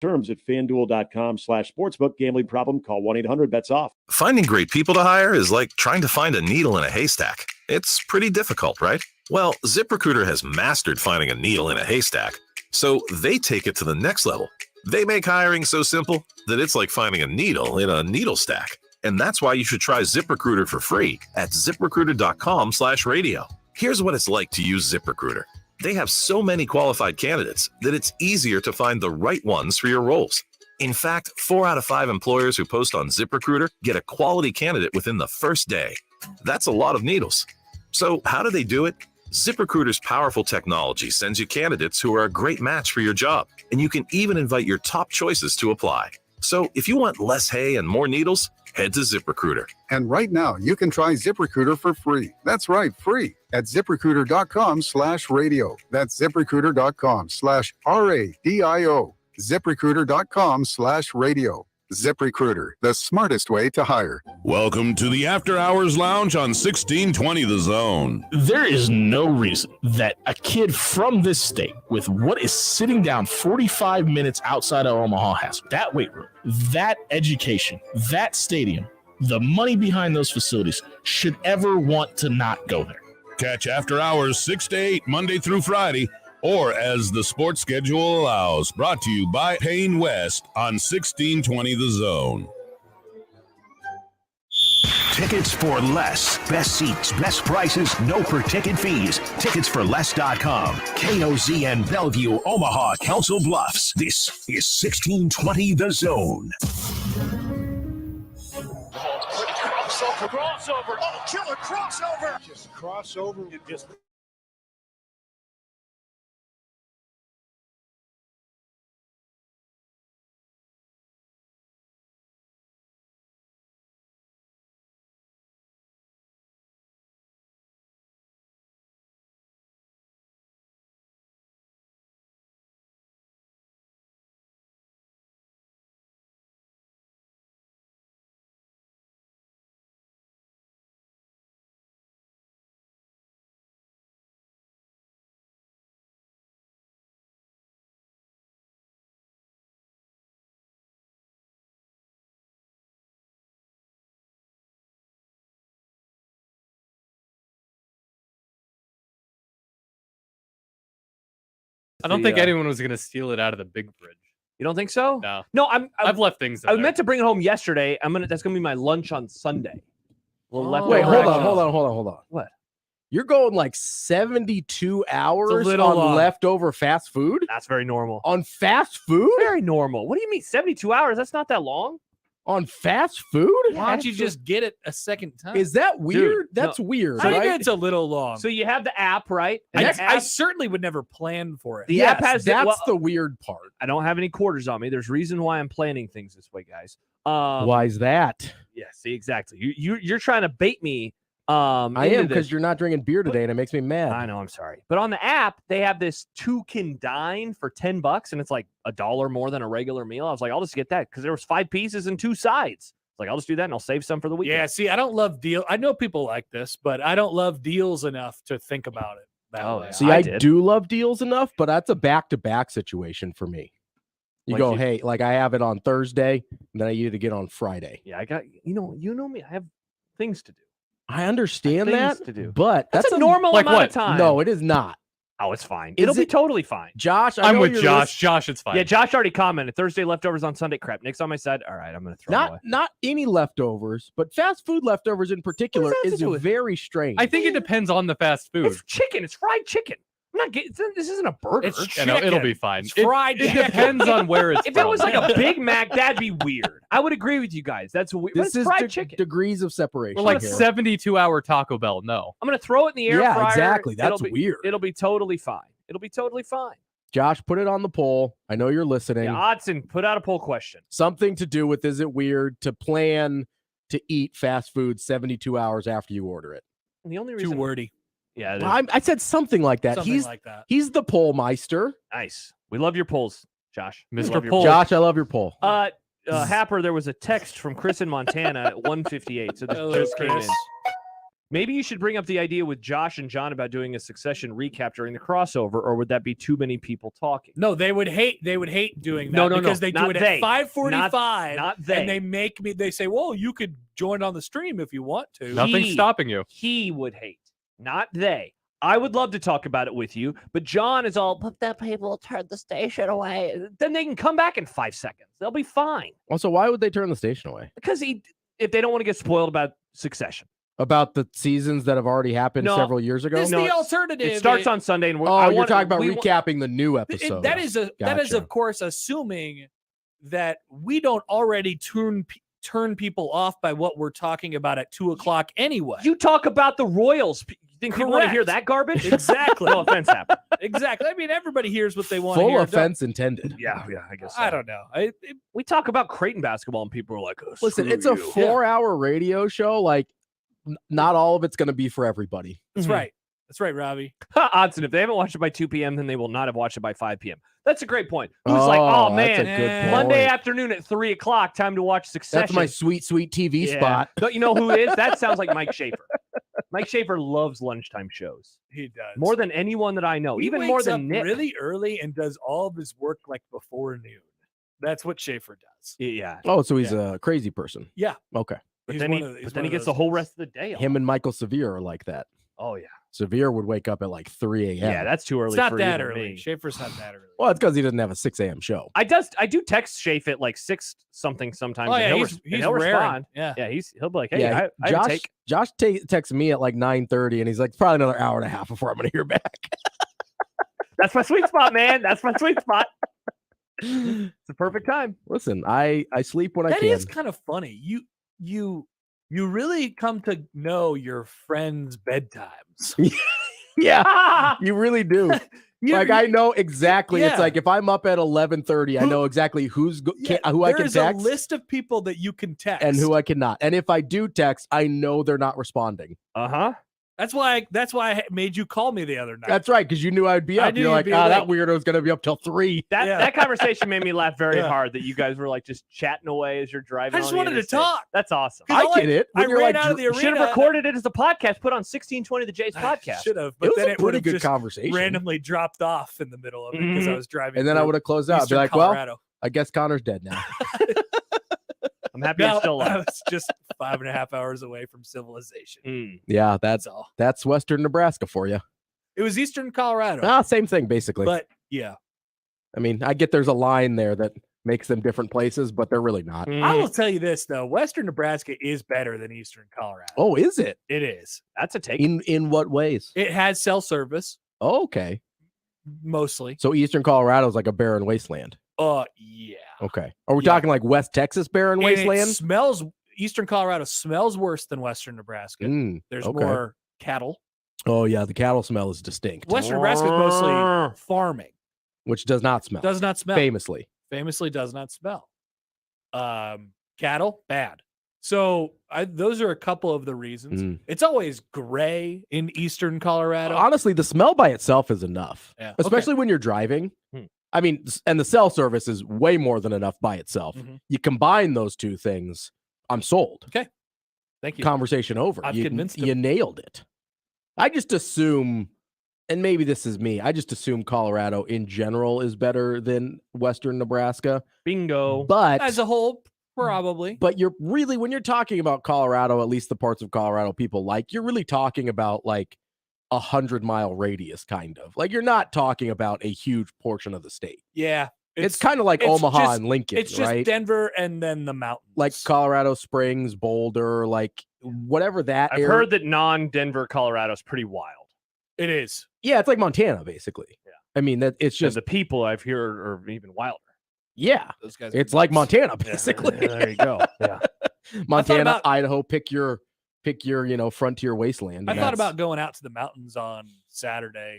Terms at FanDuel.com/sportsbook. Gambling problem? Call 1-800-BETS-OFF. Finding great people to hire is like trying to find a needle in a haystack. It's pretty difficult, right? Well, ZipRecruiter has mastered finding a needle in a haystack, so they take it to the next level. They make hiring so simple that it's like finding a needle in a needle stack. And that's why you should try ZipRecruiter for free at ZipRecruiter.com/radio. Here's what it's like to use ZipRecruiter. They have so many qualified candidates that it's easier to find the right ones for your roles. In fact, 4 out of 5 employers who post on ZipRecruiter get a quality candidate within the first day. That's a lot of needles. So how do they do it? ZipRecruiter's powerful technology sends you candidates who are a great match for your job, and you can even invite your top choices to apply. So if you want less hay and more needles, head to ZipRecruiter. And right now, you can try ZipRecruiter for free. That's right, free at ZipRecruiter.com/radio. That's ZipRecruiter.com/RADIO. ZipRecruiter.com/radio. ZipRecruiter, the smartest way to hire. Welcome to the After Hours Lounge on 1620 The Zone. There is no reason that a kid from this state with what is sitting down 45 minutes outside of Omaha has that weight room, that education, that stadium, the money behind those facilities should ever want to not go there. Catch After Hours 6 to 8 Monday through Friday, or as the sports schedule allows. Brought to you by Payne West on 1620 The Zone. Tickets for less. Best seats, best prices, no per-ticket fees. Ticketsforless.com. KOZ and Bellevue, Omaha, Council Bluffs. This is 1620 The Zone. Crossover. Oh, killer crossover. Just crossover. It just... I don't think anyone was going to steal it out of the big fridge. You don't think so? No. No, I've left things in I was there. meant to bring it home yesterday. That's gonna be my lunch on Sunday. Wait, hold on. What? You're going like 72 hours little on long. leftover fast food? That's very normal. On fast food? Very normal. What do you mean 72 hours? That's not that long. On fast food? Why don't you just get it a second time? Is that weird? Dude, That's no. weird. I think right? it's a little long. So you have the app, right? And the I app- certainly would never plan for it. The app has that's the weird part. I don't have any quarters on me. There's reason why I'm planning things this way, guys. Why is that? Yeah, see, exactly. You're trying to bait me. I am, because you're not drinking beer today, and it makes me mad. I know, I'm sorry. But on the app, they have this 2 can dine for $10, and it's like $1 more than a regular meal. I was like, I'll just get that because there was 5 pieces and 2 sides. Like, I'll just do that and I'll save some for the weekend. Yeah, see, I don't love deal. I know people like this, but I don't love deals enough to think about it that way. See, I do love deals enough, but that's a back-to-back situation for me. You Like go, you- hey, like I have it on Thursday, and then I need to get on Friday. Yeah, I got, you know me. I have things to do. I understand Things that, to do. but That's a normal amount of time. No, it is not. Oh, it's fine. Is It'll be it- totally fine. Josh, I'm with Josh. Josh, it's fine. Yeah, Josh already commented. Thursday leftovers on Sunday. Crap. Nick's on my side. All right, I'm going to throw them away. Not any leftovers, but fast food leftovers in particular What does that have is to do with- very strange. I think it depends on the fast food. It's chicken. It's fried chicken. I'm not getting. This isn't a burger. It's You know, it'll be fine. It's fried It chicken. depends on where it's If from. it was like a Big Mac, that'd be weird. I would agree with you guys. That's weird. This is fried chicken. degrees of separation. Or like here. 72-hour Taco Bell. No. I'm going to throw it in the air Yeah, fryer. exactly. That's It'll be- weird. It'll be totally fine. It'll be totally fine. Josh, put it on the poll. I know you're listening. Yeah, Odson, put out a poll question. Something to do with, is it weird to plan to eat fast food 72 hours after you order it? And the only Too reason, wordy. yeah, it is. I said something like that. Something like that. He's the poll meister. Nice. We love your polls, Josh. We Mr. love your Poll. Josh, I love your poll. Happer, there was a text from Chris in Montana at 1:58. So this Hello, just came Chris. in. Maybe you should bring up the idea with Josh and John about doing a Succession recap during the crossover, or would that be too many people talking? No, they would hate doing that. No, because they do not it they. at 5:45. Not they. And they make me. They say, "Well, you could join on the stream if you want to." Nothing's stopping you. He would hate, not they. I would love to talk about it with you, but John is all, but then people will turn the station away. Then they can come back in 5 seconds. They'll be fine. Also, why would they turn the station away? Because if they don't want to get spoiled about Succession. About the seasons that have already happened several years ago? This is the alternative. It starts on Sunday. And you're talking about recapping the new episode. That is, of course, assuming that we don't already turn people off by what we're talking about at 2:00 anyway. You talk about the Royals. You think people want to hear that garbage? Exactly. No offense, Happen. Exactly. I mean, everybody hears what they want to hear. Full offense intended. Yeah, I guess so. I don't know. We talk about Creighton basketball, and people are like, oh, listen, it's a 4-hour radio show. Like, not all of it's going to be for everybody. That's right. That's right, Robbie. Odson, if they haven't watched it by 2 p.m., then they will not have watched it by 5 p.m. That's a great point. Who's like, oh, man, that's a good point. Monday afternoon at 3 o'clock, time to watch Succession. That's my sweet TV spot. Don't you know who it is? That sounds like Mike Schaefer. Mike Schaefer loves lunchtime shows. He does. More than anyone that I know. He even wakes more than up Nick. really early and does all of his work like before noon. That's what Schaefer does. Yeah. Oh, so he's a crazy person. Yeah. Okay. But then he gets the whole rest of the day off. Him and Michael Severe are like that. Oh, yeah. Severe would wake up at like 3 a.m. Yeah, that's too early. It's not for that even early. me. Schaefer's not that early. Well, it's because he doesn't have a 6 a.m. show. I do text Schaefer at like 6 something sometimes. Oh, yeah, and he'll raring. respond. Yeah. He'll be like, hey, Josh texts me at like 9:30, and he's like, probably another hour and a half before I'm going to hear back. That's my sweet spot, man. That's my sweet spot. It's the perfect time. Listen, I sleep when I can. That is kind of funny. You really come to know your friends' bedtimes. Yeah, you really do. I know exactly. Yeah. It's like if I'm up at 11:30, I know exactly who I can text. There's a list of people that you can text and who I cannot. And if I do text, I know they're not responding. That's why I made you call me the other night. That's right, because you knew I'd be up. You're like, that weirdo's gonna be up till 3. That conversation made me laugh very hard. That you guys were like just chatting away as you're driving. I just wanted to talk. That's awesome. I get it. I ran out of the arena. Should have recorded it as a podcast. Put on 1620 the Jays podcast. Should have. But it was then a pretty good conversation. Randomly dropped off in the middle of it because I was driving. And then I would have closed out. I'd be like, Colorado. well, I guess Connor's dead now. I'm happy I'm still alive. I was just 5.5 hours away from civilization. Yeah, That's all. That's Western Nebraska for you. It was Eastern Colorado. Same thing, basically. But yeah. I mean, I get there's a line there that makes them different places, but they're really not. I will tell you this, though. Western Nebraska is better than Eastern Colorado. Oh, is it? It is. That's a take. In what ways? It has cell service. Oh, okay. Mostly. So Eastern Colorado is like a barren wasteland. Yeah. Okay. Are we talking like West Texas barren wasteland? Eastern Colorado smells worse than Western Nebraska. There's more cattle. Oh, yeah. The cattle smell is distinct. Western Nebraska is mostly farming. Which does not smell. Does not smell. Famously does not smell. Cattle, bad. So those are a couple of the reasons. It's always gray in Eastern Colorado. Honestly, the smell by itself is enough. Yeah. Especially when you're driving. I mean, and the cell service is way more than enough by itself. You combine those two things, I'm sold. Okay. Thank you. Conversation over. I've convinced him. You nailed it. I just assume, and maybe this is me, I just assume Colorado in general is better than Western Nebraska. Bingo. But as a whole, probably. But you're really, when you're talking about Colorado, at least the parts of Colorado people like, you're really talking about like 100-mile radius, kind of. Like you're not talking about a huge portion of the state. Yeah. It's kind of like Omaha and Lincoln, it's just right? Denver and then the mountains. Like Colorado Springs, Boulder, like whatever that I've heard that non-Denver Colorado is pretty wild. It is. Yeah, it's like Montana, basically. Yeah. I mean, that it's just the people I've heard are even wilder. Yeah. Those guys it's like Montana, basically. Yeah, there you go. Yeah. Montana, Idaho, pick your frontier wasteland. I thought about going out to the mountains on Saturday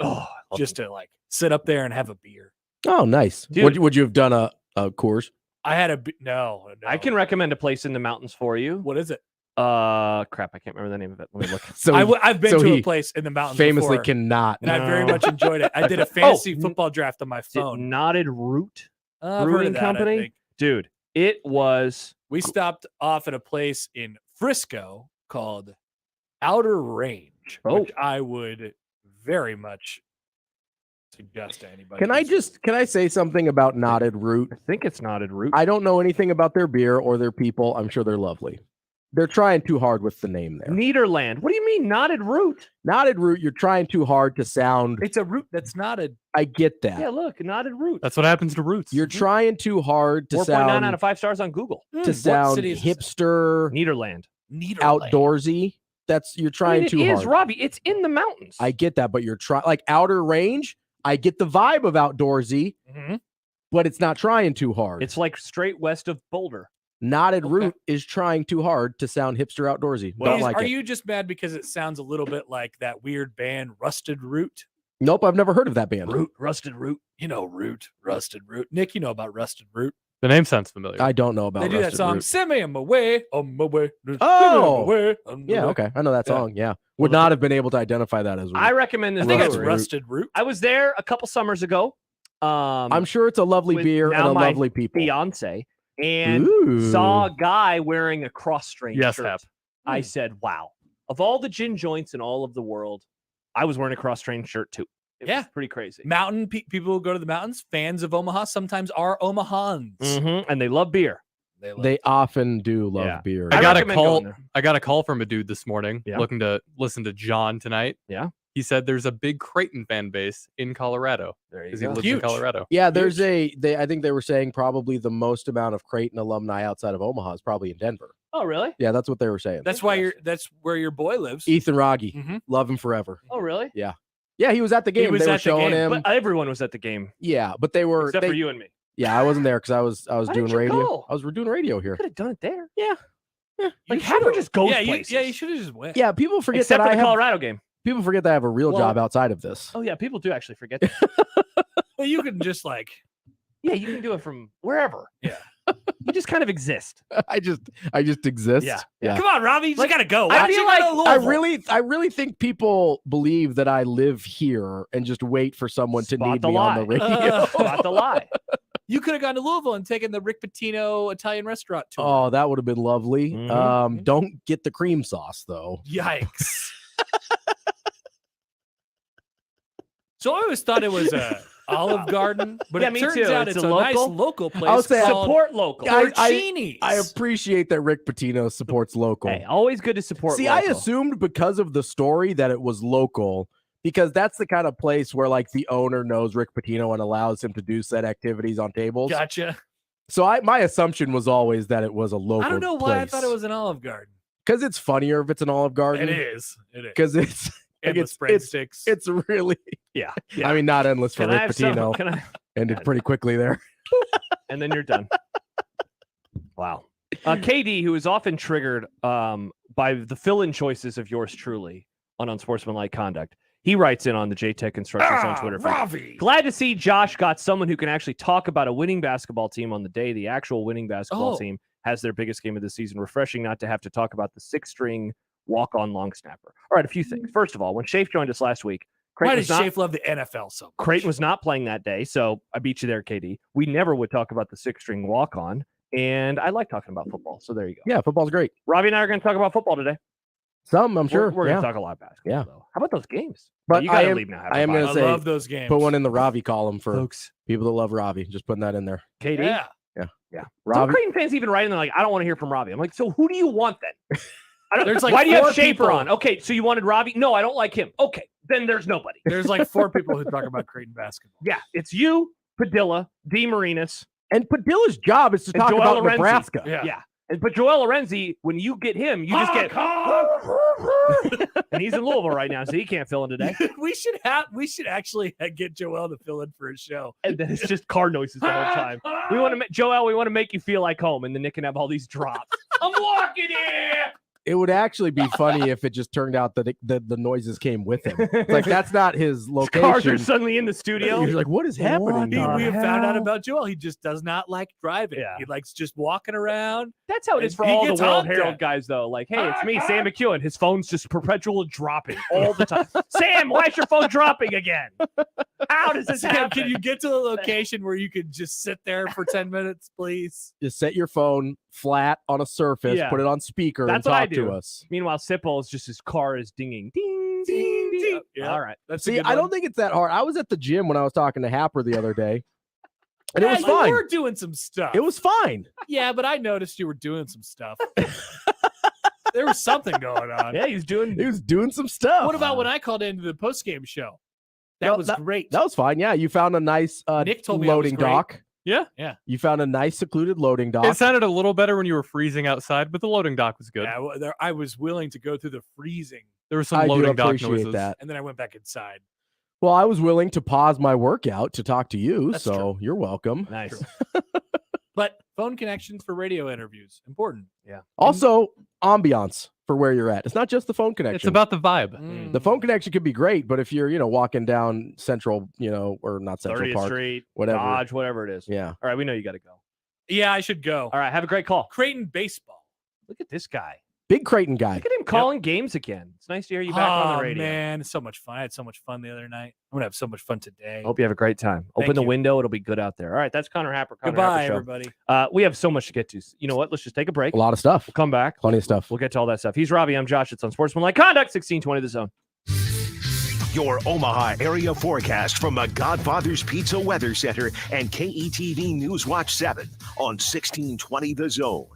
just to like sit up there and have a beer. Oh, nice. Would you have done a Coors? I had no. I can recommend a place in the mountains for you. What is it? Crap, I can't remember the name of it. Let me look. I've been to a place in the mountains famously before, cannot. and I very much enjoyed it. I did a fantasy football draft on my phone. Knotted Root Brewing Company, dude. It was. We stopped off at a place in Frisco called Outer Range, Oh. which I would very much suggest to anybody. Can I say something about Knotted Root? I think it's Knotted Root. I don't know anything about their beer or their people. I'm sure they're lovely. They're trying too hard with the name there. Nederland. What do you mean Knotted Root? Knotted Root, you're trying too hard to sound. It's a root that's knotted. I get that. Yeah, look, Knotted Root. That's what happens to roots. You're trying too hard to 4.9 sound out of 5 stars on Google. to sound city is this? hipster, Nederland. outdoorsy. You're trying too It is, hard. Robbie. It's in the mountains. I get that, but you're trying like Outer Range. I get the vibe of outdoorsy, but it's not trying too hard. It's like straight west of Boulder. Knotted Root is trying too hard to sound hipster outdoorsy. Well, Don't like are it. you just mad because it sounds a little bit like that weird band Rusted Root? Nope, I've never heard of that band. Rusted Root. You know Root, Rusted Root. Nick, you know about Rusted Root. The name sounds familiar. I don't know about. They do that Rusted song. Root. Send me on my way, on my way. Oh, on my yeah, way. okay, I know that song. Yeah, would not have been able to identify that as. I recommend this. I think it's brewery. Rusted Root. I was there a couple summers ago. I'm sure it's a lovely with beer and now a my lovely people. fiance, and Ooh. saw a guy wearing a cross-strain Yes, shirt. Hap. I said, "Wow! Of all the gin joints in all of the world, I was wearing a cross-strain shirt too. It was pretty crazy. Mountain people who go to the mountains, fans of Omaha, sometimes are Omahans. And they love beer. They often do love beer. I got a recommend call. going there. I got a call from a dude this morning Yeah. looking to listen to John tonight. Yeah. He said there's a big Creighton fan base in Colorado. There you Because he go. lives in Colorado. Yeah, there's I think they were saying probably the most amount of Creighton alumni outside of Omaha is probably in Denver. Oh, really? Yeah, that's what they were saying. That's where your boy lives. Ethan Rogge, love him forever. Oh, really? Yeah, yeah, he was at the game. was They were at the showing game, him. But everyone was at the game Yeah, but they were except for you and me. Yeah, I wasn't there because I was Why doing didn't you radio. go? I was doing radio here. Could have done it there. Yeah, Like, Happer just goes yeah, places. you should have just went. yeah. People forget Except that for I the have. Colorado game. People forget that I have a real Well- job outside of this. Oh, yeah. People do actually forget that. Well, you can just like Yeah, you can do it from wherever. Yeah. You just kind of exist. I just exist. Yeah. Come on, Robbie, you just gotta go. I Why don't feel you go to like Louisville? I really think people believe that I live here and just wait for someone to Spot need the me on the lie. radio. Not the lie. You could have gone to Louisville and taken the Rick Pitino Italian restaurant tour. Oh, that would have been lovely. Mhm. Don't get the cream sauce though. Yikes. So I always thought it was a Olive Garden, but Yeah, it me turns too. out It's it's a a nice local. local place I'll say called Support local. Porcini's. I appreciate that Rick Pitino supports local. Hey, always good to support See, local. I assumed because of the story that it was local, because that's the kind of place where like the owner knows Rick Pitino and allows him to do set activities on tables. Gotcha. So my assumption was always that it was a local. I don't know why I thought it was an Olive Garden. because it's funnier if it's an Olive Garden. It is. It is. Because it's Endless like breadsticks. It's really Yeah. I mean, not endless for Can I Rick have some? Pitino. Can I? Ended pretty quickly there. And then you're done. Wow. KD, who is often triggered by the fill-in choices of yours truly on Unsportsmanlike Conduct, he writes in on the JTech Construction Zone Twitter feed. Ravi. Glad to see Josh got someone who can actually talk about a winning basketball team on the day the actual winning basketball team has their biggest game of the season. Refreshing not to have to talk about the six-string walk-on long snapper. All right, a few things. First of all, when Shafe joined us last week, Why does Shafe love the NFL so much? Creighton was not playing that day, so I beat you there, KD. We never would talk about the six-string walk-on, and I like talking about football, so there you go. Yeah, football's great. Robbie and I are going to talk about football today. Some, I'm sure. We're going yeah. to talk a lot of basketball, Yeah. though. How about those games? But you got I to am- leave now. I am going gonna I say, love those games. Put one in the Ravi column for folks. people that love Ravi. Just putting that in there. KD? Yeah. Yeah. Some Ravi. Creighton fans even write in there like, I don't want to hear from Robbie. I'm like, so who do you want then? I don't, There's like why do you have 4 Shaper people. on? Okay, so you wanted Robbie? No, I don't like him. Okay, then there's nobody. There's like 4 people who talk about Creighton basketball. Yeah, it's you, Padilla, D. Marinas, And Padilla's job is to and talk Joel about Lorenzi. Nebraska. Yeah. But Joel Lorenzi, when you get him, you just get and he's in Louisville right now, so he can't fill in today. we should actually get Joel to fill in for his show. And then it's just car noises the whole time. We want to Joel, we want to make you feel like home, and then Nick can have all these drops. I'm walking here. It would actually be funny if it just turned out that the noises came with him. It's like that's not his location. Cars are suddenly in the studio. You're like, what is happening? We have now? found out about Joel. He just does not like driving. Yeah. He likes just walking around. That's how it is for He all the gets World honked Herald at. guys, though. Like, hey, it's me, Sam McEwen. His phone's just perpetually dropping all the time. Sam, why is your phone dropping again? How does this Sam, happen? can you get to the location where you can just sit there for 10 minutes, please? Just set your phone flat on a surface, Yeah. put it on speaker, That's and what I talk do. to us. Meanwhile, Sipple's just his car is dinging. Ding, ding, ding. Yeah. All right. That's See, I don't think it's that hard. I was at the gym when I was talking to Happer the other day, and yeah, it was fine. You were doing some stuff. It was fine. Yeah, but I noticed you were doing some stuff. There was something going on. Yeah, he was doing some stuff. What about when I called into the post-game show? That was great. That was fine. Yeah, you found a nice Nick told me I was loading great. dock. Yeah. Yeah. You found a nice secluded loading dock. It sounded a little better when you were freezing outside, but the loading dock was good. Yeah, I was willing to go through the freezing. There were some I do loading dock appreciate noises. that. And then I went back inside. Well, I was willing to pause my workout to talk to you, That's so you're welcome. Nice. But phone connections for radio interviews, important. Yeah. Also, ambiance for where you're at. It's not just the phone connection. It's about the vibe. The phone connection could be great, but if you're, walking down Central, or not Central 30th Park, Street, whatever. Dodge, whatever it is. Yeah. All right, we know you got to go. Yeah, I should go. All right, have a great call. Creighton baseball. Look at this guy. Big Creighton guy. Look at him calling games again. It's nice to hear you back on the radio. Man, it's so much fun. I had so much fun the other night. I'm going to have so much fun today. Hope you have a great time. Thank Open the you. window. It'll be good out there. All right, that's Connor Happer. Connor Goodbye, Happer Show. everybody. We have so much to get to. You know what? Let's just take a break. A lot of stuff. We'll come back. Plenty of stuff. We'll get to all that stuff. He's Robbie. I'm Josh. It's Unsportsmanlike Conduct, 1620 The Zone. Your Omaha area forecast from the Godfather's Pizza Weather Center and KETV News Watch 7 on 1620 The Zone.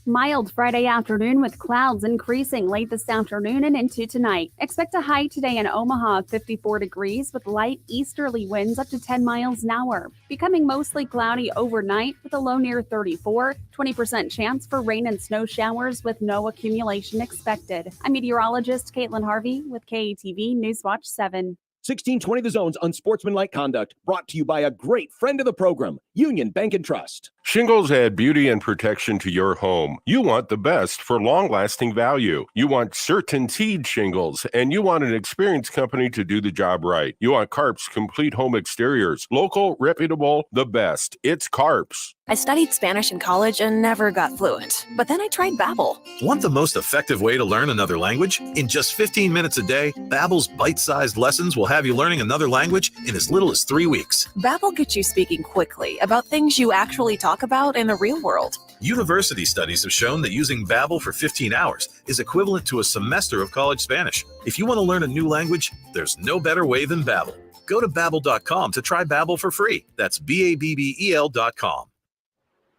Mild Friday afternoon with clouds increasing late this afternoon and into tonight. Expect a high today in Omaha of 54 degrees with light easterly winds up to 10 miles an hour. Becoming mostly cloudy overnight with a low near 34, 20% chance for rain and snow showers with no accumulation expected. I'm meteorologist Caitlin Harvey with KETV News Watch 7. 1620 The Zone's Unsportsmanlike Conduct, brought to you by a great friend of the program, Union Bank and Trust. Shingles add beauty and protection to your home. You want the best for long-lasting value. You want CertainTeed shingles, and you want an experienced company to do the job right. You want Carp's complete home exteriors. Local, reputable, the best. It's Carp's. I studied Spanish in college and never got fluent. But then I tried Babbel. Want the most effective way to learn another language? In just 15 minutes a day, Babbel's bite-sized lessons will have you learning another language in as little as 3 weeks. Babbel gets you speaking quickly about things you actually talk about in the real world. University studies have shown that using Babbel for 15 hours is equivalent to a semester of college Spanish. If you want to learn a new language, there's no better way than Babbel. Go to Babbel.com to try Babbel for free. That's BABBEL.com.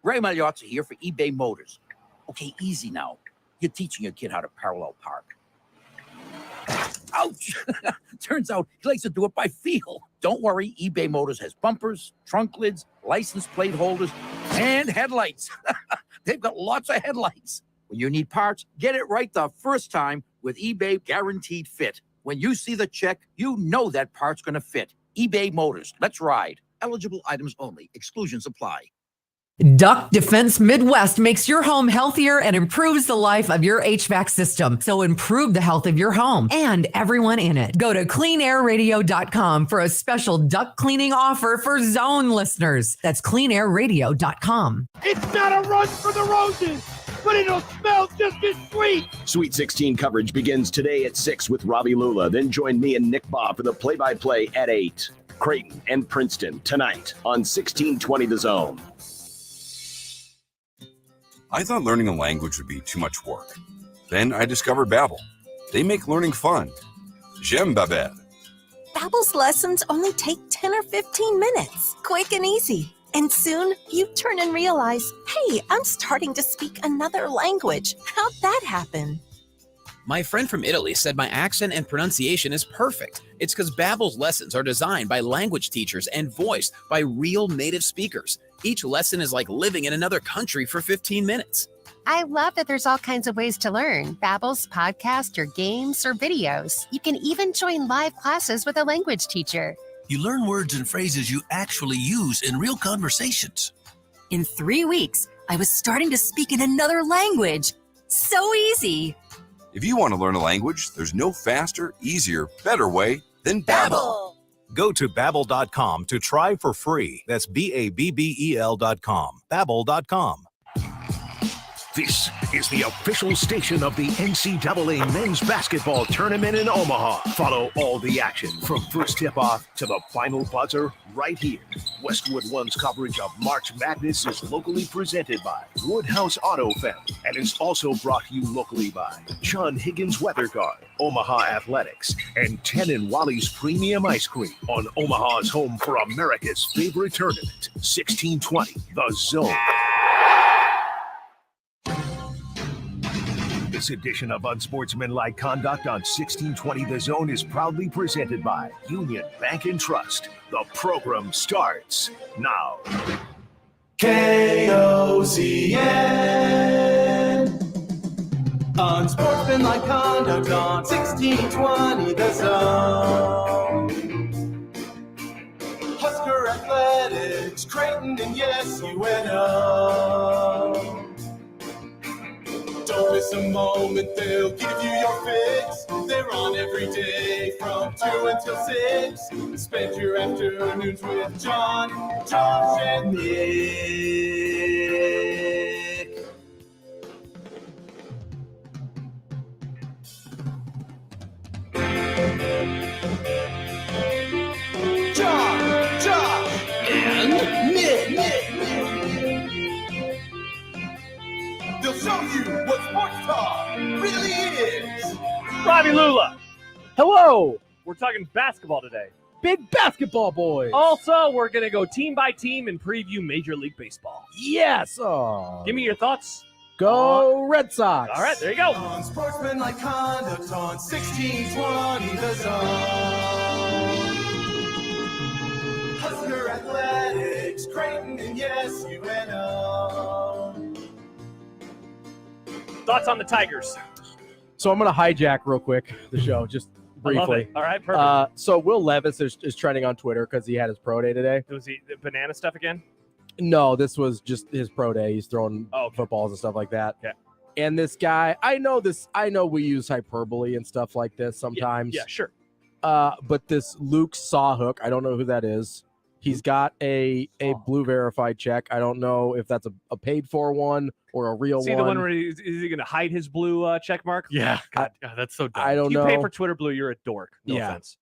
Ray Magliozzi here for eBay Motors. Okay, easy now. You're teaching your kid how to parallel park. Ouch! Turns out he likes to do it by feel. Don't worry, eBay Motors has bumpers, trunk lids, license plate holders, and headlights. They've got lots of headlights. When you need parts, get it right the first time with eBay Guaranteed Fit. When you see the check, you know that part's going to fit. eBay Motors. Let's ride. Eligible items only. Exclusions apply. Duck Defense Midwest makes your home healthier and improves the life of your HVAC system. So improve the health of your home and everyone in it. Go to cleanairradio.com for a special duct cleaning offer for Zone listeners. That's cleanairradio.com. It's not a run for the roses, but it'll smell just as sweet. Sweet 16 coverage begins today at 6 with Robbie Lula. Then join me and Nick Baugh for the play-by-play at 8. Creighton and Princeton tonight on 1620 The Zone. I thought learning a language would be too much work. Then I discovered Babbel. They make learning fun. J'aime Babbel. Babbel's lessons only take 10 or 15 minutes. Quick and easy. And soon you turn and realize, hey, I'm starting to speak another language. How'd that happen? My friend from Italy said my accent and pronunciation is perfect. It's because Babbel's lessons are designed by language teachers and voiced by real native speakers. Each lesson is like living in another country for 15 minutes. I love that there's all kinds of ways to learn. Babbel's podcast or games or videos. You can even join live classes with a language teacher. You learn words and phrases you actually use in real conversations. In 3 weeks, I was starting to speak in another language. So easy. If you want to learn a language, there's no faster, easier, better way than Babbel. Go to Babbel.com to try for free. That's BABBEL.com. Babbel.com. This is the official station of the NCAA Men's Basketball Tournament in Omaha. Follow all the action from first tip-off to the final buzzer right here. Westwood One's coverage of March Madness is locally presented by Woodhouse Auto Family and is also brought to you locally by John Higgins Weather Guard, Omaha Athletics, and 10 and Wally's Premium Ice Cream on Omaha's home for America's favorite tournament, 1620 The Zone. This edition of Unsportsmanlike Conduct on 1620 The Zone is proudly presented by Union Bank and Trust. The program starts now. KOZN. Unsportsmanlike Conduct on 1620 The Zone. Husker Athletics, Creighton, and yes, UNO. Don't miss a moment, they'll give you your fix. They're on every day from 2 until 6. Spend your afternoons with John, Josh, and Nick. John, Josh, and Nick. They'll show you what sports talk really is. Robbie Lula. Hello. We're talking basketball today. Big basketball boys. Also, we're going to go team by team and preview Major League Baseball. Yes. Oh. Give me your thoughts. Go Red Sox. All right, there you go. Unsportsmanlike Conduct on 1620 The Zone. Husker Athletics, Creighton, and yes, UNO. Thoughts on the Tigers? So I'm going to hijack real quick the show, just briefly. I love it. All right, perfect. So Will Levis is trending on Twitter because he had his pro day today. Was he the banana stuff again? No, this was just his pro day. He's throwing footballs and stuff like that. Okay. And this guy, I know we use hyperbole and stuff like this sometimes. Yeah, sure. But this Luke Sawhook, I don't know who that is. He's got a blue verified check. I don't know if that's a paid for one or a real one. See the one where is he going to hide his blue check mark? Yeah, God, that's so dumb. I don't know. You pay for Twitter Blue, you're a dork. No offense.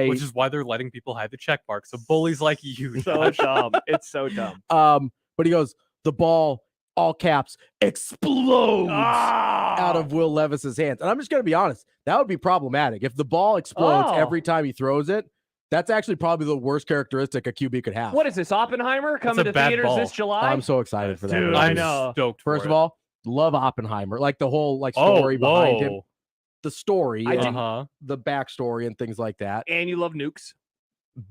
Which is why they're letting people hide the check mark. So bullies like you. So dumb. It's so dumb. But he goes, the ball, all caps, explodes out of Will Levis's hands. And I'm just going to be honest, that would be problematic. If the ball explodes every time he throws it, that's actually probably the worst characteristic a QB could have. What is this, Oppenheimer coming to theaters this July? I'm so excited for that. Dude, I know. Stoked. First of all, love Oppenheimer. Like the whole story behind him. The story, the backstory and things like that. And you love nukes.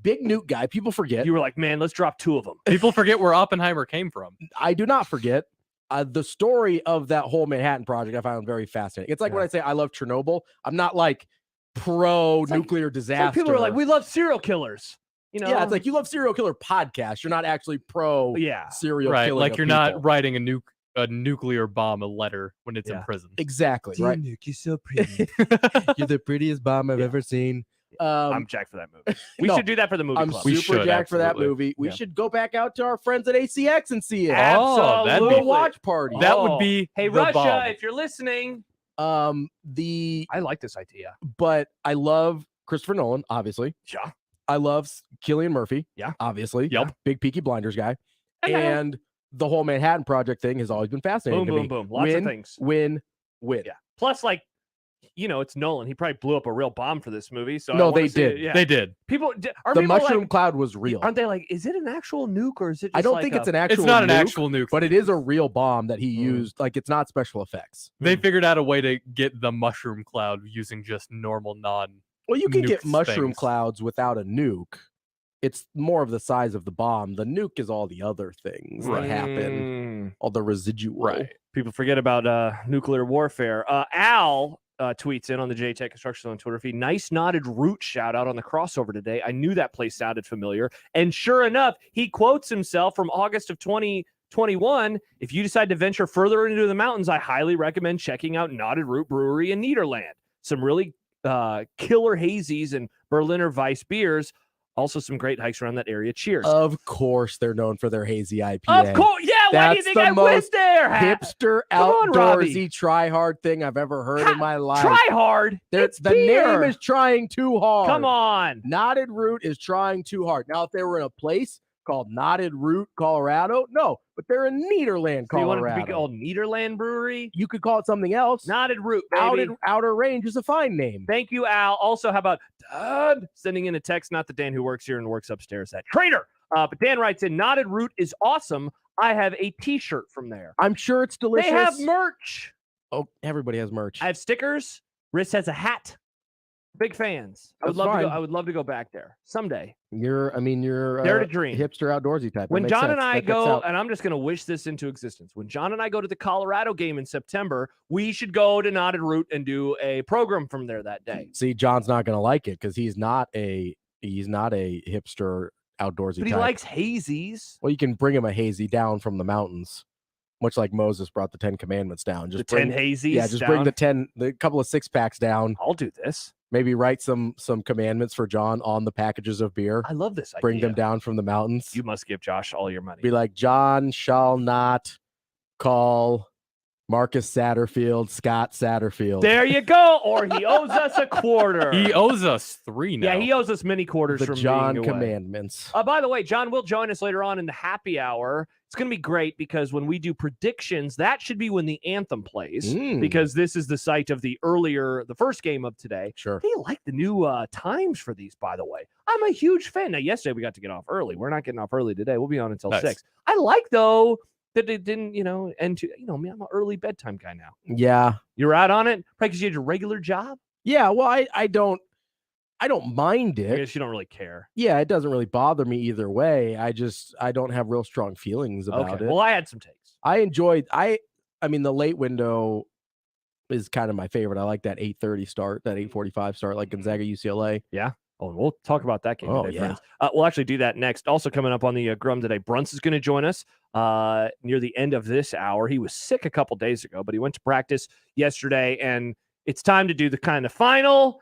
Big nuke guy. People forget. You were like, man, let's drop 2 of them. People forget where Oppenheimer came from. I do not forget. The story of that whole Manhattan Project I found very fascinating. It's like when I say I love Chernobyl, I'm not like pro nuclear disaster. People are like, we love serial killers. You know? Yeah, it's like you love serial killer podcasts. You're not actually pro serial killing. Like you're not writing a nuclear bomb a letter when it's in prison. Exactly. Dear right. Nuke, you're so pretty. You're the prettiest bomb I've ever seen. I'm jacked for that movie. We should do that for the movie club. I'm super jacked for that movie. We should go back out to our friends at ACX and see it. Absolutely. A watch party. That would be Hey, Russia, if you're listening. I like this idea. But I love Christopher Nolan, obviously. Yeah. I love Cillian Murphy. Yeah. Obviously. Yep. Big Peaky Blinders guy. And the whole Manhattan Project thing has always been fascinating to me. Boom. Lots of things. Win. Yeah. Plus, like, it's Nolan. He probably blew up a real bomb for this movie. So no, they did. They did. People are the people mushroom like, cloud was real. Aren't they like? Is it an actual nuke or is it? Just I don't like think it's an actual. It's not nuke, an actual nuke, but it is a real bomb that he used. Like it's not special effects. They figured out a way to get the mushroom cloud using just normal non. Well, you can get mushroom clouds without a nuke. It's more of the size of the bomb. The nuke is all the other things that happen, all the residual. Right. People forget about nuclear warfare. Al tweets in on the JTech Construction on Twitter feed. Nice knotted root shout out on the crossover today. I knew that place sounded familiar. And sure enough, he quotes himself from August of 2021. If you decide to venture further into the mountains, I highly recommend checking out Knotted Root Brewery in Nederland. Some really killer hazies and Berliner Weiss beers. Also, some great hikes around that area. Cheers. Of course, they're known for their hazy IPA. Of course, yeah. why do you think I went there? Hipster, Come on, Robbie. outdoorsy, try hard thing I've ever heard in my life. Try hard. It's The beer. name is trying too hard. Come on. Knotted Root is trying too hard. Now, if they were in a place called Knotted Root, Colorado, no, but they're in Nederland, So you want Colorado. it to be called Nederland Brewery? You could call it something else. Knotted Root, baby. Outer Range is a fine name. Thank you, Al. Also, how about Dan sending in a text? Not the Dan who works here and works upstairs at Trader. But Dan writes in, Knotted Root is awesome. I have a T-shirt from there. I'm sure it's delicious. They have merch. Oh, everybody has merch. I have stickers. Riss has a hat. Big fans. I would That's love to fine. go. I would love to go back there someday. You're Dare to dream. hipster outdoorsy type. That When makes John sense. and I That checks go, out. and I'm just going to wish this into existence. When John and I go to the Colorado game in September, we should go to Knotted Root and do a program from there that day. See, John's not going to like it because he's not a hipster outdoorsy But he type. likes hazies. Well, you can bring him a hazy down from the mountains, much like Moses brought the 10 Commandments down. Just The 10 hazies Yeah, just bring down? the couple of 6-packs down. I'll do this. Maybe write some commandments for John on the packages of beer. I love this idea. Bring them down from the mountains. You must give Josh all your money. Be like, John shall not call Marcus Satterfield Scott Satterfield. There you go. Or he owes us a quarter. He owes us 3 now. Yeah, he owes us many quarters The from John being away. Commandments. By the way, John will join us later on in the happy hour. It's going to be great because when we do predictions, that should be when the anthem plays because this is the site of the first game of today. Sure. They like the new times for these, by the way. I'm a huge fan. Now, yesterday we got to get off early. We're not getting off early today. We'll be on until 6. I like, though, that it didn't, end to, me, I'm an early bedtime guy now. Yeah. You're out on it? Probably because you had your regular job? Yeah, well, I don't mind I it. guess you don't really care. Yeah, it doesn't really bother me either way. I don't have real strong feelings about Okay. it. Well, I had some takes. I enjoyed I mean the late window is kind of my favorite. I like that 8:30 start, that 8:45 start, like Gonzaga UCLA. Yeah. Oh, we'll talk about that game Oh, today, yeah. friends. We'll actually do that next. Also coming up on the Grum today, Brunts is going to join us near the end of this hour. He was sick a couple days ago, but he went to practice yesterday, and it's time to do the kind of final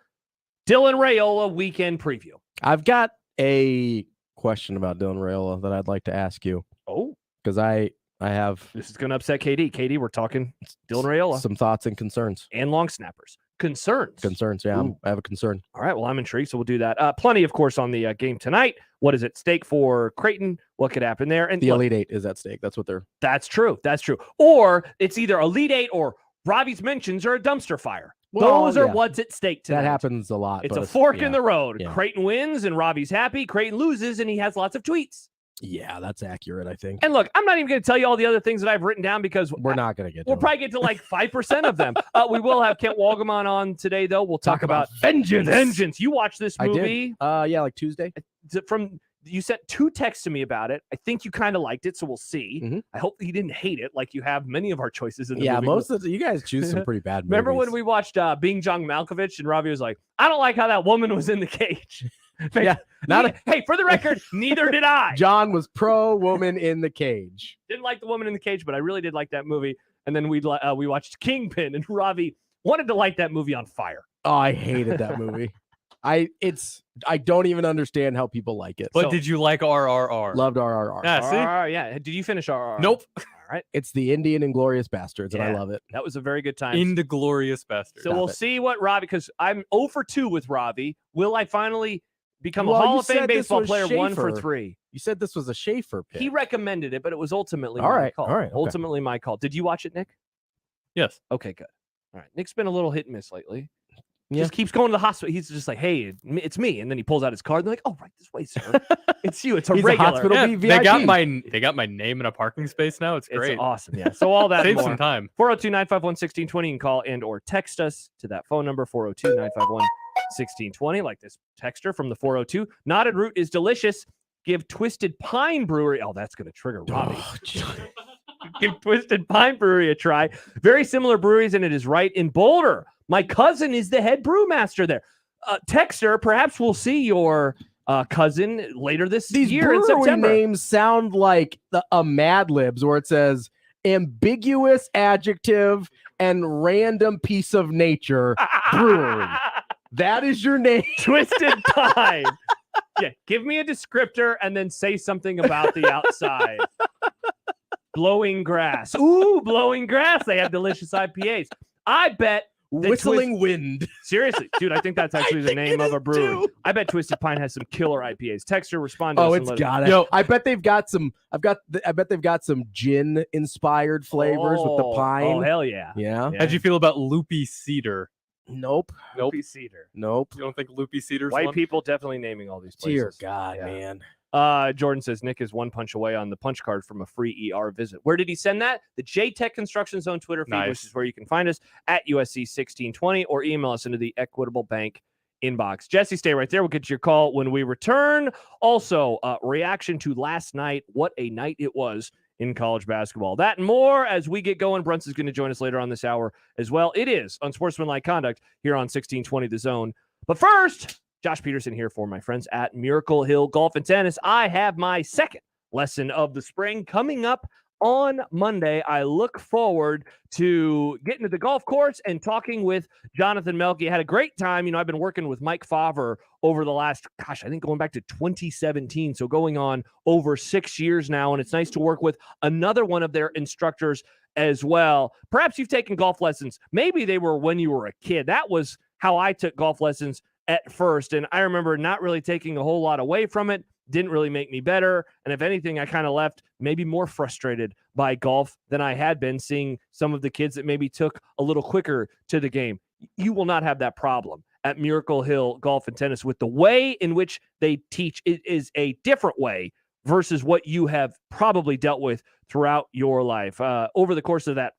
Dylan Raiola weekend preview. I've got a question about Dylan Raiola that I'd like to ask you. Oh, because I have this is going to upset KD. KD, we're talking Dylan Raiola. Some thoughts and concerns. And long snappers. Concerns. Yeah, Ooh. I have a concern. All right, well, I'm intrigued, so we'll do that. Plenty, of course, on the game tonight. What is at stake for Creighton? What could happen there? And The look, Elite Eight is at stake. That's what they're. That's true. Or it's either Elite Eight or Robbie's mentions or a dumpster fire. Well, Those are yeah. what's at stake tonight. That happens a lot. It's but a fork in yeah. the road. Yeah. Creighton wins and Robbie's happy. Creighton loses and he has lots of tweets. Yeah, that's accurate, I think. And look, I'm not even going to tell you all the other things that I've written down because We're not going to get to we'll it. probably get to like 5% of them. We will have Kent Walgamon on today, though. We'll talk about vengeance. Vengeance. You watched this I movie? did. Yeah, like Tuesday. You sent 2 texts to me about it. I think you kind of liked it, so we'll see. Mm-hmm. I hope you didn't hate it like you have many of our choices in the Yeah, movie. most of you guys choose some pretty bad movies. Remember when we watched Bing Jong Malkovich and Robbie was like, I don't like how that woman was in the cage. Yeah, Hey, for the record, neither did I. John was pro woman in the cage. Didn't like the woman in the cage, but I really did like that movie. And then we watched Kingpin, and Robbie wanted to light that movie on fire. Oh, I hated that movie. I don't even understand how people like it. But did you like RRR? Loved RRR. Yeah, see? RRR, yeah. Did you finish RRR? Nope. All right. It's the Indian Inglorious Bastards, and I Yeah, love it. That was a very good time. Indeglorious Bastard. So we'll see what Robbie, because I'm 0 for 2 with Robbie. Will I finally become a Well, Hall you of Fame said this baseball was player? 1 for Schaefer. 3. You said this was a Schaefer pick. He recommended it, but it was ultimately All my right, call. all right, okay. Ultimately my call. Did you watch it, Nick? Yes. Okay, good. All right. Nick's been a little hit and miss lately. Yeah. Just keeps going to the hospital. He's just like, hey, it's me. And then he pulls out his card. They're like, oh, right this way, sir. It's you. It's a He's a regular. hospital Yeah, VIP. they got my name in a parking space now. It's great. It's awesome. Yeah. So all that Save more. some time. 402-951-1620. You can call and or text us to that phone number, 402-951-1620, like this texter from the 402. Knotted Root is delicious. Give Twisted Pine Brewery. Oh, that's going to trigger Robbie. Give Twisted Pine Brewery a try. Very similar breweries, and it is right in Boulder. My cousin is the head brewmaster there. Texter, perhaps we'll see your cousin later this These year in brewery September. names sound like a Mad Libs where it says ambiguous adjective and random piece of nature brewery. That is your name. Twisted Pine. Yeah, give me a descriptor and then say something about the outside. Blowing Grass. Ooh, Blowing Grass. They have delicious IPAs. I bet Whistling Wind. Seriously, dude, I think that's actually the name of a brewery. I bet Twisted Pine has some killer IPAs. Texture, respond to us. It's got it. I bet they've got some. I bet they've got some gin inspired flavors with the pine. Oh, hell yeah. Yeah. How'd you feel about Loopy Cedar? Nope. Loopy Cedar. Nope. You don't think Loopy Cedar's White one? people definitely naming all these places. Dear God, man. Jordan says Nick is one punch away on the punch card from a free ER visit. Where did he send that? The JTech Construction Zone Twitter feed, which is where you can find us at USC 1620, or email us into the Equitable Bank inbox. Jesse, stay right there. We'll get to your call when we return. Also, reaction to last night. What a night it was in college basketball. That and more as we get going. Brunson's going to join us later on this hour as well. It is Unsportsmanlike Conduct here on 1620 The Zone. But first, Josh Peterson here for my friends at Miracle Hill Golf and Tennis. I have my second lesson of the spring coming up on Monday. I look forward to getting to the golf course and talking with Jonathan Melke. I had a great time. You know, I've been working with Mike Favre over the last, I think going back to 2017. So going on over 6 years now. And it's nice to work with another one of their instructors as well. Perhaps you've taken golf lessons. Maybe they were when you were a kid. That was how I took golf lessons at first. And I remember not really taking a whole lot away from it. Didn't really make me better. And if anything, I kind of left maybe more frustrated by golf than I had been, seeing some of the kids that maybe took a little quicker to the game. You will not have that problem at Miracle Hill Golf and Tennis with the way in which they teach. It is a different way versus what you have probably dealt with throughout your life. Over the course of that,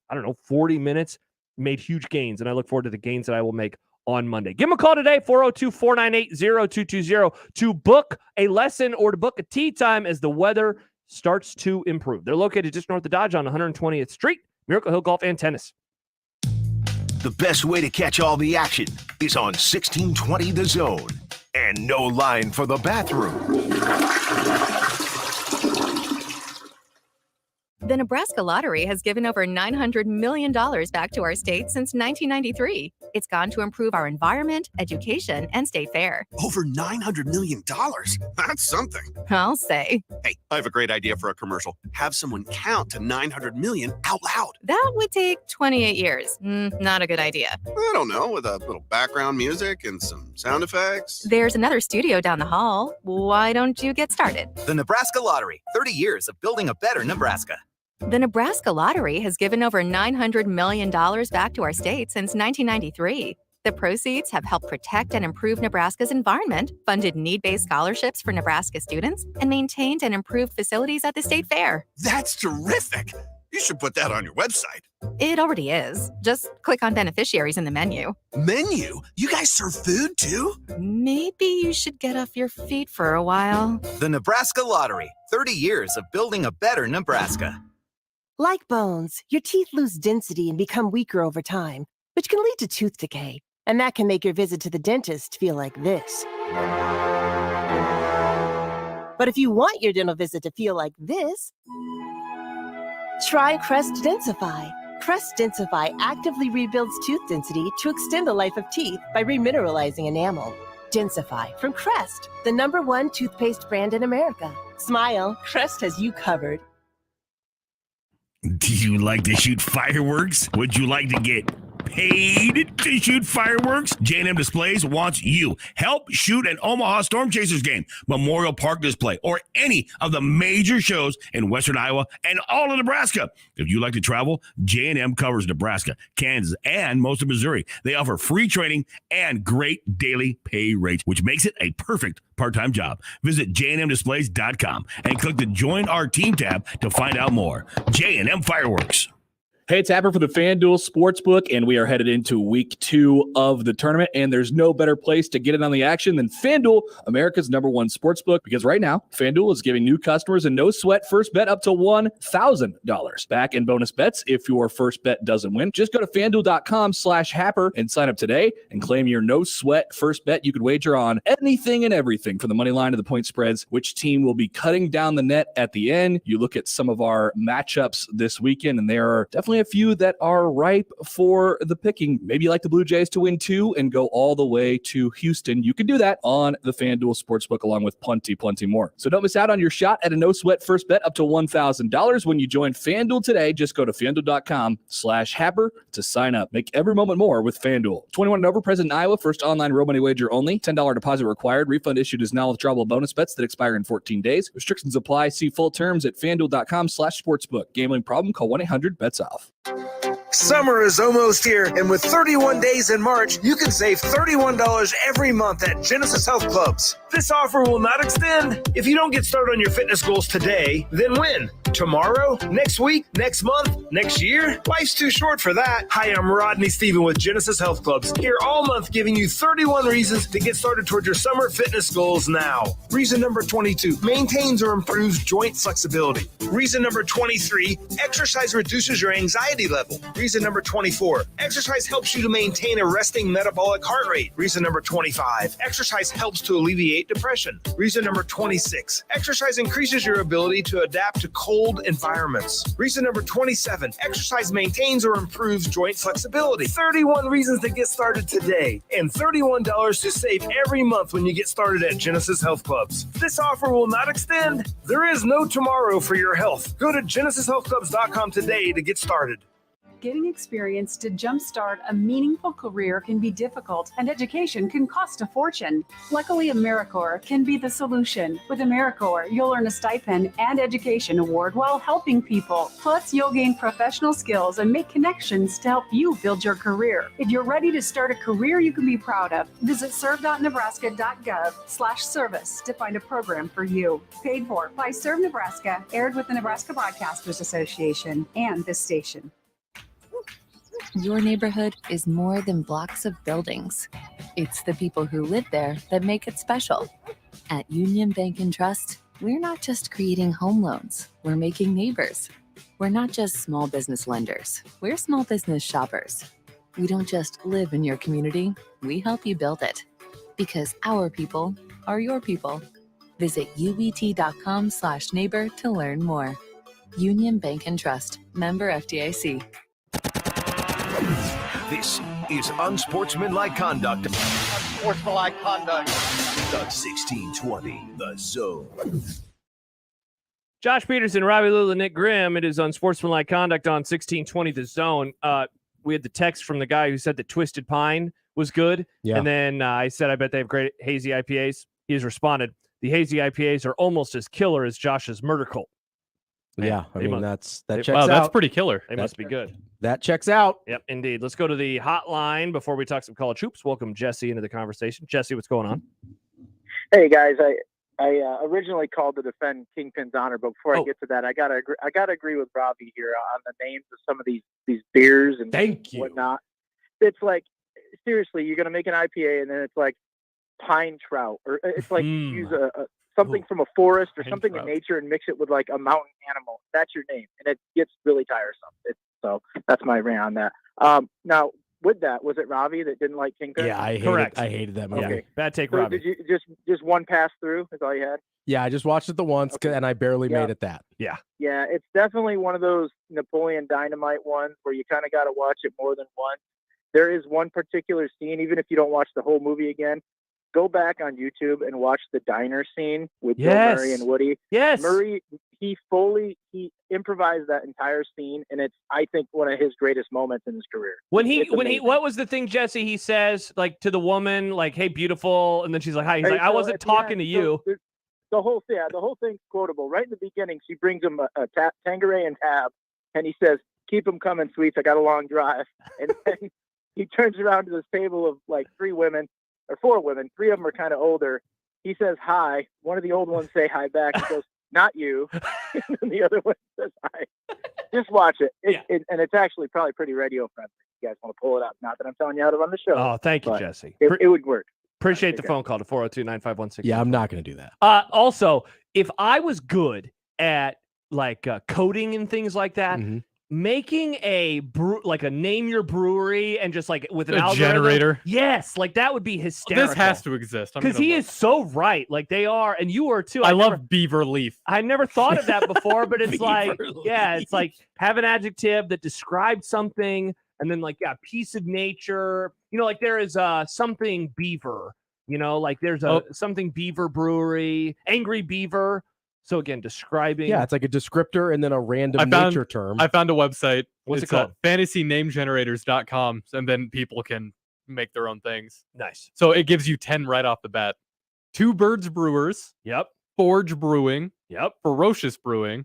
40 minutes, made huge gains. And I look forward to the gains that I will make on Monday. Give them a call today, 402-498-0220, to book a lesson or to book a tee time as the weather starts to improve. They're located just north of Dodge on 120th Street, Miracle Hill Golf and Tennis. The best way to catch all the action is on 1620 The Zone. And no line for the bathroom. The Nebraska Lottery has given over $900 million back to our state since 1993. It's gone to improve our environment, education, and state fair. Over $900 million? That's something. I'll say. Hey, I have a great idea for a commercial. Have someone count to 900 million out loud. That would take 28 years. Not a good idea. I don't know, with a little background music and some sound effects. There's another studio down the hall. Why don't you get started? The Nebraska Lottery, 30 years of building a better Nebraska. The Nebraska Lottery has given over $900 million back to our state since 1993. The proceeds have helped protect and improve Nebraska's environment, funded need-based scholarships for Nebraska students, and maintained and improved facilities at the state fair. That's terrific. You should put that on your website. It already is. Just click on beneficiaries in the menu. Menu? You guys serve food too? Maybe you should get off your feet for a while. The Nebraska Lottery, 30 years of building a better Nebraska. Like bones, your teeth lose density and become weaker over time, which can lead to tooth decay. And that can make your visit to the dentist feel like this. But if you want your dental visit to feel like this, try Crest Densify. Crest Densify actively rebuilds tooth density to extend the life of teeth by remineralizing enamel. Densify from Crest, the #1 toothpaste brand in America. Smile, Crest has you covered. Do you like to shoot fireworks? Would you like to get paid to shoot fireworks? J&M Displays wants you. Help shoot an Omaha Storm Chasers game, Memorial Park display, or any of the major shows in Western Iowa and all of Nebraska. If you like to travel, J&M covers Nebraska, Kansas, and most of Missouri. They offer free training and great daily pay rates, which makes it a perfect part-time job. Visit jnmdisplays.com and click the Join Our Team tab to find out more. J&M Fireworks. Hey, it's Happer for the FanDuel Sportsbook, and we are headed into week 2 of the tournament, and there's no better place to get in on the action than FanDuel, America's #1 sportsbook, because right now, FanDuel is giving new customers a no-sweat first bet up to $1,000 back in bonus bets if your first bet doesn't win. Just go to FanDuel.com/Happer and sign up today and claim your no-sweat first bet. You could wager on anything and everything from the money line to the point spreads, which team will be cutting down the net at the end. You look at some of our matchups this weekend, and there are definitely a few that are ripe for the picking. Maybe you like the Blue Jays to win 2 and go all the way to Houston. You can do that on the FanDuel Sportsbook along with plenty more. So don't miss out on your shot at a no-sweat first bet up to $1,000 when you join FanDuel today. Just go to FanDuel.com/Happer to sign up. Make every moment more with FanDuel. 21 and over, present in Iowa. First online real money wager only. $10 deposit required. Refund issued as non-withdrawable bonus bets that expire in 14 days. Restrictions apply. See full terms at FanDuel.com/sportsbook. Gambling problem? Call 1-800-BETS-OFF. Summer is almost here, and with 31 days in March, you can save $31 every month at Genesis Health Clubs. This offer will not extend. If you don't get started on your fitness goals today, then when? Tomorrow? Next week? Next month? Next year? Life's too short for that. Hi, I'm Rodney Stephen with Genesis Health Clubs, here all month giving you 31 reasons to get started towards your summer fitness goals now. Reason number 22, maintains or improves joint flexibility. Reason number 23, exercise reduces your anxiety level. Reason number 24, exercise helps you to maintain a resting metabolic heart rate. Reason number 25, exercise helps to alleviate depression. Reason number 26, exercise increases your ability to adapt to cold environments. Reason number 27, exercise maintains or improves joint flexibility. 31 reasons to get started today and $31 to save every month when you get started at Genesis Health Clubs. This offer will not extend. There is no tomorrow for your health. Go to GenesisHealthClubs.com today to get started. Getting experience to jumpstart a meaningful career can be difficult, and education can cost a fortune. Luckily, AmeriCorps can be the solution. With AmeriCorps, you'll earn a stipend and education award while helping people. Plus, you'll gain professional skills and make connections to help you build your career. If you're ready to start a career you can be proud of, visit serve.nebraska.gov/service to find a program for you. Paid for by Serve Nebraska, aired with the Nebraska Broadcasters Association and this station. Your neighborhood is more than blocks of buildings. It's the people who live there that make it special. At Union Bank and Trust, we're not just creating home loans, we're making neighbors. We're not just small business lenders, we're small business shoppers. We don't just live in your community, we help you build it. Because our people are your people. Visit ubt.com/neighbor to learn more. Union Bank and Trust, member FDIC. This is Unsportsmanlike Conduct. Unsportsmanlike Conduct. The 1620, The Zone. Josh Peterson, Robbie Lula, Nick Grimm. It is Unsportsmanlike Conduct on 1620, The Zone. We had the text from the guy who said that Twisted Pine was good. Yeah. And then I said, I bet they have great hazy IPAs. He has responded, the hazy IPAs are almost as killer as Josh's Murder Cult. Yeah, I mean, that checks out. Wow, that's pretty killer. They must be good. That checks out. Yep, indeed. Let's go to the hotline before we talk some college hoops. Welcome Jesse into the conversation. Jesse, what's going on? Hey guys, I originally called to defend Kingpin's honor, but before I get to that, I gotta agree with Robbie here on the names of some of these beers and whatnot. It's like, seriously, you're gonna make an IPA and then it's like pine trout, or it's like you use something from a forest or something in nature and mix it with like a mountain animal. That's your name, and it gets really tiresome. So that's my rant on that. Now, with that, was it Robbie that didn't like Kingpin? Yeah, I hated that movie. Okay. Bad take, so Robbie. Did you just one pass through? Is all you had? Yeah, I just watched it the once, and I barely made it that. Yeah. Yeah, it's definitely one of those Napoleon Dynamite ones where you kind of got to watch it more than once. There is one particular scene, even if you don't watch the whole movie again, go back on YouTube and watch the diner scene with Bill Murray and Woody. Yes. Murray, he improvised that entire scene, and it's, I think, one of his greatest moments in his career. What was the thing, Jesse? He says, like, to the woman, like, "Hey, beautiful," and then she's like, "Hi." He's like, "I wasn't talking to you." The whole thing's quotable. Right in the beginning, she brings him a Tanqueray and tab, and he says, "Keep them coming, sweets. I got a long drive." And then he turns around to this table of like four women. 3 of them are kind of older. He says hi. One of the old ones say hi back. He goes, "Not you." And then the other one says hi. Just watch it. And it's actually probably pretty radio friendly. You guys want to pull it up? Not that I'm telling you how to run the show. Oh, thank you, Jesse. It would work. Appreciate the phone call to 402-951-6. Yeah, I'm not going to do that. Also, if I was good at like coding and things like that, making a like a name your brewery and just like with an A algorithm. generator. Yes, like that would be hysterical. This has to exist. Because he is so right. Like they are, and you are too. I love Beaver Leaf. I never thought of that before, but it's like, yeah, it's like have an adjective that describes something, and then like, yeah, piece of nature. You know, like there is something beaver. You know, like there's a something beaver brewery, angry beaver. So again, describing. Yeah, it's like a descriptor and then a random nature term. I found a website. What's it's it called? FantasyNameGenerators.com, and then people can make their own things. Nice. So it gives you 10 right off the bat. Two Birds Brewers. Yep. Forge Brewing. Yep. Ferocious Brewing.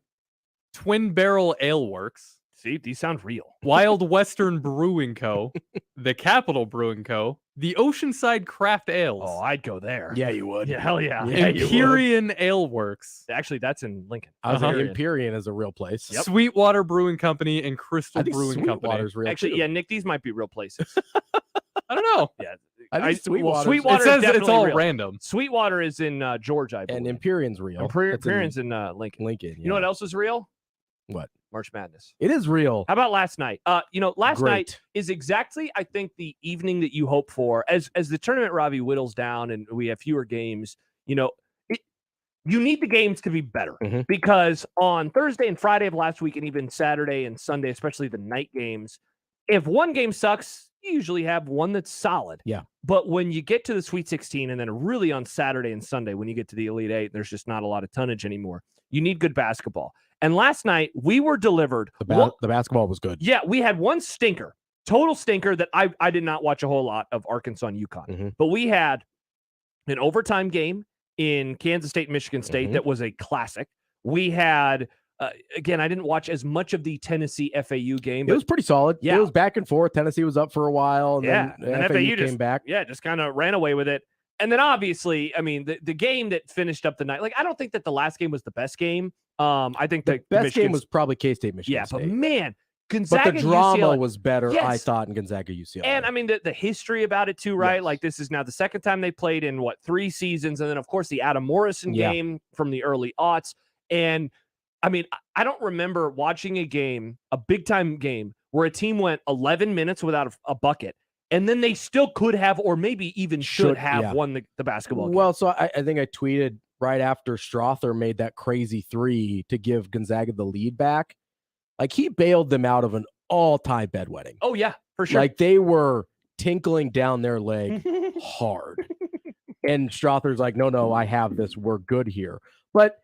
Twin Barrel Ale Works. See, these sound real. Wild Western Brewing Co. The Capital Brewing Co. The Oceanside Craft Ales. Oh, I'd go there. Yeah, you would. Yeah, hell yeah. Empyrean Ale Works. Actually, that's in Lincoln. I was like, Empyrean is a real place. Yep. Sweetwater Brewing Company and Crystal I think Brewing Company. Sweetwater's real Actually, too. yeah, Nick, these might be real places. I don't know. Yeah. I think Sweetwater's- Sweetwater It says is it's definitely all real. random. Sweetwater is in Georgia, I believe. And Empyrean's real. Empyrean's in Lincoln. Lincoln. You know what else is real? What? March Madness. It is real. How about last night? Last Great. night is exactly, I think, the evening that you hope for. As the tournament, Ravi, whittles down and we have fewer games, you need the games to be better because on Thursday and Friday of last week and even Saturday and Sunday, especially the night games, if one game sucks, you usually have one that's solid. Yeah. But when you get to the Sweet 16 and then really on Saturday and Sunday, when you get to the Elite Eight, there's just not a lot of tonnage anymore. You need good basketball. And last night we were delivered. The basketball was good. Yeah, we had one stinker, total stinker that I did not watch a whole lot of Arkansas and UConn. But we had an overtime game in Kansas State, Michigan State that was a classic. We had, again, I didn't watch as much of the Tennessee FAU game. It was pretty solid. Yeah. It was back and forth. Tennessee was up for a while. And Yeah, then and FAU FAU came just back. Yeah, just kind of ran away with it. And then obviously, I mean, the game that finished up the night, like I don't think that the last game was the best game. I think The best game was probably K-State, Michigan yeah, State. but man, Gonzaga, But the drama UCLA, was better, I Yes. thought, in Gonzaga UCLA. And I mean, the history about it too, right? Like this is now the second time they played in 3 seasons. And then of course the Adam Morrison game from the early aughts. And I mean, I don't remember watching a big time game where a team went 11 minutes without a bucket. And then they still could have, or maybe even should have won the basketball game. Well, so I think I tweeted right after Strother made that crazy 3 to give Gonzaga the lead back. Like he bailed them out of an all-time bedwetting. Oh yeah, for sure. Like they were tinkling down their leg hard. And Strother's like, no, I have this. We're good here. But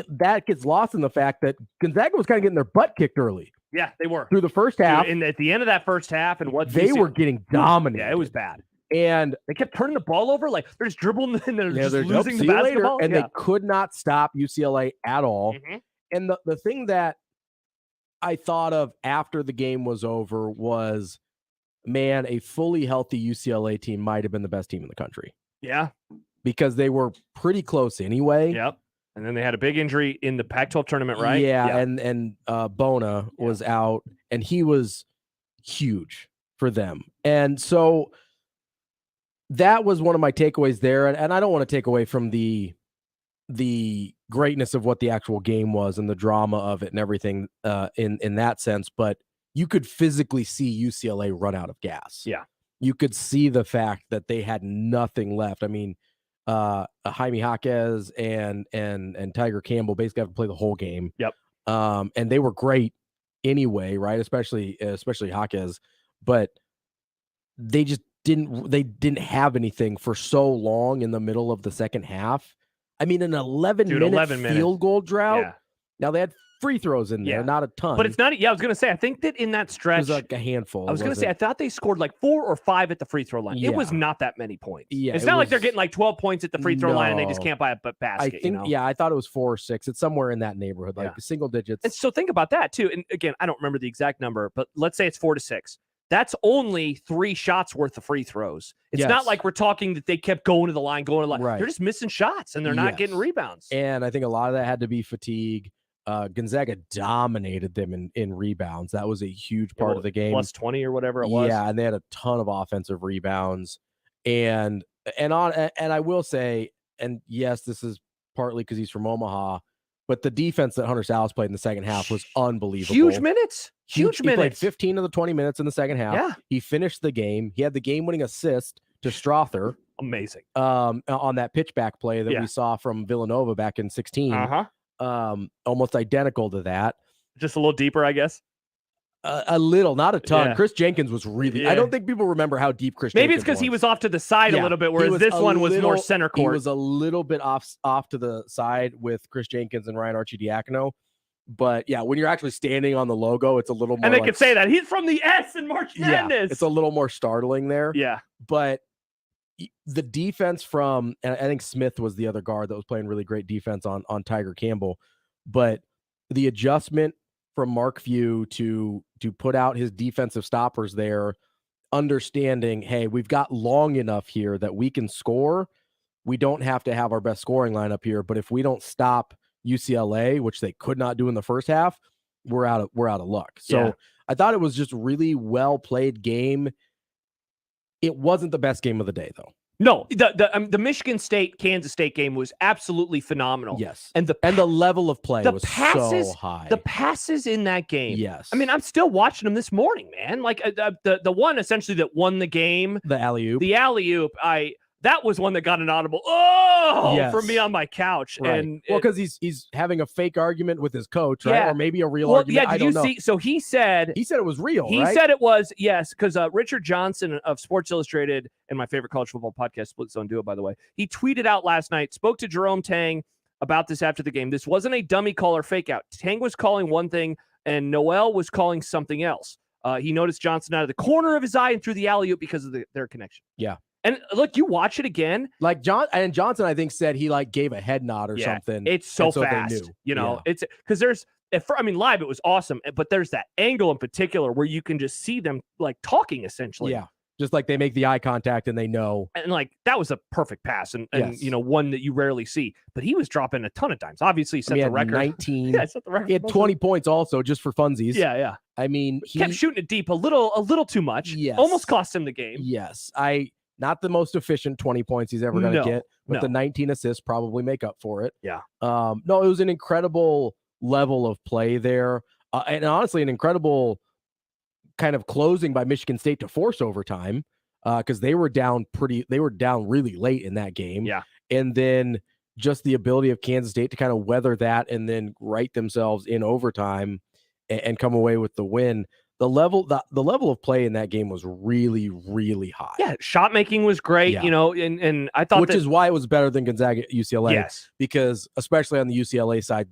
that gets lost in the fact that Gonzaga was kind of getting their butt kicked early. Yeah, they were. Through the first half. And at the end of that first half and what they were getting dominated. Yeah, it was bad. And they kept turning the ball over. Like they're just dribbling and they're just losing see the you later. basketball. And they could not stop UCLA at all. And the thing that I thought of after the game was over was, man, a fully healthy UCLA team might have been the best team in the country. Yeah. Because they were pretty close anyway. Yep. And then they had a big injury in the Pac-12 tournament, right? Yeah. And Bona was out, and he was huge for them. And so that was one of my takeaways there. And I don't want to take away from the greatness of what the actual game was and the drama of it and everything in that sense. But you could physically see UCLA run out of gas. Yeah. You could see the fact that they had nothing left. I mean, Jaime Jaquez and Tiger Campbell basically have to play the whole game. Yep. And they were great anyway, right? Especially Jaquez, but they just didn't have anything for so long in the middle of the second half. I mean, an 11-minute field goal drought. Yeah. Now they had free throws in there, not a ton. But it's not. Yeah, I was going to say, I think that in that stretch, it was like a handful. I was going to say, I thought they scored like 4 or 5 at the free throw line. Yeah. It was not that many points. Yeah, it's it not like they're was- getting like 12 points at the free throw line and they just No. can't buy a basket. I think, I thought it was 4 or 6. It's somewhere in that neighborhood, like single digits. And so think about that too. And again, I don't remember the exact number, but let's say it's 4 to 6. That's only 3 shots worth of free throws. It's not Yes. like we're talking that they kept going to the line. Right. They're just missing shots and they're not Yes. getting rebounds. And I think a lot of that had to be fatigue. Gonzaga dominated them in rebounds. That was a huge part of the game. Plus 20 or whatever it was. Yeah, and they had a ton of offensive rebounds. And I will say, and yes, this is partly because he's from Omaha, But the defense that Hunter Salas played in the second half was unbelievable. Huge minutes. Huge He minutes. played 15 of the 20 minutes in the second half. Yeah. He finished the game. He had the game-winning assist to Strother. Amazing. On that pitchback play that Yeah. we saw from Villanova back in 16. Almost identical to that. Just a little deeper, I guess. A little, not a ton. Yeah. Chris Jenkins was really. I don't think people remember how deep Chris. Maybe Jenkins it's because he was was off to the side a little bit, He whereas was this a one was more little- center court. He was a little bit off to the side with Chris Jenkins and Ryan Arcidiacono. But yeah, when you're actually standing on the logo, it's a little more. And they like, could say that he's from the S in March Madness. it's a little more startling there. Yeah, but the defense from, and I think Smith was the other guard that was playing really great defense on Tiger Campbell, but the adjustment from Mark Few to put out his defensive stoppers there, understanding, hey, we've got long enough here that we can score. We don't have to have our best scoring lineup here, but if we don't stop UCLA, which they could not do in the first half, we're out of luck. So Yeah. I thought it was just really well played game. It wasn't the best game of the day, though. No, the Michigan State Kansas State game was absolutely phenomenal. Yes, and the level of play was so high. The passes in that game. Yes, I mean, I'm still watching them this morning, man. Like the one essentially that won the game, the alley-oop. The alley-oop. That was one that got an audible from me on my couch. Right. And because he's having a fake argument with his coach, right? Yeah. Or maybe a real Well, argument. yeah, I did don't you know. see? So he said it was real. He right? said it was, yes, because Richard Johnson of Sports Illustrated and my favorite college football podcast, Split Zone Duo, by the way, he tweeted out last night, spoke to Jerome Tang about this after the game. This wasn't a dummy call or fake out. Tang was calling one thing and Noel was calling something else. He noticed Johnson out of the corner of his eye and through the alley-oop because of their connection. Yeah. And look, you watch it again. Like Johnson, I think said he gave a head nod or something. It's so and fast. They knew. You know, it's because there's, live it was awesome, but there's that angle in particular where you can just see them like talking essentially. Yeah. Just like they make the eye contact and they know. And like that was a perfect pass and Yes. one that you rarely see. But he was dropping a ton of times. Obviously, he set he the had record. 19. Yeah, set the record. He had 20 points also just for funsies. Yeah. I mean, He kept shooting it deep a little too much. Yes. Almost cost him the game. Yes. Not the most efficient 20 points he's ever going to get, but the 19 assists probably make up for it. Yeah. No, it was an incredible level of play there. And honestly, an incredible kind of closing by Michigan State to force overtime because they were down really late in that game. Yeah. And then just the ability of Kansas State to kind of weather that and then right themselves in overtime and come away with the win. The level of play in that game was really, really high. Yeah, shot making was great, Yeah. and I thought which is why it was better than Gonzaga UCLA. Yes. Because especially on the UCLA side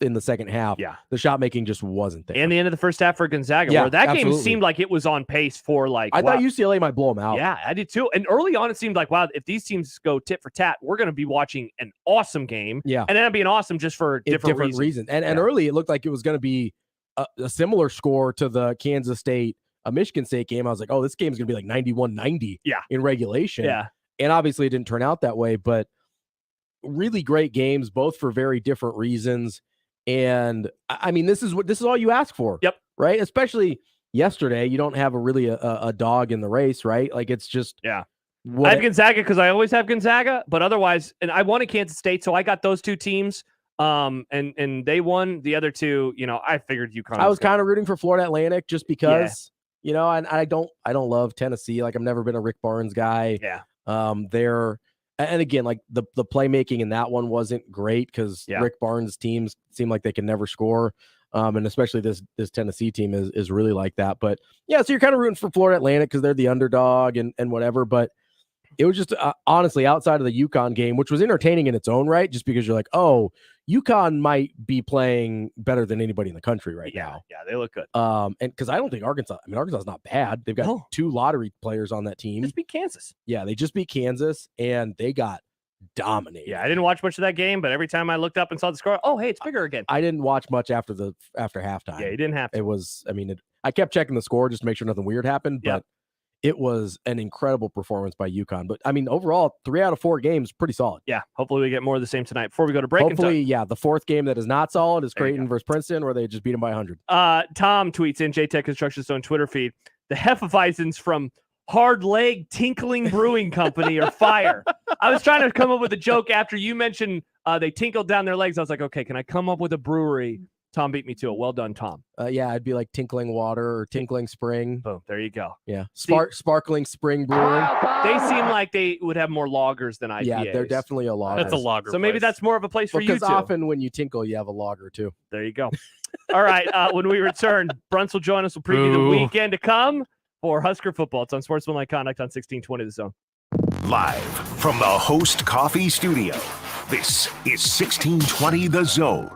in the second half, the shot making just wasn't there. and the end of the first half for Gonzaga, Yeah, where that game absolutely. seemed like it was on pace for like I thought wow. UCLA might blow them out. Yeah, I did too. And early on, it seemed like, wow, if these teams go tit for tat, we're going to be watching an awesome game. Yeah. And then being awesome just for different reasons. And early, it looked like it was going to be a similar score to the Kansas State, Michigan State game. I was like, oh, this game is going to be like 91-90 in regulation. Yeah. And obviously, it didn't turn out that way, but really great games, both for very different reasons. And I mean, this is all you ask for. Yep. Right. Especially yesterday, you don't have a dog in the race, right? Like it's just I have Gonzaga because I always have Gonzaga, but otherwise, and I wanted Kansas State, so I got those two teams. And they won the other two. I figured UConn. I was kind of rooting for Florida Atlantic just because, and I don't love Tennessee. Like I've never been a Rick Barnes guy. Yeah. And again, like the playmaking in that one wasn't great because Rick Barnes' teams seem like they can never score. And especially this Tennessee team is really like that. But yeah, so you're kind of rooting for Florida Atlantic because they're the underdog and whatever. But it was just honestly outside of the UConn game, which was entertaining in its own right, just because you're like, oh, UConn might be playing better than anybody in the country right now. Yeah, they look good. And because I don't think Arkansas is not bad. They've got two lottery players on that team. Just beat Kansas. Yeah, they just beat Kansas and they got dominated. Yeah, I didn't watch much of that game, but every time I looked up and saw the score, oh, hey, it's bigger again. I didn't watch much after halftime. Yeah, you didn't have to. It was, I kept checking the score just to make sure nothing weird happened, but it was an incredible performance by UConn. But overall, 3 out of 4 games, pretty solid. Yeah, hopefully we get more of the same tonight. Before we go to break, hopefully, the fourth game that is not solid is Creighton versus Princeton, where they just beat them by 100. Tom tweets in JTech Construction's own Twitter feed, the Hefeweizens from Hard Leg Tinkling Brewing Company are fire. I was trying to come up with a joke after you mentioned They tinkled down their legs. I was like, okay, can I come up with a brewery? Tom beat me to it. Well done, Tom. Yeah, I'd be like Tinkling Water or Tinkling Spring. Boom. There you go. Yeah. Sparkling Spring Brewing. They seem like they would have more lagers than IPAs. Yeah, they're definitely a lager. That's a lager. So maybe that's more of a place for you two. Because often when you tinkle, you have a lager too. There you go. All right. When we return, Bruns will join us. We'll preview the weekend to come for Husker football. It's Unsportsmanlike Conduct on 1620 The Zone. Live from the Host Coffee Studio, this is 1620 The Zone.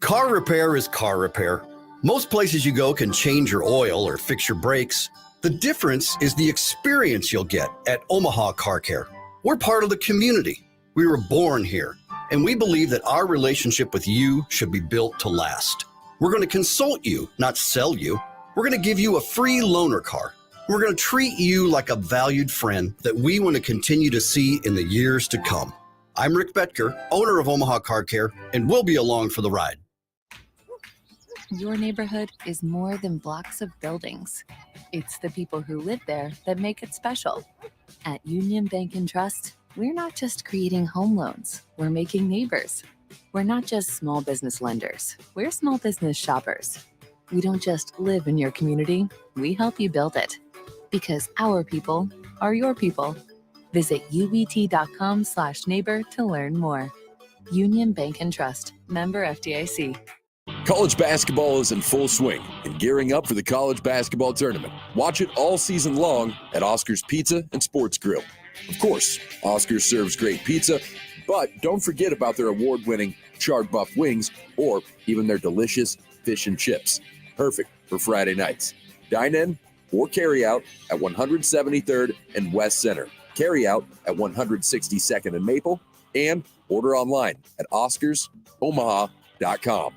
Car repair is car repair. Most places you go can change your oil or fix your brakes. The difference is the experience you'll get at Omaha Car Care. We're part of the community. We were born here, and we believe that our relationship with you should be built to last. We're going to consult you, not sell you. We're going to give you a free loaner car. We're going to treat you like a valued friend that we want to continue to see in the years to come. I'm Rick Betker, owner of Omaha Car Care, and we'll be along for the ride. Your neighborhood is more than blocks of buildings. It's the people who live there that make it special. At Union Bank and Trust, we're not just creating home loans, we're making neighbors. We're not just small business lenders, we're small business shoppers. We don't just live in your community, we help you build it. Because our people are your people. Visit ubt.com/neighbor to learn more. Union Bank and Trust, member FDIC. College basketball is in full swing and gearing up for the college basketball tournament. Watch it all season long at Oscar's Pizza and Sports Grill. Of course, Oscar serves great pizza, but don't forget about their award-winning charred buff wings or even their delicious fish and chips. Perfect for Friday nights. Dine in or carry out at 173rd and West Center. Carry out at 162nd and Maple, and order online at oscarsomaha.com.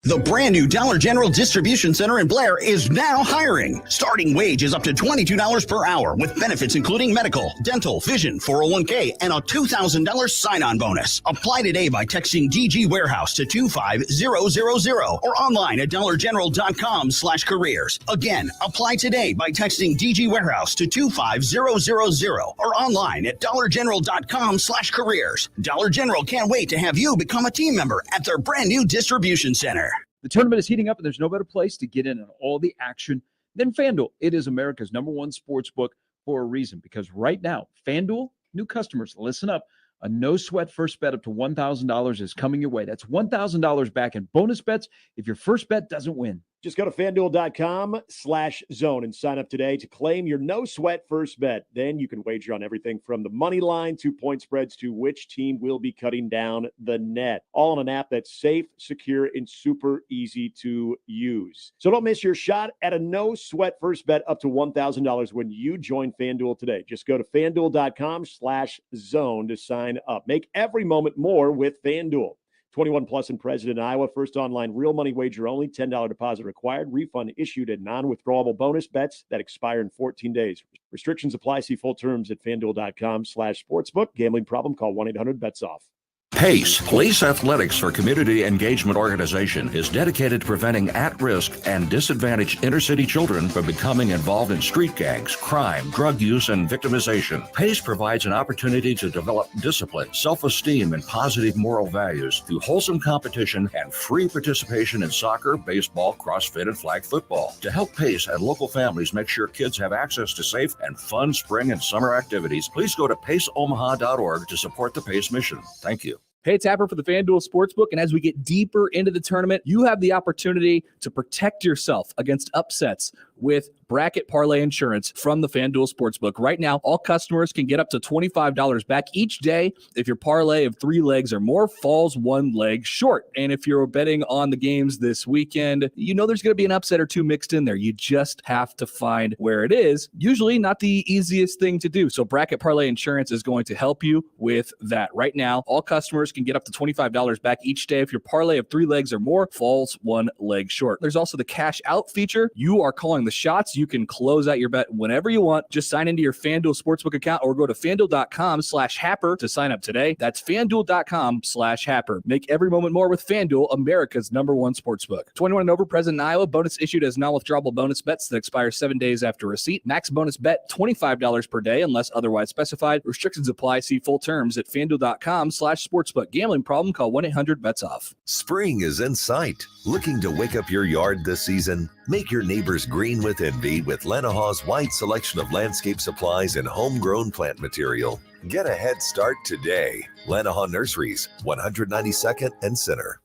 The brand new Dollar General Distribution Center in Blair is now hiring. Starting wage is up to $22 per hour with benefits including medical, dental, vision, 401k, and a $2,000 sign-on bonus. Apply today by texting DG Warehouse to 25000 or online at dollargeneral.com/careers. Again, apply today by texting DG Warehouse to 25000 or online at dollargeneral.com/careers. Dollar General can't wait to have you become a team member at their brand new distribution center. The tournament is heating up, and there's no better place to get in on all the action than FanDuel. It is America's #1 sports book for a reason, because right now, FanDuel, new customers, listen up, a no-sweat first bet up to $1,000 is coming your way. That's $1,000 back in bonus bets if your first bet doesn't win. Just go to FanDuel.com/zone and sign up today to claim your no-sweat first bet. Then you can wager on everything from the money line to point spreads to which team will be cutting down the net. All on an app that's safe, secure, and super easy to use. So don't miss your shot at a no-sweat first bet up to $1,000 when you join FanDuel today. Just go to FanDuel.com/zone to sign up. Make every moment more with FanDuel. 21 plus and present in Iowa. First online real money wager only. $10 deposit required. Refund issued at non-withdrawable bonus bets that expire in 14 days. Restrictions apply. See full terms at FanDuel.com/sportsbook. Gambling problem? Call 1-800-BETS-OFF. PACE, Police Athletics for Community Engagement Organization, is dedicated to preventing at-risk and disadvantaged inner-city children from becoming involved in street gangs, crime, drug use, and victimization. PACE provides an opportunity to develop discipline, self-esteem, and positive moral values through wholesome competition and free participation in soccer, baseball, CrossFit, and flag football. To help PACE and local families make sure kids have access to safe and fun spring and summer activities, please go to paceomaha.org to support the PACE mission. Thank you. Hey, it's Happer for the FanDuel Sportsbook, and as we get deeper into the tournament, you have the opportunity to protect yourself against upsets with bracket parlay insurance from the FanDuel Sportsbook. Right now, all customers can get up to $25 back each day if your parlay of 3 legs or more falls 1 leg short. And if you're betting on the games this weekend, you know there's going to be an upset or 2 mixed in there. You just have to find where it is. Usually not the easiest thing to do. So bracket parlay insurance is going to help you with that. Right now, all customers can get up to $25 back each day if your parlay of 3 legs or more falls 1 leg short. There's also the cash out feature. You are calling calling the shots. You can close out your bet whenever you want. Just sign into your FanDuel Sportsbook account or go to FanDuel.com/Happer to sign up today. That's FanDuel.com/Happer. Make every moment more with FanDuel, America's #1 sportsbook. 21 and over, present in Iowa. Bonus issued as non-withdrawable bonus bets that expire 7 days after receipt. Max bonus bet $25 per day unless otherwise specified. Restrictions apply. See full terms at FanDuel.com/sportsbook. Gambling problem? Call 1-800-BETS-OFF. Spring is in sight. Looking to wake up your yard this season? Make your neighbors green with envy with Lenahaw's wide selection of landscape supplies and homegrown plant material. Get a head start today. Lenahaw Nurseries, 192nd and Center.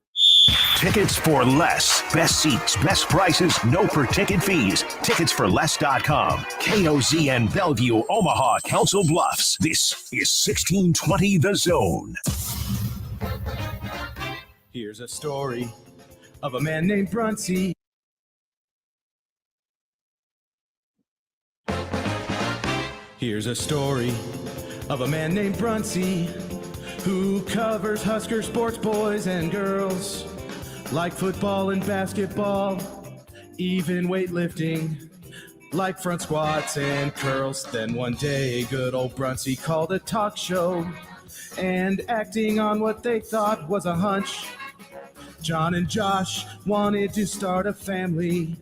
Tickets for less. Best seats, best prices, no per-ticket fees. Ticketsforless.com. KOZN Bellevue, Omaha, Council Bluffs. This is 1620 The Zone. Here's a story of a man named Brunty. Here's a story of a man named Brunty who covers Husker sports, boys and girls, like football and basketball, even weightlifting, like front squats and curls. Then one day, good old Brunty called a talk show, and acting on what they thought was a hunch, John and Josh wanted to start a family.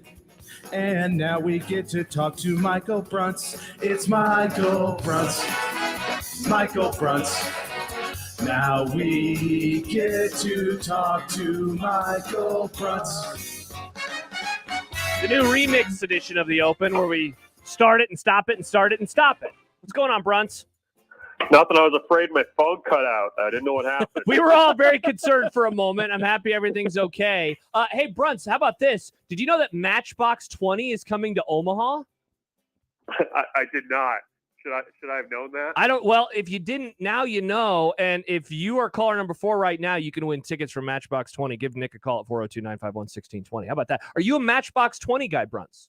And now we get to talk to Michael Brunts. It's Michael Brunts. Michael Brunts. Now we get to talk to Michael Brunts. The new remix edition of the Open where we start it and stop it and start it and stop it. What's going on, Brunts? Nothing. I was afraid my phone cut out. I didn't know what happened. We were all very concerned for a moment. I'm happy everything's okay. Hey, Brunts, how about this? Did you know that Matchbox 20 is coming to Omaha? I did not. Should I have known that? I don't. Well, if you didn't, now you know. And if you are caller number 4 right now, you can win tickets from Matchbox 20. Give Nick a call at 402-951-1620. How about that? Are you a Matchbox 20 guy, Brunts?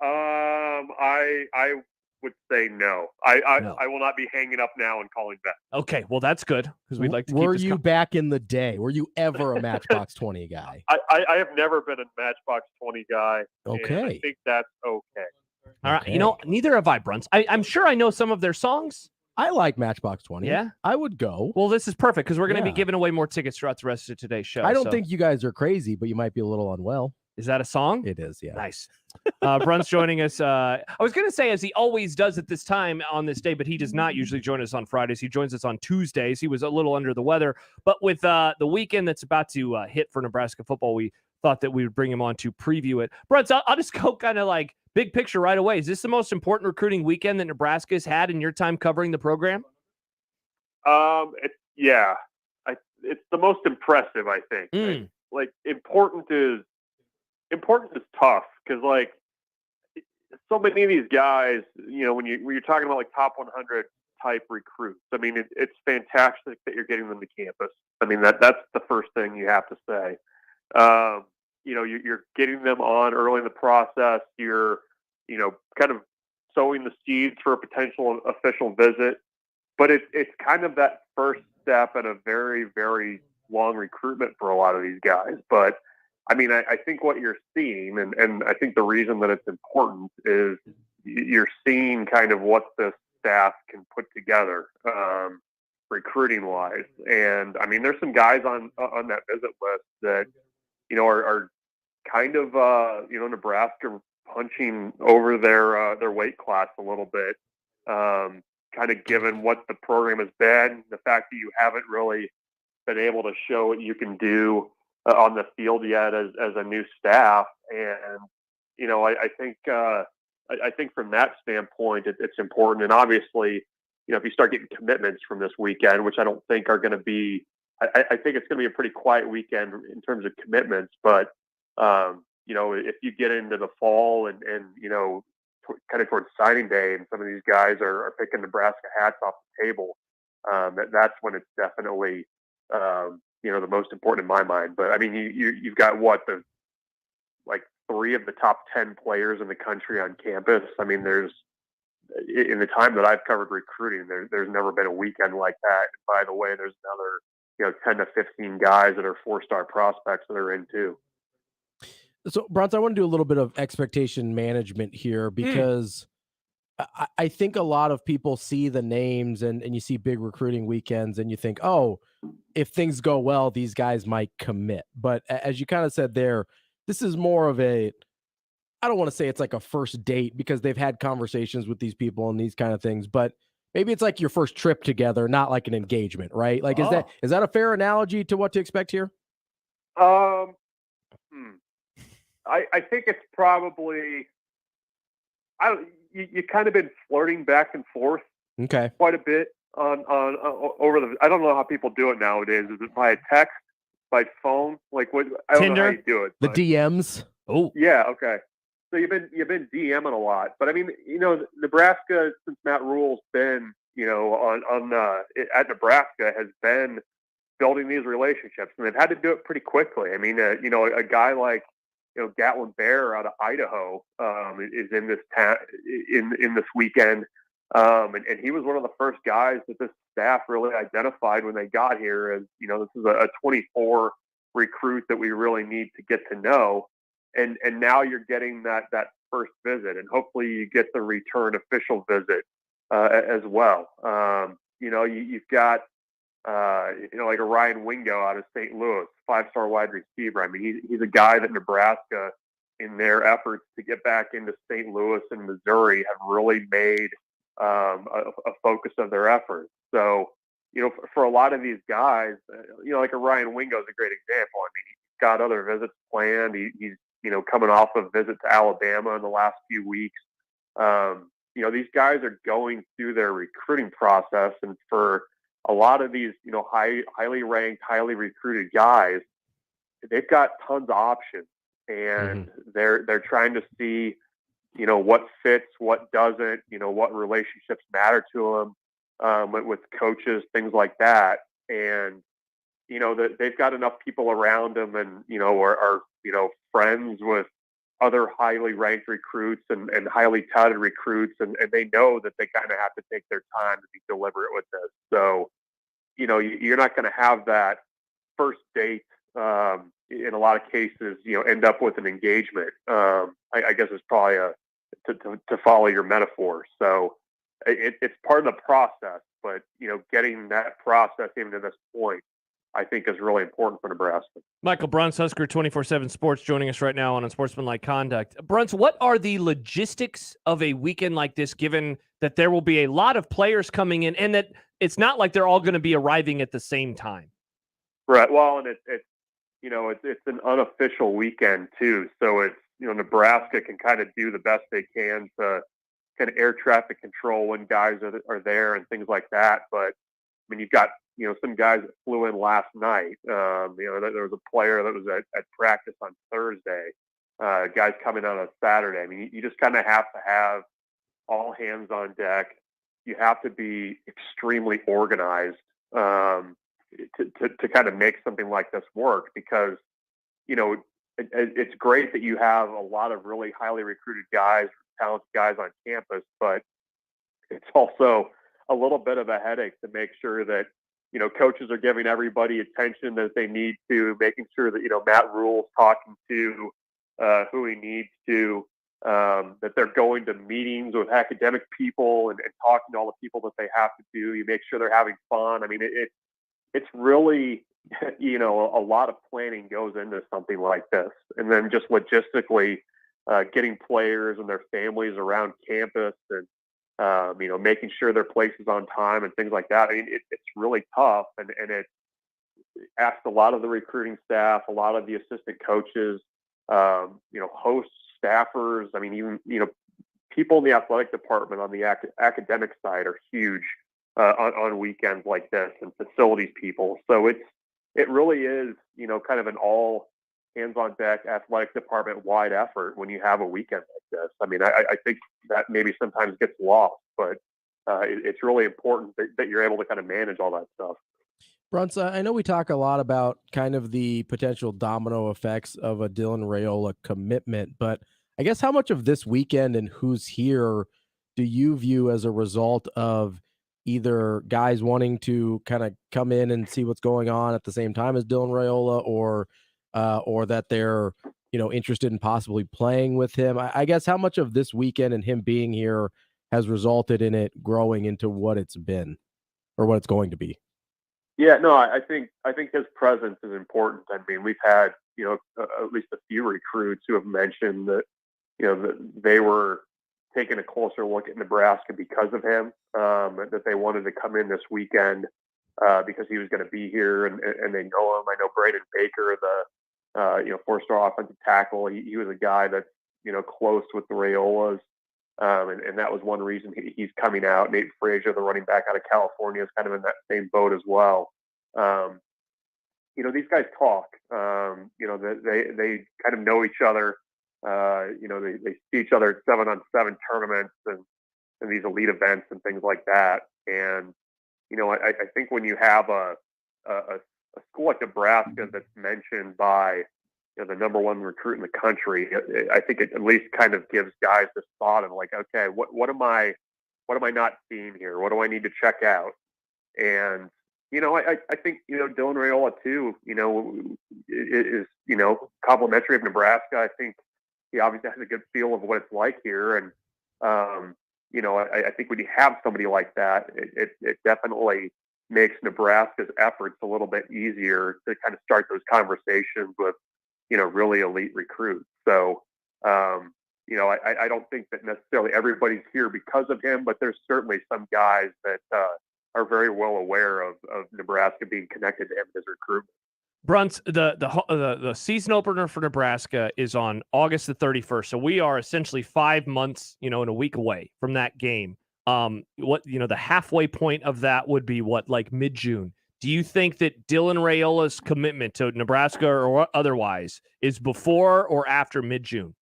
I would say no. I will not be hanging up now and calling back. Okay, well that's good because we'd like to. Were you back in the day? Were you ever a Matchbox 20 guy? I have never been a Matchbox 20 guy. Okay, I think that's okay. All right, you know, neither have I, Brunts. I'm sure I know some of their songs. I like Matchbox 20. Yeah, I would go. Well, this is perfect because we're going to be giving away more tickets throughout the rest of today's show. I don't think you guys are crazy, but you might be a little unwell. Is that a song? It is, yeah. Nice. Brun's joining us. I was going to say, as he always does at this time on this day, but he does not usually join us on Fridays. He joins us on Tuesdays. He was a little under the weather. But with the weekend that's about to hit for Nebraska football, we thought that we would bring him on to preview it. Brun's, I'll just go kind of like big picture right away. Is this the most important recruiting weekend that Nebraska's had in your time covering the program? It's the most impressive, I think. Like important is tough because like so many of these guys, you know, when you're talking about like top 100 type recruits, I mean it's fantastic that you're getting them to campus. I mean that's the first thing you have to say. You know, you're getting them on early in the process. You're, you know, kind of sowing the seeds for a potential official visit. But it's kind of that first step in a very, very long recruitment for a lot of these guys. But, I mean, I think what you're seeing, and I think the reason that it's important is you're seeing kind of what the staff can put together recruiting-wise. And, I mean, there's some guys on that visit list that, you know, are kind of, you know, Nebraska punching over their weight class a little bit. Kind of given what the program has been, the fact that you haven't really been able to show what you can do on the field yet as a new staff. And, you know, I think from that standpoint, it's important. And obviously, you know, if you start getting commitments from this weekend, which I don't think are going to be, I think it's going to be a pretty quiet weekend in terms of commitments. But, you know, if you get into the fall and you know, kind of towards signing day, and some of these guys are picking Nebraska hats off the table, that's when it's definitely, you know, the most important in my mind. But I mean, you've got like 3 of the top 10 players in the country on campus. I mean, there's, in the time that I've covered recruiting, there's never been a weekend like that. And by the way, there's another, you know, 10 to 15 guys that are 4-star prospects that are in too. So, Bronson, I want to do a little bit of expectation management here because I think a lot of people see the names and you see big recruiting weekends and you think, oh, if things go well, these guys might commit. But as you kind of said there, this is more of I don't want to say it's like a first date because they've had conversations with these people and these kind of things, but maybe it's like your first trip together, not like an engagement, right? Like, is that a fair analogy to what to expect here? I think it's probably you kind of been flirting back and forth quite a bit on over the. I don't know how people do it nowadays. Is it by text, by phone? Like what? I don't know how you do it. The DMs. Oh, yeah. Okay. So you've been DMing a lot, but I mean, Nebraska since Matt Rule's been, at Nebraska has been building these relationships, and they've had to do it pretty quickly. I mean, a guy like Gatlin Bear out of Idaho is in this in this weekend, and he was one of the first guys that this staff really identified when they got here as this is a 24 recruit that we really need to get to know, and now you're getting that first visit, and hopefully you get the return official visit as well. You've got like a Ryan Wingo out of St. Louis, 5-star wide receiver. I mean, he's a guy that Nebraska, in their efforts to get back into St. Louis and Missouri, have really made a focus of their efforts. So, for a lot of these guys, like a Ryan Wingo is a great example. I mean, he's got other visits planned. He's coming off a visit to Alabama in the last few weeks. These guys are going through their recruiting process, and for a lot of these, highly ranked, highly recruited guys, they've got tons of options, and they're trying to see, what fits, what doesn't, what relationships matter to them with coaches, things like that, and they've got enough people around them, and are friends with other highly ranked recruits and highly touted recruits, and they know that they kind of have to take their time to be deliberate with this. So, you're not going to have that first date in a lot of cases, end up with an engagement. I guess it's probably to follow your metaphor. So it's part of the process, but getting that process even to this point, I think, is really important for Nebraska. Michael Bruns, Husker 24/7 Sports, joining us right now on Unsportsmanlike Conduct. Bruns, what are the logistics of a weekend like this, given that there will be a lot of players coming in and that it's not like they're all going to be arriving at the same time? Right. Well, and it's an unofficial weekend too. So it's, Nebraska can kind of do the best they can to kind of air traffic control when guys are there and things like that. But I mean, you've got, some guys that flew in last night. There was a player that was at practice on Thursday, guys coming on Saturday. I mean, you just kind of have to have all hands on deck. You have to be extremely organized to kind of make something like this work, because, it's great that you have a lot of really highly recruited guys, talented guys on campus, but it's also a little bit of a headache to make sure that, coaches are giving everybody attention that they need to, making sure that, Matt Rule's talking to who he needs to, that they're going to meetings with academic people and talking to all the people that they have to do. You make sure they're having fun. I mean, it's really, a lot of planning goes into something like this. And then just logistically, getting players and their families around campus and, making sure their place is on time and things like that. I mean, it's really tough, and it asks a lot of the recruiting staff, a lot of the assistant coaches, hosts, staffers. I mean, even, people in the athletic department on the academic side are huge on weekends like this, and facilities people. So it really is, kind of an all hands on deck athletic department wide effort when you have a weekend like this. I mean, I think that maybe sometimes gets lost, but it's really important that you're able to kind of manage all that stuff. Brunson, I know we talk a lot about kind of the potential domino effects of a Dylan Raiola commitment, but I guess how much of this weekend and who's here do you view as a result of either guys wanting to kind of come in and see what's going on at the same time as Dylan Raiola, or that they're interested in possibly playing with him. I guess how much of this weekend and him being here has resulted in it growing into what it's been or what it's going to be? Yeah, no, I think his presence is important. I mean, we've had, at least a few recruits who have mentioned that, that they were taking a closer look at Nebraska because of him, that they wanted to come in this weekend because he was going to be here and they know him. I know Braden Baker, the 4-star offensive tackle. He was a guy that's, close with the Rayolas. And that was one reason he's coming out. Nate Frazier, the running back out of California, is kind of in that same boat as well. These guys talk. They kind of know each other. They see each other at 7-on-7 tournaments and these elite events and things like that. And I think when you have a school like Nebraska that's mentioned by the number one recruit in the country, I think it at least kind of gives guys this thought of like, okay, what am I not seeing here? What do I need to check out? And I think Dylan Raiola too, is complimentary of Nebraska. I think he obviously has a good feel of what it's like here, and I think when you have somebody like that, it definitely makes Nebraska's efforts a little bit easier to kind of start those conversations with really elite recruits. So, I don't think that necessarily everybody's here because of him, but there's certainly some guys that are very well aware of Nebraska being connected to him as recruitment. Bruns, the season opener for Nebraska is on August the 31st. So we are essentially 5 months, and a week away from that game. The halfway point of that would be like mid-June. Do you think that Dylan Raiola's commitment to Nebraska or otherwise is before or after mid-June?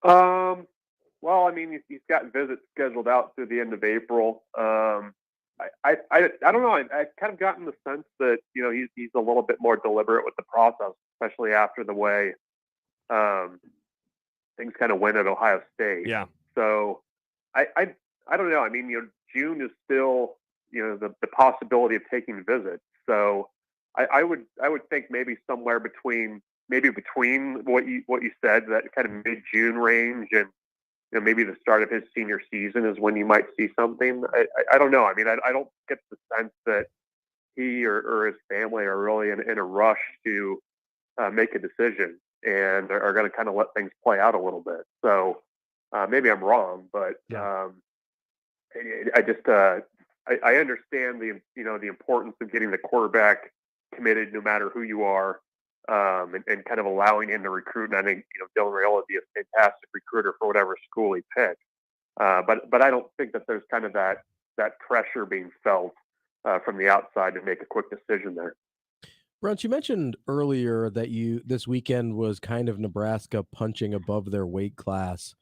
Well, I mean, he's got visits scheduled out through the end of April. I don't know. I kind of gotten the sense that he's a little bit more deliberate with the process, especially after the way things kind of went at Ohio State. Yeah. So I don't know. I mean, June is still the possibility of taking visits. So I would think maybe somewhere between what you said, that kind of mid-June range, and maybe the start of his senior season is when you might see something. I don't know. I mean, I don't get the sense that he or his family are really in a rush to make a decision and are going to kind of let things play out a little bit. So maybe I'm wrong, but I understand the importance of getting the quarterback committed no matter who you are. And kind of allowing him to recruit. And I think, Dylan Raiola would be a fantastic recruiter for whatever school he picks. But I don't think that there's kind of that pressure being felt from the outside to make a quick decision there. Brent, you mentioned earlier that this weekend was kind of Nebraska punching above their weight class.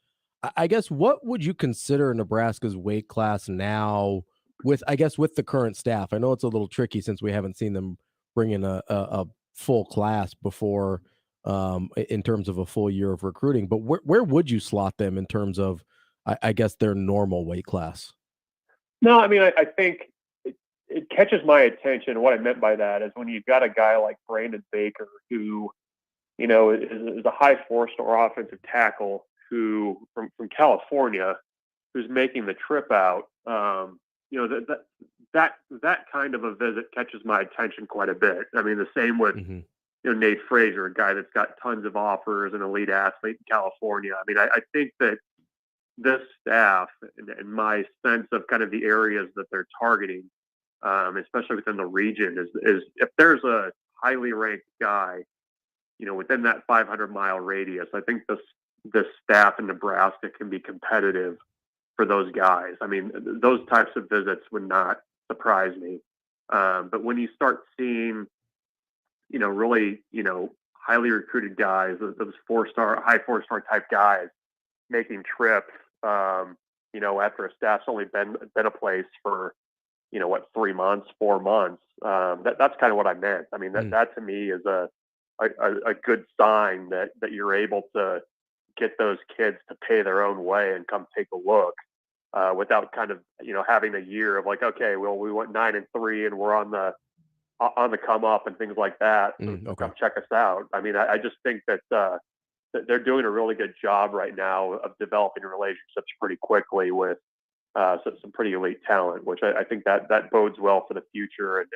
I guess, what would you consider Nebraska's weight class now with the current staff? I know it's a little tricky since we haven't seen them bring in a full class before in terms of a full year of recruiting, but where would you slot them in terms of, I guess, their normal weight class? No, I mean, I think it catches my attention. What I meant by that is when you've got a guy like Brandon Baker, who, is a high 4-star offensive tackle who from California, who's making the trip out, that kind of a visit catches my attention quite a bit. I mean, the same with, Nate Frazier, a guy that's got tons of offers, an elite athlete in California. I mean, I think that this staff and my sense of kind of the areas that they're targeting, especially within the region, is if there's a highly ranked guy, within that 500-mile radius, I think this staff in Nebraska can be competitive for those guys. I mean, those types of visits would not surprise me. But when you start seeing, really, highly recruited guys, those high 4-star type guys making trips, after a staff's only been a place for, 3 months, 4 months, that's kind of what I meant. I mean, that to me is a good sign that you're able to get those kids to pay their own way and come take a look. Without kind of, having a year of like, okay, well, we went 9-3 and we're on on the come up and things like that. So come check us out. I mean, I just think that they're doing a really good job right now of developing relationships pretty quickly with some pretty elite talent, which I think that bodes well for the future. And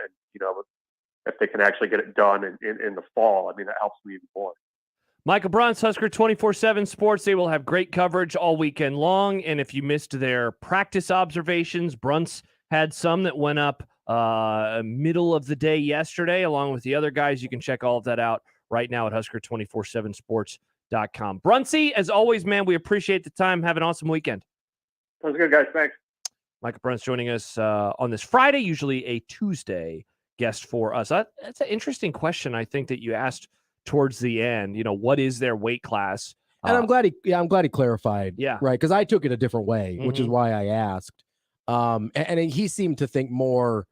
if they can actually get it done in the fall, I mean, that helps me even more. Michael Bruns, Husker 24/7 Sports. They will have great coverage all weekend long. And if you missed their practice observations, Bruns had some that went up middle of the day yesterday, along with the other guys. You can check all of that out right now at Husker247sports.com. Brunsy, as always, man, we appreciate the time. Have an awesome weekend. Sounds good, guys. Thanks. Michael Bruns joining us on this Friday, usually a Tuesday guest for us. That's an interesting question, I think, that you asked towards the end. What is their weight class? And I'm glad he clarified. Yeah. Right. Because I took it a different way, which is why I asked. And he seemed to think more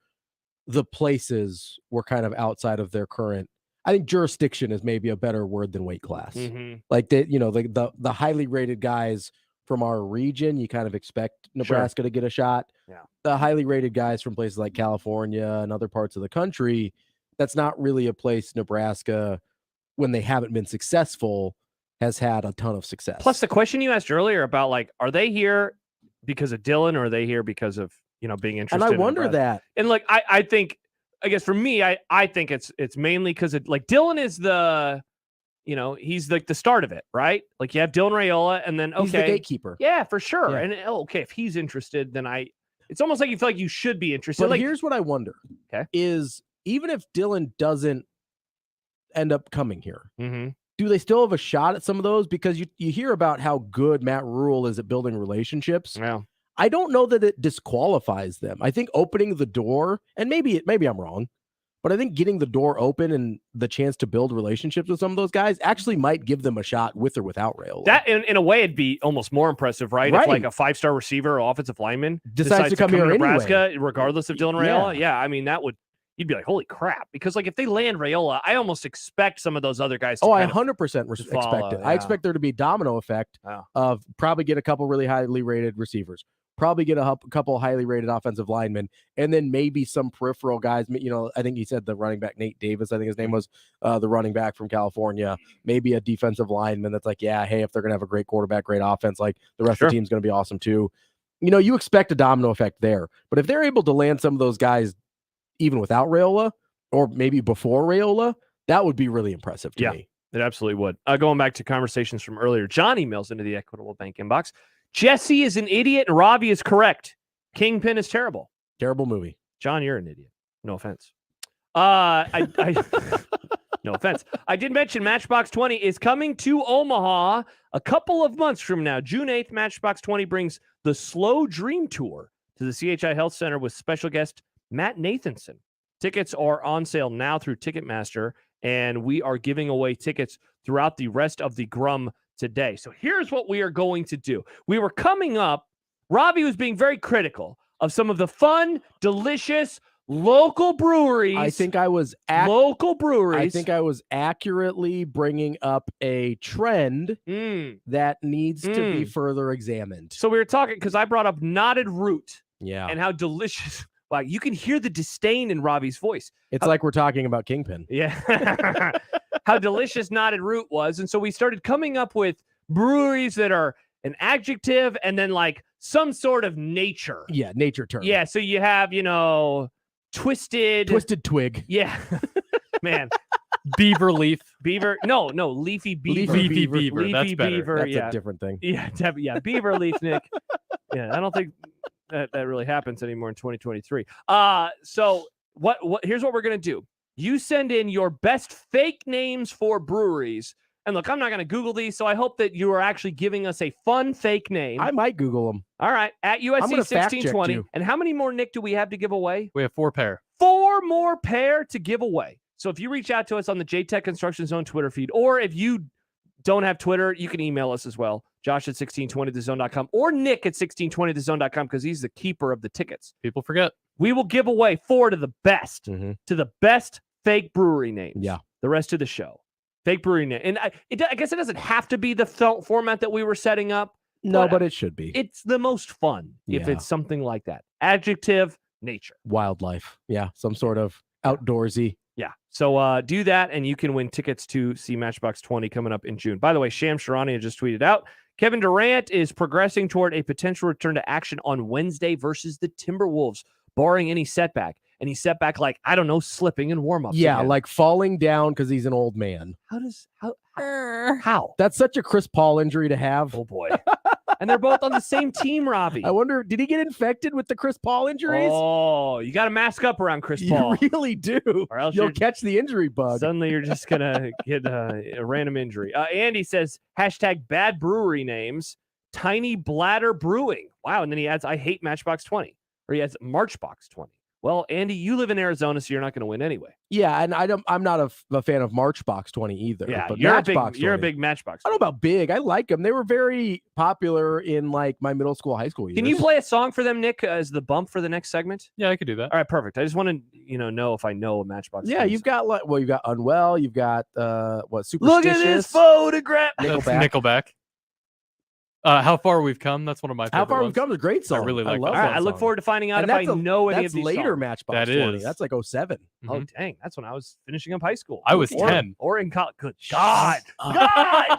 the places were kind of outside of their current. I think jurisdiction is maybe a better word than weight class. Like the highly rated guys from our region, you kind of expect Nebraska to get a shot. Yeah. The highly rated guys from places like California and other parts of the country, that's not really a place Nebraska, when they haven't been successful, has had a ton of success. Plus, the question you asked earlier about, like, are they here because of Dylan, or are they here because of being interested? And I wonder that. And like, I think, I guess for me, I think it's mainly because like Dylan is the, he's like the start of it, right? Like you have Dylan Raiola, and then he's the gatekeeper. Yeah, for sure. Yeah. And okay, if he's interested, then it's almost like you feel like you should be interested. But like, here's what I wonder: okay, is even if Dylan doesn't end up coming here, do they still have a shot at some of those? Because you hear about how good Matt Rule is at building relationships. Yeah. I don't know that it disqualifies them. I think opening the door, and maybe I'm wrong, but I think getting the door open and the chance to build relationships with some of those guys actually might give them a shot with or without Raiola. That in a way, it'd be almost more impressive, right? If like a 5-star receiver or offensive lineman decides to come here to Nebraska, anyway, regardless of Dylan Raiola. Yeah, I mean, you'd be like, holy crap. Because like if they land Raiola, I almost expect some of those other guys to I 100% expect it. Yeah. I expect there to be a domino effect of probably get a couple really highly rated receivers, probably get a couple highly rated offensive linemen, and then maybe some peripheral guys. I think he said the running back, Nate Davis, I think his name was, the running back from California, maybe a defensive lineman that's like, yeah, hey, if they're going to have a great quarterback, great offense, like the rest of the team's going to be awesome too. You expect a domino effect there. But if they're able to land some of those guys even without Raiola, or maybe before Raiola, that would be really impressive to me. It absolutely would. Going back to conversations from earlier, John emails into the Equitable Bank inbox. Jesse is an idiot and Ravi is correct. Kingpin is terrible. Terrible movie. John, you're an idiot. No offense. No offense. I did mention Matchbox 20 is coming to Omaha a couple of months from now. June 8th, Matchbox 20 brings the Slow Dream Tour to the CHI Health Center with special guest Matt Nathanson. Tickets are on sale now through Ticketmaster, and we are giving away tickets throughout the rest of the Grum today. So here's what we are going to do. We were coming up, Robbie was being very critical of some of the fun, delicious local breweries. I think I was local breweries. I think I was accurately bringing up a trend that needs to be further examined. So we were talking, because I brought up Knotted Root. Yeah. And how delicious. Like, you can hear the disdain in Robbie's voice. It's like we're talking about Kingpin. Yeah. How delicious Knotted Root was. And so we started coming up with breweries that are an adjective and then like some sort of nature. Yeah, nature term. Yeah, so you have, Twisted Twig. Yeah. Man. Beaver Leaf. No, Leafy Beaver. Leafy Beaver. Leafy That's better. Beaver. That's yeah. a different thing. Yeah, Beaver Leaf, Nick. Yeah, I don't think that really happens anymore in 2023. So what here's what we're gonna do. You send in your best fake names for breweries. And look, I'm not gonna Google these, so I hope that you are actually giving us a fun fake name. I might Google them. All right, at USC 1620. And how many more, Nick, do we have to give away? We have 4 pair. 4 more pair to give away. So if you reach out to us on the JTech Construction Zone Twitter feed, or if you don't have Twitter, you can email us as well. Josh at 1620thezone.com or Nick at 1620thezone.com, because he's the keeper of the tickets. People forget. We will give away 4 to the best, fake brewery names. Yeah. The rest of the show. Fake brewery name. And I guess it doesn't have to be the format that we were setting up. No, but it should be. It's the most fun if it's something like that. Adjective, nature. Wildlife. Yeah, some sort of outdoorsy. Yeah. So do that, and you can win tickets to see Matchbox 20 coming up in June. By the way, Sham Sharania just tweeted out, Kevin Durant is progressing toward a potential return to action on Wednesday versus the Timberwolves, barring any setback. Any setback like, I don't know, slipping in warm-ups. Yeah, again. like falling down because he's an old man. How? That's such a Chris Paul injury to have. Oh, boy. And they're both on the same team, Robbie. I wonder, did he get infected with the Chris Paul injuries? Oh, you got to mask up around Chris Paul. You really do. Or else you'll catch the injury bug. Suddenly you're just going to get a random injury. Andy says, hashtag bad brewery names, Tiny Bladder Brewing. Wow. And then he adds, I hate Matchbox 20. Or he adds Marchbox 20. Well, Andy, you live in Arizona, so you're not going to win anyway. Yeah, and I'm not a fan of Marchbox 20 either. Yeah, but you're Matchbox a big Matchbox. I don't know about big. I like them. They were very popular in like my middle school, high school years. Can you play a song for them, Nick, as the bump for the next segment? Yeah, I could do that. All right, perfect. I just want to, know if I know a Matchbox. Yeah, you've got you've got Unwell, you've got Superstitious. Look at this photograph. Nickelback. How Far We've Come. That's one of my favorite How Far We've ones. Come is a great song. I really like love that. that I look song. forward to finding out And if I that's know any of that's these later songs. Matchbox That 20. is. That's like 07. Oh, dang. That's when I was finishing up high school. I was Or- 10. Or in college. Good God. God!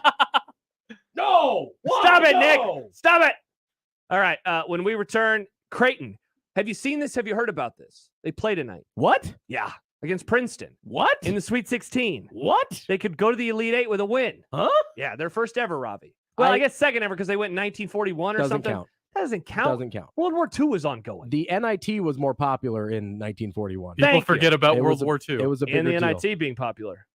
No! Stop it, Nick. Stop it. All right. When we return, Creighton. Have you seen this? Have you heard about this? They play tonight. What? Yeah. Against Princeton. What? In the Sweet 16. What? They could go to the Elite Eight with a win. Huh? Yeah, their first ever, Robbie. Well, I guess second ever because they went in 1941 or Doesn't something. count. That doesn't count. Doesn't count. World War II was ongoing. The NIT was more popular in 1941. People forget about It World was a- War II. It was a bigger And the deal. NIT being popular.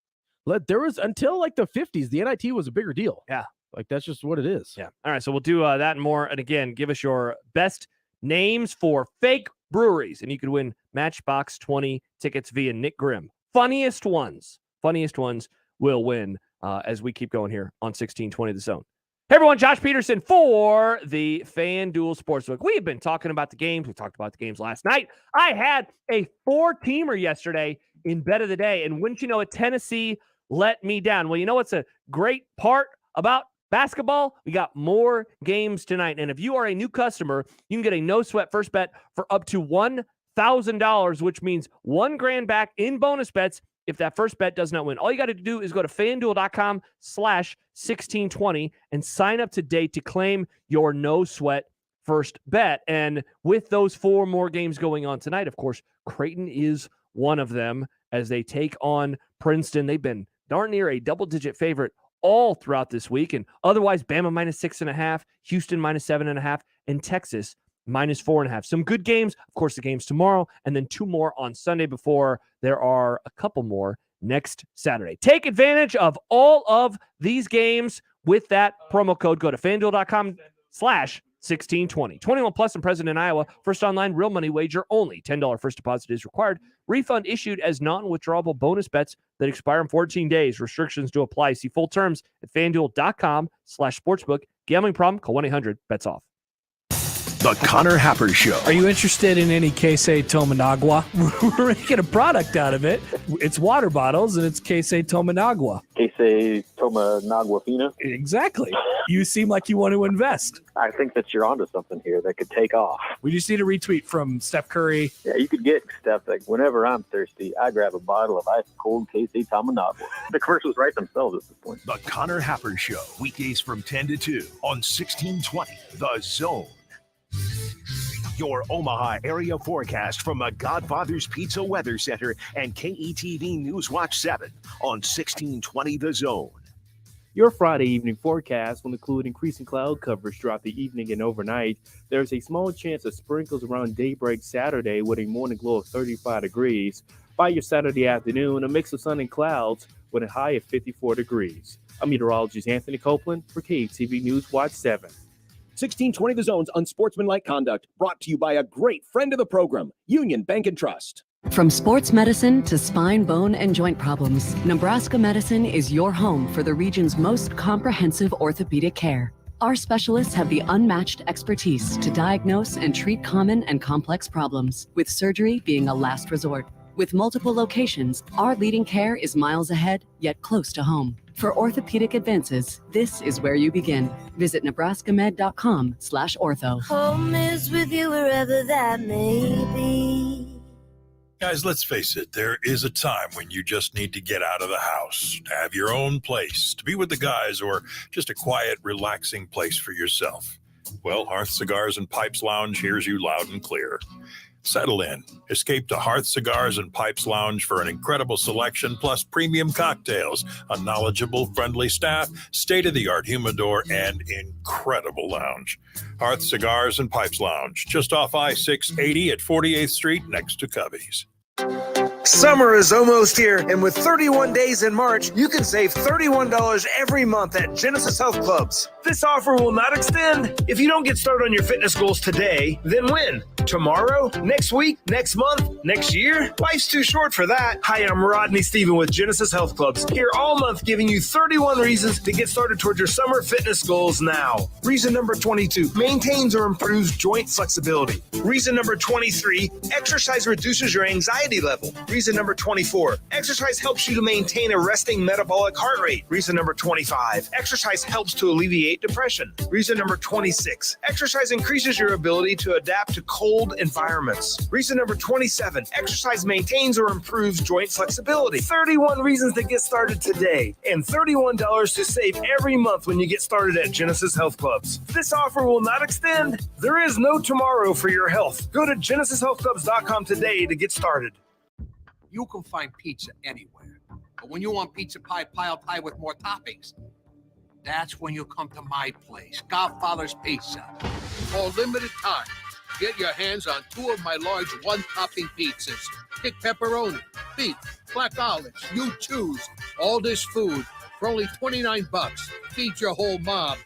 There was until like the 50s, the NIT was a bigger deal. Yeah. Like that's just what it is. Yeah. All right. So we'll do that and more. And again, give us your best names for fake breweries, and you could win Matchbox 20 tickets via Nick Grimm. Funniest ones will win as we keep going here on 1620 The Zone. Hey everyone, Josh Peterson for the FanDuel Sportsbook. We've been talking about the games. We talked about the games last night. I had a 4-teamer yesterday in bet of the day, and wouldn't you know it, Tennessee let me down. Well, you know what's a great part about basketball? We got more games tonight, and if you are a new customer, you can get a no-sweat first bet for up to $1,000, which means $1,000 back in bonus bets if that first bet does not win. All you got to do is go to FanDuel.com/1620 and sign up today to claim your no sweat first bet. And with those 4 more games going on tonight, of course, Creighton is one of them as they take on Princeton. They've been darn near a double-digit favorite all throughout this week. And otherwise, Bama -6.5, Houston -7.5, and Texas -4.5. Some good games. Of course, the games tomorrow, and then 2 more on Sunday before there are a couple more next Saturday. Take advantage of all of these games with that promo code. Go to FanDuel.com/1620. 21 plus and present in Iowa. First online real money wager only. $10 first deposit is required. Refund issued as non-withdrawable bonus bets that expire in 14 days. Restrictions do apply. See full terms at FanDuel.com/sportsbook. Gambling problem? Call 1-800-BETS-OFF. The Connor Happer Show. Are you interested in any Queso Tomanagua? We're making a product out of it. It's water bottles, and it's Queso Tomanagua. Queso Tomanagua Fina. Exactly. You seem like you want to invest. I think that you're onto something here that could take off. We just need a retweet from Steph Curry. Yeah, you could get stuff like whenever I'm thirsty, I grab a bottle of ice cold Queso Tomanagua. The commercials write themselves at this point. The Connor Happer Show. Weekdays from 10 to 2 on 1620 The Zone. Your Omaha area forecast from the Godfather's Pizza Weather Center and KETV Newswatch 7 on 1620 The Zone. Your Friday evening forecast will include increasing cloud coverage throughout the evening and overnight. There's a small chance of sprinkles around daybreak Saturday with a morning glow of 35 degrees. By your Saturday afternoon, a mix of sun and clouds with a high of 54 degrees. I'm meteorologist Anthony Copeland for KETV Newswatch 7. 1620 The Zone's Unsportsmanlike Conduct, brought to you by a great friend of the program, Union Bank and Trust. From sports medicine to spine, bone, and joint problems, Nebraska Medicine is your home for the region's most comprehensive orthopedic care. Our specialists have the unmatched expertise to diagnose and treat common and complex problems, with surgery being a last resort. With multiple locations, our leading care is miles ahead, yet close to home. For orthopedic advances, this is where you begin. Visit nebraskamed.com/ortho. Home is with you wherever that may be. Guys, let's face it, there is a time when you just need to get out of the house, to have your own place, to be with the guys, or just a quiet, relaxing place for yourself. Well, Hearth Cigars and Pipes Lounge hears you loud and clear. Settle in. Escape to Hearth Cigars and Pipes Lounge for an incredible selection plus premium cocktails, a knowledgeable, friendly staff, state-of-the-art humidor, and incredible lounge. Hearth Cigars and Pipes Lounge, just off I-680 at 48th Street next to Cubby's. Summer is almost here, and with 31 days in March, you can save $31 every month at Genesis Health Clubs. This offer will not extend. If you don't get started on your fitness goals today, then when? Tomorrow? Next week? Next month? Next year? Life's too short for that. Hi, I'm Rodney Stephen with Genesis Health Clubs, here all month giving you 31 reasons to get started towards your summer fitness goals now. Reason number 22, maintains or improves joint flexibility. Reason number 23, exercise reduces your anxiety level. Reason number 24, exercise helps you to maintain a resting metabolic heart rate. Reason number 25, exercise helps to alleviate depression. Reason number 26, exercise increases your ability to adapt to cold environments. Reason number 27, exercise maintains or improves joint flexibility. 31 reasons to get started today, and $31 to save every month when you get started at Genesis Health Clubs. This offer will not extend. There is no tomorrow for your health. Go to GenesisHealthClubs.com today to get started. You can find pizza anywhere. But when you want pizza pie piled high with more toppings, that's when you come to my place, Godfather's Pizza. For a limited time, get your hands on 2 of my large one-topping pizzas. Pick pepperoni, beef, black olives, you choose. All this food for only $29. Feed your whole mob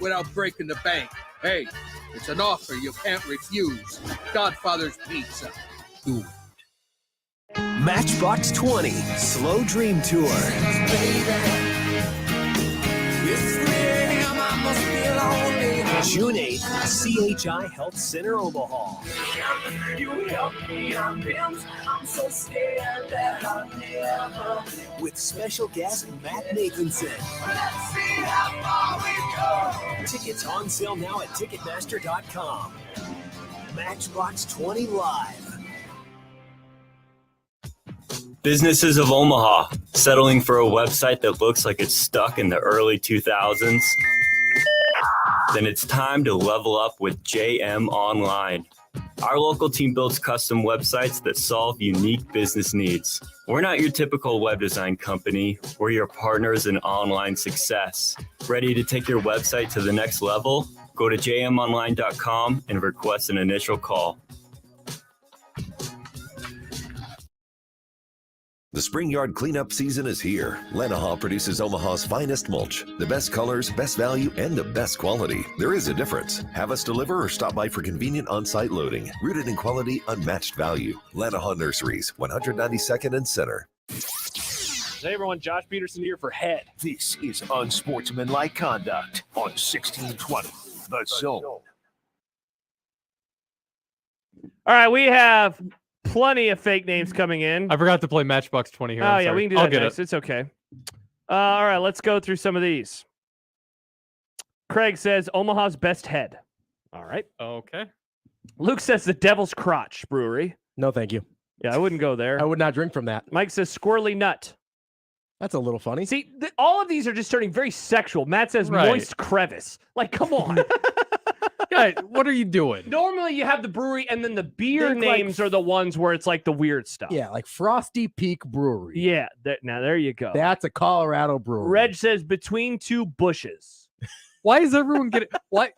without breaking the bank. Hey, it's an offer you can't refuse. Godfather's Pizza. Do it. Matchbox 20 Slow Dream Tour. June 8th, CHI Health Center, Omaha. With special guest Matt Nathanson. Tickets on sale now at Ticketmaster.com. Matchbox 20 Live. Businesses of Omaha, settling for a website that looks like it's stuck in the early 2000s? Then it's time to level up with JM Online. Our local team builds custom websites that solve unique business needs. We're not your typical web design company. We're your partners in online success. Ready to take your website to the next level? Go to jmonline.com and request an initial call. The spring yard cleanup season is here. Lenaha produces Omaha's finest mulch. The best colors, best value, and the best quality. There is a difference. Have us deliver or stop by for convenient on-site loading. Rooted in quality, unmatched value. Lenaha Nurseries, 192nd and Center. Hey everyone, Josh Peterson here for Head. This is Unsportsmanlike Conduct on 1620 The Zone. All right, we have plenty of fake names coming in. I forgot to play Matchbox 20 here. Oh, yeah, we can do that next. It. It's okay. All right, let's go through some of these. Craig says Omaha's best head. All right. Okay. Luke says the Devil's Crotch Brewery. No, thank you. Yeah, I wouldn't go there. I would not drink from that. Mike says Squirrely Nut. That's a little funny. See, all of these are just turning very sexual. Matt says Moist Crevice. Like, come on. Guys, what are you doing? Normally you have the brewery and then the beer names are the ones where it's like the weird stuff. Yeah, like Frosty Peak Brewery. Yeah, now there you go. That's a Colorado brewery. Reg says Between Two Bushes. Why is everyone getting... Why?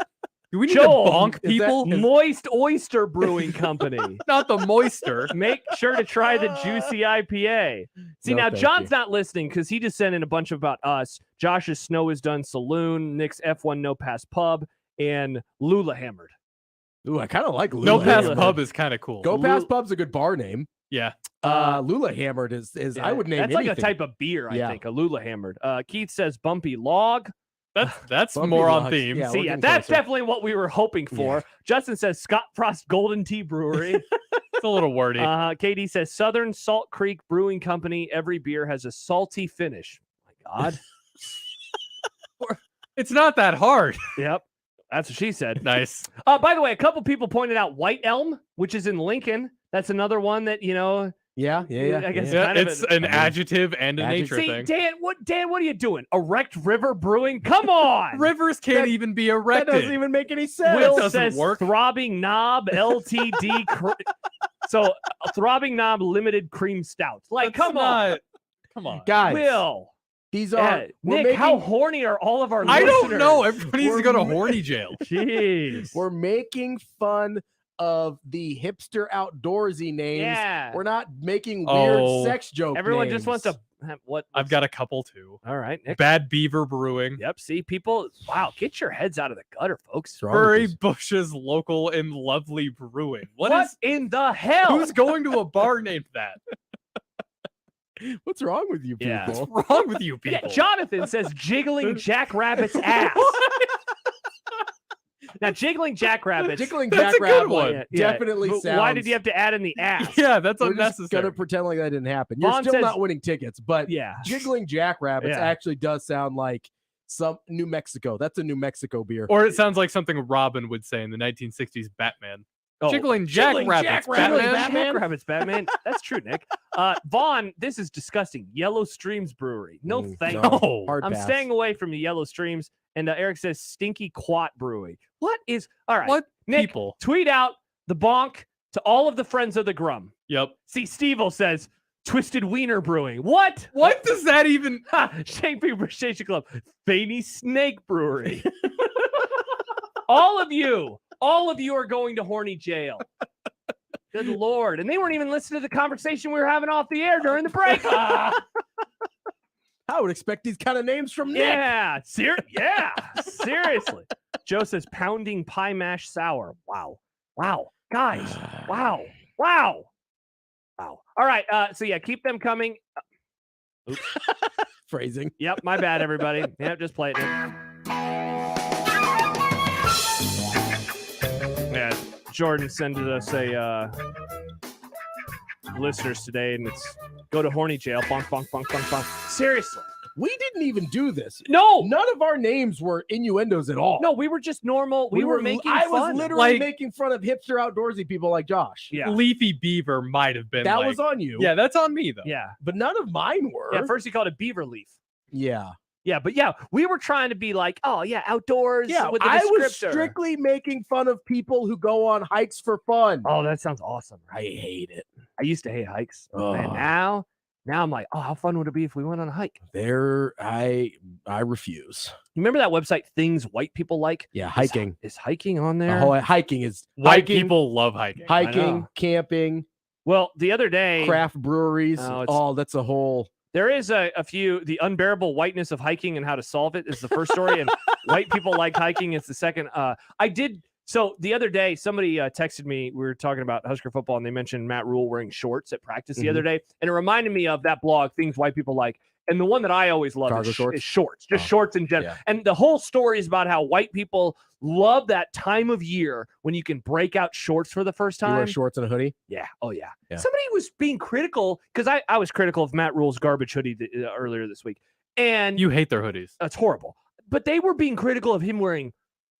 Do we need Joel, to bonk people? Moist Oyster Brewing Company. Not the moister. Make sure to try the Juicy IPA. See, now John's not listening because he just sent in a bunch about us. Josh's Snow is Done Saloon, Nick's F1 No Pass Pub, and Lula Hammered. Ooh, I kind of like Lula. No Pass Hammered. Pub is kind of cool. Go Pass Pub's a good bar name. Yeah. Lula Hammered is Yeah, I would name that's anything. like a type of beer, I think. A Lula Hammered. Keith says Bumpy Log. That's Bumpy more on Logs. theme. Yeah, See, that's definitely what we were hoping for. Justin says Scott Frost Golden Tea Brewery. It's a little wordy. KD says Southern Salt Creek Brewing Company. Every beer has a salty finish. Oh my God. It's not that hard. Yep. That's what she said. Nice. By the way, a couple people pointed out White Elm, which is in Lincoln. That's another one that, Yeah. I guess Yeah, kind of it's an adjective and a nature See, thing. Dan, what are you doing? Erect River Brewing? Come on. Rivers can't even be erected. That doesn't even make any sense. Will says Throbbing Knob LTD. So Throbbing Knob Limited Cream Stout. Like, come on. Come on. Guys. Will. These are Nick, how horny are all of our I listeners? don't know. Everybody needs to go to horny jail. Jeez. We're making fun of the hipster outdoorsy names. Yeah. We're not making weird Oh. sex joke Everyone names. just wants to what? I've got a couple too. All right, Nick. Bad Beaver Brewing. Yep. See, people. Wow, get your heads out of the gutter, folks. Furry Bushes Local and Lovely Brewing. What in the hell? Who's going to a bar named that? What's wrong with you people? Yeah. What's wrong with you people? Yeah, Jonathan says jiggling jackrabbit's ass. Now, jiggling jackrabbits. Jiggling That's a good jackrabbit one. definitely But sounds. why did you have to add in the ass? Yeah, that's We're just unnecessary. gonna pretend like that didn't happen. You're Vaughn still says- not winning tickets, but Yeah. jiggling jackrabbits Yeah. actually does sound like some New Mexico. That's a New Mexico beer. Or it sounds like something Robin would say in the 1960s Batman. Oh, Jiggling jackrabbits, Batman. Jackrabbits, Batman. That's true, Nick. Vaughn, this is disgusting. Yellow Streams Brewery. No, thank you. no. Hard I'm pass. staying away from the Yellow Streams. And Eric says Stinky Quat Brewing. What is all right? What Nick, people? tweet out the bonk to all of the friends of the Grum. Yep. See, Steve-O says Twisted Wiener Brewing. What? What does that even? Shank People Appreciation Club. Fanny Snake Brewery. all of you are going to horny jail. Good Lord. And they weren't even listening to the conversation we were having off the air during the break. I would expect these kind of names from Nick. Yeah. Seriously. Joe says pounding pie mash sour. Wow. Guys. Wow. All right. So yeah, keep them coming. Oops. Phrasing. Yep. My bad, everybody. Yep. Just play it. Yeah. Jordan sent us a listeners today, and it's go to horny jail. Bonk, bonk, bonk, bonk, bonk. Seriously. We didn't even do this. No. None of our names were innuendos at all. No, we were just normal. We were making I fun. was literally Like- making fun of hipster outdoorsy people like Josh. Yeah. Leafy Beaver might have been. That like- was on you. Yeah, that's on me though. Yeah. But none of mine were. Yeah. First, he called it beaver leaf. Yeah. Yeah, but yeah, we were trying to be like, oh yeah, outdoors. Yeah, with the I was descriptor. strictly making fun of people who go on hikes for fun. Oh, that sounds awesome. I hate it. I used to hate hikes. Oh. And now I'm like, oh, how fun would it be if we went on a hike? I refuse. You remember that website, Things White People Like? Yeah, hiking. Is hiking on there? Hiking is White hiking, people love hiking. I hiking, know. camping, Well, the other day, craft breweries. Oh, it's- Oh, that's a whole. there is a few. The unbearable whiteness of hiking and how to solve it is the first story, and white people like hiking is the second. So the other day, somebody texted me. We were talking about Husker football, and they mentioned Matt Rule wearing shorts at practice the other day, and it reminded me of that blog, Things White People Like. And the one that I always love Cargo is shorts? is shorts, just shorts in general. Yeah. And the whole story is about how white people love that time of year when you can break out shorts for the first You time. wear shorts and a hoodie. Yeah. Oh, yeah. Yeah. Somebody was being critical because I was critical of Matt Rule's garbage hoodie earlier this week. And You hate their hoodies. that's horrible. But they were being critical of him wearing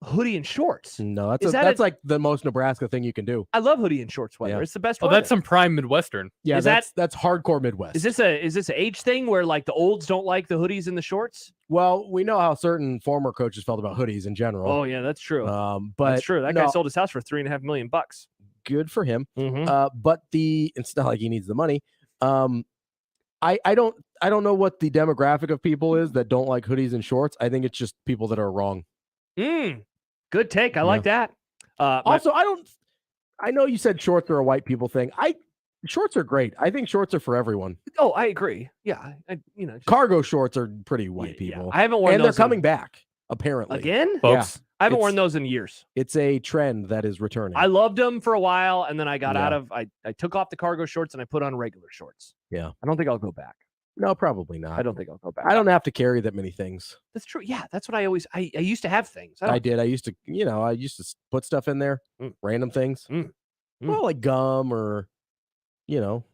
hoodie and shorts. No, Is that that's like the most Nebraska thing you can do. I love hoodie and shorts weather. Yeah. It's the best Oh, weather. that's some prime Midwestern. Yeah, Is that's hardcore Midwest. Is this an age thing where like the olds don't like the hoodies and the shorts? Well, we know how certain former coaches felt about hoodies in general. Oh yeah, that's true. But That's true. That guy sold his house for $3.5 million. good for him. Mhm. But it's not like he needs the money. I don't know what the demographic of people is that don't like hoodies and shorts. I think it's just people that are wrong. Good take. I like that. Also, I know you said shorts are a white people thing. Shorts are great. I think shorts are for everyone. Oh, I agree. Yeah, Cargo shorts are pretty white people. I haven't worn and those they're coming back apparently again. Folks. I haven't It's- worn those in years. It's a trend that is returning. I loved them for a while, and then I got Yeah. out of. I took off the cargo shorts and I put on regular shorts. Yeah. I don't think I'll go back. No, probably not. I don't think I'll go back. I don't have to carry that many things. That's true. Yeah, that's what I always. I used to have things. I did. I used to, put stuff in there, random things. Well, like gum or,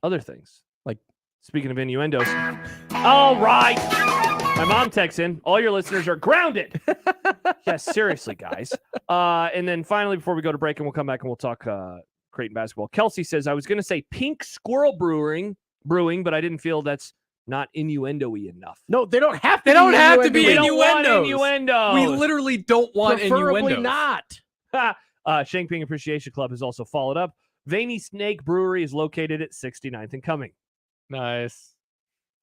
other things. Like, speaking of innuendos. All right. My mom texts in. All your listeners are grounded. Yes, seriously, guys. And then finally, before we go to break, and we'll come back and we'll talk Creighton basketball. Kelsey says, I was going to say Pink Squirrel Brewing, but I didn't feel that's not innuendo-y enough. No, they don't have to. They don't have to be We don't want innuendos. innuendos. We literally don't want Preferably innuendos. not. Shangping Appreciation Club has also followed up. Veiny Snake Brewery is located at 69th and Cumming. Nice.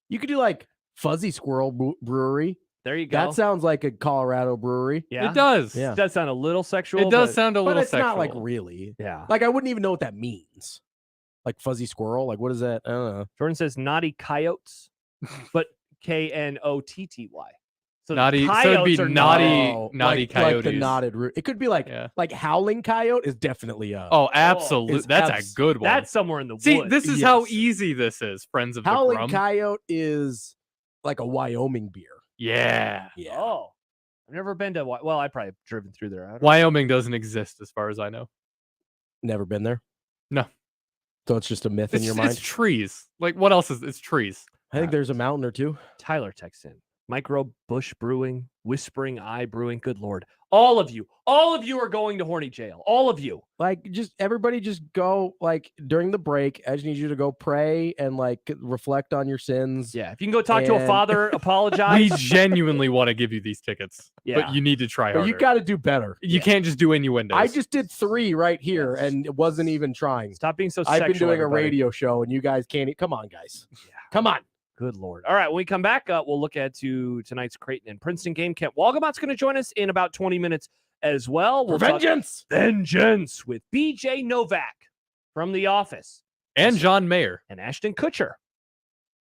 You could do like Fuzzy Squirrel Brewery. There you go. That sounds like a Colorado brewery. Yeah, It does. Yeah. It does sound a little sexual. It does but- sound a But little it's sexual. not like really. Yeah. Like I wouldn't even know what that means. Like Fuzzy Squirrel. Like what is that? I don't know. Jordan says Naughty Coyotes, but Knotty. So the Naughty. So it'd be coyotes are naughty like coyotes. the knotted root. It could be like like Howling Coyote is definitely a. Oh, absolutely. It's That's abs- a good one. That's somewhere in the See, woods. this is how easy this is, friends of the Howling Grum. Coyote is like a Wyoming beer. Yeah. Yeah. Oh, I've never been to. Well, I probably have driven through there. I don't know. Wyoming doesn't exist as far as I know. Never been there. No. So it's just a myth in It's, your mind. it's trees. Like, what else is it's trees? I think there's a mountain or two. Tyler texts in. Micro Bush Brewing, Whispering Eye Brewing. Good Lord. All of you are going to horny jail. All of you. Like, just everybody just go, like, during the break. I just need you to go pray and, like, reflect on your sins. Yeah. If you can go talk to a And- father, apologize. We genuinely want to give you these tickets. Yeah. But you need to try But harder. you got to do better. You can't just do innuendos. I just did 3 right here and it wasn't even trying. Stop being so I've sexual. been doing everybody. a radio show and you guys can't. Come on, guys. Yeah. Come on. Good Lord. All right. When we come back, we'll look at tonight's Creighton and Princeton game. Kent Walgamott's going to join us in about 20 minutes as well. We'll talk vengeance with BJ Novak from The Office. And John Mayer. And Ashton Kutcher.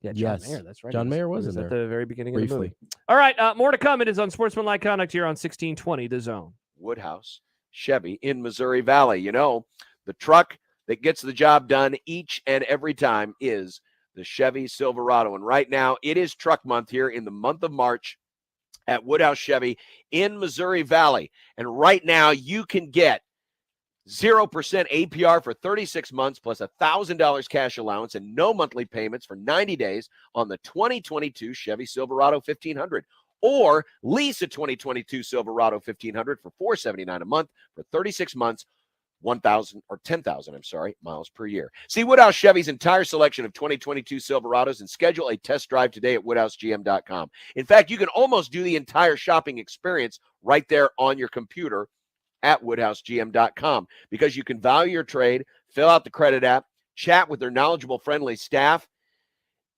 Yeah, John Yes. Mayer. That's right. John He Mayer was he in at there. the very beginning of the Briefly. movie. All right. More to come. It is Unsportsmanlike Conduct here on 1620 The Zone. Woodhouse Chevy in Missouri Valley. You know, the truck that gets the job done each and every time is the Chevy Silverado. And right now it is truck month here in the month of March at Woodhouse Chevy in Missouri Valley. And right now you can get 0% APR for 36 months plus $1,000 cash allowance and no monthly payments for 90 days on the 2022 Chevy Silverado 1500. Or lease a 2022 Silverado 1500 for $479 a month for 36 months, 10,000 miles per year. See Woodhouse Chevy's entire selection of 2022 Silverados and schedule a test drive today at woodhousegm.com. In fact, you can almost do the entire shopping experience right there on your computer at woodhousegm.com because you can value your trade, fill out the credit app, chat with their knowledgeable, friendly staff.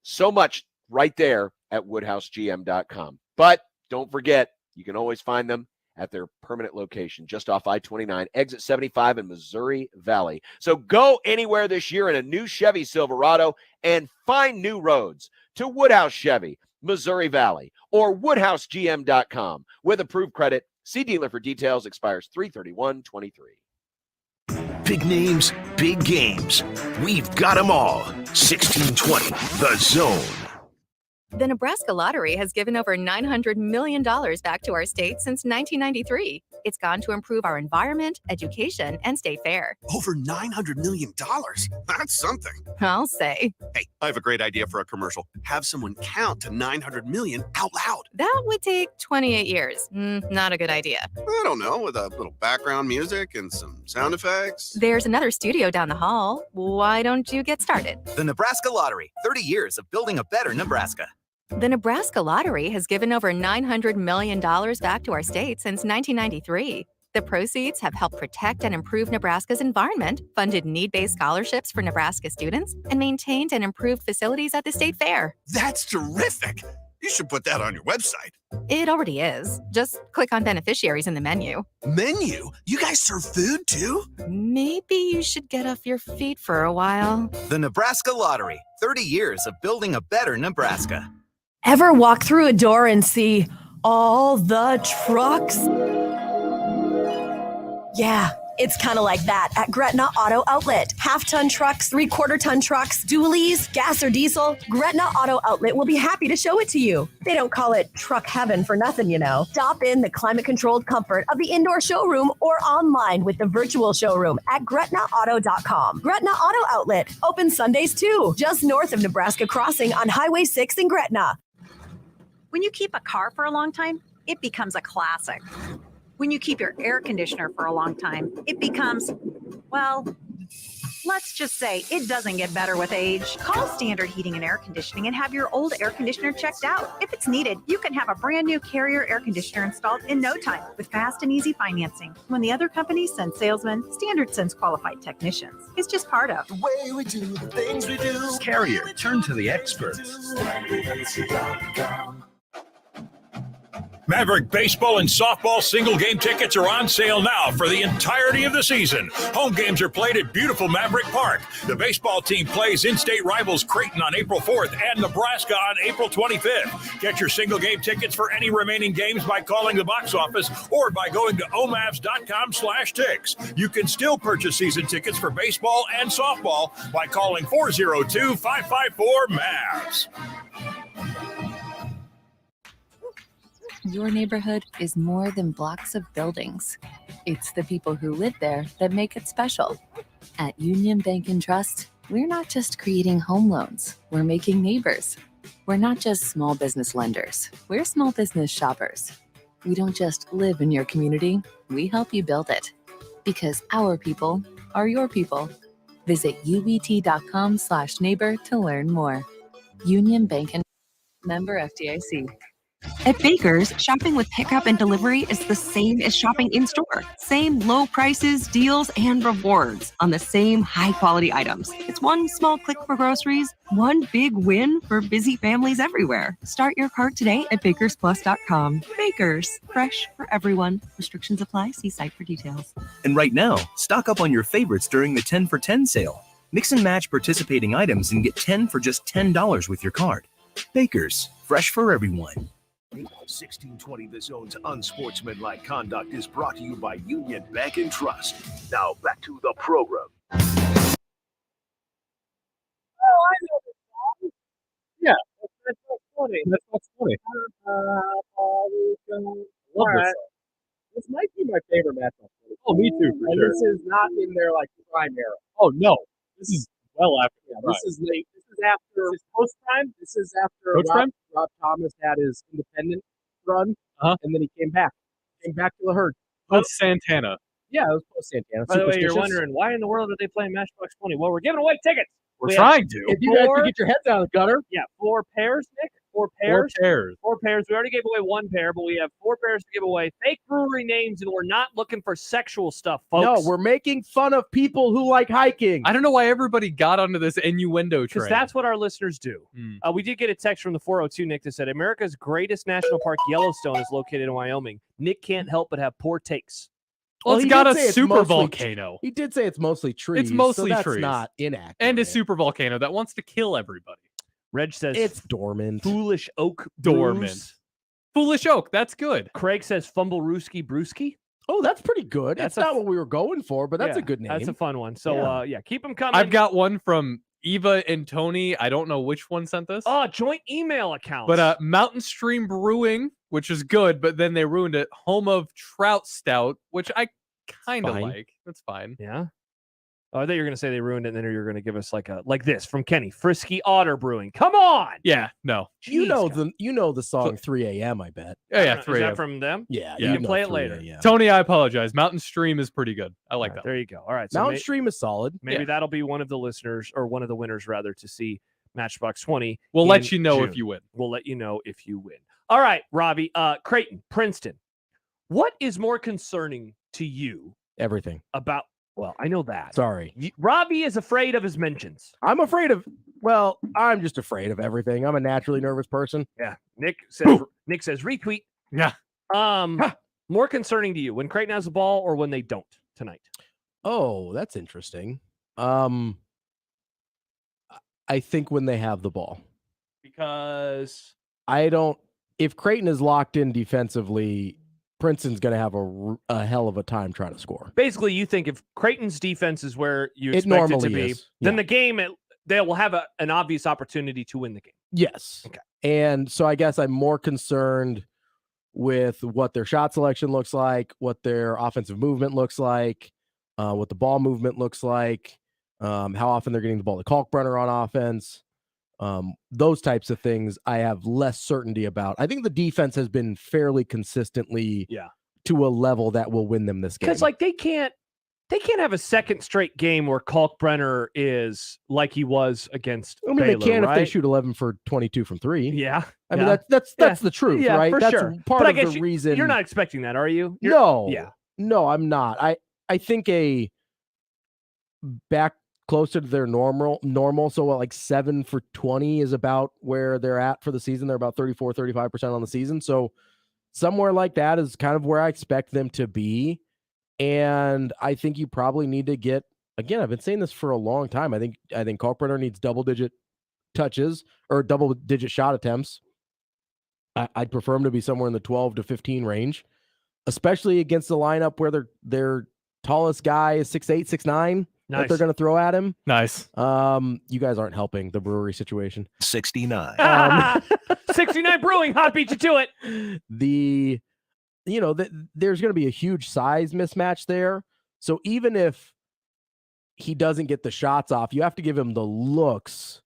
So much right there at woodhousegm.com. But don't forget, you can always find them at their permanent location just off I-29, exit 75 in Missouri Valley. So go anywhere this year in a new Chevy Silverado and find new roads to Woodhouse Chevy, Missouri Valley, or woodhousegm.com with approved credit. See dealer for details. Expires 3/31/23. Big names, big games. We've got them all. 1620, The Zone. The Nebraska Lottery has given over $900 million back to our state since 1993. It's gone to improve our environment, education, and stay fair. Over $900 million? That's something. I'll say. Hey, I have a great idea for a commercial. Have someone count to 900 million out loud. That would take 28 years. Not a good idea. I don't know, with a little background music and some sound effects. There's another studio down the hall. Why don't you get started? The Nebraska Lottery, 30 years of building a better Nebraska. The Nebraska Lottery has given over $900 million back to our state since 1993. The proceeds have helped protect and improve Nebraska's environment, funded need-based scholarships for Nebraska students, and maintained and improved facilities at the state fair. That's terrific. You should put that on your website. It already is. Just click on beneficiaries in the menu. Menu? You guys serve food too? Maybe you should get off your feet for a while. The Nebraska Lottery, 30 years of building a better Nebraska. Ever walk through a door and see all the trucks? Yeah, it's kind of like that at Gretna Auto Outlet. Half-ton trucks, three-quarter-ton trucks, dualies, gas or diesel. Gretna Auto Outlet will be happy to show it to you. They don't call it truck heaven for nothing, you know. Stop in the climate-controlled comfort of the indoor showroom or online with the virtual showroom at GretnaAuto.com. Gretna Auto Outlet, open Sundays too, just north of Nebraska Crossing on Highway 6 in Gretna. When you keep a car for a long time, it becomes a classic. When you keep your air conditioner for a long time, it becomes, well, Let's just say it doesn't get better with age. Call Standard Heating and Air Conditioning and have your old air conditioner checked out. If it's needed, you can have a brand new Carrier air conditioner installed in no time with fast and easy financing. When the other companies send salesmen, Standard sends qualified technicians. It's just part of the way we do the things we do. Carrier, turn to the experts. Maverick baseball and softball single game tickets are on sale now for the entirety of the season. Home games are played at beautiful Maverick Park. The baseball team plays in-state rivals Creighton on April 4th and Nebraska on April 25th. Get your single game tickets for any remaining games by calling the box office or by going to omavs.com/ticks. You can still purchase season tickets for baseball and softball by calling 402-554-MAVS. Your neighborhood is more than blocks of buildings. It's the people who live there that make it special. At Union Bank and Trust, we're not just creating home loans, we're making neighbors. We're not just small business lenders, we're small business shoppers. We don't just live in your community, we help you build it. Because our people are your people. Visit ubt.com/neighbor to learn more. Union Bank and member FDIC. At Baker's, shopping with pickup and delivery is the same as shopping in-store. Same low prices, deals, and rewards on the same high-quality items. It's one small click for groceries, one big win for busy families everywhere. Start your cart today at bakersplus.com. Baker's, fresh for everyone. Restrictions apply. See site for details. And right now, stock up on your favorites during the 10 for 10 sale. Mix and match participating items and get 10 for just $10 with your card. Baker's, fresh for everyone. 1620 The Zone's Unsportsmanlike Conduct is brought to you by Union Bank and Trust. Now back to the program. Oh, I know this song. Yeah, that's funny. That's funny. Love this song. This might be my favorite Matchbox. Oh, me too, for sure. This is not in their prime era. Oh no, this is well after. Yeah, this is late. This is after post prime. This is after Rob Thomas had his independent run, and then he came back to the herd. Post Santana. Yeah, it was post Santana. By the way, you're wondering why in the world are they playing Matchbox 20? Well, we're giving away tickets. We're trying to. If you guys can get your heads out of the gutter. Yeah, 4 pairs, Nick. 4 pairs. 4 pairs. We already gave away 1 pair, but we have 4 pairs to give away. Fake brewery names, and we're not looking for sexual stuff, folks. No, we're making fun of people who like hiking. I don't know why everybody got onto this innuendo train. Because that's what our listeners do. We did get a text from the 402, Nick, that said, America's greatest national park, Yellowstone, is located in Wyoming. Nick can't help but have poor takes. Well, it's got a super volcano. He did say it's mostly trees. It's mostly so that's trees. not inaccurate. And a super volcano that wants to kill everybody. Reg says it's dormant. Foolish Oak Dormant. Brews. Foolish Oak. That's good. Craig says Fumble Rooski Brewski. Oh, that's pretty good. That's not what we were going for, but that's Yeah, a good name. That's a fun one. So, keep them coming. I've got one from Eva and Tony. I don't know which one sent this. Oh, joint email account. But Mountain Stream Brewing, which is good, but then they ruined it. Home of Trout Stout, which I kind of like. That's fine. Yeah. Oh, I thought you were going to say they ruined it, and then you're going to give us like this from Kenny. Frisky Otter Brewing. Come on. Yeah, no. You know the song 3 a.m., I bet. Yeah, 3 Is a.m. that from them? Yeah. You can play it later. Tony, I apologize. Mountain Stream is pretty good. I like that. There you go. All right. So Mountain Stream is solid. Maybe that'll be one of the listeners, or one of the winners, rather, to see Matchbox 20. We'll let you know June. if you win. We'll let you know if you win. All right, Robbie. Creighton, Princeton. What is more concerning to you? Everything. About, well, I know that. Sorry. Robbie is afraid of his mentions. I'm just afraid of everything. I'm a naturally nervous person. Yeah. Nick says retweet. Yeah. More concerning to you when Creighton has the ball or when they don't tonight? Oh, that's interesting. I think when they have the ball. Because if Creighton is locked in defensively, Princeton's going to have a hell of a time trying to score. Basically, you think if Creighton's defense is where you expect it to be, then the game, they will have an obvious opportunity to win the game. Yes. Okay. And so I guess I'm more concerned with what their shot selection looks like, what their offensive movement looks like, what the ball movement looks like, how often they're getting the ball to Kalkbrenner on offense. Those types of things I have less certainty about. I think the defense has been fairly consistently to a level that will win them this game. Because they can't They can't have a second straight game where Kalkbrenner is like he was against I mean, Baylor, they can right? if they shoot 11 for 22 from 3. Yeah. I mean, that's the truth, yeah, right? For That's sure. part but of I guess the reason. You're not expecting that, are you? No. Yeah. No, I'm not. I think a back closer to their normal. So like 7 for 20 is about where they're at for the season. They're about 34-35% on the season. So somewhere like that is kind of where I expect them to be. And I think you probably need to get, again, I've been saying this for a long time. I think Kalkbrenner needs double-digit touches or double-digit shot attempts. I'd prefer him to be somewhere in the 12 to 15 range, especially against the lineup where their tallest guy is 6'8", 6'9", that they're going to throw at him. Nice. You guys aren't helping the brewery situation. 69. 69 Brewing, hot beat you to it. There's going to be a huge size mismatch there. So even if he doesn't get the shots off, you have to give him the looks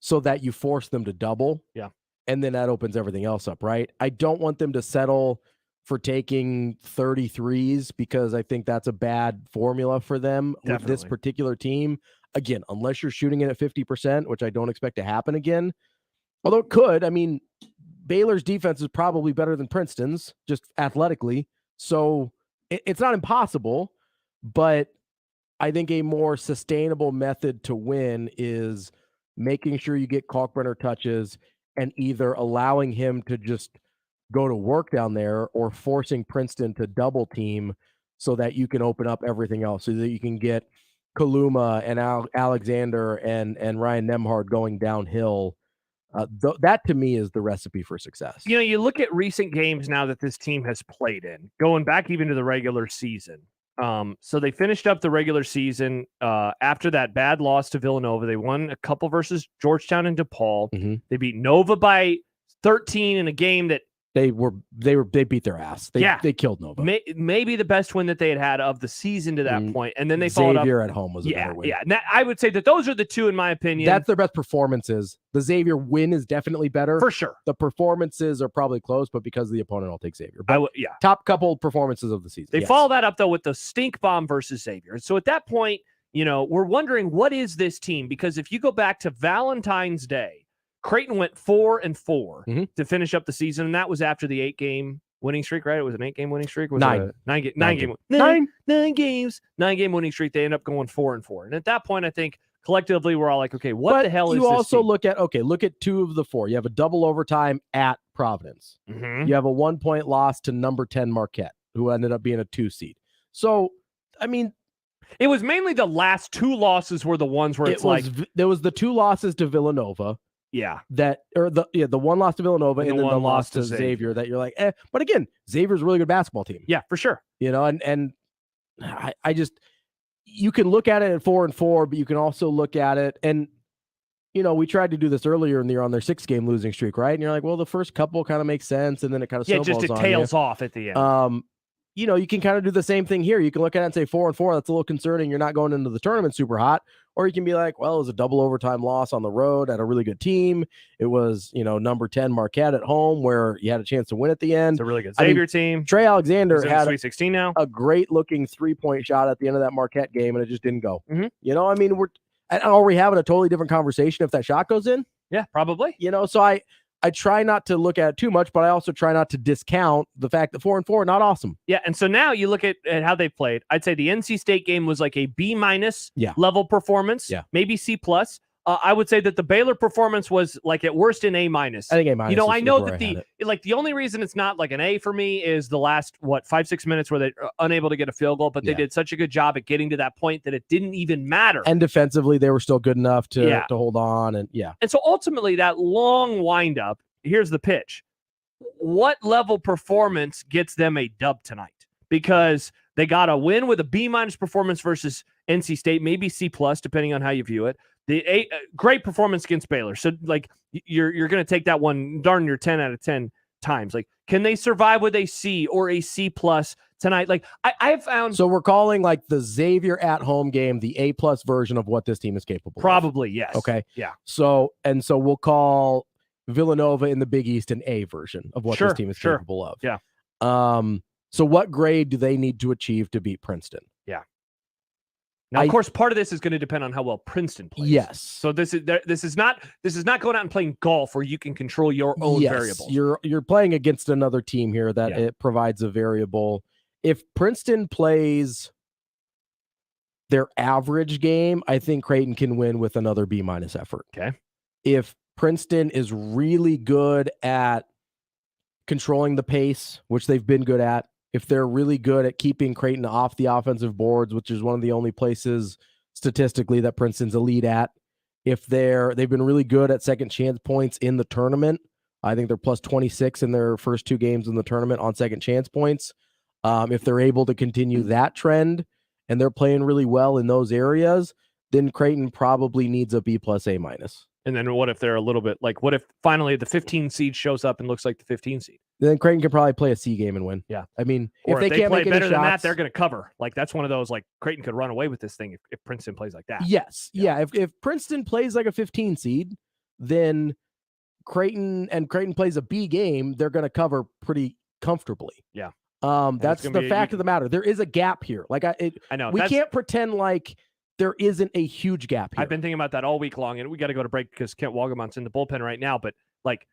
so that you force them to double. Yeah. And then that opens everything else up, right? I don't want them to settle for taking 33s because I think that's a bad formula for them with this particular team. Again, unless you're shooting it at 50%, which I don't expect to happen again. Although it could. I mean, Baylor's defense is probably better than Princeton's, just athletically. So it's not impossible, but I think a more sustainable method to win is making sure you get Kalkbrenner touches and either allowing him to just go to work down there or forcing Princeton to double team so that you can open up everything else, so that you can get Kaluma and Alexander and Ryan Nemhard going downhill. That to me is the recipe for success. You know, you look at recent games now that this team has played in, going back even to the regular season. So they finished up the regular season after that bad loss to Villanova. They won a couple versus Georgetown and DePaul. Mm-hmm. They beat Nova by 13 in a game that they beat their ass. They killed Nova. Maybe the best win that they had of the season to that point. And then they followed up. Xavier at home was a better win. Yeah. Now, I would say that those are the two, in my opinion. That's their best performances. The Xavier win is definitely better. For sure. The performances are probably close, but because of the opponent, I'll take Xavier. But yeah. Top couple performances of the season. They follow that up, though, with the stink bomb versus Xavier. And so at that point, we're wondering, what is this team? Because if you go back to Valentine's Day, Creighton went 4-4 to finish up the season, and that was after the 8-game winning streak, right? It was an 8-game winning streak. Was 9. It a 9 games, 9-game winning streak. They end up going 4-4, and at that point, I think collectively we're all like, okay, what the hell is this? You also team? look at 2 of the 4. You have a double overtime at Providence. Mm-hmm. You have a 1-point loss to number 10 Marquette, who ended up being a 2 seed. So, I mean, it was mainly the last 2 losses were the ones where there was the 2 losses to Villanova. Yeah. The 1 loss to Villanova and then the loss to Xavier that you're like, but again, Xavier's a really good basketball team. Yeah, for sure. And I just, you can look at it at 4-4, but you can also look at it, and we tried to do this earlier in the year on their 6-game losing streak, right? And you're like, well, the first couple kind of makes sense, and then it kind of snowballs just it tails off at the end. You can kind of do the same thing here. You can look at it and say 4-4. That's a little concerning. You're not going into the tournament super hot. Or you can be like, well, it was a double overtime loss on the road at a really good team. It was, number 10 Marquette at home where you had a chance to win at the end. It's a really good Xavier team. Trey Alexander had Sweet 16 now. A great looking 3-point shot at the end of that Marquette game, and it just didn't go. Mm-hmm. I mean, are we having a totally different conversation if that shot goes in? Yeah, probably. So I try not to look at it too much, but I also try not to discount the fact that 4-4 not awesome. Yeah, and so now you look at how they played. I'd say the NC State game was like a B- level performance, maybe C+. I would say that the Baylor performance was like at worst an A-. I think A-. I know that the only reason it's not like an A for me is the last 5-6 minutes where they're unable to get a field goal, but they did such a good job at getting to that point that it didn't even matter. And defensively, they were still good enough to hold on, and And so ultimately, that long windup. Here's the pitch: what level performance gets them a dub tonight? Because they got a win with a B- performance versus NC State, maybe C+, depending on how you view it. The great performance against Baylor. So, like, you're going to take that one darn near 10 out of 10 times. Like, can they survive with a C or a C+ tonight? Like, I've found. So we're calling like the Xavier at home game the A+ version of what this team is capable Probably, of. yes. Okay. Yeah. So we'll call Villanova in the Big East an A version of what this team is capable of. Yeah. So what grade do they need to achieve to beat Princeton? Yeah. Now, of course, part of this is going to depend on how well Princeton plays. Yes. So this is not going out and playing golf where you can control your own variables. You're playing against another team here that it provides a variable. If Princeton plays their average game, I think Creighton can win with another B- effort. Okay. If Princeton is really good at controlling the pace, which they've been good at, if they're really good at keeping Creighton off the offensive boards, which is one of the only places statistically that Princeton's elite at, if they've been really good at second chance points in the tournament, I think they're plus 26 in their first 2 games in the tournament on second chance points. If they're able to continue that trend and they're playing really well in those areas, then Creighton probably needs a B+ A-. And then what if they're a little bit like, what if finally the 15 seed shows up and looks like the 15 seed? Then Creighton can probably play a C game and win. Yeah. I mean, Or if they can't play make any better than that, shots, they're going to cover. Like, that's one of those, like, Creighton could run away with this thing if Princeton plays like that. Yes. Yeah. If Princeton plays like a 15 seed, then Creighton plays a B game, they're going to cover pretty comfortably. Yeah. That's the fact of the matter. There is a gap here. Like I know. We can't pretend like there isn't a huge gap here. I've been thinking about that all week long, and we got to go to break because Kent Wagamont's in the bullpen right now. But like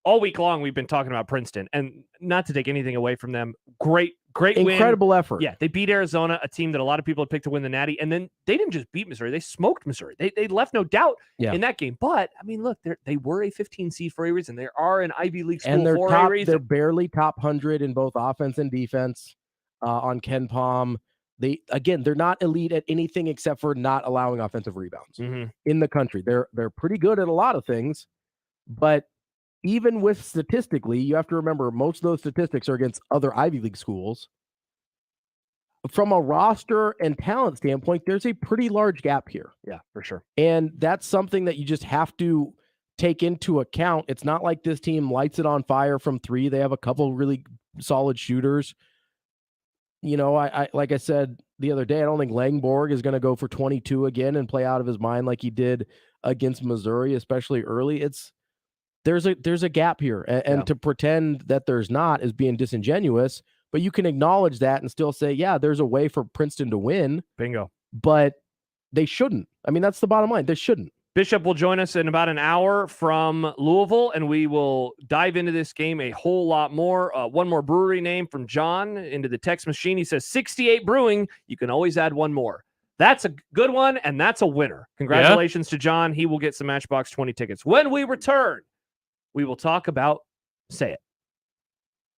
all week long, we've been talking about Princeton, and not to take anything away from them. Great win. Incredible effort. Yeah, they beat Arizona, a team that a lot of people had picked to win the Natty, and then they didn't just beat Missouri; they smoked Missouri. They left no doubt in that game. But I mean, look, they were a 15 seed for a reason. They are an Ivy League school and they're for top, a reason. They're barely top 100 in both offense and defense on Ken Palm. They're not elite at anything except for not allowing offensive rebounds in the country. They're pretty good at a lot of things, but even with statistically, you have to remember most of those statistics are against other Ivy League schools. From a roster and talent standpoint, there's a pretty large gap here. Yeah, for sure. And that's something that you just have to take into account. It's not like this team lights it on fire from 3. They have a couple really solid shooters. You know, I like I said the other day, I don't think Langborg is going to go for 22 again and play out of his mind like he did against Missouri, especially early. There's a gap here, and to pretend that there's not is being disingenuous. But you can acknowledge that and still say, yeah, there's a way for Princeton to win. Bingo. But they shouldn't. I mean, that's the bottom line. They shouldn't. Bishop will join us in about an hour from Louisville, and we will dive into this game a whole lot more. One more brewery name from John into the text machine. He says 68 Brewing. You can always add one more. That's a good one, and that's a winner. Congratulations to John. He will get some Matchbox 20 tickets. When we return, we will talk about Say It,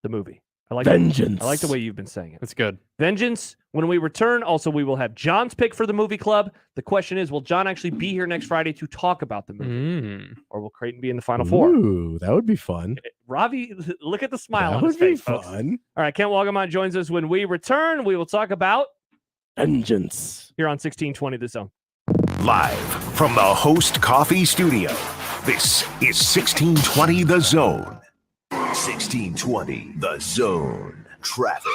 the movie. I like Vengeance. I like the way you've been saying it. That's good. Vengeance. When we return, also, we will have John's pick for the movie club. The question is, will John actually be here next Friday to talk about the movie? Or will Creighton be in the Final Four? Ooh, that would be fun. Ravi, look at the smile That on his would be face, folks. fun. All right, Kent Wagamont joins us. When we return, we will talk about Vengeance here on 1620 The Zone. Live from the Host Coffee Studio, this is 1620 The Zone. 1620 The Zone. Traffic.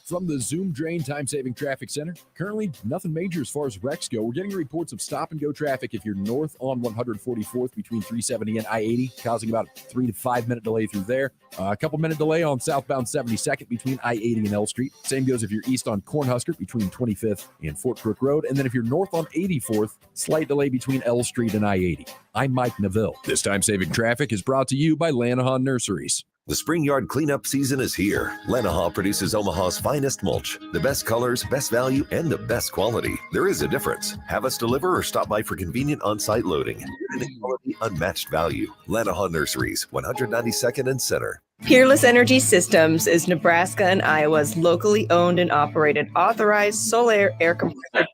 From the Zoom Drain Time-Saving Traffic Center, currently nothing major as far as wrecks go. We're getting reports of stop-and-go traffic if you're north on 144th between 370 and I-80, causing about a 3 to 5 minute delay through there. A couple minute delay on southbound 72nd between I-80 and L Street. Same goes if you're east on Cornhusker between 25th and Fort Crook Road. And then if you're north on 84th, slight delay between L Street and I-80. I'm Mike Neville. This time-saving traffic is brought to you by Lanahan Nurseries. The spring yard cleanup season is here. Lanahaw produces Omaha's finest mulch. The best colors, best value, and the best quality. There is a difference. Have us deliver or stop by for convenient on-site loading. Unit quality, unmatched value. Lanahaw Nurseries, 192nd and Center. Peerless Energy Systems is Nebraska and Iowa's locally owned and operated authorized solar air compressor.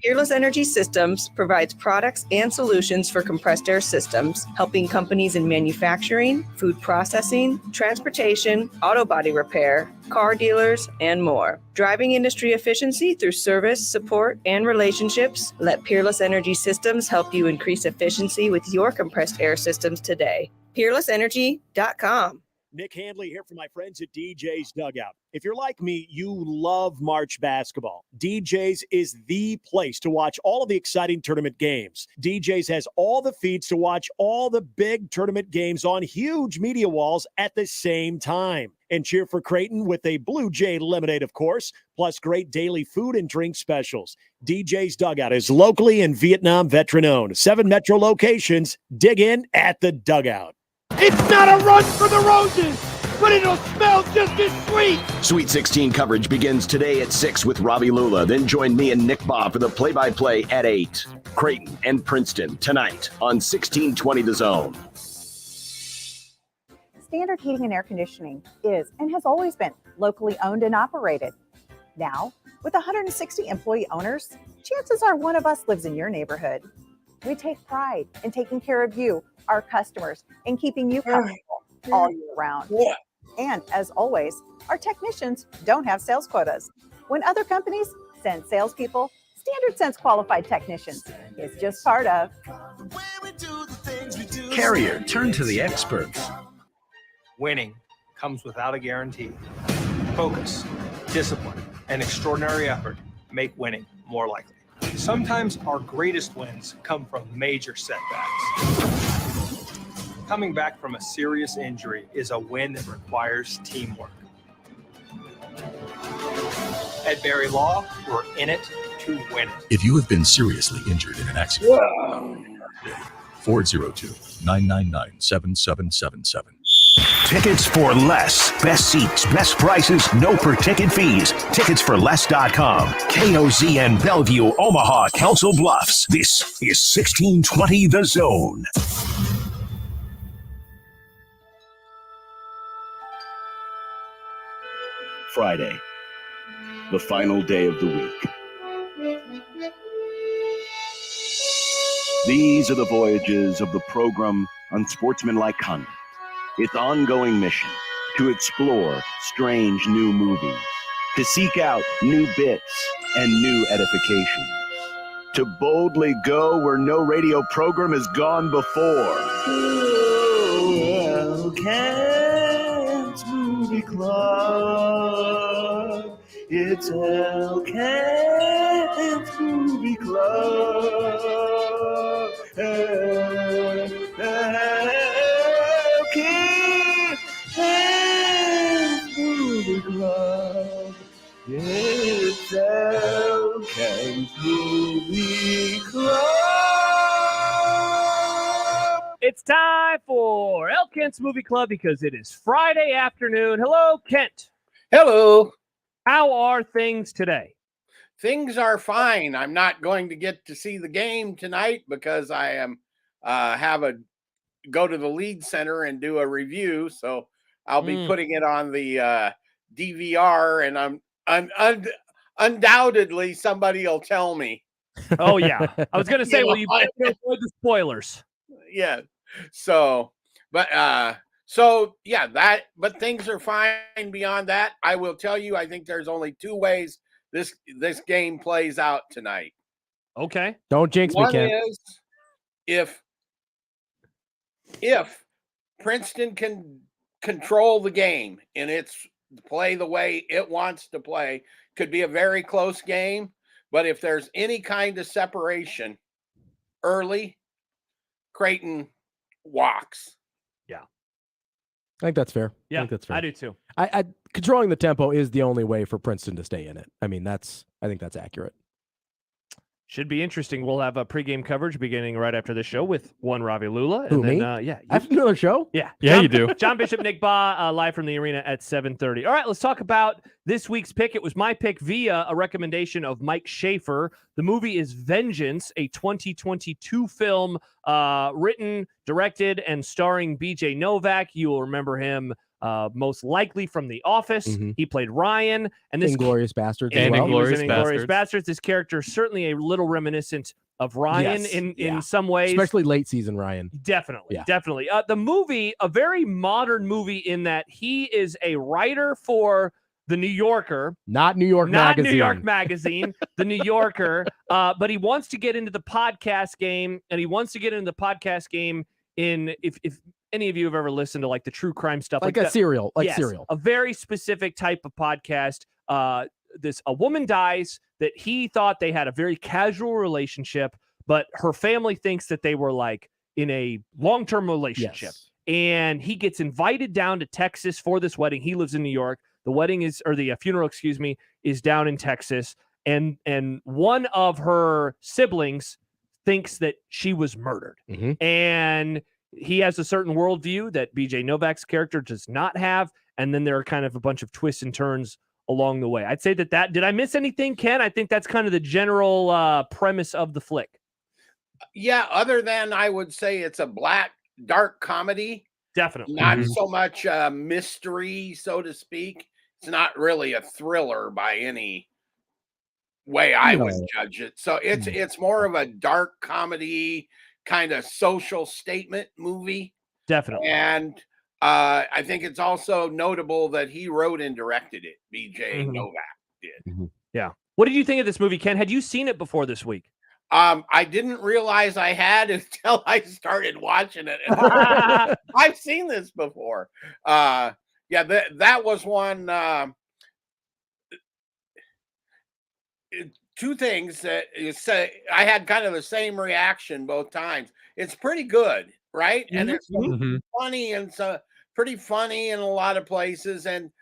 Peerless Energy Systems provides products and solutions for compressed air systems, helping companies in manufacturing, food processing, transportation, auto body repair, car dealers, and more. Driving industry efficiency through service, support, and relationships, let Peerless Energy Systems help you increase efficiency with your compressed air systems today. PeerlessEnergy.com. Nick Handley here from my friends at DJ's Dugout. If you're like me, you love March basketball. DJ's is the place to watch all of the exciting tournament games. DJ's has all the feeds to watch all the big tournament games on huge media walls at the same time. And cheer for Creighton with a Blue Jay lemonade, of course, plus great daily food and drink specials. DJ's Dugout is locally and Vietnam veteran-owned. 7 metro locations. Dig in at the Dugout. It's not a run for the roses, but it'll smell just as sweet. Sweet 16 coverage begins today at 6 with Ravi Lula. Then join me and Nick Baugh for the play-by-play at 8. Creighton and Princeton tonight on 1620 The Zone. Standard Heating and Air Conditioning is and has always been locally owned and operated. Now, with 160 employee owners, chances are one of us lives in your neighborhood. We take pride in taking care of you, our customers, and keeping you comfortable all year round. And as always, our technicians don't have sales quotas. When other companies send salespeople, Standard sends qualified technicians. It's just part of. Carrier, turn to the experts. Winning comes without a guarantee. Focus, discipline, and extraordinary effort make winning more likely. Sometimes our greatest wins come from major setbacks. Coming back from a serious injury is a win that requires teamwork. At Berry Law, we're in it to win it. If you have been seriously injured in an accident, 402-999-7777. Tickets for Less. Best seats, best prices, no per ticket fees. Ticketsforless.com. KOZN Bellevue, Omaha, Council Bluffs. This is 1620 The Zone. Friday, the final day of the week. These are the voyages of the program Unsportsmanlike Conduct. Its ongoing mission to explore strange new movies, to seek out new bits and new edifications, to boldly go where no radio program has gone before. Elkent's Movie Club. It's Elkent's Movie Club. Movie Club. It's Elkent's Movie Club. It's time for Elkent's Movie Club because it is Friday afternoon. Hello, Kent. Hello. How are things today? Things are fine. I'm not going to get to see the game tonight because I am go to the Lead Center and do a review. So I'll be putting it on the DVR, and undoubtedly somebody will tell me. Oh yeah, I was going to say, well, you better avoid the spoilers. Yeah. But things are fine beyond that. I will tell you, I think there's only 2 ways this game plays out tonight. Okay. Don't jinx me, Ken. One is if Princeton can control the game and it's play the way it wants to play, could be a very close game. But if there's any kind of separation early, Creighton walks. Yeah. I think that's fair. Yeah, I think that's fair. I do too. I controlling the tempo is the only way for Princeton to stay in it. I mean, I think that's accurate. Should be interesting. We'll have a pregame coverage beginning right after the show with one Ravi Lula. And Who, then, me? Yeah. I have another show? Yeah. Yeah, you do. John Bishop, Nick Baugh, live from the arena at 7:30. All right, let's talk about this week's pick. It was my pick via a recommendation of Mike Schaefer. The movie is Vengeance, a 2022 film written, directed, and starring B.J. Novak. You will remember him most likely from The Office. Mm-hmm. He played Ryan. And this Inglourious Bastards. And as well. Inglourious Bastards. This character is certainly a little reminiscent of Ryan in some ways. Especially late season Ryan. Definitely. The movie, a very modern movie in that he is a writer for The New Yorker. Not New York Magazine. Not New York Magazine, The New Yorker. But he wants to get into the podcast game, and he wants to get into the podcast game if any of you have ever listened to like the true crime stuff, like a serial, yes, a very specific type of podcast. A woman dies that he thought they had a very casual relationship, but her family thinks that they were like in a long-term relationship. Yes. And he gets invited down to Texas for this wedding. He lives in New York. The wedding the funeral, is down in Texas. And one of her siblings thinks that she was murdered. Mm-hmm. And he has a certain worldview that BJ Novak's character does not have. And then there are kind of a bunch of twists and turns along the way. I'd say that did I miss anything, Ken? I think that's kind of the general premise of the flick. Yeah, other than I would say it's a dark comedy. Definitely. Not so much mystery, so to speak. It's not really a thriller by any way I would judge it. So it's more of a dark comedy kind of social statement movie. Definitely. And I think it's also notable that he wrote and directed it. BJ Novak did. Yeah. What did you think of this movie, Ken? Had you seen it before this week? I didn't realize I had until I started watching it. I've seen this before. Yeah, that was one. Two things that you say. I had kind of the same reaction both times. It's pretty good, right? And it's funny, and so pretty funny in a lot of places, and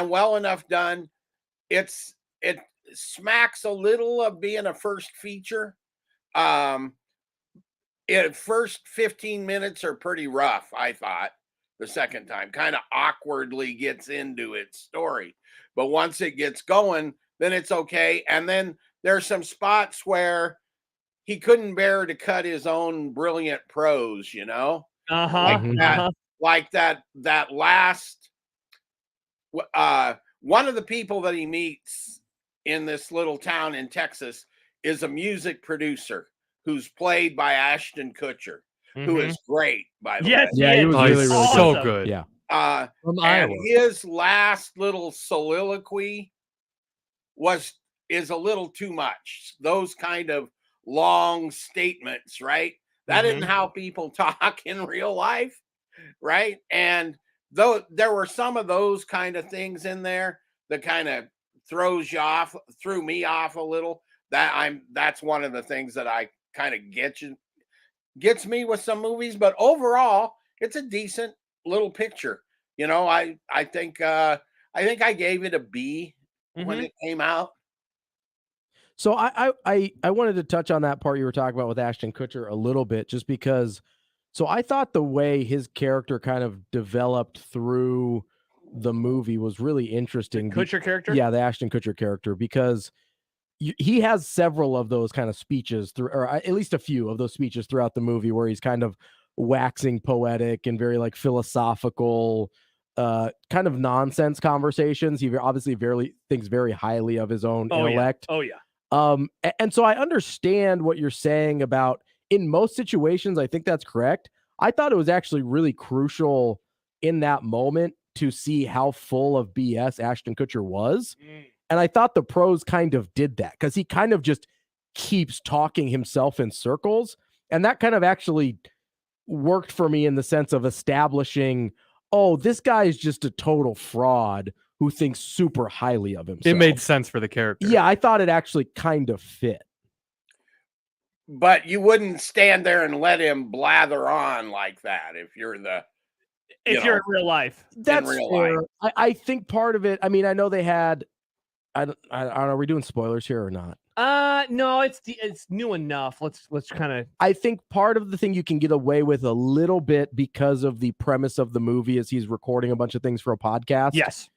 well enough done. It smacks a little of being a first feature. First 15 minutes are pretty rough, I thought. The second time kind of awkwardly gets into its story, but once it gets going, then it's okay. And then there's some spots where he couldn't bear to cut his own brilliant prose, like that last one of the people that he meets in this little town in Texas is a music producer who's played by Ashton Kutcher, who is great, by the way. Yeah, he was really so good. Yeah. From Iowa. His last little soliloquy is a little too much. Those kind of long statements, right? That isn't how people talk in real life, right? And though there were some of those kind of things in there that kind of threw me off a little. That's one of the things that I kind of gets me with some movies, but overall it's a decent little picture. I think I gave it a B when it came out. So I wanted to touch on that part you were talking about with Ashton Kutcher a little bit, just because. So I thought the way his character kind of developed through the movie was really interesting. The Kutcher character? Yeah, the Ashton Kutcher character, because he has several of those kind of speeches or at least a few of those speeches throughout the movie where he's kind of waxing poetic and very like philosophical, kind of nonsense conversations. He obviously thinks very highly of his own intellect. Yeah. Oh yeah. And so I understand what you're saying about, in most situations, I think that's correct. I thought it was actually really crucial in that moment to see how full of BS Ashton Kutcher was. And I thought the pros kind of did that, because he kind of just keeps talking himself in circles. And that kind of actually worked for me in the sense of establishing, oh, this guy is just a total fraud who thinks super highly of himself. It made sense for the character. Yeah, I thought it actually kind of fit. But you wouldn't stand there and let him blather on like that if you're in real life. That's fair. I think part of it, I mean, I know they had, I don't know, are we doing spoilers here or not? No, it's new enough. Let's kind of. I think part of the thing you can get away with a little bit because of the premise of the movie is he's recording a bunch of things for a podcast. Yes.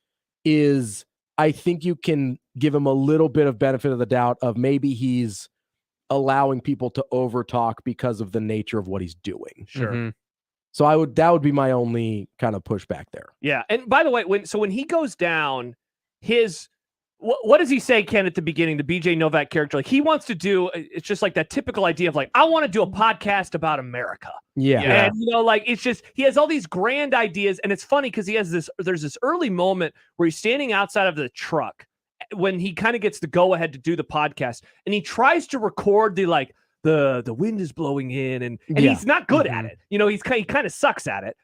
Is I think you can give him a little bit of benefit of the doubt of maybe he's allowing people to overtalk because of the nature of what he's doing. Sure. So that would be my only kind of pushback there. Yeah. And by the way, when he goes down, what does he say, Ken, at the beginning, the BJ Novak character? Like, he wants to do, it's just like that typical idea of like, I want to do a podcast about America. Yeah. And, like, it's just, he has all these grand ideas. And it's funny because there's this early moment where he's standing outside of the truck when he kind of gets the go ahead to do the podcast. And he tries to record the wind is blowing in and he's not good at it. He kind of sucks at it.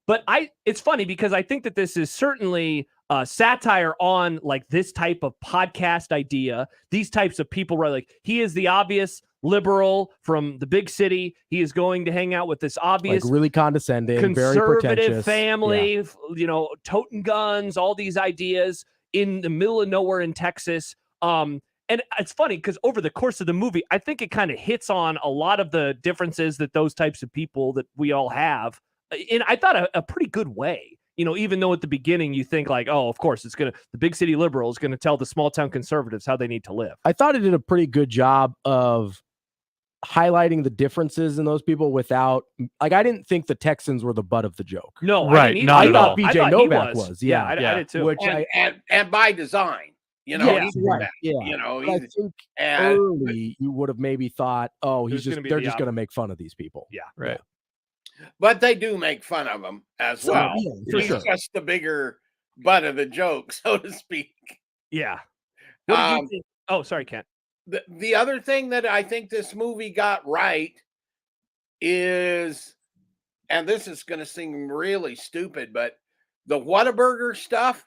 But it's funny because I think that this is certainly satire on like this type of podcast idea. These types of people, right? Like he is the obvious liberal from the big city. He is going to hang out with this obvious, like really condescending, very conservative pretentious family, Yeah. you know, toting guns, all these ideas in the middle of nowhere in Texas. And it's funny because over the course of the movie, I think it kind of hits on a lot of the differences that those types of people that we all have in, I thought, a pretty good way. You know, even though at the beginning you think like, oh, of course, the big city liberal is going to tell the small town conservatives how they need to live. I thought it did a pretty good job of highlighting the differences in those people without, like, I didn't think the Texans were the butt of the joke. No, right? I thought BJ Novak was. Yeah, I did too. Which and by design. You know, yes, he's right. that, Yeah. you know, I think early you would have maybe thought, oh, they're just going to make fun of these people. Yeah, right. But they do make fun of him as well. He's just the bigger butt of the joke, so to speak. Yeah. What did you think? Oh, sorry, Kent. The other thing that I think this movie got right is, and this is going to seem really stupid, but the Whataburger stuff.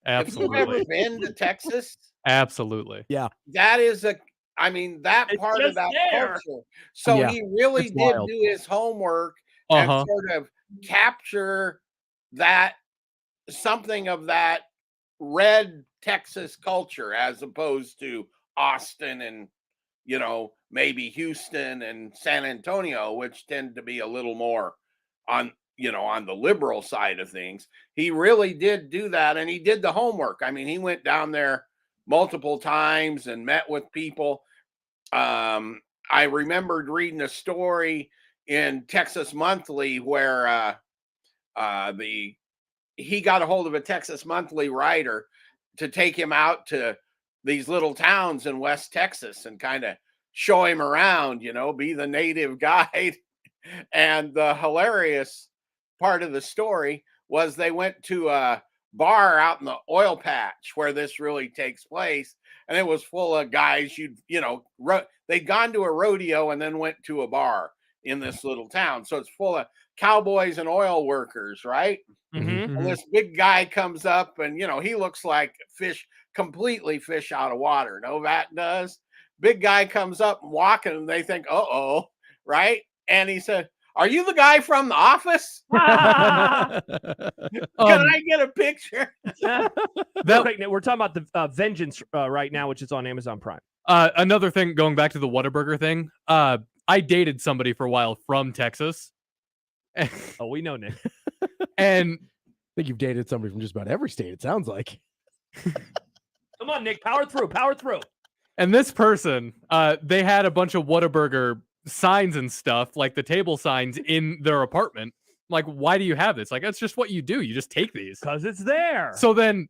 Absolutely. If you've ever been to Texas, Absolutely. Yeah. that is that part of that culture. So he really did do his homework and sort of capture that something of that red Texas culture as opposed to Austin and, you know, maybe Houston and San Antonio, which tend to be a little more on the liberal side of things. He really did do that, and he did the homework. I mean, he went down there multiple times and met with people. I remembered reading a story in Texas Monthly where he got a hold of a Texas Monthly writer to take him out to these little towns in West Texas and kind of show him around, you know, be the native guide. And the hilarious part of the story was they went to a bar out in the oil patch where this really takes place, and it was full of guys they'd gone to a rodeo and then went to a bar in this little town, so it's full of cowboys and oil workers, right? And this big guy comes up, and he looks like completely fish out of water. Novak does. Big guy comes up and walking, and they think, right? And he said, "Are you the guy from The Office? Can I get a picture?" We're talking about the Vengeance right now, which is on Amazon Prime. Another thing, going back to the Whataburger thing, I dated somebody for a while from Texas. Oh, we know, Nick. And I think you've dated somebody from just about every state, it sounds like. Come on, Nick, power through. And this person, they had a bunch of Whataburger signs and stuff, like the table signs in their apartment. Like, why do you have this? Like, that's just what you do. You just take these. Because it's there. So then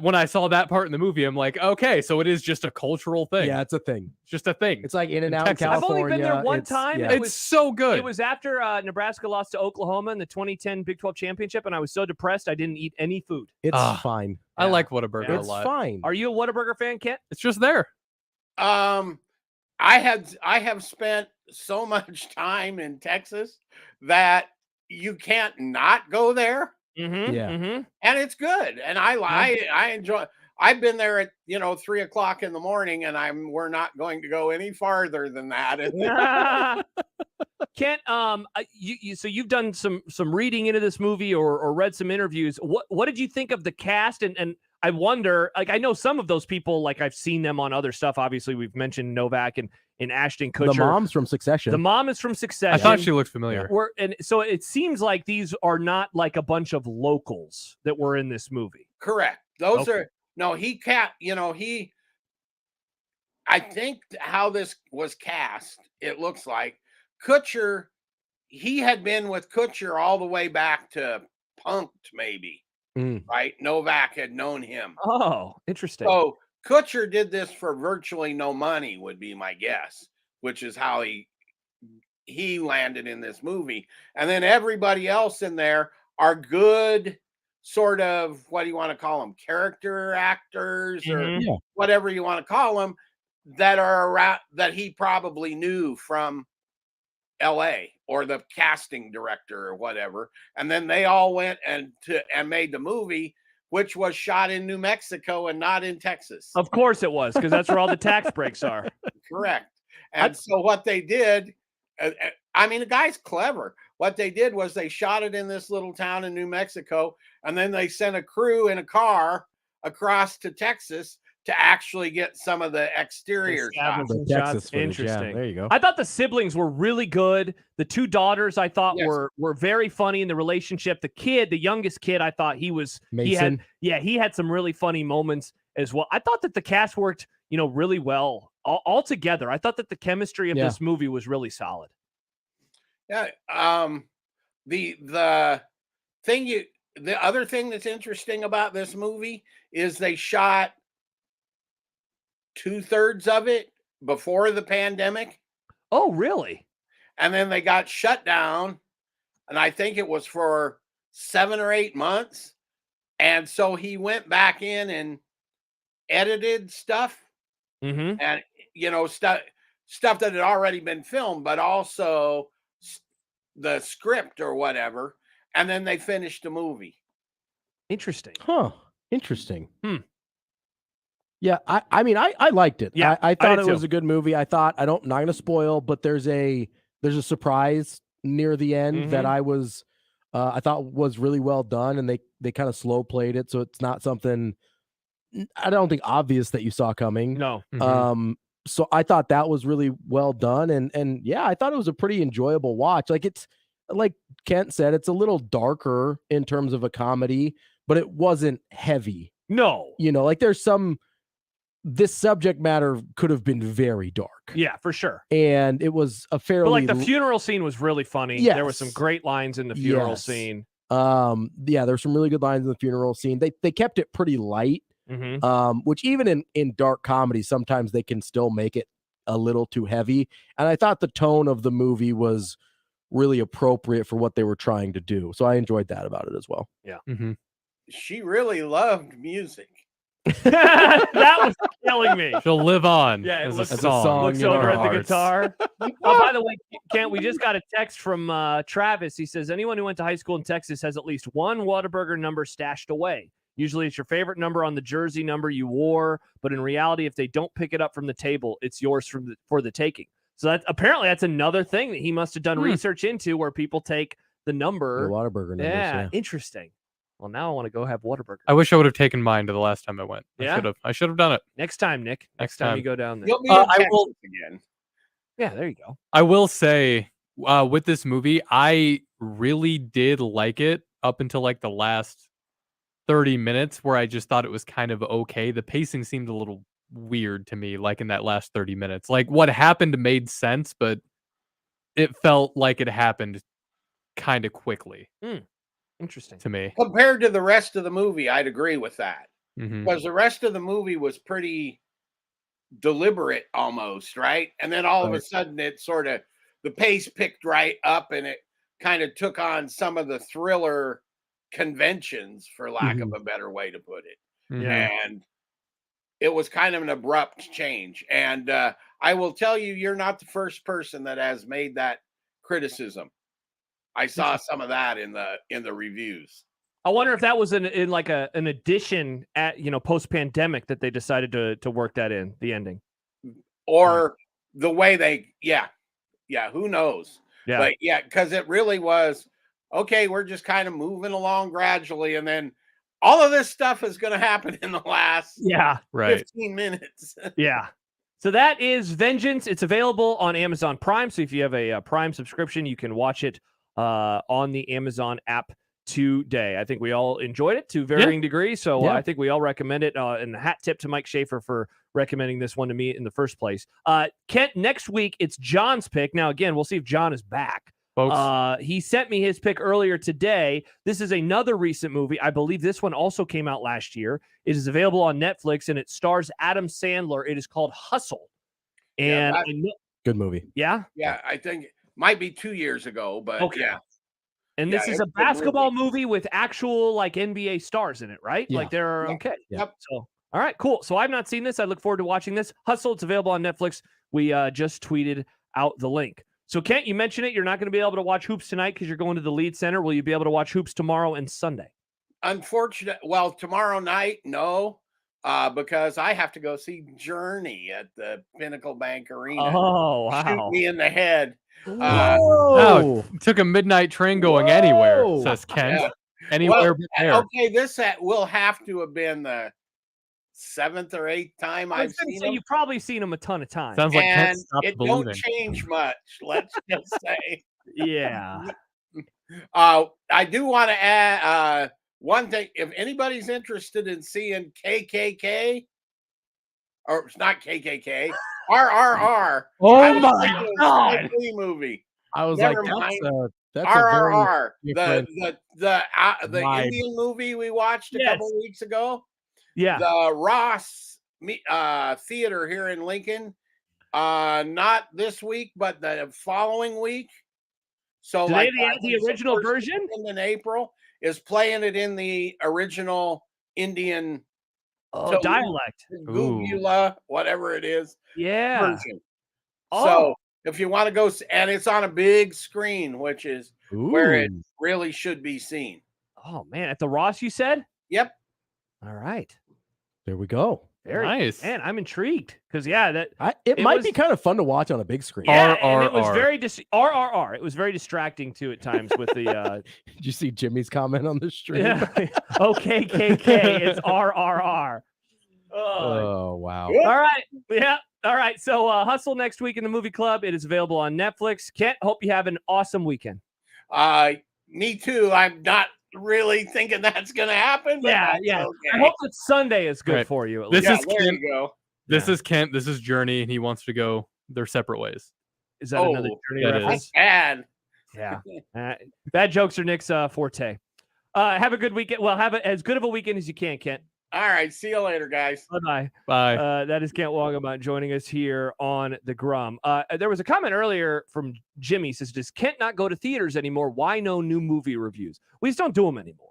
when I saw that part in the movie, I'm like, okay, so it is just a cultural thing. Yeah, it's a thing. It's just a thing. It's like In-N-Out in Texas. California. I've only been there one time. Yeah. It's so good. It was after Nebraska lost to Oklahoma in the 2010 Big 12 championship, and I was so depressed I didn't eat any food. It's fine. I like Whataburger a It's lot. fine. Are you a Whataburger fan, Kent? It's just there. I have spent so much time in Texas that you can't not go there. Mm-hmm. And it's good. And I enjoy. I've been there at 3:00 in the morning, and we're not going to go any farther than that. Kent, so you've done some reading into this movie or read some interviews. What did you think of the cast? And I wonder, like, I know some of those people, like I've seen them on other stuff. Obviously, we've mentioned Novak and Ashton Kutcher. The mom's from Succession. The mom is from Succession. I thought she looked familiar. And so it seems like these are not like a bunch of locals that were in this movie. Correct. Those are no. He can't. I think how this was cast, it looks like Kutcher. He had been with Kutcher all the way back to Punk'd, maybe. Right? Novak had known him. Oh, interesting. So Kutcher did this for virtually no money, would be my guess, which is how he landed in this movie. And then everybody else in there are good sort of, what do you want to call them? Character actors or whatever you want to call them that are around, that he probably knew from LA, or the casting director or whatever. And then they all went and made the movie, which was shot in New Mexico and not in Texas. Of course it was, because that's where all the tax breaks are. Correct. And so what they did, I mean, the guy's clever. What they did was they shot it in this little town in New Mexico, and then they sent a crew in a car across to Texas to actually get some of the exterior shots. Interesting. There you go. I thought the siblings were really good. The two daughters I thought were very funny in the relationship. The kid, the youngest kid, I thought he Mason. he had some really funny moments as well. I thought that the cast worked, really well all together. I thought that the chemistry of this movie was really solid. Yeah. The other thing that's interesting about this movie is they shot 2/3 of it before the pandemic. Oh, really? And then they got shut down, and I think it was for 7 or 8 months. And so he went back in and edited stuff, Mm-hmm. and stuff that had already been filmed, but also the script or whatever. And then they finished the movie. Interesting. Huh. Interesting. Yeah, I mean, I liked it. Yeah, I thought did it was too. a good movie. I thought I'm not going to spoil, but there's a surprise near the end that I thought was really well done, and they kind of slow played it, so it's not something I don't think obvious that you saw coming. No. So I thought that was really well done, and yeah, I thought it was a pretty enjoyable watch. Like it's like Kent said, it's a little darker in terms of a comedy, but it wasn't heavy. No. Like there's this subject matter could have been very dark. Yeah, for sure. And it was a fairly But like the funeral scene was really funny. Yes. There were some great lines in the funeral scene. Yeah, there's some really good lines in the funeral scene. They kept it pretty light. Mm-hmm. Which even in dark comedy, sometimes they can still make it a little too heavy. And I thought the tone of the movie was really appropriate for what they were trying to do. So I enjoyed that about it as well. Yeah. She really loved music. That was killing me. She'll live on. Yeah, it as looks, a song. looks in over our at the hearts. guitar. By the way, Kent, we just got a text from Travis. He says, anyone who went to high school in Texas has at least one Whataburger number stashed away. Usually it's your favorite number on the jersey number you wore, but in reality, if they don't pick it up from the table, it's yours for the taking. So apparently that's another thing that he must have done research into, where people take the number. The Whataburger numbers, Yeah, interesting. Well, now I want to go have Whataburger. I wish I would have taken mine to the last time I went. Yeah? I should have done it. Next time, Nick. Next time you go down there. You'll be in Texas again. Yeah, there you go. I will say, with this movie, I really did like it up until like the last 30 minutes, where I just thought it was kind of okay. The pacing seemed a little weird to me, like in that last 30 minutes. Like what happened made sense, but it felt like it happened kind of quickly. Interesting to me. Compared to the rest of the movie, I'd agree with that. Mhm. Because the rest of the movie was pretty deliberate almost, right? And then all of a sudden it sort of, the pace picked right up, and it kind of took on some of the thriller conventions, for lack of a better way to put it. Yeah. And it was kind of an abrupt change. And I will tell you, you're not the first person that has made that criticism. I saw some of that in the reviews. I wonder if that was in like an addition at post pandemic that they decided to work that in the ending, or the way they who knows. Yeah. But because it really was okay. We're just kind of moving along gradually, and then all of this stuff is going to happen in the last 15 minutes. Yeah. So that is Vengeance. It's available on Amazon Prime. So if you have a Prime subscription, you can watch it on the Amazon app today. I think we all enjoyed it to varying degrees. So I think we all recommend it. And a hat tip to Mike Schaefer for recommending this one to me in the first place. Kent, next week, it's John's pick. Now, again, we'll see if John is back. Folks. He sent me his pick earlier today. This is another recent movie. I believe this one also came out last year. It is available on Netflix, and it stars Adam Sandler. It is called Hustle. And good movie. Yeah? Yeah, I think it might be 2 years ago, but yeah. And this is a basketball movie with actual like NBA stars in it, right? Yeah. Like they're okay. Yep. So, all right, cool. So I've not seen this. I look forward to watching this. Hustle. It's available on Netflix. We just tweeted out the link. So, Kent, you mentioned it. You're not going to be able to watch hoops tonight because you're going to the Lead Center. Will you be able to watch hoops tomorrow and Sunday? Well, tomorrow night, no, because I have to go see Journey at the Pinnacle Bank Arena. Oh, wow. Shoot me in the head. Wow, took a midnight train going anywhere, says Kent. Yeah. Anywhere but there. Okay, this will have to have been the 7th or 8th time I I've was going to seen say him. you've probably seen him a ton of times. Sounds like Kent And stopped it believing. don't change much, let's just say. Yeah. I do want to add one thing. If anybody's interested in seeing KKK, or it's not KKK, RRR. Oh my God. Movie. I was Never like, mind. that's RRR, a very the vibe. Indian movie we watched a couple weeks ago. Yeah. The Ross Theater here in Lincoln. Not this week, but the following week. So, Do like they have the original version in April is playing it in the original Indian dialect, Gugula, whatever it is. Yeah. Version. So if you want to go, and it's on a big screen, which is where it really should be seen. Oh man, at the Ross, you said? Yep. All right. There we go. Very nice. Man, I'm intrigued because it might be kind of fun to watch on a big screen. Yeah, and it was very RRR. It was very distracting too at times with the. Did you see Jimmy's comment on the stream? Yeah. KKK. It's RRR. Oh wow. All right. Yeah. All right. So Hustle next week in the movie club. It is available on Netflix. Kent, hope you have an awesome weekend. Me too. I'm not really thinking that's going to happen. But Yeah. okay. I hope that Sunday is good Right. for you. At This least. is there Kent. you go. This is Kent. This is Journey, and he wants to go their separate ways. Is that another Journey that reference? is. Bad. Yeah. Bad jokes are Nick's forte. Have a good weekend. Well, have as good of a weekend as you can, Kent. All right. See you later, guys. Bye-bye. Bye. That is Kent Wogamont joining us here on the Grum. There was a comment earlier from Jimmy. Says, does Kent not go to theaters anymore? Why no new movie reviews? We just don't do them anymore.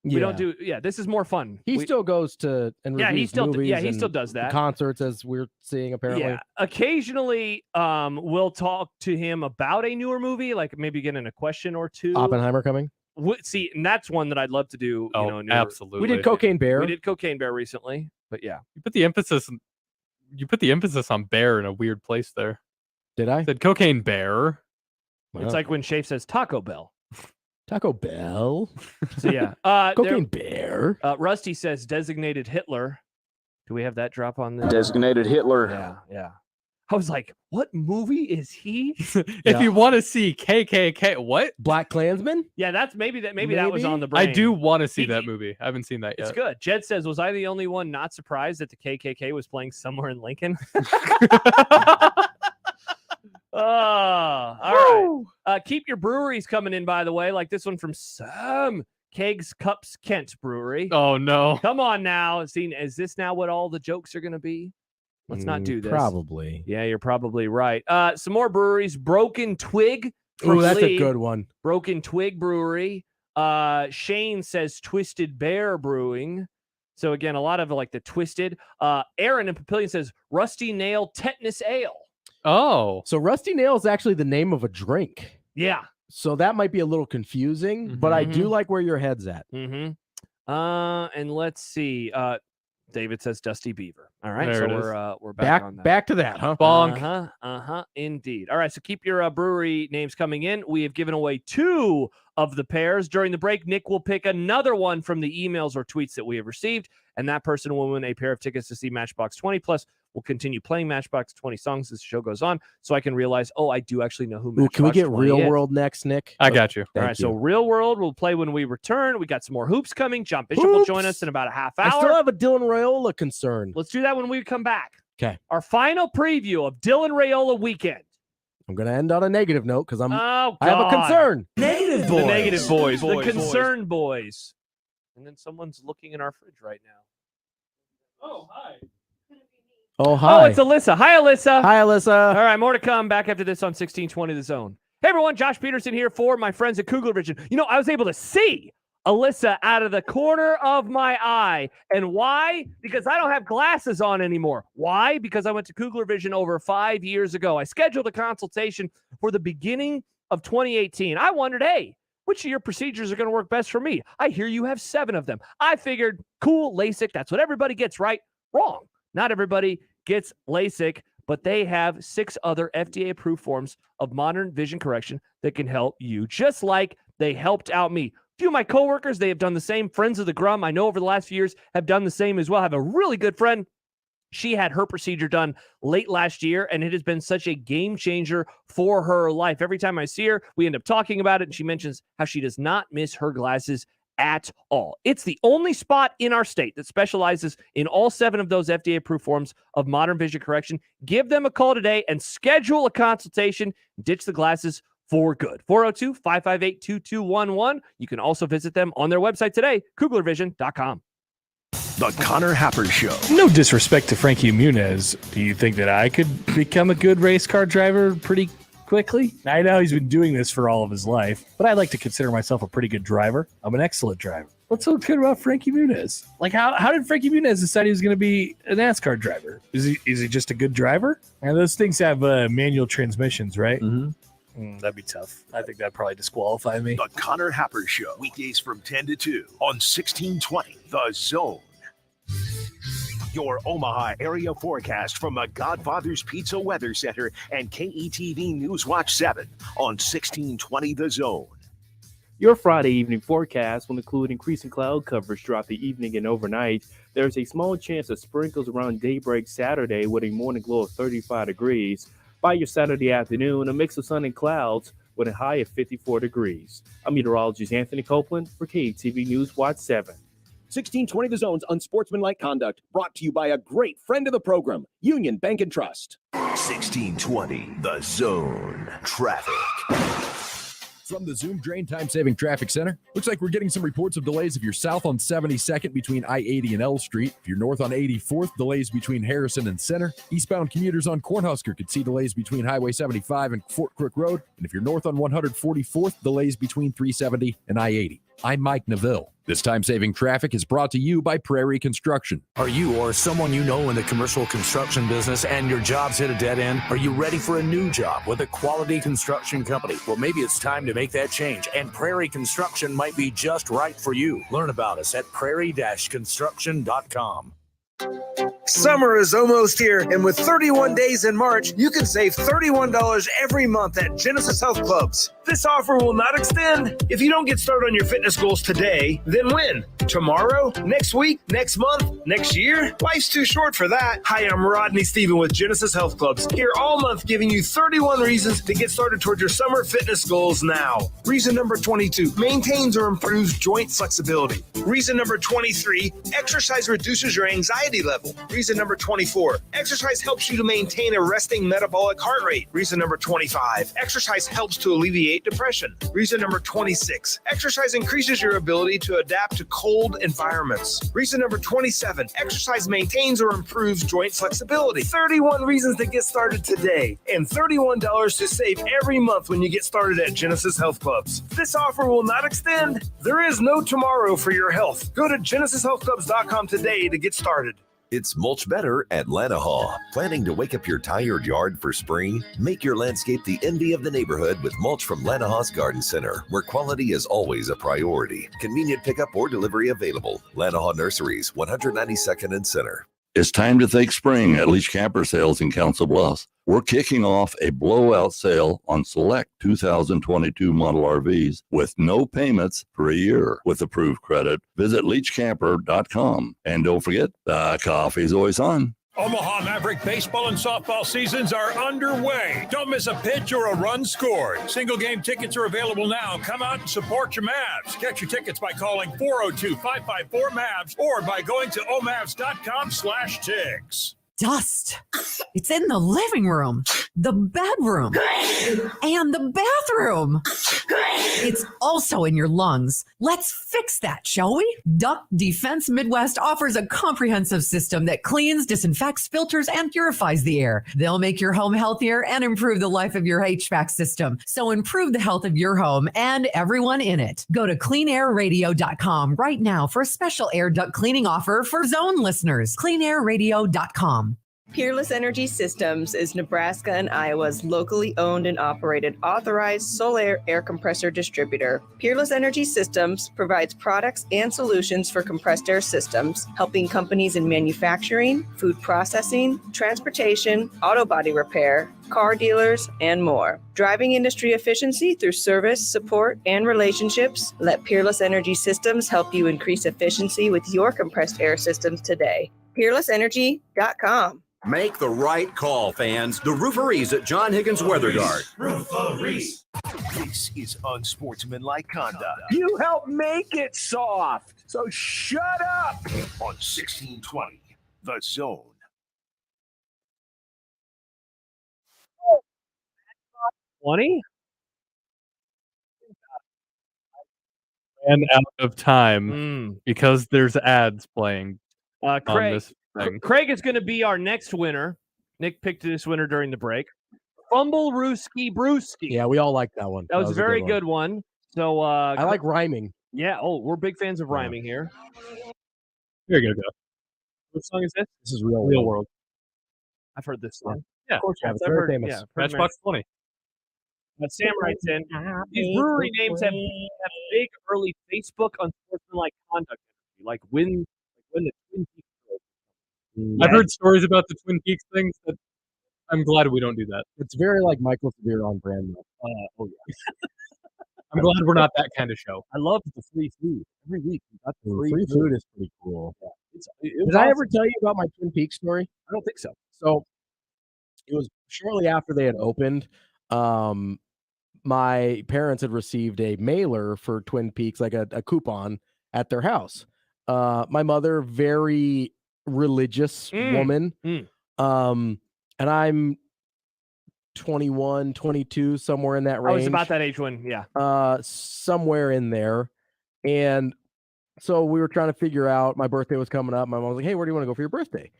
We don't do. Yeah, this is more fun. He still goes to and reviews he still movies he still and does that. Concerts, as we're seeing apparently. Yeah, occasionally we'll talk to him about a newer movie, like maybe getting a question or two. Oppenheimer coming. See, and that's one that I'd love to do. Oh, absolutely. We did Cocaine Bear. We did Cocaine Bear recently, but yeah, You put the emphasis on bear in a weird place there. Did I? Said Cocaine Bear. It's like when Shafe says Taco Bell. Taco Bell. So yeah, Cocaine Bear. Rusty says designated Hitler. Do we have that drop on this? Designated Hitler. Yeah. I was like, what movie is he? If you want to see KKK, what? Black Klansman? Yeah, that's maybe that was on the brain. I do want to see that movie. I haven't seen that yet. It's good. Jed says, was I the only one not surprised that the KKK was playing somewhere in Lincoln? All right. Keep your breweries coming in, by the way, like this one from Sam Kegs Cups Kent Brewery. Oh no. Come on now. Is this now what all the jokes are going to be? Let's not do this. Probably. Yeah, you're probably right. Some more breweries. Broken Twig. Oh, that's Lee. a good one. Broken Twig Brewery. Shane says Twisted Bear Brewing. So again, a lot of like the Twisted. Aaron in Papillion says Rusty Nail Tetanus Ale. Oh. So Rusty Nail is actually the name of a drink. Yeah. So that might be a little confusing, but I do like where your head's at. Mm-hmm. And let's see. David says Dusty Beaver. All right, There so it is. we're back on that. Back to that, huh? Bonk. Indeed. All right, so keep your brewery names coming in. We have given away 2 of the pairs. During the break, Nick will pick another one from the emails or tweets that we have received, and that person will win a pair of tickets to see Matchbox 20. Plus, we'll continue playing Matchbox 20 songs as the show goes on, so I can realize, I do actually know who Matchbox Can we get 20 Real is. World next, Nick? I got you. All right, so Real World will play when we return. We got some more hoops coming. John Bishop will join us in about a half hour. I still have a Dylan Raiola concern. Let's do that when we come back. Okay. Our final preview of Dylan Raiola weekend. I'm going to end on a negative note because I have a concern. Negative boys. The negative boys. The concerned boys. And then someone's looking in our fridge right now. Oh, hi. Oh, hi. Oh, it's Alyssa. Hi, Alyssa. Hi, Alyssa. All right, more to come back after this on 1620 The Zone. Hey, everyone. Josh Peterson here for my friends at Kugler Vision. I was able to see Alyssa out of the corner of my eye. And why? Because I don't have glasses on anymore. Why? Because I went to Kugler Vision over 5 years ago. I scheduled a consultation for the beginning of 2018. I wondered, hey, which of your procedures are going to work best for me? I hear you have 7 of them. I figured, cool, LASIK, that's what everybody gets, right? Wrong. Not everybody gets LASIK, but they have 6 other FDA-approved forms of modern vision correction that can help you, just like they helped out me. A few of my coworkers, they have done the same. Friends of the Grum, I know over the last few years, have done the same as well. I have a really good friend. She had her procedure done late last year, and it has been such a game changer for her life. Every time I see her, we end up talking about it, and she mentions how she does not miss her glasses at all. It's the only spot in our state that specializes in all 7 of those FDA-approved forms of modern vision correction. Give them a call today and schedule a consultation. Ditch the glasses for good. 402-558-2211. You can also visit them on their website today, kuglervision.com. The Connor Happer Show. No disrespect to Frankie Muniz. Do you think that I could become a good race car driver pretty quickly? I know he's been doing this for all of his life, but I like to consider myself a pretty good driver. I'm an excellent driver. What's so good about Frankie Muniz? Like, how did Frankie Muniz decide he was going to be a NASCAR driver? Is he just a good driver? And those things have manual transmissions, right? Mm-hmm. That'd be tough. I think that'd probably disqualify me. The Connor Happer Show. Weekdays from 10 to 2 on 1620 The Zone. Your Omaha area forecast from the Godfather's Pizza Weather Center and KETV News Watch 7 on 1620 The Zone. Your Friday evening forecast will include increasing cloud coverage throughout the evening and overnight. There's a small chance of sprinkles around daybreak Saturday with a morning glow of 35 degrees. By your Saturday afternoon, a mix of sun and clouds with a high of 54 degrees. I'm meteorologist Anthony Copeland for KETV News Watch 7. 1620 The Zone's Unsportsmanlike Conduct, brought to you by a great friend of the program, Union Bank and Trust. 1620 The Zone. Traffic. From the Zoom Drain Time Saving Traffic Center, looks like we're getting some reports of delays if you're south on 72nd between I-80 and L Street. If you're north on 84th, delays between Harrison and Center. Eastbound commuters on Cornhusker could see delays between Highway 75 and Fort Crook Road. And if you're north on 144th, delays between 370 and I-80. I'm Mike Neville. This time-saving traffic is brought to you by Prairie Construction. Are you or someone you know in the commercial construction business and your job's hit a dead end? Are you ready for a new job with a quality construction company? Well, maybe it's time to make that change, and Prairie Construction might be just right for you. Learn about us at prairie-construction.com. Summer is almost here, and with 31 days in March, you can save $31 every month at Genesis Health Clubs. This offer will not extend. If you don't get started on your fitness goals today, then when? Tomorrow? Next week? Next month? Next year? Life's too short for that. Hi, I'm Rodney Stephen with Genesis Health Clubs, here all month giving you 31 reasons to get started toward your summer fitness goals now. Reason number 22, maintains or improves joint flexibility. Reason number 23, exercise reduces your anxiety level. Reason number 24, exercise helps you to maintain a resting metabolic heart rate. Reason number 25, exercise helps to alleviate depression. Reason number 26, exercise increases your ability to adapt to cold environments. Reason number 27, exercise maintains or improves joint flexibility. 31 reasons to get started today and $31 to save every month when you get started at Genesis Health Clubs. This offer will not extend. There is no tomorrow for your health. Go to genesishealthclubs.com today to get started. It's mulch better at Lanahaw. Planning to wake up your tired yard for spring? Make your landscape the envy of the neighborhood with mulch from Lanahaw's Garden Center, where quality is always a priority. Convenient pickup or delivery available. Lanahaw Nurseries, 192nd and Center. It's time to thank spring at Leach Camper Sales in Council Bluffs. We're kicking off a blowout sale on select 2022 model RVs with no payments for a year with approved credit. Visit leachcamper.com. And don't forget, the coffee's always on. Omaha Maverick baseball and softball seasons are underway. Don't miss a pitch or a run scored. Single game tickets are available now. Come out and support your Mavs. Get your tickets by calling 402-554-MAVS or by going to omavs.com/tickets. Dust. It's in the living room. the bedroom, and the bathroom. It's also in your lungs. Let's fix that, shall we? Duct Defense Midwest offers a comprehensive system that cleans, disinfects, filters, and purifies the air. They'll make your home healthier and improve the life of your HVAC system. So improve the health of your home and everyone in it. Go to cleanairradio.com right now for a special air duct cleaning offer for Zone listeners. cleanairradio.com. Peerless Energy Systems is Nebraska and Iowa's locally owned and operated authorized solar air compressor distributor. Peerless Energy Systems provides products and solutions for compressed air systems, helping companies in manufacturing, food processing, transportation, auto body repair, car dealers, and more. Driving industry efficiency through service, support, and relationships, let Peerless Energy Systems help you increase efficiency with your compressed air systems today. PeerlessEnergy.com. Make the right call, fans. The Rooferees at John Higgins Weather Guard. Rooferees. This is unsportsmanlike conduct. You help make it soft. So shut up. On 1620, The Zone. And out of time because there's ads playing on Craig, this thing. Craig is going to be our next winner. Nick picked this winner during the break. Fumble Rooski Brewski. Yeah, we all like that one. That was a very good one. So I like rhyming. Yeah. Oh, we're big fans of rhyming here. Here you go. What song is this? This is Real World. I've heard this song. Yeah, of course you have. It's I've very heard- famous. yeah, I've heard Matchbox 20. But Sam writes in, these brewery names have big early Facebook unsportsmanlike conduct, like when the Twin Peaks. I've heard stories about the Twin Peaks things that I'm glad we don't do that. It's very like Michael Severe on brand. Oh yeah. I'm glad we're not that kind of show. I love the free food every week. We got the Free food is pretty cool. Yeah. Did I ever tell you about my Twin Peaks story? I don't think so. So it was shortly after they had opened. My parents had received a mailer for Twin Peaks, like a coupon at their house. My mother, very religious woman. And I'm 21, 22, somewhere in that range. I was about that age when, yeah. Somewhere in there. And so we were trying to figure out, my birthday was coming up. My mom was like, hey, where do you want to go for your birthday?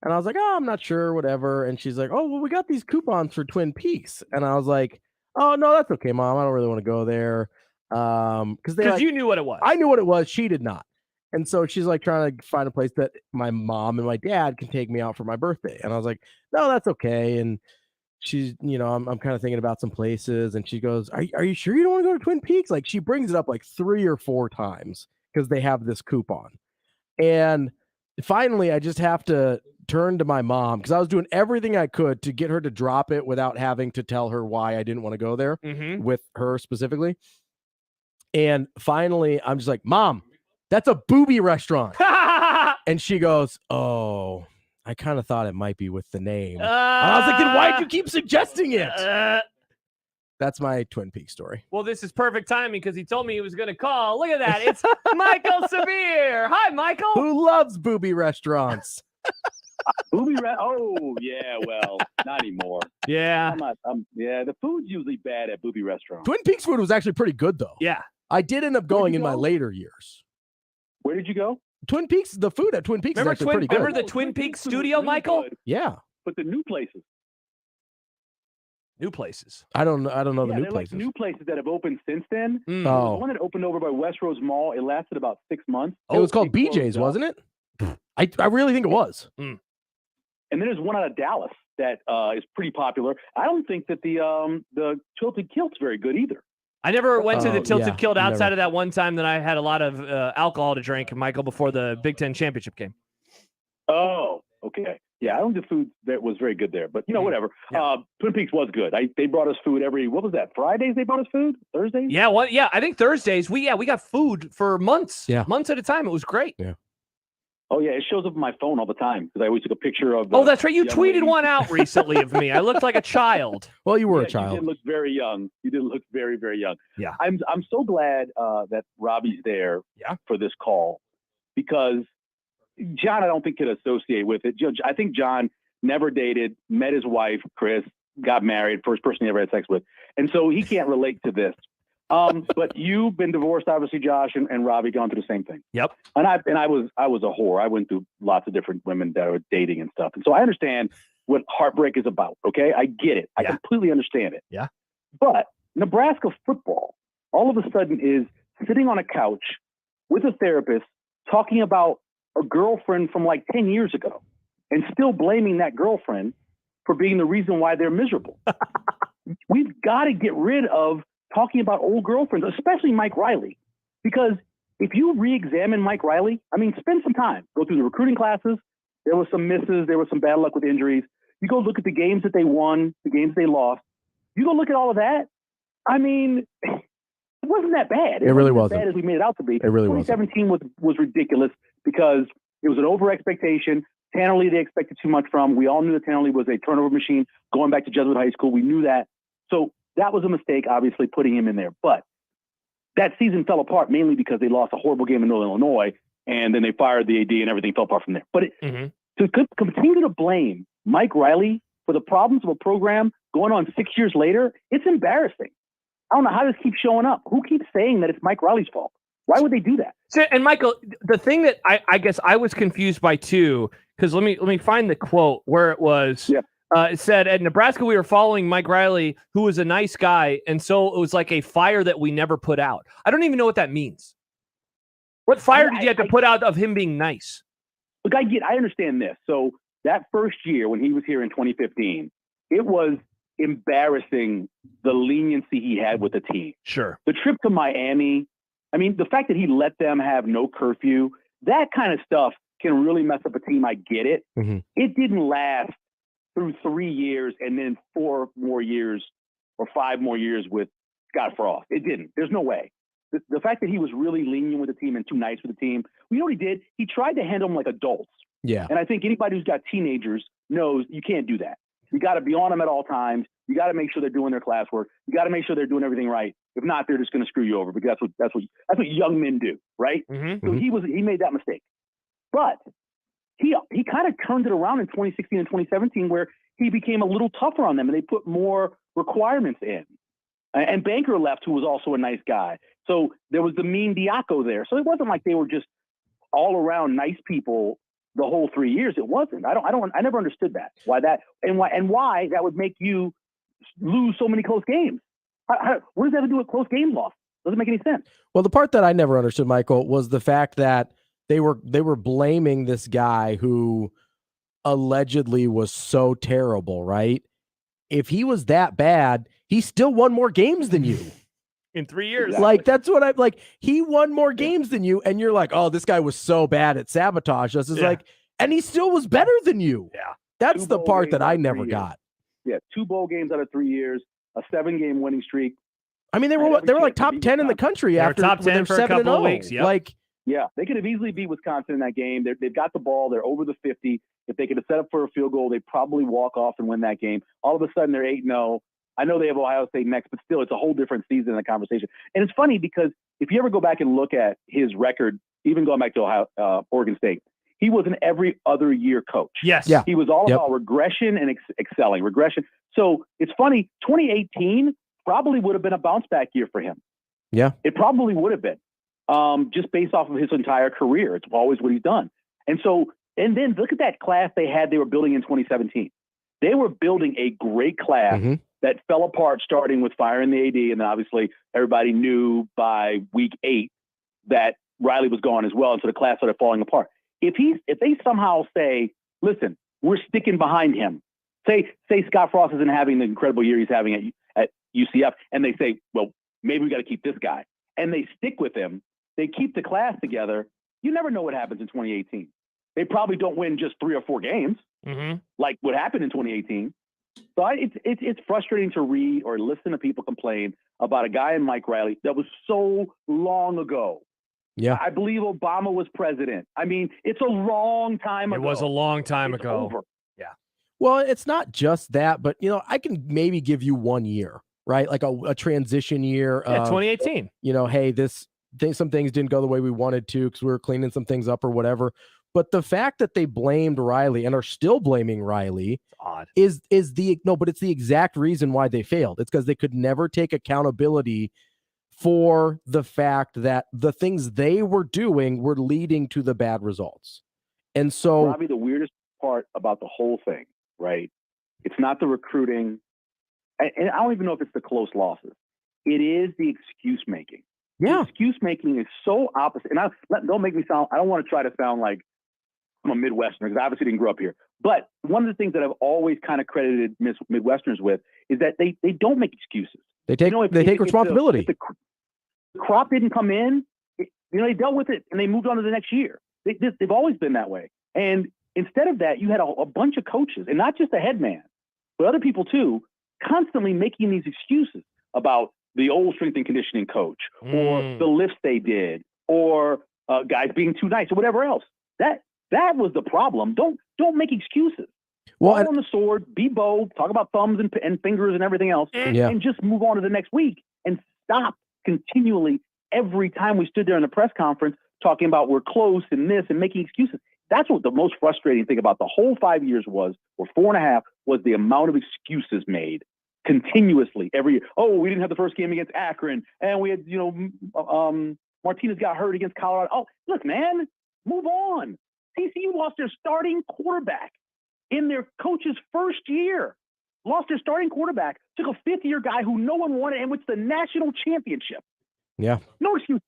And I was like, oh, I'm not sure, whatever. And she's like, oh, well, we got these coupons for Twin Peaks. And I was like, oh, no, that's okay, Mom. I don't really want to go there. Because you knew what it was. I knew what it was. She did not. And so she's like trying to find a place that my mom and my dad can take me out for my birthday. And I was like, no, that's okay. And she's, I'm kind of thinking about some places. And she goes, are you sure you don't want to go to Twin Peaks? Like, she brings it up like 3 or 4 times because they have this coupon. And finally, I just have to turn to my mom because I was doing everything I could to get her to drop it without having to tell her why I didn't want to go there with her specifically. And finally, I'm just like, Mom, that's a booby restaurant. And she goes, oh, I kind of thought it might be with the name. And I was like, then why'd you keep suggesting it? That's my Twin Peaks story. Well, this is perfect timing because he told me he was going to call. Look at that. It's Michael Severe. Hi, Michael. Who loves booby restaurants? Oh, yeah, well, not anymore. Yeah. Yeah, the food's usually bad at booby restaurants. Twin Peaks food was actually pretty good, though. Yeah. I did end up going in my later years. Where did you go? Twin Peaks, the food at Twin Peaks is actually pretty good. Remember the Twin Peaks studio, Michael? Yeah. But the new places. New places. I don't know the new they're places. like new places that have opened since then. Oh. The one that opened over by Westro's Mall, it lasted about 6 months. It was called It closed BJ's, up. wasn't it? I really think it was. And then there's one out of Dallas that is pretty popular. I don't think that the Tilted Kilt's very good either. I never went to the Tilted yeah, Kilt outside never. of that one time that I had a lot of alcohol to drink, Michael, before the Big Ten championship game. Oh, okay. Yeah, I don't think the food that was very good there, but whatever. Twin Peaks was good. They brought us food what was that? Fridays they brought us food? Thursdays? Yeah, I think Thursdays. We got food for months. Yeah. Months at a time. It was great. Yeah. Oh yeah, it shows up on my phone all the time because I always took a picture of. Oh, that's right. You young tweeted lady. one out recently of me. I looked like a child. Well, you were a You child. did look very young. You did look very, very young. Yeah. I'm so glad that Robbie's there for this call because John, I don't think could associate with it. I think John never dated, met his wife, Chris, got married, first person he ever had sex with. And so he can't relate to this. But you've been divorced, obviously, Josh, and Robbie gone through the same thing. Yep. And I was a whore. I went through lots of different women that were dating and stuff. And so I understand what heartbreak is about. Okay. I get it. I completely understand it. Yeah. But Nebraska football all of a sudden is sitting on a couch with a therapist talking about a girlfriend from like 10 years ago and still blaming that girlfriend for being the reason why they're miserable. We've got to get rid of talking about old girlfriends, especially Mike Riley, because if you re-examine Mike Riley, I mean, spend some time, go through the recruiting classes. There were some misses. There was some bad luck with injuries. You go look at the games that they won, the games they lost. You go look at all of that. I mean, it wasn't that bad. It really wasn't wasn't. as bad as we made it out to be. It really wasn't. 2017 was ridiculous because it was an over expectation. Tannerly, they expected too much from. We all knew that Tannerly was a turnover machine going back to Jesuit High School. We knew that. So that was a mistake, obviously, putting him in there. But that season fell apart mainly because they lost a horrible game in Northern Illinois, and then they fired the AD and everything fell apart from there. But to continue to blame Mike Riley for the problems of a program going on 6 years later, it's embarrassing. I don't know how this keeps showing up. Who keeps saying that it's Mike Riley's fault? Why would they do that? So, and Michael, the thing that I guess I was confused by too, because let me find the quote where it was. Yeah. It said, at Nebraska, we were following Mike Riley, who was a nice guy, and so it was like a fire that we never put out. I don't even know what that means. What fire did you have to put out of him being nice? Look, I understand this. So that first year when he was here in 2015, it was embarrassing the leniency he had with the team. Sure. The trip to Miami, I mean, the fact that he let them have no curfew, that kind of stuff can really mess up a team. I get it. It didn't last through 3 years and then 4 more years or 5 more years with Scott Frost. It didn't. There's no way. The fact that he was really lenient with the team and too nice with the team, you know what he did? He tried to handle them like adults. Yeah. And I think anybody who's got teenagers knows you can't do that. You got to be on them at all times. You got to make sure they're doing their classwork. You got to make sure they're doing everything right. If not, they're just going to screw you over because that's what young men do, right? So he made that mistake. But he kind of turned it around in 2016 and 2017 where he became a little tougher on them and they put more requirements in. And Banker left, who was also a nice guy. So there was the mean Diaco there. So it wasn't like they were just all around nice people the whole 3 years. It wasn't. I never understood that. Why that and why that would make you lose so many close games. What does that have to do with close game loss? Doesn't make any sense. Well, the part that I never understood, Michael, was the fact that they were blaming this guy who allegedly was so terrible, right? If he was that bad, he still won more games than you. In 3 years. Like, that's what I'm like. He won more games than you, and you're like, oh, this guy was so bad at sabotage us. It's like, and he still was better than you. Yeah. That's the part that I never got. Yeah, 2 bowl games out of 3 years, a 7-game winning streak. I mean, they were like top 10 in the country after top 10 for a couple of weeks. Yep. Like, yeah, they could have easily beat Wisconsin in that game. They've got the ball. They're over the 50. If they could have set up for a field goal, they'd probably walk off and win that game. All of a sudden, they're 8-0. I know they have Ohio State next, but still, it's a whole different season in the conversation. And it's funny because if you ever go back and look at his record, even going back to Oregon State, he was an every other year coach. Yes. Yeah. He was all about regression and excelling. Regression. So it's funny, 2018 probably would have been a bounce back year for him. Yeah. It probably would have been. Just based off of his entire career. It's always what he's done. And then look at that class they were building in 2017. They were building a great class that fell apart starting with firing the AD. And then obviously everybody knew by week 8 that Riley was gone as well. And so the class started falling apart. If they somehow say, listen, we're sticking behind him, say Scott Frost isn't having the incredible year he's having at UCF, and they say, well, maybe we got to keep this guy. And they stick with him. They keep the class together. You never know what happens in 2018. They probably don't win just 3 or 4 games like what happened in 2018. So it's frustrating to read or listen to people complain about a guy in Mike Riley that was so long ago. Yeah. I believe Obama was president. I mean, it's a long time ago. It was a long time It's ago. over. Yeah. Well, it's not just that, but I can maybe give you 1 year, right? Like a transition year. Yeah, 2018. Hey, some things didn't go the way we wanted to because we were cleaning some things up or whatever. But the fact that they blamed Riley and are still blaming Riley odd. But it's the exact reason why they failed. It's because they could never take accountability for the fact that the things they were doing were leading to the bad results. And so, Robbie, the weirdest part about the whole thing, right? It's not the recruiting, and I don't even know if it's the close losses. It is the excuse making. Yeah. The excuse making is so opposite. And don't make me sound, I don't want to try to sound like I'm a Midwesterner because I obviously didn't grow up here. But one of the things that I've always kind of credited Midwesterners with is that they don't make excuses. They take responsibility. If the crop didn't come in, they dealt with it and they moved on to the next year. They've always been that way. And instead of that, you had a bunch of coaches, and not just the head man, but other people too, constantly making these excuses about the old strength and conditioning coach or the lifts they did or guys being too nice or whatever else. That was the problem. Don't make excuses. Fall on the sword, be bold, talk about thumbs and fingers and everything else, and just move on to the next week and stop continually every time we stood there in the press conference talking about we're close and this and making excuses. That's what the most frustrating thing about the whole 5 years was, or 4.5, was the amount of excuses made continuously every year. Oh, we didn't have the first game against Akron, and we had, Martinez got hurt against Colorado. Oh, look, man, move on. TCU lost their starting quarterback in their coach's first year. Lost their starting quarterback, took a fifth-year guy who no one wanted and went to the national championship. Yeah. No excuse.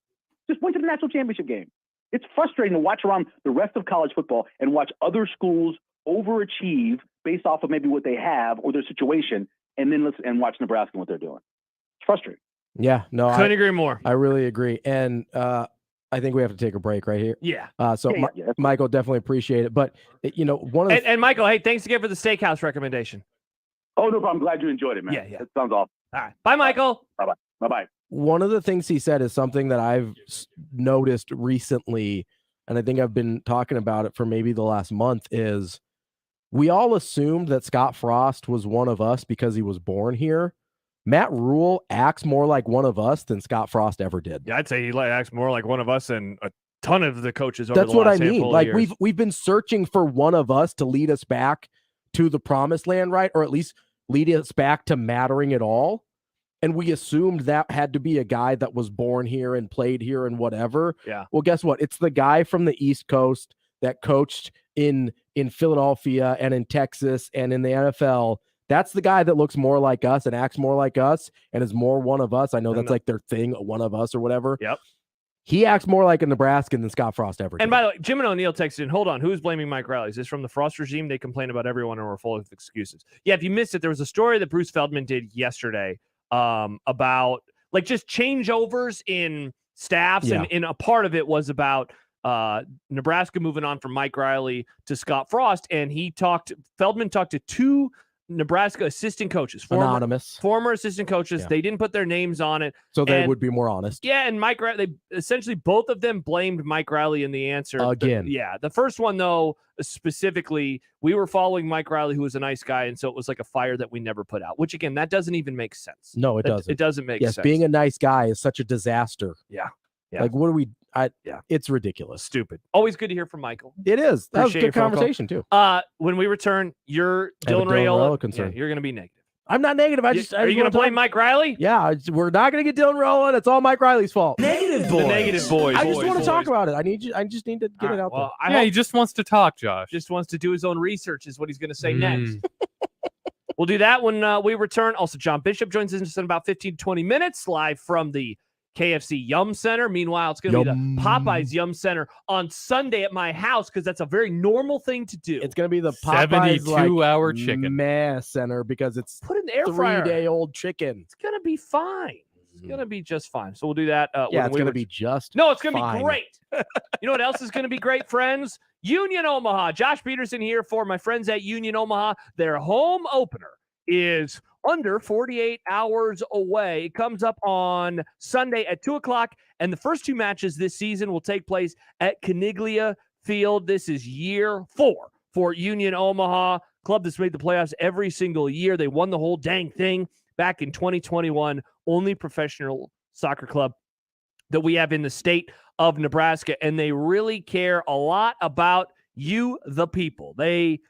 Just went to the national championship game. It's frustrating to watch around the rest of college football and watch other schools overachieve based off of maybe what they have or their situation, and then listen and watch Nebraska and what they're doing. It's frustrating. Yeah, no, Couldn't agree more. I really agree. And I think we have to take a break right here. Yeah. Michael, definitely appreciate it. But, one of the and Michael, hey, thanks again for the steakhouse recommendation. Oh, no problem. I'm glad you enjoyed it, man. Yeah. It sounds awesome. All right. Bye, Michael. Bye-bye. Bye-bye. One of the things he said is something that I've noticed recently, and I think I've been talking about it for maybe the last month, is we all assumed that Scott Frost was one of us because he was born here. Matt Rule acts more like one of us than Scott Frost ever did. Yeah, I'd say he acts more like one of us and a ton of the coaches over That's the what I last mean. handful of Like years. we've been searching for one of us to lead us back to the promised land, right? Or at least lead us back to mattering at all. And we assumed that had to be a guy that was born here and played here and whatever. Yeah. Well, guess what? It's the guy from the East Coast that coached in Philadelphia and in Texas and in the NFL. That's the guy that looks more like us and acts more like us and is more one of us. I know that's like their thing, one of us or whatever. Yep. He acts more like a Nebraskan than Scott Frost ever did. And by the way, Jim and O'Neill texted in, hold on, who's blaming Mike Riley? Is this from the Frost regime? They complain about everyone and were full of excuses. Yeah, if you missed it, there was a story that Bruce Feldman did yesterday about like just changeovers in staffs. Yeah. And a part of it was about Nebraska moving on from Mike Riley to Scott Frost. And Feldman talked to two Nebraska assistant coaches, former assistant coaches. Yeah. They didn't put their names on it. So they would be more honest. Yeah, and Mike Riley, they essentially both of them blamed Mike Riley in the answer. Again. The first one, though, specifically, we were following Mike Riley, who was a nice guy, and so it was like a fire that we never put out, which, again, that doesn't even make sense. No, it doesn't. It doesn't make sense. Yes, being a nice guy is such a disaster. Yeah. Like, what are we... It's ridiculous. Stupid. Always good to hear from Michael. It is. That was a Appreciate good your phone call. conversation, too. When we return, you're I have a Dylan Dylan Raiola. Raiola concern. Yeah, you're going to be negative. I'm not negative. Are you going to blame Mike Riley? Yeah, we're not going to get Dylan Raiola. It's all Mike Riley's fault. Negative boys. The negative boys. I just want to talk about it. I just need to get it out there. He just wants to talk, Josh. Just wants to do his own research is what he's going to say next. We'll do that when we return. Also, John Bishop joins us in about 15 to 20 minutes live from the KFC Yum Center. Meanwhile, it's going to be the Popeyes Yum Center on Sunday at my house because that's a very normal thing to do. It's going to be the Popeyes 72-hour chicken center because it's put it in the air fryer. 3-day-old chicken. It's going to be fine. It's going to be just fine. So we'll do that. It's going to be just No, it's going to fine. be great. You know what else is going to be great, friends? Union Omaha. Josh Peterson here for my friends at Union Omaha. Their home opener is under 48 hours away. It comes up on Sunday at 2 o'clock, and the first two matches this season will take place at Caniglia Field. This is year 4 for Union Omaha, club that's made the playoffs every single year. They won the whole dang thing back in 2021, only professional soccer club that we have in the state. of Nebraska, and they really care a lot about you, the people. They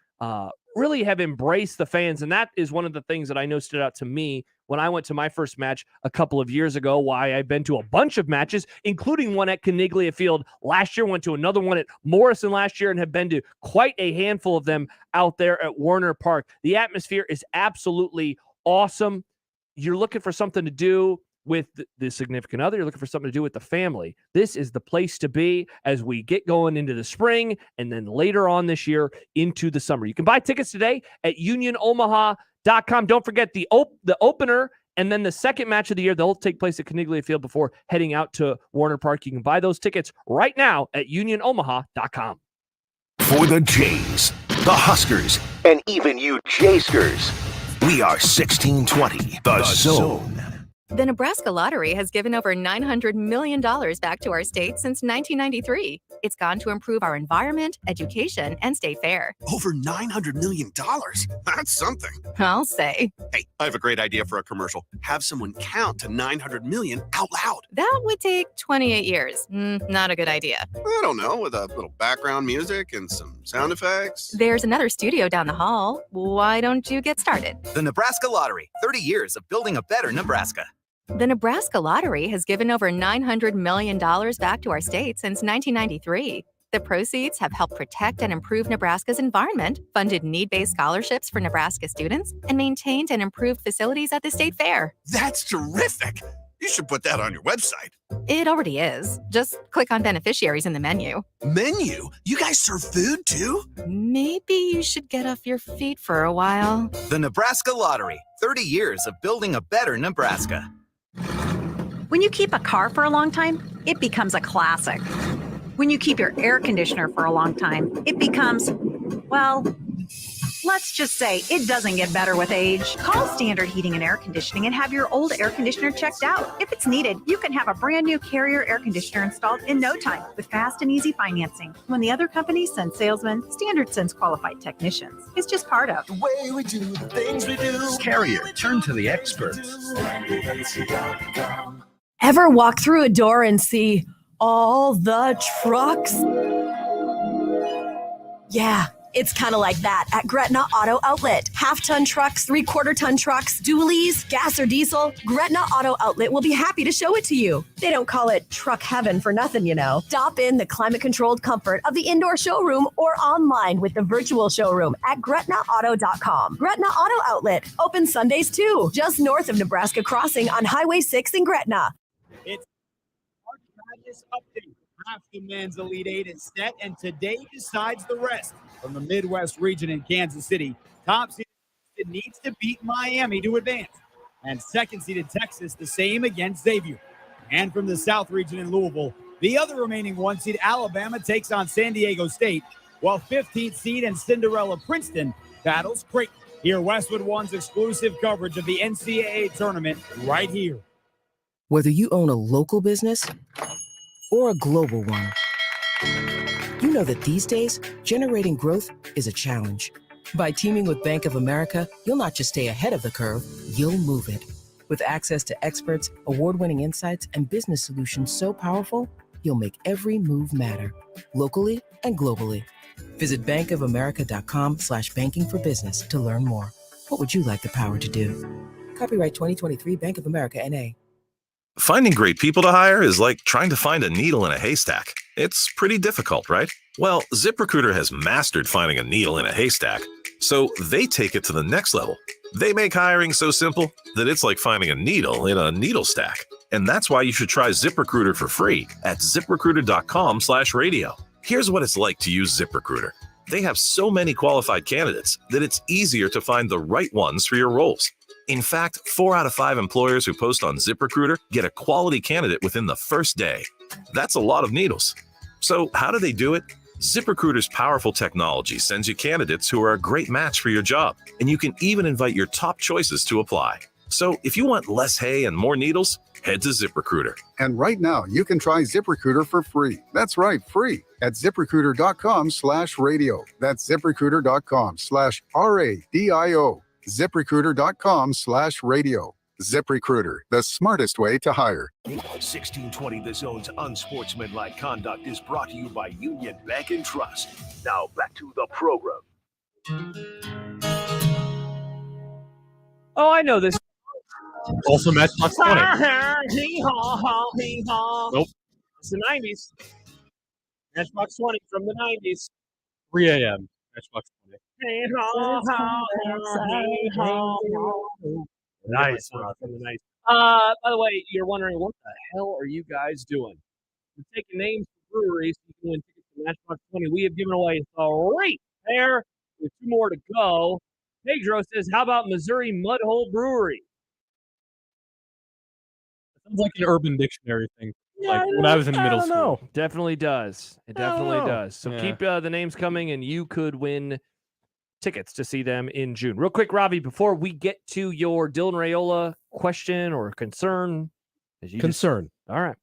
really have embraced the fans, and that is one of the things that I know stood out to me when I went to my first match a couple of years ago. Why I've been to a bunch of matches, including one at Caniglia Field last year, went to another one at Morrison last year, and have been to quite a handful of them out there at Warner Park. The atmosphere is absolutely awesome. You're looking for something to do with the significant other, you're looking for something to do with the family. This is the place to be as we get going into the spring and then later on this year into the summer. You can buy tickets today at unionomaha.com. Don't forget the opener and then the second match of the year. They'll take place at Caniglia Field before heading out to Warner Park. You can buy those tickets right now at unionomaha.com. For the Jays, the Huskers, and even you Jayskers, we are 1620, The Zone. The Nebraska Lottery has given over $900 million back to our state since 1993. It's gone to improve our environment, education, and state fair. Over $900 million? That's something. I'll say. Hey, I have a great idea for a commercial. Have someone count to 900 million out loud. That would take 28 years. Not a good idea. I don't know, with a little background music and some sound effects. There's another studio down the hall. Why don't you get started? The Nebraska Lottery, 30 years of building a better Nebraska. The Nebraska Lottery has given over $900 million back to our state since 1993. The proceeds have helped protect and improve Nebraska's environment, funded need-based scholarships for Nebraska students, and maintained and improved facilities at the state fair. That's terrific. You should put that on your website. It already is. Just click on beneficiaries in the menu. Menu? You guys serve food too? Maybe you should get off your feet for a while. The Nebraska Lottery, 30 years of building a better Nebraska. When you keep a car for a long time, it becomes a classic. When you keep your air conditioner for a long time, it becomes, well, let's just say it doesn't get better with age. Call Standard Heating and Air Conditioning and have your old air conditioner checked out. If it's needed, you can have a brand new Carrier air conditioner installed in no time with fast and easy financing. When the other companies send salesmen, Standard sends qualified technicians. It's just part of the way we do the things we do. Carrier, turn to the experts. Ever walk through a door and see all the trucks? Yeah, it's kind of like that at Gretna Auto Outlet. Half-ton trucks, three-quarter-ton trucks, dualies, gas or diesel. Gretna Auto Outlet will be happy to show it to you. They don't call it truck heaven for nothing, you know. Stop in the climate-controlled comfort of the indoor showroom or online with the virtual showroom at GretnaAuto.com. Gretna Auto Outlet, open Sundays too, just north of Nebraska Crossing on Highway 6 in Gretna. It's March Madness update. Nebraska men's Elite Eight is set, and today decides the rest. From the Midwest region in Kansas City, top seeded needs to beat Miami to advance, and second-seeded Texas the same against Xavier. And from the South region in Louisville, the other remaining one-seed Alabama takes on San Diego State, while 15th seed and Cinderella Princeton battles Creighton. Hear Westwood One's exclusive coverage of the NCAA tournament right here. Whether you own a local business or a global one, you know that these days, generating growth is a challenge. By teaming with Bank of America, you'll not just stay ahead of the curve, you'll move it. With access to experts, award-winning insights, and business solutions so powerful, you'll make every move matter, locally and globally. Visit bankofamerica.com/banking for business to learn more. What would you like the power to do? Copyright 2023 Bank of America, N.A. Finding great people to hire is like trying to find a needle in a haystack. It's pretty difficult, right? Well, ZipRecruiter has mastered finding a needle in a haystack, so they take it to the next level. They make hiring so simple that it's like finding a needle in a needle stack. And that's why you should try ZipRecruiter for free at ZipRecruiter.com/radio. Here's what it's like to use ZipRecruiter. They have so many qualified candidates that it's easier to find the right ones for your roles. In fact, 4 out of 5 employers who post on ZipRecruiter get a quality candidate within the first day. That's a lot of needles. So how do they do it? ZipRecruiter's powerful technology sends you candidates who are a great match for your job, and you can even invite your top choices to apply. So if you want less hay and more needles, head to ZipRecruiter. And right now, you can try ZipRecruiter for free. That's right, free at ZipRecruiter.com/radio. That's ZipRecruiter.com/RADIO. ZipRecruiter.com/radio. ZipRecruiter, the smartest way to hire. 1620 The Zone's Unsportsmanlike Conduct is brought to you by Union Bank and Trust. Now back to the program. Oh, I know this. Also Matchbox 20. Nope. It's the 90s. Matchbox 20 from the 90s. 3 a.m. Matchbox 20. Nice. From the 90s. By the way, you're wondering, what the hell are you guys doing? We're taking names for breweries. You can win tickets to Matchbox 20. We have given away 3 pair with 2 more to go. Pedro says, how about Missouri Mudhole Brewery? Sounds like an Urban Dictionary thing. Like when I was in middle school. Definitely does. It definitely does. So Yeah. keep the names coming, and you could win tickets to see them in June. Real quick, Robbie, before we get to your Dylan Raiola question or concern. Concern. All right.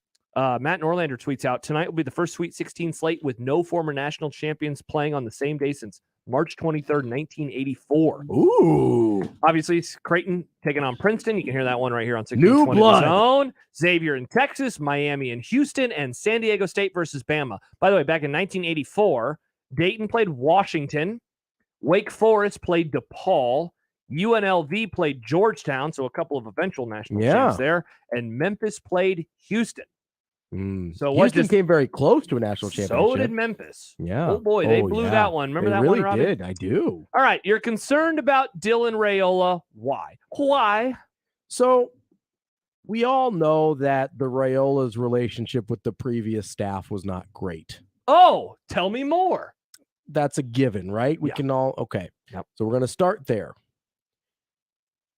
Matt Norlander tweets out, tonight will be the first Sweet 16 slate with no former national champions playing on the same day since March 23rd, 1984. Ooh. Obviously, it's Creighton taking on Princeton. You can hear that one right here on New 1620 blood. The Zone. Xavier in Texas, Miami in Houston, and San Diego State versus Bama. By the way, back in 1984, Dayton played Washington. Wake Forest played DePaul. UNLV played Georgetown, so a couple of eventual national champs there. And Memphis played Houston. So Houston came very close to a national championship. So did Memphis. Yeah. Oh boy, they blew that one. Remember that really one, Robbie? did. I do. All right, you're concerned about Dylan Raiola. Why? Why? So we all know that the Raiola's relationship with the previous staff was not great. Oh, tell me more. That's a given, right? We can all okay. Yep. So we're going to start there.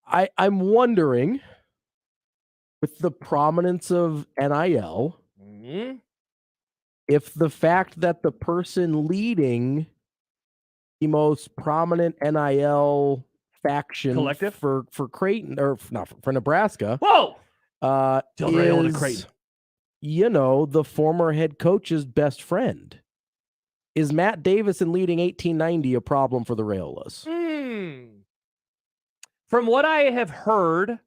I'm wondering, with the prominence of NIL, if the fact that the person leading the most prominent NIL faction Collective? for Creighton, or not for Nebraska, Dylan Raiola to is, Creighton. you know, the former head coach's best friend. Is Matt Davison leading 1890 a problem for the Raiolas? From what I have heard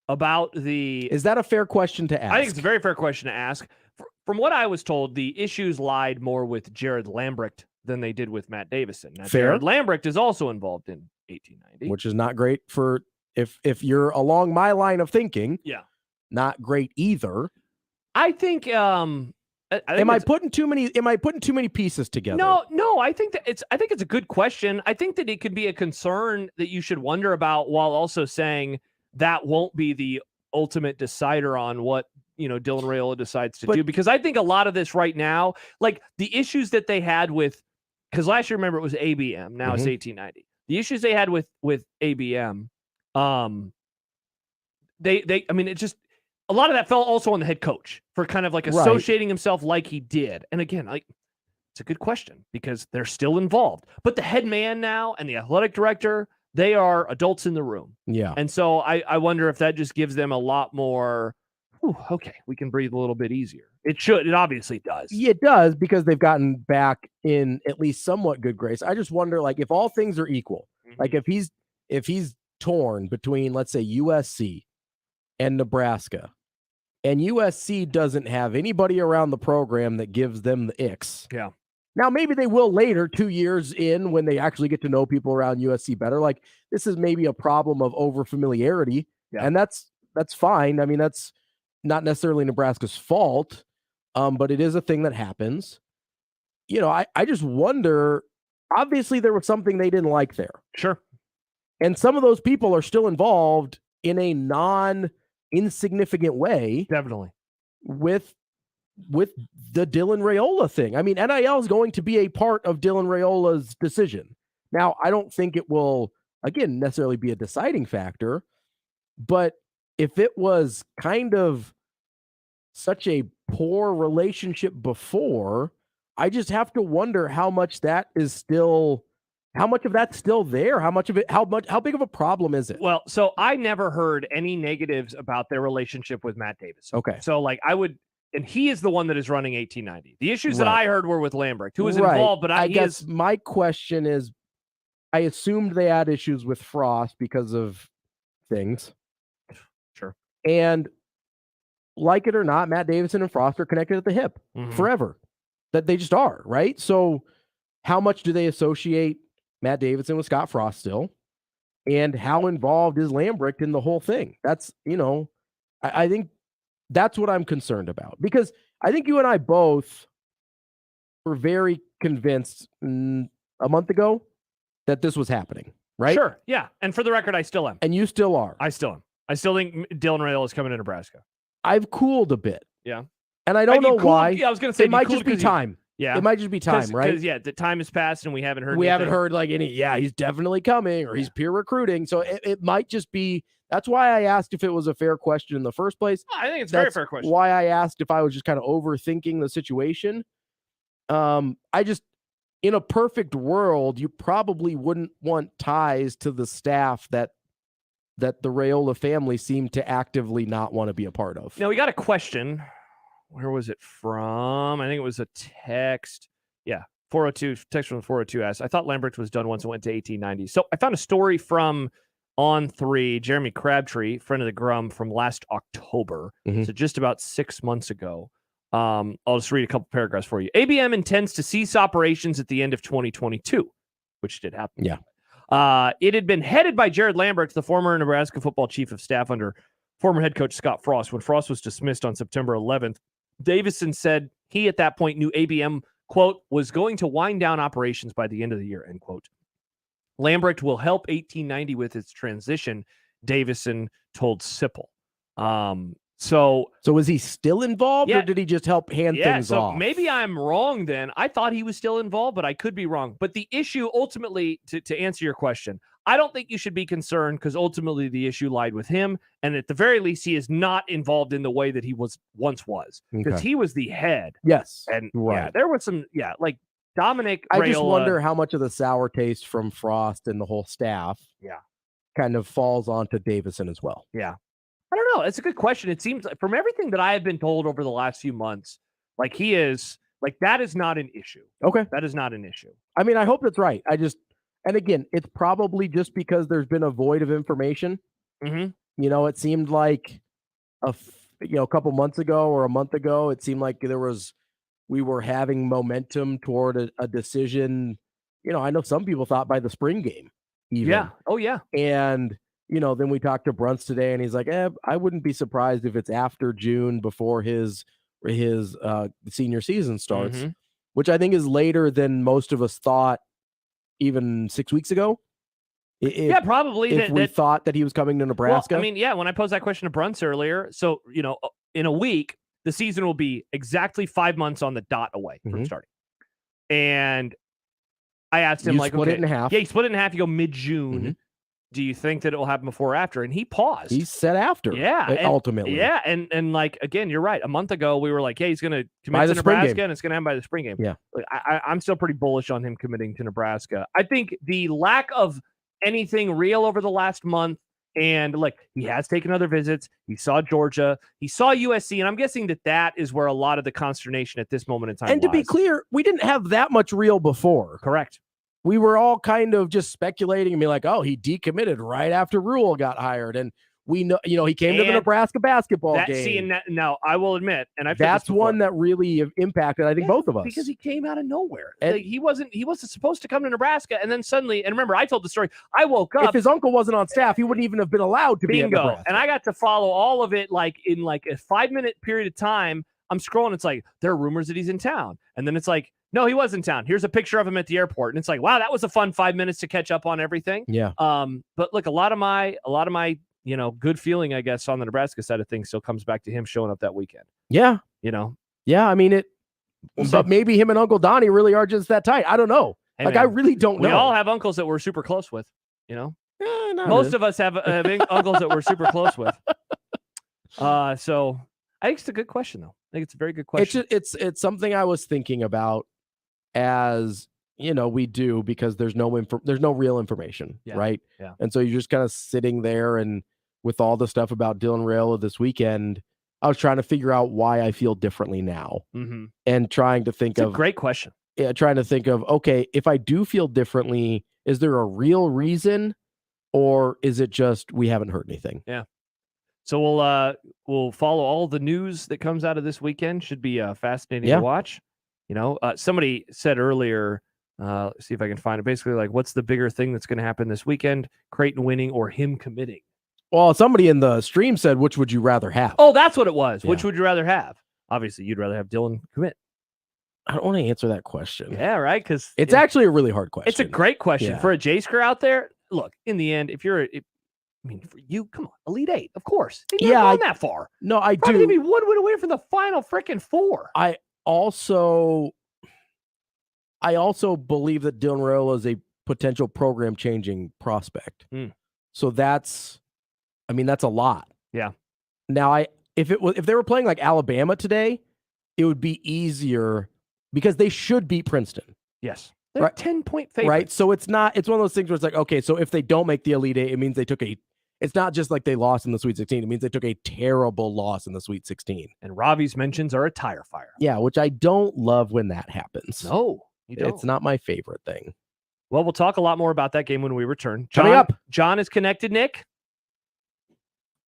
about Is that a fair question to ask? I think it's a very fair question to ask. From what I was told, the issues lied more with Jared Lambrecht than they did with Matt Davison. Now, Fair. Jared Lambrecht is also involved in 1890. Which is not great for if you're along my line of thinking. Yeah. Not great either. I think am I putting too many pieces together? No, I think it's a good question. I think that it could be a concern that you should wonder about, while also saying that won't be the ultimate decider on what, Dylan Raiola decides to do. Because I think a lot of this right now, like the issues that they had with, because last year, remember, it was ABM, now it's 1890. The issues they had with ABM, it just, a lot of that fell also on the head coach for kind of like associating himself like he did. And again, it's a good question because they're still involved. But the head man now and the athletic director, they are adults in the room. Yeah. And so I wonder if that just gives them a lot more, okay, we can breathe a little bit easier. It should. It obviously does. Yeah, it does, because they've gotten back in at least somewhat good grace. I just wonder, like, if all things are equal, like if he's torn between, let's say, USC and Nebraska, and USC doesn't have anybody around the program that gives them the icks. Yeah. Now, maybe they will later, 2 years in, when they actually get to know people around USC better. Like, this is maybe a problem of over-familiarity, and that's fine. I mean, that's not necessarily Nebraska's fault, but it is a thing that happens. I just wonder, obviously there was something they didn't like there. Sure. And some of those people are still involved in a non-insignificant way. Definitely. With the Dylan Raiola thing. I mean, NIL is going to be a part of Dylan Raiola's decision. Now, I don't think it will, again, necessarily be a deciding factor, but if it was kind of such a poor relationship before, I just have to wonder how much of that's still there? How big of a problem is it? Well, so I never heard any negatives about their relationship with Matt Davis. Okay. So and he is the one that is running 1890. The issues that I heard were with Lambrecht, who was involved, but I guess my question is, I assumed they had issues with Frost because of things. Sure. And like it or not, Matt Davidson and Frost are connected at the hip forever. That they just are, right? So how much do they associate Matt Davidson with Scott Frost still? And how involved is Lambrecht in the whole thing? That's, I think that's what I'm concerned about. Because I think you and I both were very convinced a month ago that this was happening, right? Sure, yeah. And for the record, I still am. And you still are. I still am. I still think Dylan Raiola is coming to Nebraska. I've cooled a bit. Yeah. And I don't know why. Yeah, I was going to say it might just be time. Yeah. It might just be time, right? Because, the time has passed and we haven't heard anything. Haven't heard like any, he's definitely coming or he's peer recruiting. So it might just be, that's why I asked if it was a fair question in the first place. I think it's a very fair question. Why I asked if I was just kind of overthinking the situation. I just, in a perfect world, you probably wouldn't want ties to the staff that the Raiola family seemed to actively not want to be a part of. Now, we got a question. Where was it from? I think it was a text. Yeah, 402. Text from 402 asked, I thought Lambrecht was done once and went to 1890. So I found a story from On3, Jeremy Crabtree, friend of the Grum, from last October. So just about 6 months ago. I'll just read a couple paragraphs for you. ABM intends to cease operations at the end of 2022, which did happen. Yeah. It had been headed by Jared Lambrecht, the former Nebraska football chief of staff under former head coach Scott Frost. When Frost was dismissed on September 11th, Davison said he at that point knew ABM, quote, was going to wind down operations by the end of the year, end quote. Lambrecht will help 1890 with its transition, Davison told Sipple. So is he still involved or did he just help hand things off? Maybe I'm wrong then. I thought he was still involved, but I could be wrong. But the issue ultimately, to answer your question, I don't think you should be concerned because ultimately the issue lied with him. And at the very least, he is not involved in the way that he once was because he was the head. Yes. And right. There was some, like Dominic I Raiola, just wonder how much of the sour taste from Frost and the whole staff kind of falls onto Davison as well. Yeah. I don't know. It's a good question. It seems from everything that I have been told over the last few months, like he is like, that is not an issue. Okay. That is not an issue. I mean, I hope that's right. And again, it's probably just because there's been a void of information. It seemed like a couple months ago or a month ago, it seemed like we were having momentum toward a decision. I know some people thought by the spring game. Even. Yeah. Oh yeah. And, then we talked to Bruns today and he's like, I wouldn't be surprised if it's after June before his senior season starts, which I think is later than most of us thought even 6 weeks ago. Probably. If we thought that he was coming to Nebraska. Well, I mean, when I posed that question to Bruns earlier, so, in a week, the season will be exactly 5 months on the dot away from starting. And I asked him, split it in half. Yeah, he split it in half. You go mid-June. Do you think that it will happen before or after? And he paused. He said after. Yeah. Ultimately. Yeah. And again, you're right. A month ago, we were like, he's going to commit to Nebraska and it's going to happen by the spring game. Yeah. I'm still pretty bullish on him committing to Nebraska. I think the lack of anything real over the last month, and he has taken other visits. He saw Georgia. He saw USC. And I'm guessing that is where a lot of the consternation at this moment in time And to be lies. clear, we didn't have that much real before. Correct. We were all kind of just speculating and be like, oh, he decommitted right after Rule got hired. And we know, he came to the Nebraska basketball game. Now, I will admit, and that's one that really impacted, I think, both of us. Because he came out of nowhere. And he wasn't supposed to come to Nebraska. And then suddenly, and remember, I told the story, I woke up. If his uncle wasn't on staff, he wouldn't even have been allowed to be at Nebraska. And I got to follow all of it in a 5-minute period of time. I'm scrolling. It's like, there are rumors that he's in town. And then it's like, no, he was in town. Here's a picture of him at the airport. And it's like, wow, that was a fun 5 minutes to catch up on everything. Yeah. But look, a lot of my, good feeling, I guess, on the Nebraska side of things still comes back to him showing up that weekend. Yeah. Yeah. I mean, but maybe him and Uncle Donnie really are just that tight. I don't know. Hey, I really don't know. We all have uncles that we're super close with, Most of us have uncles that we're super close with. So I think it's a good question, though. I think it's a very good question. It's something I was thinking about as, we do because there's no real information, right? Yeah. And so you're just kind of sitting there and with all the stuff about Dylan Raiola this weekend, I was trying to figure out why I feel differently now and trying to think It's a great question. Yeah, trying to think of, okay, if I do feel differently, is there a real reason or is it just we haven't heard anything? Yeah. So we'll follow all the news that comes out of this weekend. Should be fascinating to watch. Somebody said earlier, see if I can find it. Basically, like, what's the bigger thing that's going to happen this weekend? Creighton winning or him committing? Well, somebody in the stream said, which would you rather have? Oh, that's what it was. Yeah. Which would you rather have? Obviously, you'd rather have Dylan commit. I don't want to answer that question. Yeah, right? Because it's actually a really hard question. It's a great question. Yeah. For a J-Scur out there, look, in the end, if you're for you, come on, Elite Eight, of course. They've never gone that far. No, I Probably do. be one win away from the final freaking four. I also believe that Dylan Raiola is a potential program changing prospect. So that's a lot. Yeah. Now if they were playing like Alabama today, it would be easier because they should beat Princeton. Yes. They're 10-point favorites. Right. So it's one of those things where it's like, okay, so if they don't make the Elite Eight, it means it's not just like they lost in the Sweet 16. It means they took a terrible loss in the Sweet 16. And Ravi's mentions are a tire fire. Yeah, which I don't love when that happens. No, you don't. It's not my favorite thing. Well, we'll talk a lot more about that game when we return. Coming up. John is connected, Nick?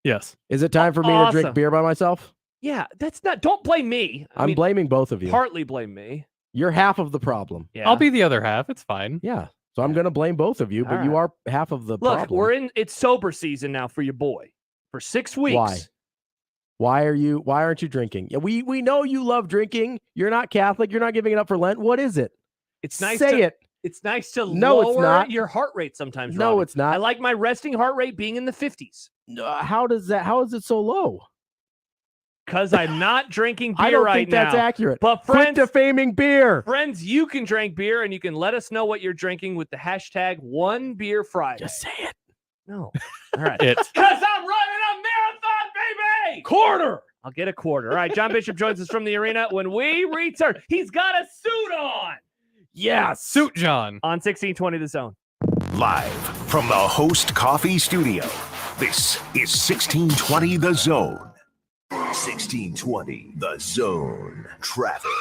Yes. Is it time for me to drink beer by myself? Yeah, don't blame me. I'm blaming both of you. Partly blame me. You're half of the problem. Yeah. I'll be the other half. It's fine. Yeah. So I'm going to blame both of you, but you are half of the problem. Look, it's sober season now for your boy. For 6 weeks. Why aren't you drinking? Yeah, we know you love drinking. You're not Catholic. You're not giving it up for Lent. What is it? It's nice It's nice to lower your heart rate sometimes. No, Robbie. it's not. I like my resting heart rate being in the 50s. How is it so low? Because I'm not drinking beer I don't right think that's now. accurate. But Quit defaming beer. Friends, you can drink beer and you can let us know what you're drinking with the hashtag #OneBeerFriday. Just say it. No. All right. It's Because I'm running a marathon, baby! Quarter! I'll get a quarter. All right, John Bishop joins us from the arena when we return. He's got a suit on! Yes! Suit John. On 1620 The Zone. Live from the Host Coffee Studio, this is 1620 The Zone. 1620 The Zone. Traffic.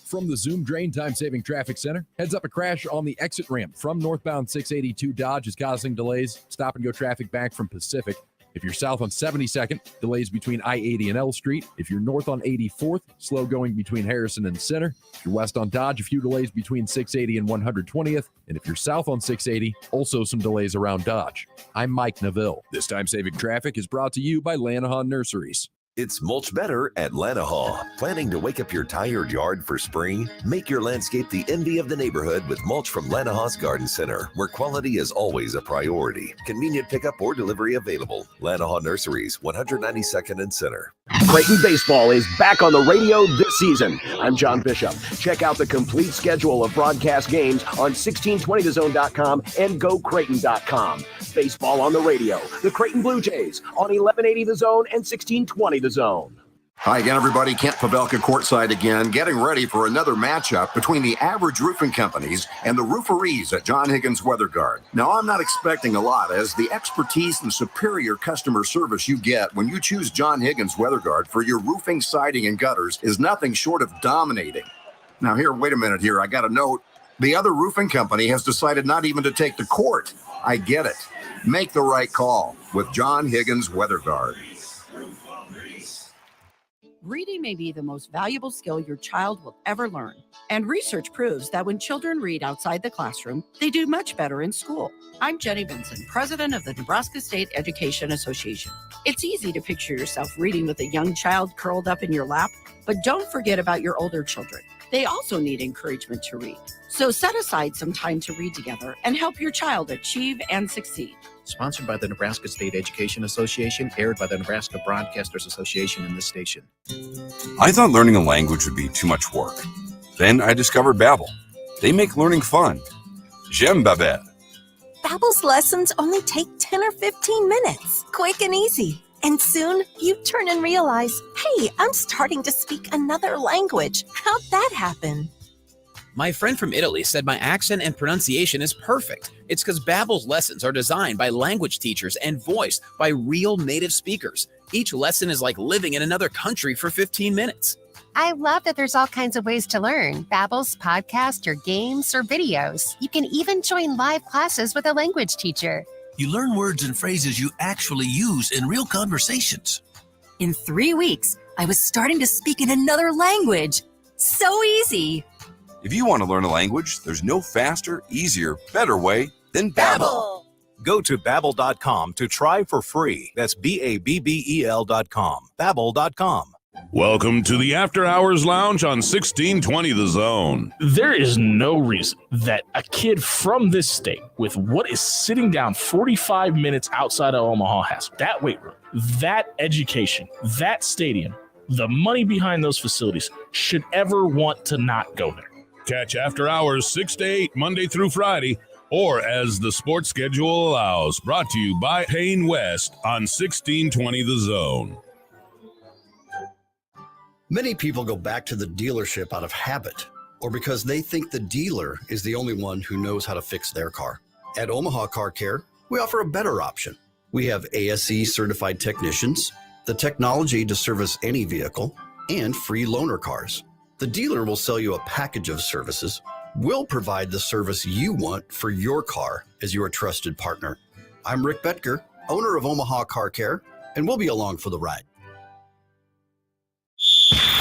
From the Zoom Drain Time-Saving Traffic Center, heads up a crash on the exit ramp from northbound 682 Dodge is causing delays. Stop-and-go traffic back from Pacific. If you're south on 72nd, delays between I-80 and L Street. If you're north on 84th, slow going between Harrison and Center. If you're west on Dodge, a few delays between 680 and 120th. And if you're south on 680, also some delays around Dodge. I'm Mike Neville. This time-saving traffic is brought to you by Lanahaw Nurseries. It's mulch better at Lanahaw. Planning to wake up your tired yard for spring? Make your landscape the envy of the neighborhood with mulch from Lanahaw's Garden Center, where quality is always a priority. Convenient pickup or delivery available. Lanahaw Nurseries, 192nd and Center. Creighton baseball is back on the radio this season. I'm John Bishop. Check out the complete schedule of broadcast games on 1620thezone.com and gocreighton.com. Baseball on the radio. The Creighton Blue Jays on 1180 The Zone and 1620 The Zone. Hi again, everybody. Kent Pavelka courtside again, getting ready for another matchup between the Average Roofing Companies and the Rooferees at John Higgins Weather Guard. Now, I'm not expecting a lot, as the expertise and superior customer service you get when you choose John Higgins Weather Guard for your roofing, siding, and gutters is nothing short of dominating. Now, wait a minute here. I got a note. The other roofing company has decided not even to take the court. I get it. Make the right call with John Higgins Weather Guard. Reading may be the most valuable skill your child will ever learn. And research proves that when children read outside the classroom, they do much better in school. I'm Jenny Vinson, president of the Nebraska State Education Association. It's easy to picture yourself reading with a young child curled up in your lap, but don't forget about your older children. They also need encouragement to read. So set aside some time to read together and help your child achieve and succeed. Sponsored by the Nebraska State Education Association, aired by the Nebraska Broadcasters Association in this station. I thought learning a language would be too much work. Then I discovered Babbel. They make learning fun. J'aime Babbel. Babbel's lessons only take 10 or 15 minutes, quick and easy. And soon you turn and realize, hey, I'm starting to speak another language. How'd that happen? My friend from Italy said my accent and pronunciation is perfect. It's because Babbel's lessons are designed by language teachers and voiced by real native speakers. Each lesson is like living in another country for 15 minutes. I love that there's all kinds of ways to learn. Babbel's podcast or games or videos. You can even join live classes with a language teacher. You learn words and phrases you actually use in real conversations. In 3 weeks, I was starting to speak in another language. So easy. If you want to learn a language, there's no faster, easier, better way than Babbel. Go to Babbel.com to try for free. That's BABBEL.com. Babbel.com. Welcome to the After Hours Lounge on 1620 The Zone. There is no reason that a kid from this state with what is sitting down 45 minutes outside of Omaha has that weight room, that education, that stadium, the money behind those facilities should ever want to not go there. Catch After Hours 6 to 8 Monday through Friday, or as the sports schedule allows. Brought to you by Payne West on 1620 The Zone. Many people go back to the dealership out of habit or because they think the dealer is the only one who knows how to fix their car. At Omaha Car Care, we offer a better option. We have ASE certified technicians, the technology to service any vehicle, and free loaner cars. The dealer will sell you a package of services. We'll provide the service you want for your car as your trusted partner. I'm Rick Betker, owner of Omaha Car Care, and we'll be along for the ride.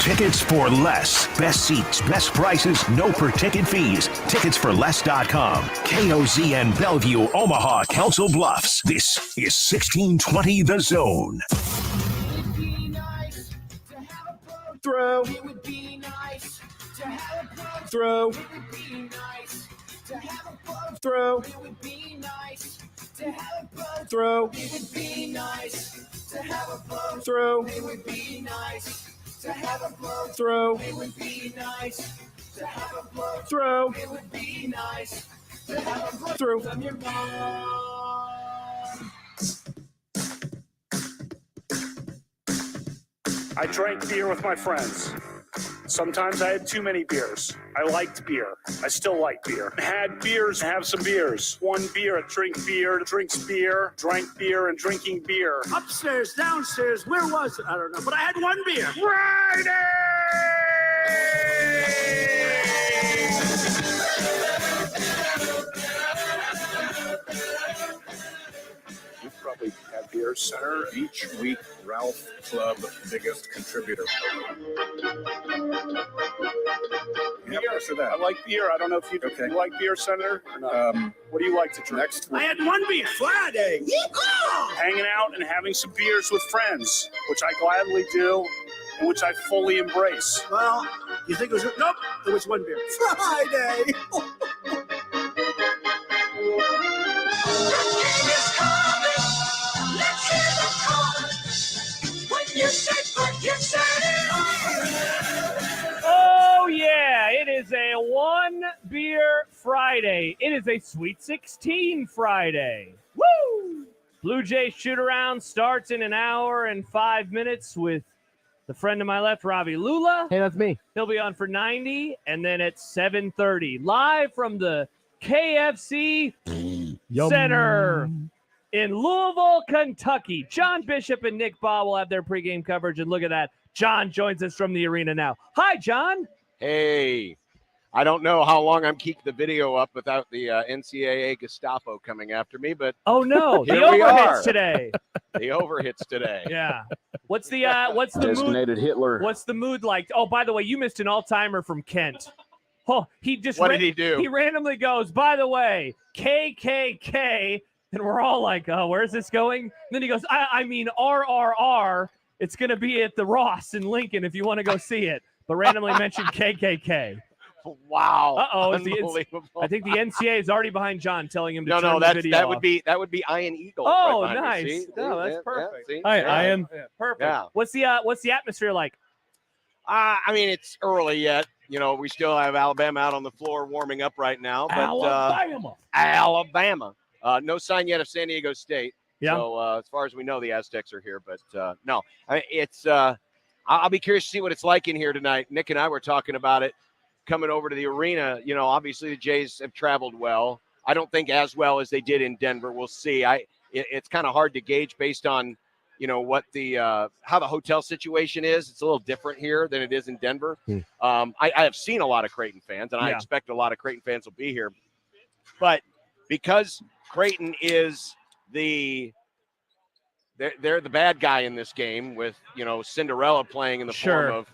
Tickets for less. Best seats, best prices, no per-ticket fees. Ticketsforless.com. KOZN Bellevue, Omaha, Council Bluffs. This is 1620 The Zone. Throw. It would be nice to have a blow throw. It would be nice to have a blow throw. It would be nice to have a blow throw. It would be nice to have a blow throw. It would be nice to have a blow throw. It would be nice to have a blow throw. It would be nice to have a blow throw from your mom. I drank beer with my friends. Sometimes I had too many beers. I liked beer. I still like beer. Had beers, have some beers. One beer, drink beer, drinks beer, drank beer, and drinking beer. Upstairs, downstairs, where was it? I don't know, but I had one beer. Friday! We probably have Beer Center each week. Ralph Club, biggest contributor. Beer. I like beer. I don't know if you like Beer Center or not. What do you like to drink? Next I had one beer. Friday. Hanging out and having some beers with friends, which I gladly do and which I fully embrace. Well, you think it was... Nope, it was one beer. Friday. Oh, yeah. It is a one beer Friday. It is a Sweet 16 Friday. Woo! Blue Jays shoot around starts in an hour and 5 minutes with the friend to my left, Ravi Lula. Hey, that's me. He'll be on for 90, and then at 7:30, live from the KFC Center in Louisville, Kentucky. John Bishop and Nick Baugh will have their pregame coverage, and look at that. John joins us from the arena now. Hi, John. Hey, I don't know how long I'm keeping the video up without the NCAA Gestapo coming after me, but oh no, the here we are. overhits today. The overhits today. Yeah. What's the Designated mood? Hitler. What's the mood like? Oh, by the way, you missed an all-timer from Kent. Oh, he just What did he do? He randomly goes, by the way, KKK, and we're all like, oh, where's this going? And then he goes, I mean RRR. It's going to be at the Ross in Lincoln if you want to go see it. But randomly mentioned KKK. Wow. Uh-oh. Unbelievable. I think the NCAA is already behind John telling him to turn No, the video that off. would be Ian Eagle. Oh, right behind me. nice. See? No, that's Yeah, perfect. see? Hi, Yeah. Ian. Yeah. Perfect. Yeah. What's the atmosphere like? I mean, it's early yet. You know, we still have Alabama out on the floor warming up right now. But, Alabama. No sign yet of San Diego State. Yeah. So as far as we know, the Aztecs are here. But no, I mean, it's. I'll be curious to see what it's like in here tonight. Nick and I were talking about it coming over to the arena. You know, obviously the Jays have traveled well. I don't think as well as they did in Denver. We'll see. It's kind of hard to gauge based on what the how the hotel situation is. It's a little different here than it is in Denver. I have seen a lot of Creighton fans, and I expect a lot of Creighton fans will be here. But because Creighton is they're the bad guy in this game with Cinderella playing in the form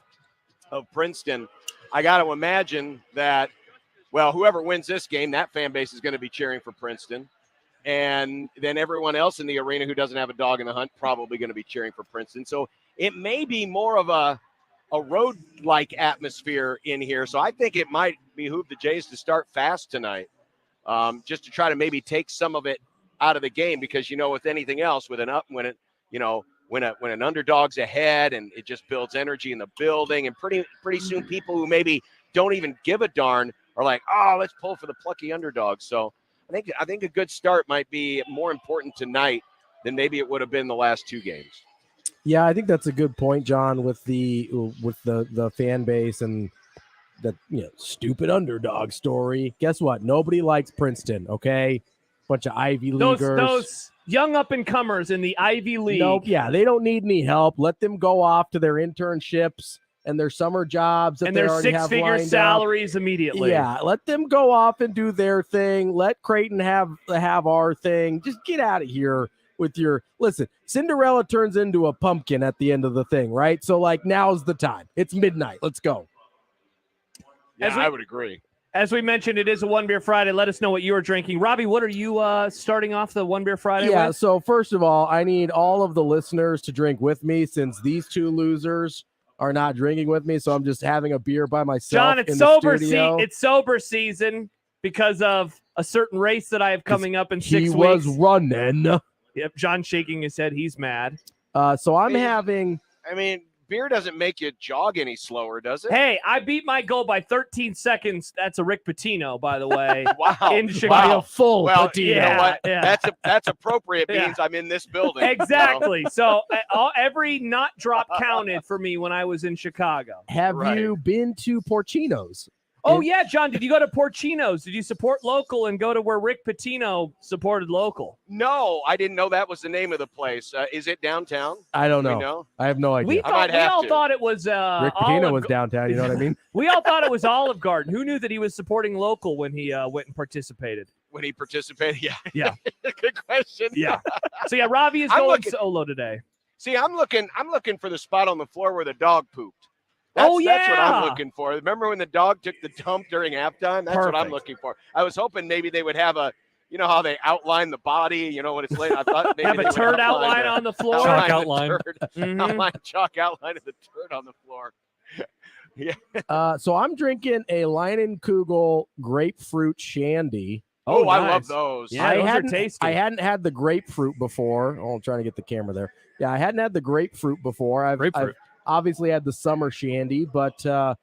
of Princeton, I got to imagine that whoever wins this game, that fan base is going to be cheering for Princeton. And then everyone else in the arena who doesn't have a dog in the hunt probably going to be cheering for Princeton. So it may be more of a road-like atmosphere in here. So I think it might behoove the Jays to start fast tonight, just to try to maybe take some of it out of the game. Because with anything else, when an underdog's ahead, and it just builds energy in the building, and pretty soon people who maybe don't even give a darn are like, oh, let's pull for the plucky underdog. So I think a good start might be more important tonight than maybe it would have been the last two games. Yeah, I think that's a good point, John, with the fan base and that stupid underdog story. Guess what? Nobody likes Princeton, okay? Bunch of Ivy Leaguers. Those young up-and-comers in the Ivy League. Nope, yeah, they don't need any help. Let them go off to their internships and their summer jobs and their six-figure salaries immediately. Yeah, let them go off and do their thing. Let Creighton have our thing. Just get out of here with your – listen, Cinderella turns into a pumpkin at the end of the thing, right? So, now's the time. It's midnight. Let's go. Yeah, I would agree. As we mentioned, it is a One Beer Friday. Let us know what you are drinking. Robbie, what are you starting off the One Beer Friday with? So first of all, I need all of the listeners to drink with me since these two losers are not drinking with me, so I'm just having a beer by myself. John, it's sober season because of a certain race that I have coming up in 6 weeks. He was running. Yep, John shaking his head. He's mad. So I'm having... beer doesn't make you jog any slower, does it? Hey, I beat my goal by 13 seconds. That's a Rick Pitino, by the way. Wow. In Chicago. By a full Pitino. You know what? That's appropriate means I'm in this building. Exactly. So every not drop counted for me when I was in Chicago. Have you been to Porcino's? Oh, yeah, John. Did you go to Porcino's? Did you support local and go to where Rick Pitino supported local? No, I didn't know that was the name of the place. Is it downtown? I don't know. We know? I have no idea. We all thought it was Rick Pitino was downtown. You know what I mean? We all thought it was Olive Garden. Who knew that he was supporting local when he went and participated? When he participated, yeah. Yeah. Good question. Yeah. So, yeah, Robbie is going solo today. See, I'm looking for the spot on the floor where the dog pooped. That's what I'm looking for. Remember when the dog took the dump during halftime? That's what I'm looking for. I was hoping maybe they would have how they outline the body, what it's like. I thought maybe have a turd outline on the floor. Chalk outline. Chalk outline of the turd on the floor. Yeah. So I'm drinking a Leinenkugel grapefruit shandy. Oh, nice. I love those. Yeah, those are tasty. I hadn't had the grapefruit before. Oh, I'm trying to get the camera there. Yeah, I hadn't had the grapefruit before. I've obviously had the summer shandy, but I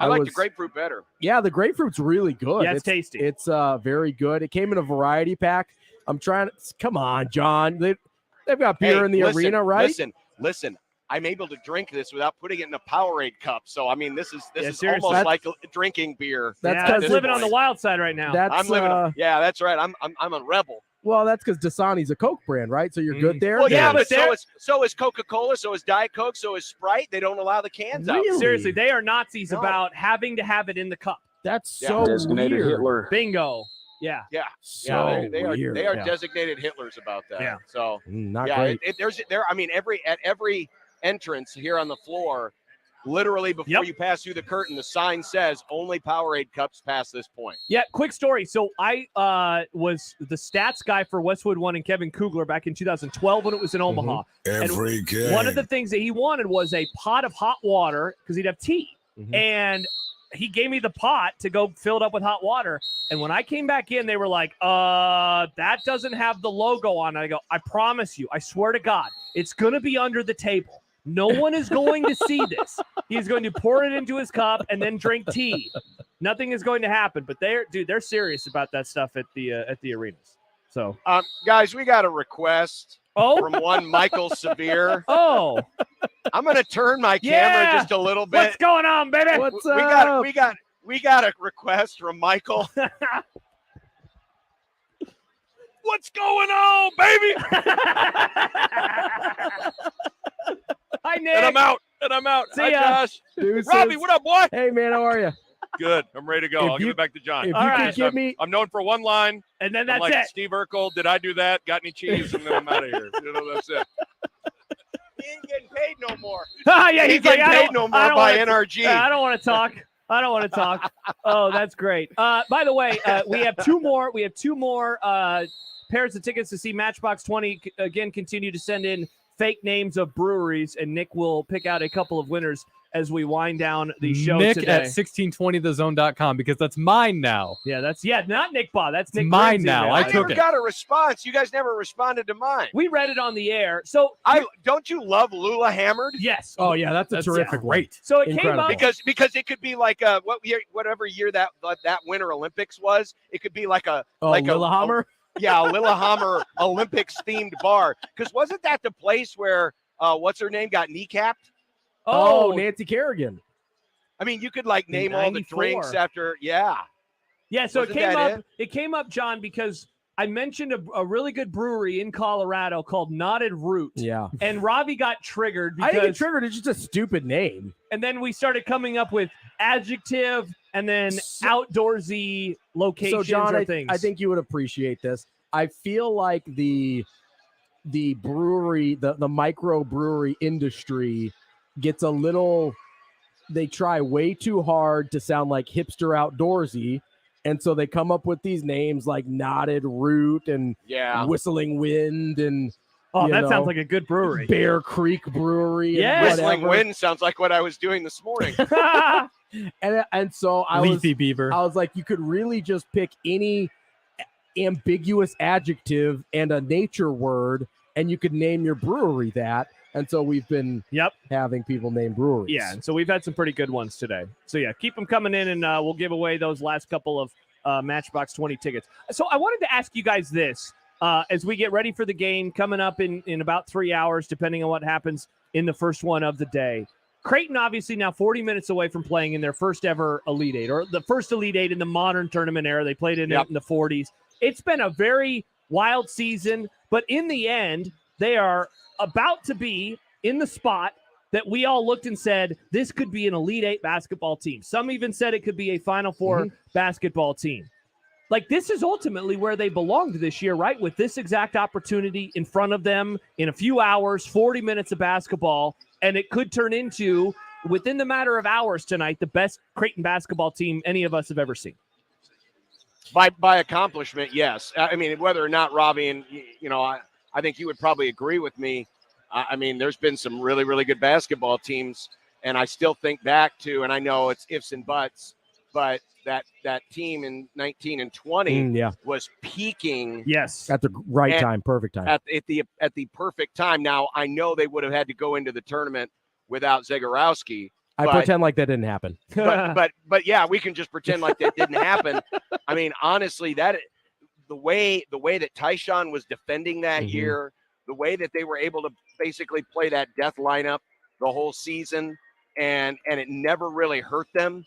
like the grapefruit better. Yeah, the grapefruit's really good. Yeah, it's tasty. It's very good. It came in a variety pack. I'm trying to come on, John. They've got beer in the arena, right? Listen. I'm able to drink this without putting it in a Powerade cup. So this is seriously. almost like drinking beer. That's living on the wild side right now. I'm living. That's right. I'm a rebel. Well, that's because Dasani's a Coke brand, right? So you're good there. Well, yeah, but so is Coca-Cola, so is Diet Coke, so is Sprite. They don't allow the cans out. Seriously, they are Nazis about having to have it in in the cup. That's so designated weird. Hitler. Bingo. Yeah. Yeah. So they weird. are designated Hitlers about that. Yeah. So not great. At every entrance here on the floor, literally before you pass through the curtain, the sign says only Powerade cups past this point. Yeah, quick story. So I was the stats guy for Westwood One and Kevin Kugler back in 2012 when it was in Omaha. Every game. One of the things that he wanted was a pot of hot water because he'd have tea. And he gave me the pot to go fill it up with hot water. And when I came back in, they were like, that doesn't have the logo on it. I go, I promise you, I swear to God, it's going to be under the table. No one is going to see this. He's going to pour it into his cup and then drink tea. Nothing is going to happen. But they're serious about that stuff at the arenas. So, guys, we got a request from one Michael Severe. Oh, I'm going to turn my camera just a little bit. What's going on, baby? What's up? We got a request from Michael. What's going on, baby? I'm out. See Hi, ya. Josh. Deuces. Robbie, what up, boy? Hey, man, how are you? Good. I'm ready to go. I'll give it back to John. If you could give me, I'm known for one line. And then I'm that's like it. Steve Urkel. Did I do that? Got any cheese? And then I'm out of here. That's it. He ain't getting paid no more. Yeah, He ain't he's getting like, paid no more by NRG. I don't want to talk. I don't want to talk. Oh, that's great. By the way, we have two more. We have two more pairs of tickets to see Matchbox 20. Again, continue to send in fake names of breweries, and Nick will pick out a couple of winners as we wind down the show Nick today. at 1620thezone.com, because that's mine now. Yeah, not Nick Bob. That's Nick. Mine Grimm's now. email. I I never took it. got a response. You guys never responded to mine. We read it on the air. So don't you love Lula Hammered? Yes. oh yeah, that's a terrific one. So it Incredible. came up Because it could be like whatever year that Winter Olympics was. It could be like a Lillehammer? Yeah, a Lillehammer Olympics themed bar. Because wasn't that the place where what's her name got kneecapped? Oh, Nancy Kerrigan. I mean, you could like name all the 94. drinks after. Yeah. Yeah, so Wasn't it came that up. It came up, John, because I mentioned a really good brewery in Colorado called Knotted Root. Yeah. And Ravi got triggered I because didn't get triggered. It's just a stupid name. and then we started coming up with adjective and then outdoorsy locations So, John, or things. I think you would appreciate this. I feel like the brewery, the micro brewery industry gets a little. They try way too hard to sound like hipster outdoorsy, and so they come up with these names like Knotted Root and Whistling Wind and that sounds like a good brewery. Bear Creek Brewery. Yeah, Whistling Wind sounds like what I was doing this morning. and so Leafy Beaver. I was like, you could really just pick any ambiguous adjective and a nature word, and you could name your brewery that. And so we've been having people name breweries. Yeah, and so we've had some pretty good ones today. So, yeah, keep them coming in, and we'll give away those last couple of Matchbox 20 tickets. So I wanted to ask you guys this as we get ready for the game coming up in about 3 hours, depending on what happens in the first one of the day. Creighton, obviously, now 40 minutes away from playing in their first ever Elite Eight, or the first Elite Eight in the modern tournament era. They played in it in the 40s. It's been a very wild season, but in the end, they are about to be in the spot that we all looked and said, this could be an Elite Eight basketball team. Some even said it could be a Final Four basketball team. Like, this is ultimately where they belonged this year, right? With this exact opportunity in front of them in a few hours, 40 minutes of basketball, and it could turn into, within the matter of hours tonight, the best Creighton basketball team any of us have ever seen. By accomplishment, yes. I mean, whether or not Robbie and I think you would probably agree with me. I mean, there's been some really, really good basketball teams, and I still think back to, and I know it's ifs and buts, but that team in 19 and 20 was peaking. Yes, at the right time, perfect time. At the perfect time. Now, I know they would have had to go into the tournament without Zagorowski. I pretend like that didn't happen. but yeah, we can just pretend like that didn't happen. I mean, honestly, that the way that Tyshawn was defending that year, the way that they were able to basically play that death lineup the whole season, and it never really hurt them.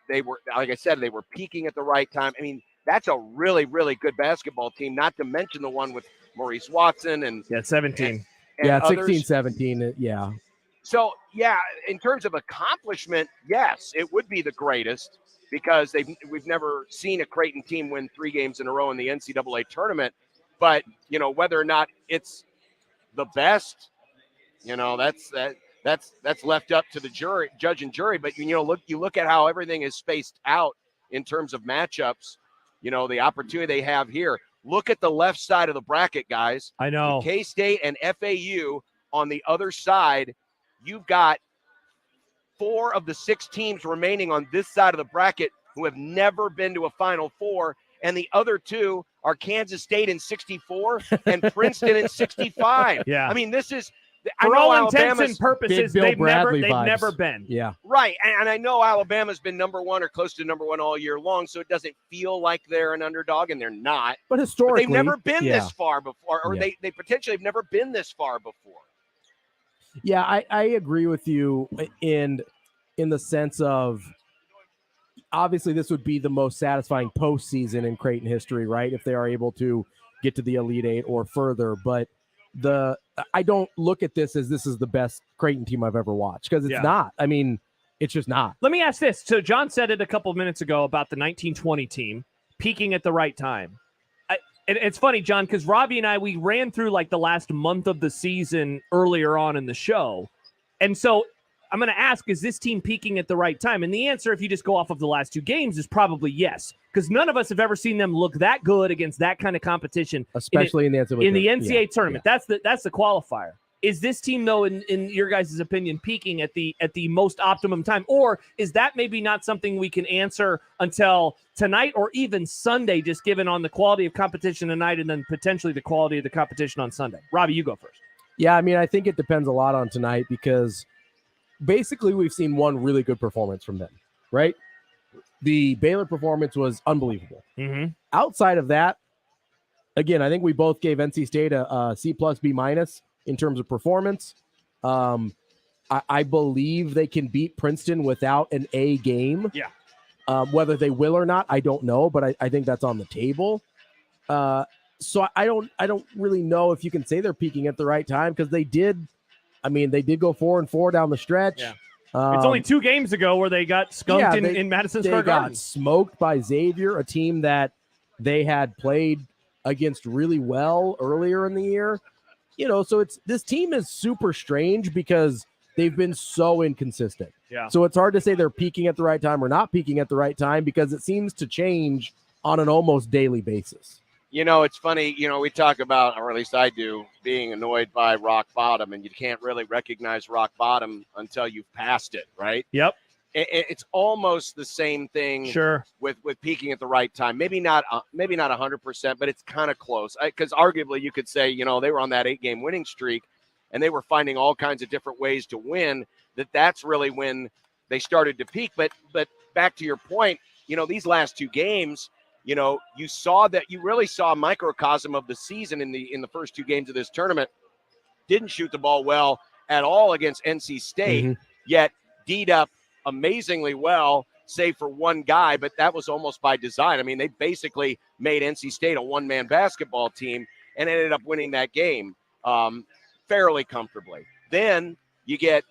They were, like I said, they were peaking at the right time. I mean, that's a really, really good basketball team, not to mention the one with Maurice Watson and 17. and 16, others. 17, yeah. So, yeah, in terms of accomplishment, yes, it would be the greatest because we've never seen a Creighton team win 3 games in a row in the NCAA tournament. But, whether or not it's the best, that's left up to the judge and jury. But, you look at how everything is spaced out in terms of matchups, the opportunity they have here. Look at the left side of the bracket, guys. I know. K-State and FAU on the other side. You've got 4 of the 6 teams remaining on this side of the bracket who have never been to a Final Four, and the other 2 are Kansas State in 64 and Princeton in 65. Yeah. I mean, this is for all intents and purposes, they've never been. Yeah. Right. And I know Alabama's been number 1 or close to number 1 all year long, so it doesn't feel like they're an underdog, and they're not. But historically, they've never been this far before, or they potentially have never been this far before. Yeah, I agree with you in the sense of, obviously this would be the most satisfying postseason in Creighton history, right? If they are able to get to the Elite Eight or further. But I don't look at this as this is the best Creighton team I've ever watched, because it's not. I mean, it's just not. Let me ask this. So John said it a couple of minutes ago about the 1920 team peaking at the right time. It's funny, John, because Robbie and we ran through like the last month of the season earlier on in the show. And so I'm going to ask, is this team peaking at the right time? And the answer, if you just go off of the last two games, is probably yes, because none of us have ever seen them look that good against that kind of competition, especially in the NCAA tournament. That's the qualifier. Is this team, though, in your guys' opinion, peaking at the most optimum time? Or is that maybe not something we can answer until tonight or even Sunday, just given on the quality of competition tonight and then potentially the quality of the competition on Sunday? Robbie, you go first. Yeah, I mean, I think it depends a lot on tonight, because basically we've seen one really good performance from them, right? The Baylor performance was unbelievable. Mm-hmm. Outside of that, again, I think we both gave NC State a C+, B- in terms of performance. I believe they can beat Princeton without an A game. Yeah. Whether they will or not, I don't know, but I think that's on the table. So I don't really know if you can say they're peaking at the right time, because they did go 4-4 down the stretch. Yeah. It's only 2 games ago where they got skunked in Madison Square Garden. They got smoked by Xavier, a team that they had played against really well earlier in the year. So this team is super strange because they've been so inconsistent. Yeah. So it's hard to say they're peaking at the right time or not peaking at the right time, because it seems to change on an almost daily basis. It's funny, we talk about, or at least I do, being annoyed by rock bottom, and you can't really recognize rock bottom until you've passed it, right? Yep. It's almost the same thing. Sure. With peaking at the right time. Maybe not 100%, but it's kind of close. Because arguably you could say, they were on that 8-game winning streak, and they were finding all kinds of different ways to win. That's really when they started to peak. But back to your point, these last 2 games, you really saw a microcosm of the season in the first 2 games of this tournament. Didn't shoot the ball well at all against NC State, yet D'd up amazingly well, save for one guy, but that was almost by design. I mean, they basically made NC State a one-man basketball team and ended up winning that game fairly comfortably. Then you get,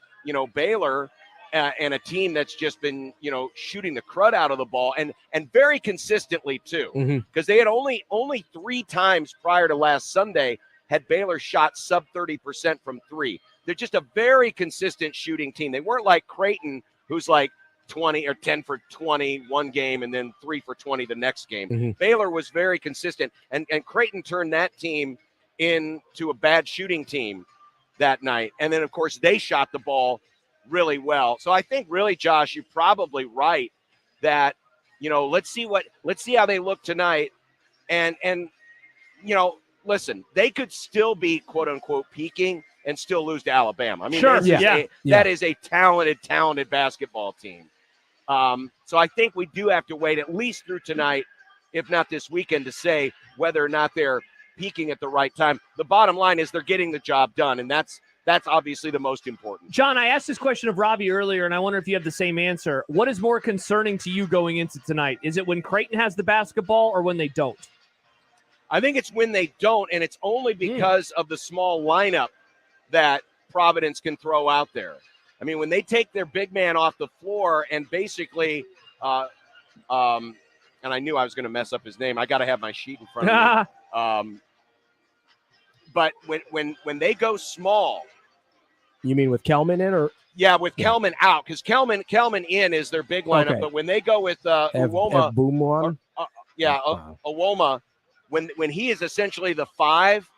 Baylor and a team that's just been, shooting the crud out of the ball and very consistently too, because they had only 3 times prior to last Sunday had Baylor shot sub 30% from 3. They're just a very consistent shooting team. They weren't like Creighton, who's like 20 or 10 for 20 one game and then 3 for 20 the next game. Baylor was very consistent, and Creighton turned that team into a bad shooting team that night. And then, of course, they shot the ball really well. So I think really, Josh, you're probably right that, let's see how they look tonight. And listen, they could still be quote unquote peaking and still lose to Alabama. I mean, sure. That is a talented basketball team. So I think we do have to wait at least through tonight, if not this weekend, to say whether or not they're peaking at the right time. The bottom line is they're getting the job done, and that's obviously the most important. John, I asked this question of Robbie earlier, and I wonder if you have the same answer. What is more concerning to you going into tonight? Is it when Creighton has the basketball or when they don't? I think it's when they don't, and it's only because of the small lineup that Providence can throw out there. I mean, when they take their big man off the floor and basically and I knew I was going to mess up his name. I got to have my sheet in front of me. But when they go small. You mean with Kelman in or? Yeah, with Kelman out, because Kelman in is their big lineup. Okay. But when they go with Uwoma. Uwoma, when he is essentially the 5,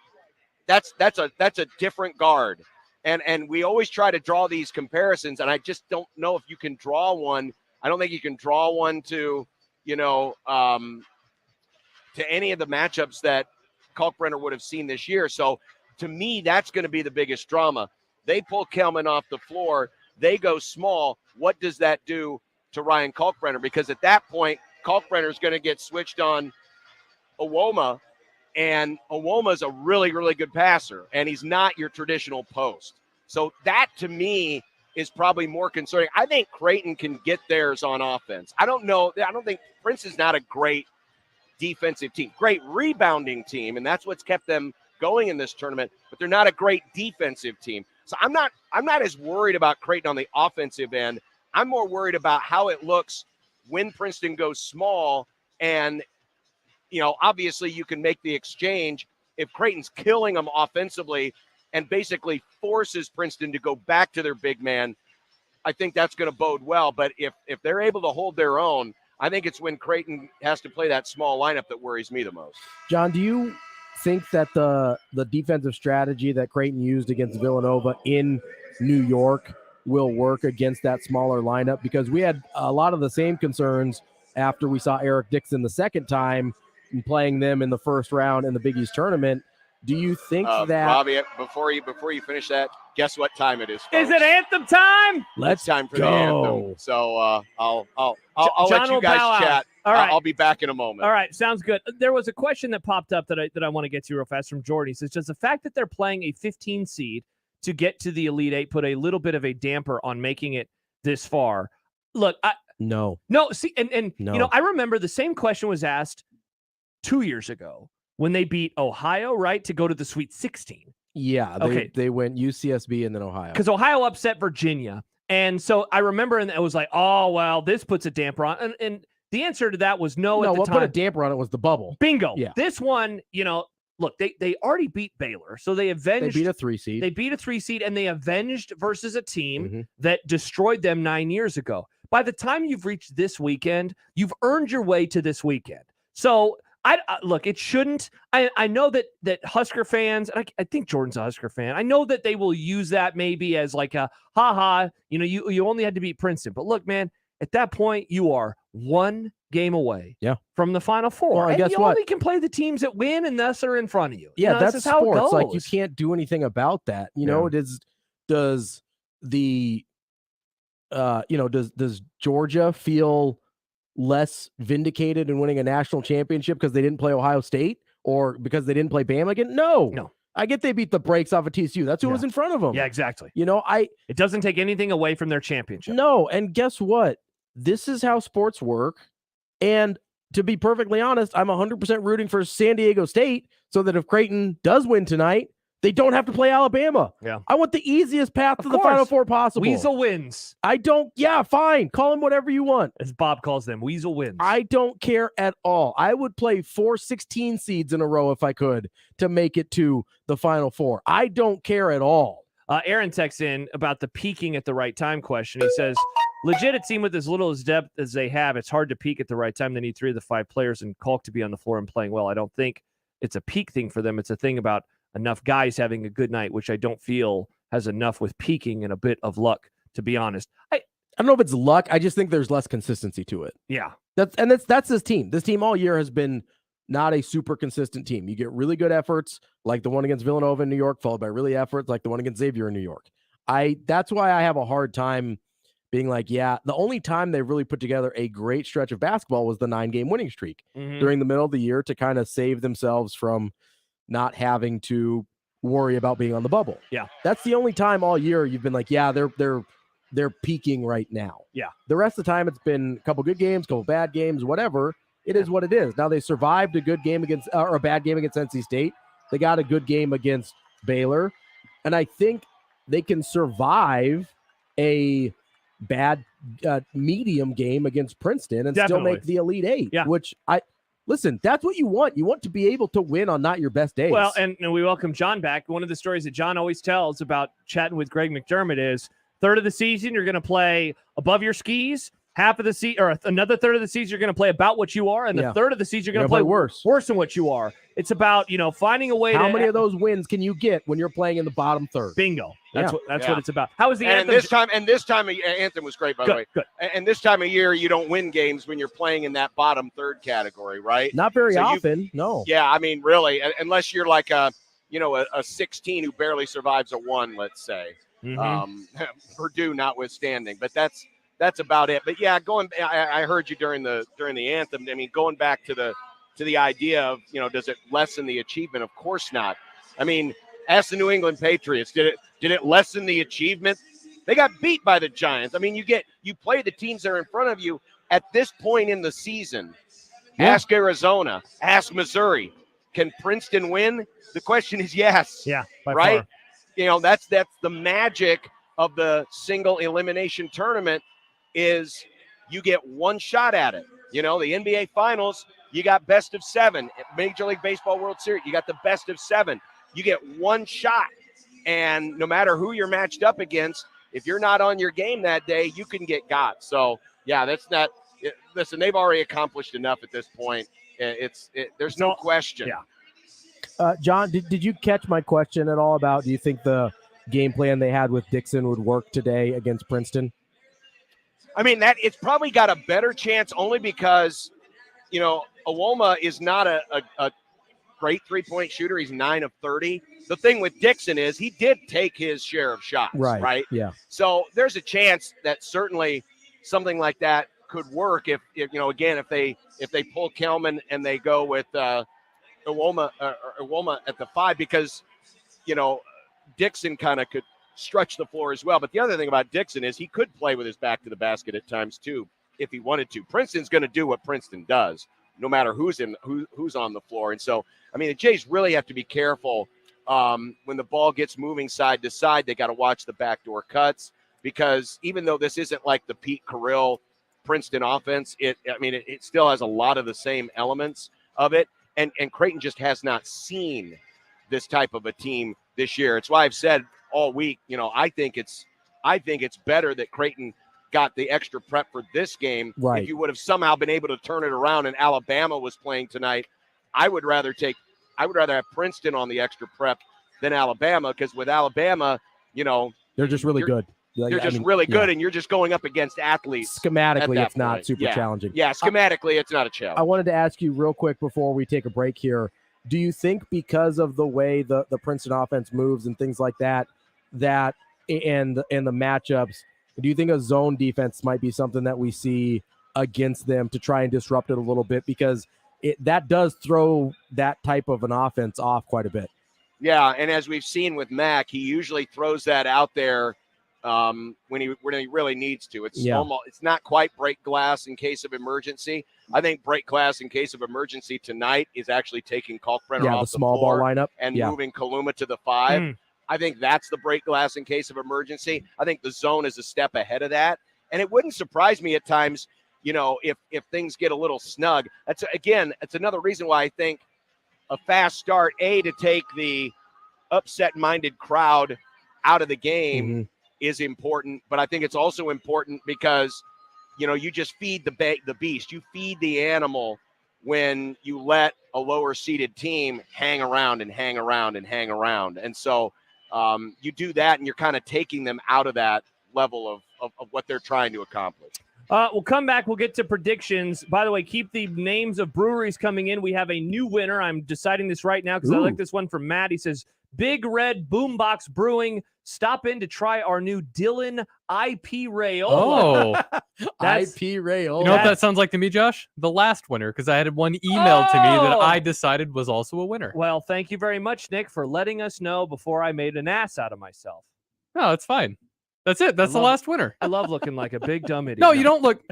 that's a different guard. And we always try to draw these comparisons, and I just don't know if you can draw one. I don't think you can draw one to any of the matchups that Kalkbrenner would have seen this year. So to me, that's going to be the biggest drama. They pull Kelman off the floor. They go small. What does that do to Ryan Kalkbrenner? Because at that point, Kalkbrenner is going to get switched on Uwoma, and Owoma's a really, really good passer, and he's not your traditional post. So that, to me, is probably more concerning. I think Creighton can get theirs on offense. I don't know. I don't think Prince is not a great defensive team. Great rebounding team, and that's what's kept them going in this tournament, but they're not a great defensive team. So I'm not as worried about Creighton on the offensive end. I'm more worried about how it looks when Princeton goes small. And, obviously you can make the exchange if Creighton's killing them offensively and basically forces Princeton to go back to their big man. I think that's going to bode well. But if they're able to hold their own, I think it's when Creighton has to play that small lineup that worries me the most. John, do you think that the defensive strategy that Creighton used against Villanova in New York will work against that smaller lineup? Because we had a lot of the same concerns after we saw Eric Dixon the second time and playing them in the first round in the Big East tournament. Do you think that Robbie, before you finish that, guess what time it is? Is it anthem time? Let's time for go. the anthem. So I'll John let you will guys bow out. chat. All right. I'll be back in a moment. All right, sounds good. There was a question that popped up that I want to get to real fast from Jordan. He says, does the fact that they're playing a 15 seed to get to the Elite Eight put a little bit of a damper on making it this far? Look, no. See, and No. I remember the same question was asked 2 years ago when they beat Ohio, right, to go to the Sweet 16. Yeah, they went UCSB and then Ohio. Because Ohio upset Virginia. And so I remember, and it was like, oh, well, this puts a damper on. And the answer to that was no at the what time. put a damper on it was the bubble. Bingo. Yeah. This one, look, they already beat Baylor. So they avenged. They beat a 3 seed. They beat a 3 seed, and they avenged versus a team Mm-hmm. that destroyed them 9 years ago. By the time you've reached this weekend, you've earned your way to this weekend. So look, it shouldn't. I know that Husker fans, and I think Jordan's a Husker fan. I know that they will use that maybe as like a ha-ha. You only had to beat Princeton. But look, man, at that point, you are one game away from the Final Four. Well, and guess you what? only can play the teams that win and thus are in front of you. Yeah, this that's is how it sports. Like, you goes. can't do anything about that. Does Georgia feel less vindicated in winning a national championship because they didn't play Ohio State or because they didn't play Bama again? No. I get they beat the brakes off of TCU. That's who was in front of them. Yeah, exactly. It doesn't take anything away from their championship. No, and guess what? This is how sports work. And to be perfectly honest, I'm 100% rooting for San Diego State so that if Creighton does win tonight, they don't have to play Alabama. Yeah. I want the easiest path to the Final Four possible. Weasel wins. Fine. Call them whatever you want. As Bob calls them, Weasel wins. I don't care at all. I would play 4 16 seeds in a row if I could to make it to the Final Four. I don't care at all. Aaron texts in about the peaking at the right time question. He says, legit, it seemed with as little as depth as they have, it's hard to peak at the right time. They need 3 of the 5 players and Kalk to be on the floor and playing well. I don't think it's a peak thing for them. It's a thing about enough guys having a good night, which I don't feel has enough with peaking and a bit of luck, to be honest. I don't know if it's luck. I just think there's less consistency to it. Yeah. That's this team. This team all year has been not a super consistent team. You get really good efforts like the one against Villanova in New York, followed by really efforts like the one against Xavier in New York. That's why I have a hard time being like, the only time they really put together a great stretch of basketball was the 9-game winning streak during the middle of the year to kind of save themselves from not having to worry about being on the bubble. Yeah. That's the only time all year you've been like, they're peaking right now. Yeah. The rest of the time it's been a couple good games, couple bad games, whatever. It is what it is. Now they survived a good game against or a bad game against NC State. They got a good game against Baylor. And I think they can survive a bad medium game against Princeton and still make the Elite Eight, which listen, that's what you want. You want to be able to win on not your best days. Well, and we welcome John back. One of the stories that John always tells about chatting with Greg McDermott is third of the season, you're going to play above your skis. Half of the season, or another third of the season, you're going to play about what you are, and the third of the season, you're going to play worse than what you are. It's about finding a way. How many of those wins can you get when you're playing in the bottom third? Bingo. That's what it's about. How was the anthem? This time, anthem was great, by the way. Good. And this time of year, you don't win games when you're playing in that bottom third category, right? Not very often. No. Yeah, I mean, really, unless you're like a 16 who barely survives a 1, let's say. Purdue notwithstanding, but that's about it. But yeah, I heard you during the anthem. I mean, going back to the idea of, does it lessen the achievement? Of course not. I mean, ask the New England Patriots. Did it lessen the achievement? They got beat by the Giants. I mean, you play the teams that are in front of you at this point in the season. Ask Arizona, ask Missouri. Can Princeton win? The question is yes. Yeah, by right? far. You know, that's the magic of the single elimination tournament is you get one shot at it. You know, the NBA Finals, you got best of 7. Major League Baseball World Series, you got the best of 7. You get one shot. And no matter who you're matched up against, if you're not on your game that day, you can get got. So, yeah, that's not – listen, they've already accomplished enough at this point. There's no question. Yeah. John, did you catch my question at all about do you think the game plan they had with Dixon would work today against Princeton? I mean, it's probably got a better chance only because, you know, Uwoma is not a great three-point shooter. He's 9 of 30. The thing with Dixon is he did take his share of shots, right? Yeah. So there's a chance that certainly something like that could work if you know, again, if they pull Kelman and they go with Uwoma at the 5, because, you know, Dixon kind of could stretch the floor as well. But the other thing about Dixon is he could play with his back to the basket at times too if he wanted to. Princeton's going to do what Princeton does, no matter who's on the floor. And so, I mean, the Jays really have to be careful when the ball gets moving side to side. They got to watch the backdoor cuts, because even though this isn't like the Pete Carrill Princeton offense, it still has a lot of the same elements of it. And Creighton just has not seen this type of a team this year. It's why I've said all week, you know, I think it's better that Creighton got the extra prep for this game. Right. If you would have somehow been able to turn it around and Alabama was playing tonight, I would rather have Princeton on the extra prep than Alabama, because with Alabama, you know, they're just really good. They're just really good, and you're just going up against athletes. Schematically, it's not point. super challenging. Yeah, schematically, it's not a challenge. I wanted to ask you real quick before we take a break here. Do you think because of the way the Princeton offense moves and things like that and the matchups, do you think a zone defense might be something that we see against them to try and disrupt it a little bit? Because that does throw that type of an offense off quite a bit. Yeah, and as we've seen with Mac, he usually throws that out there when he really needs to. It's not quite break glass in case of emergency. I think break glass in case of emergency tonight is actually taking Kalkbrenner off the small floor ball lineup and moving Kaluma to the 5. I think that's the break glass in case of emergency. I think the zone is a step ahead of that. And it wouldn't surprise me at times, you know, if things get a little snug. That's another reason why I think a fast start, to take the upset-minded crowd out of the game is important. But I think it's also important because, you know, you just feed the beast. You feed the animal when you let a lower-seeded team hang around and hang around and hang around. And so you do that, and you're kind of taking them out of that level of what they're trying to accomplish. We'll come back. We'll get to predictions. By the way, keep the names of breweries coming in. We have a new winner. I'm deciding this right now because I like this one from Matt. He says, Big Red Boombox Brewing. Stop in to try our new Dylan IP Rayola. Oh, IP Rayola. You know what that sounds like to me, Josh? The last winner, because I had one emailed to me that I decided was also a winner. Well, thank you very much, Nick, for letting us know before I made an ass out of myself. No, it's fine. That's it. That's the last winner. I love looking like a big dumb idiot. No, you don't look.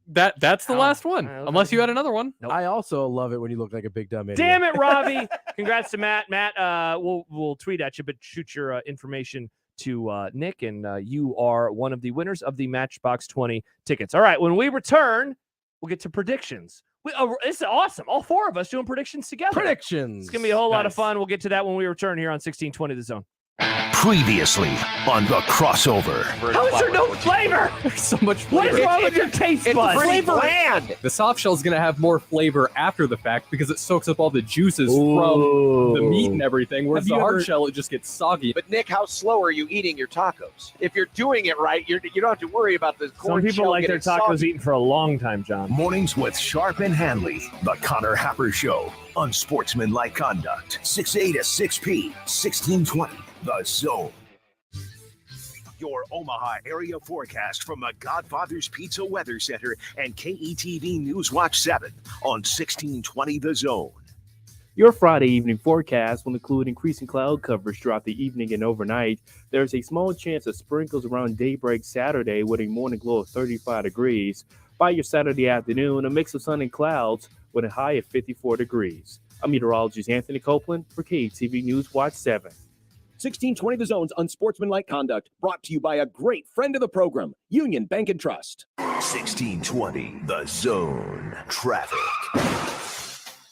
That's the last one, unless you had another one. Nope. I also love it when you look like a big dumb idiot. Damn it, Robbie! Congrats to Matt. Matt, we'll tweet at you, but shoot your information to Nick, and you are one of the winners of the Matchbox 20 tickets. All right, when we return, we'll get to predictions. It's awesome. All 4 of us doing predictions together. Predictions. It's going to be a whole lot of fun. We'll get to that when we return here on 1620 The Zone. Previously on The Crossover. How is there no flavor? There's so much flavor. What is wrong with your taste buds? Flavor bland. The soft shell is going to have more flavor after the fact because it soaks up all the juices from the meat and everything, whereas the hard shell, it just gets soggy. But Nick, how slow are you eating your tacos? If you're doing it right, you don't have to worry about the corn. Some people like their tacos soggy. eaten for a long time, John. Mornings with Sharp and Hanley. The Connor Happer Show. Unsportsmanlike Conduct. 6A to 6P. 1620. The Zone. Your Omaha area forecast from the Godfather's Pizza Weather Center and KETV News Watch 7 on 1620 The Zone. Your Friday evening forecast will include increasing cloud coverage throughout the evening and overnight. There's a small chance of sprinkles around daybreak Saturday with a morning low of 35 degrees. By your Saturday afternoon, a mix of sun and clouds with a high of 54 degrees. I'm meteorologist Anthony Copeland for KTV News Watch 7. 1620 The Zone's Unsportsmanlike Conduct, brought to you by a great friend of the program, Union Bank and Trust. 1620 The Zone Traffic.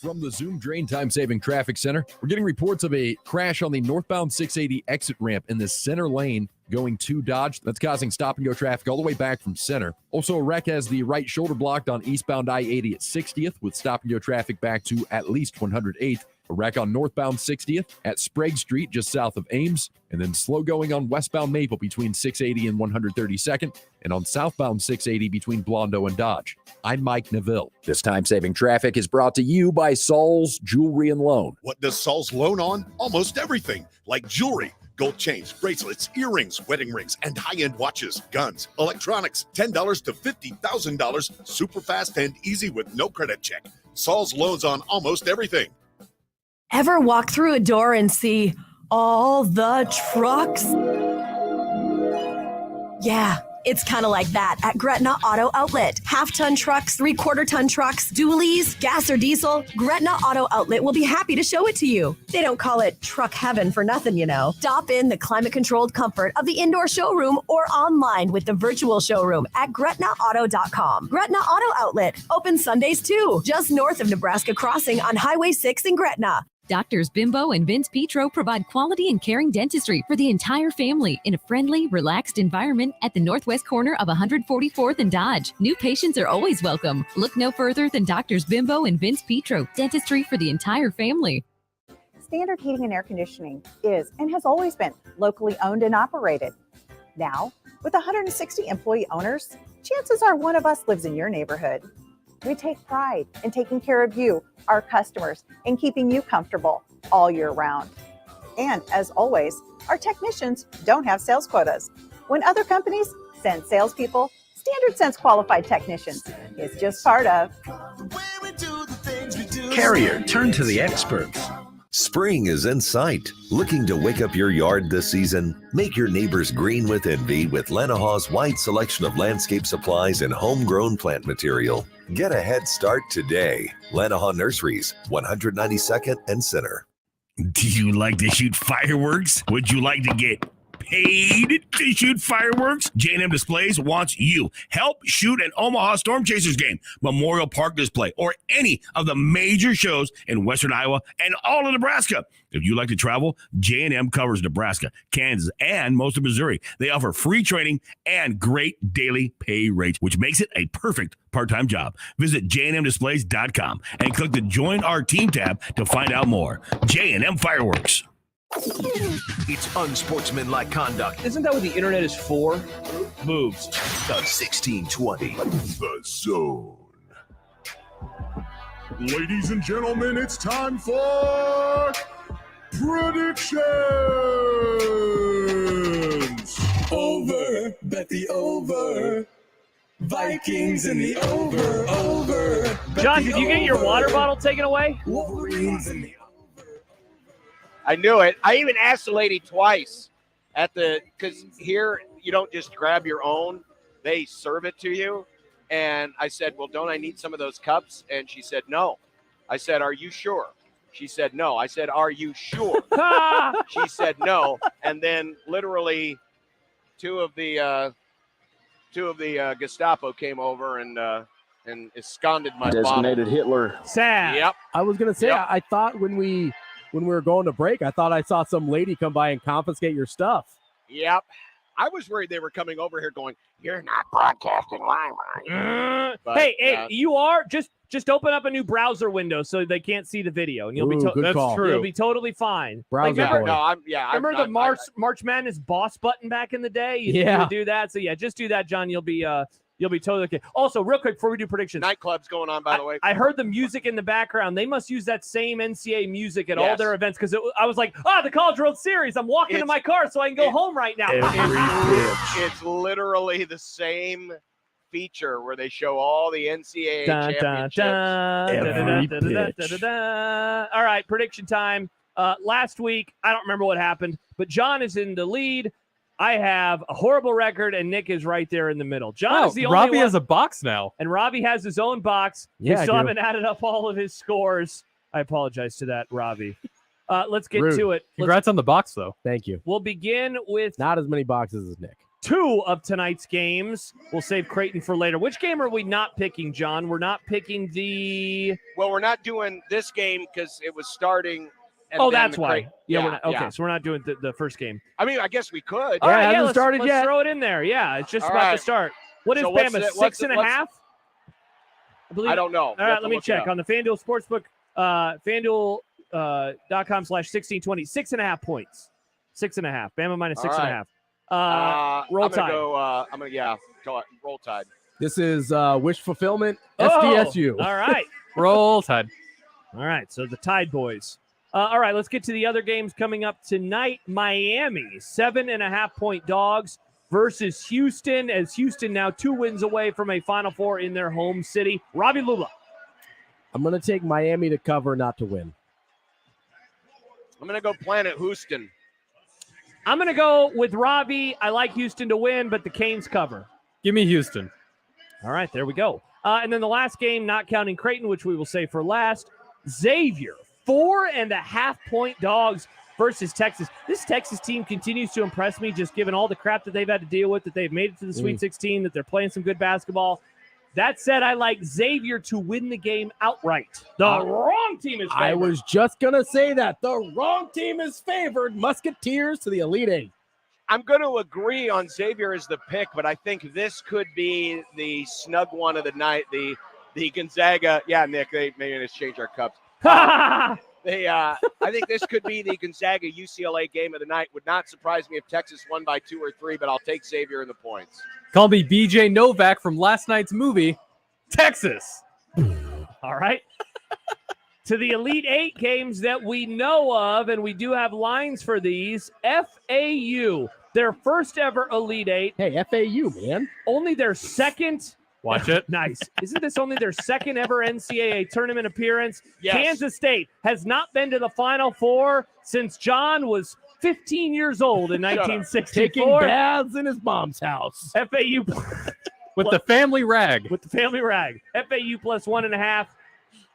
From the Zoom Drain Time Saving Traffic Center, we're getting reports of a crash on the northbound 680 exit ramp in the center lane going to Dodge. That's causing stop-and-go traffic all the way back from center. Also, a wreck has the right shoulder blocked on eastbound I-80 at 60th with stop-and-go traffic back to at least 108th. A wreck on northbound 60th at Sprague Street just south of Ames, and then slow going on westbound Maple between 680 and 132nd, and on southbound 680 between Blondo and Dodge. I'm Mike Neville. This time-saving traffic is brought to you by Saul's Jewelry and Loan. What does Saul's loan on? Almost everything, like jewelry, gold chains, bracelets, earrings, wedding rings, and high-end watches, guns, electronics, $10 to $50,000, super fast and easy with no credit check. Saul's loans on almost everything. Ever walk through a door and see all the trucks? Yeah, it's kind of like that at Gretna Auto Outlet. Half-ton trucks, three-quarter-ton trucks, dualies, gas or diesel. Gretna Auto Outlet will be happy to show it to you. They don't call it truck heaven for nothing, you know. Stop in the climate-controlled comfort of the indoor showroom or online with the virtual showroom at GretnaAuto.com. Gretna Auto Outlet, open Sundays too, just north of Nebraska Crossing on Highway 6 in Gretna. Doctors Bimbo and Vince Petro provide quality and caring dentistry for the entire family in a friendly, relaxed environment at the northwest corner of 144th and Dodge. New patients are always welcome. Look no further than Doctors Bimbo and Vince Petro, dentistry for the entire family. Standard Heating and Air Conditioning is and has always been locally owned and operated. Now, with 160 employee owners, chances are one of us lives in your neighborhood. We take pride in taking care of you, our customers, and keeping you comfortable all year round. And as always, our technicians don't have sales quotas. When other companies send salespeople, Standard sends qualified technicians. It's just part of Carrier, turn to the experts. Spring is in sight. Looking to wake up your yard this season? Make your neighbors green with envy with Lenahaw's wide selection of landscape supplies and homegrown plant material. Get a head start today. Lenahaw Nurseries, 192nd and Center. Do you like to shoot fireworks? Would you like to get paid to shoot fireworks? J&M Displays wants you. Help shoot an Omaha Storm Chasers game, Memorial Park display, or any of the major shows in western Iowa and all of Nebraska. If you like to travel, J&M covers Nebraska, Kansas, and most of Missouri. They offer free training and great daily pay rates, which makes it a perfect part-time job. Visit jnmdisplays.com and click the Join Our Team tab to find out more. J&M Fireworks. It's Unsportsmanlike Conduct. Isn't that what the internet is for? Moves. The 1620. The Zone. Ladies and gentlemen, it's time for predictions. Over, bet the over. Vikings in the over. John, did you get your water bottle taken away? Wolverines in the I knew it. I even asked the lady twice because here you don't just grab your own, they serve it to you. And I said, well, don't I need some of those cups? And she said, no. I said, are you sure? She said, no. I said, are you sure? She said, no. And then literally two of the Gestapo came over and absconded my Designated bottle. Hitler. Sad. Yep. I was going to say, Yep. I thought when we were going to break, I thought I saw some lady come by and confiscate your stuff. Yep. I was worried they were coming over here going, you're not broadcasting live, are you? But, Hey, you are just open up a new browser window so they can't see the video, and you'll be good that's call. true. You'll be totally fine. Browser remember, boy. remember the March Madness boss button back in the day? You would do that. So yeah, just do that, John. You'll be totally okay. Also, real quick before we do predictions, nightclub's going on, by the way. I heard the music in the background. They must use that same NCAA music at all Yes. their events because I was like, the College World Series. I'm walking to my car so I can go home right now. It's literally the same feature where they show all the NCAA championships. All right, prediction time. Last week, I don't remember what happened, but John is in the lead. I have a horrible record, and Nick is right there in the middle. John is the only Robbie one. has a box now. And Robbie has his own box. Yeah, we still I do. haven't added up all of his scores. I apologize to that, Robbie. Let's get Rude. to it. Congrats on the box, though. Thank you. We'll begin with Not as many boxes as Nick. 2 of tonight's games. We'll save Creighton for later. Which game are we not picking, John? We're not picking the... Well, we're not doing this game because it was starting. And Oh, then that's the why. Creighton. Yeah, we're not, okay, yeah. so we're not doing the first game. I mean, I guess we could. All right, hasn't let's started yet. throw it in there. Yeah, it's just All about to right. start. What is So what's Bama, the- what's 6.5? the- what's- I believe. I don't know. All right, let me check. On the FanDuel Sportsbook, FanDuel.com/1620, 6.5 points. 6.5. Bama minus All 6.5. Roll I'm gonna Tide. go. Go Roll Tide. This is wish fulfillment. Oh, SDSU. All right. Roll Tide. All right, so the Tide boys. All right, let's get to the other games coming up tonight. Miami, 7.5-point dogs versus Houston, as Houston now 2 wins away from a Final Four in their home city. Robbie Lula. I'm going to take Miami to cover, not to win. I'm gonna go Planet Houston. I'm going to go with Robbie. I like Houston to win, but the Canes cover. Give me Houston. All right, there we go. And then the last game, not counting Creighton, which we will save for last, Xavier, 4.5-point dogs versus Texas. This Texas team continues to impress me, just given all the crap that they've had to deal with, that they've made it to the Sweet 16, that they're playing some good basketball. That said, I like Xavier to win the game outright. The wrong team is favored. I was just going to say that. The wrong team is favored. Musketeers to the Elite Eight. I'm going to agree on Xavier as the pick, but I think this could be the snug one of the night. The Gonzaga. Yeah, Nick, they maybe just change our cups. I think this could be the Gonzaga UCLA game of the night. Would not surprise me if Texas won by 2 or 3, but I'll take Xavier in the points. Call me BJ Novak from last night's movie, Texas. All right. To the Elite Eight games that we know of, and we do have lines for these. FAU, their first ever Elite Eight. Hey, FAU, man. Only their second. Watch it. Nice. Isn't this only their second ever NCAA tournament appearance? Yes. Kansas State has not been to the Final Four since John was 15 years old in 1964. Taking baths in his mom's house. FAU With the family rag. With the family rag. FAU plus 1.5.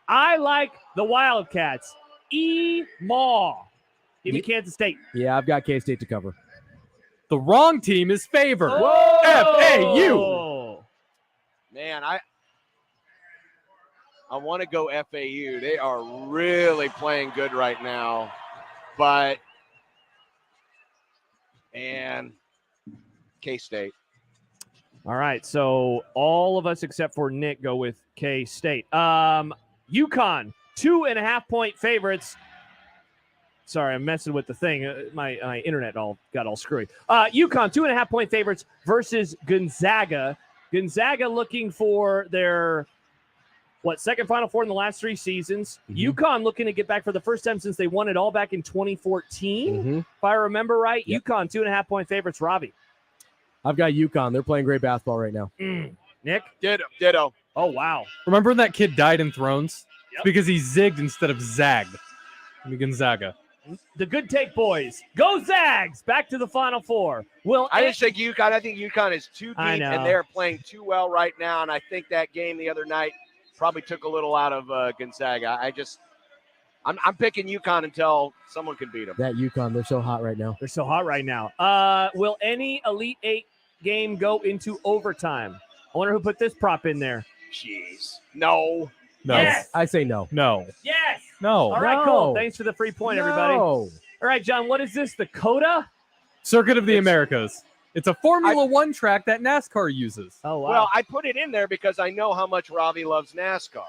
I like the Wildcats. E-Maw. Give me Kansas State. Yeah, I've got K-State to cover. The wrong team is favored. FAU. Man, I want to go FAU. They are really playing good right now. But, and K-State. All right, so all of us except for Nick go with K-State. UConn, 2.5-point favorites. Sorry, I'm messing with the thing. My internet got all screwy. UConn, 2.5-point favorites versus Gonzaga. Gonzaga looking for their, second Final Four in the last 3 seasons. UConn looking to get back for the first time since they won it all back in 2014, if I remember right. Yep. UConn, 2.5-point favorites. Robbie. I've got UConn. They're playing great basketball right now. Nick? Ditto. Oh, wow. Remember when that kid died in Thrones? Yep. Because he zigged instead of zagged. Gonzaga. The good take, boys. Go Zags! Back to the Final Four. I just think UConn. I think UConn is too deep, and they're playing too well right now. And I think that game the other night probably took a little out of Gonzaga. I'm picking UConn until someone can beat them. That UConn, they're so hot right now. They're so hot right now. Will any Elite Eight game go into overtime? I wonder who put this prop in there. Jeez. No. Yes. I say no. No. Yes. No. All right, cool. Thanks for the free point, everybody. No. All right, John, what is this? The COTA? Circuit of the Americas. It's a Formula One track that NASCAR uses. Oh, wow. Well, I put it in there because I know how much Robbie loves NASCAR.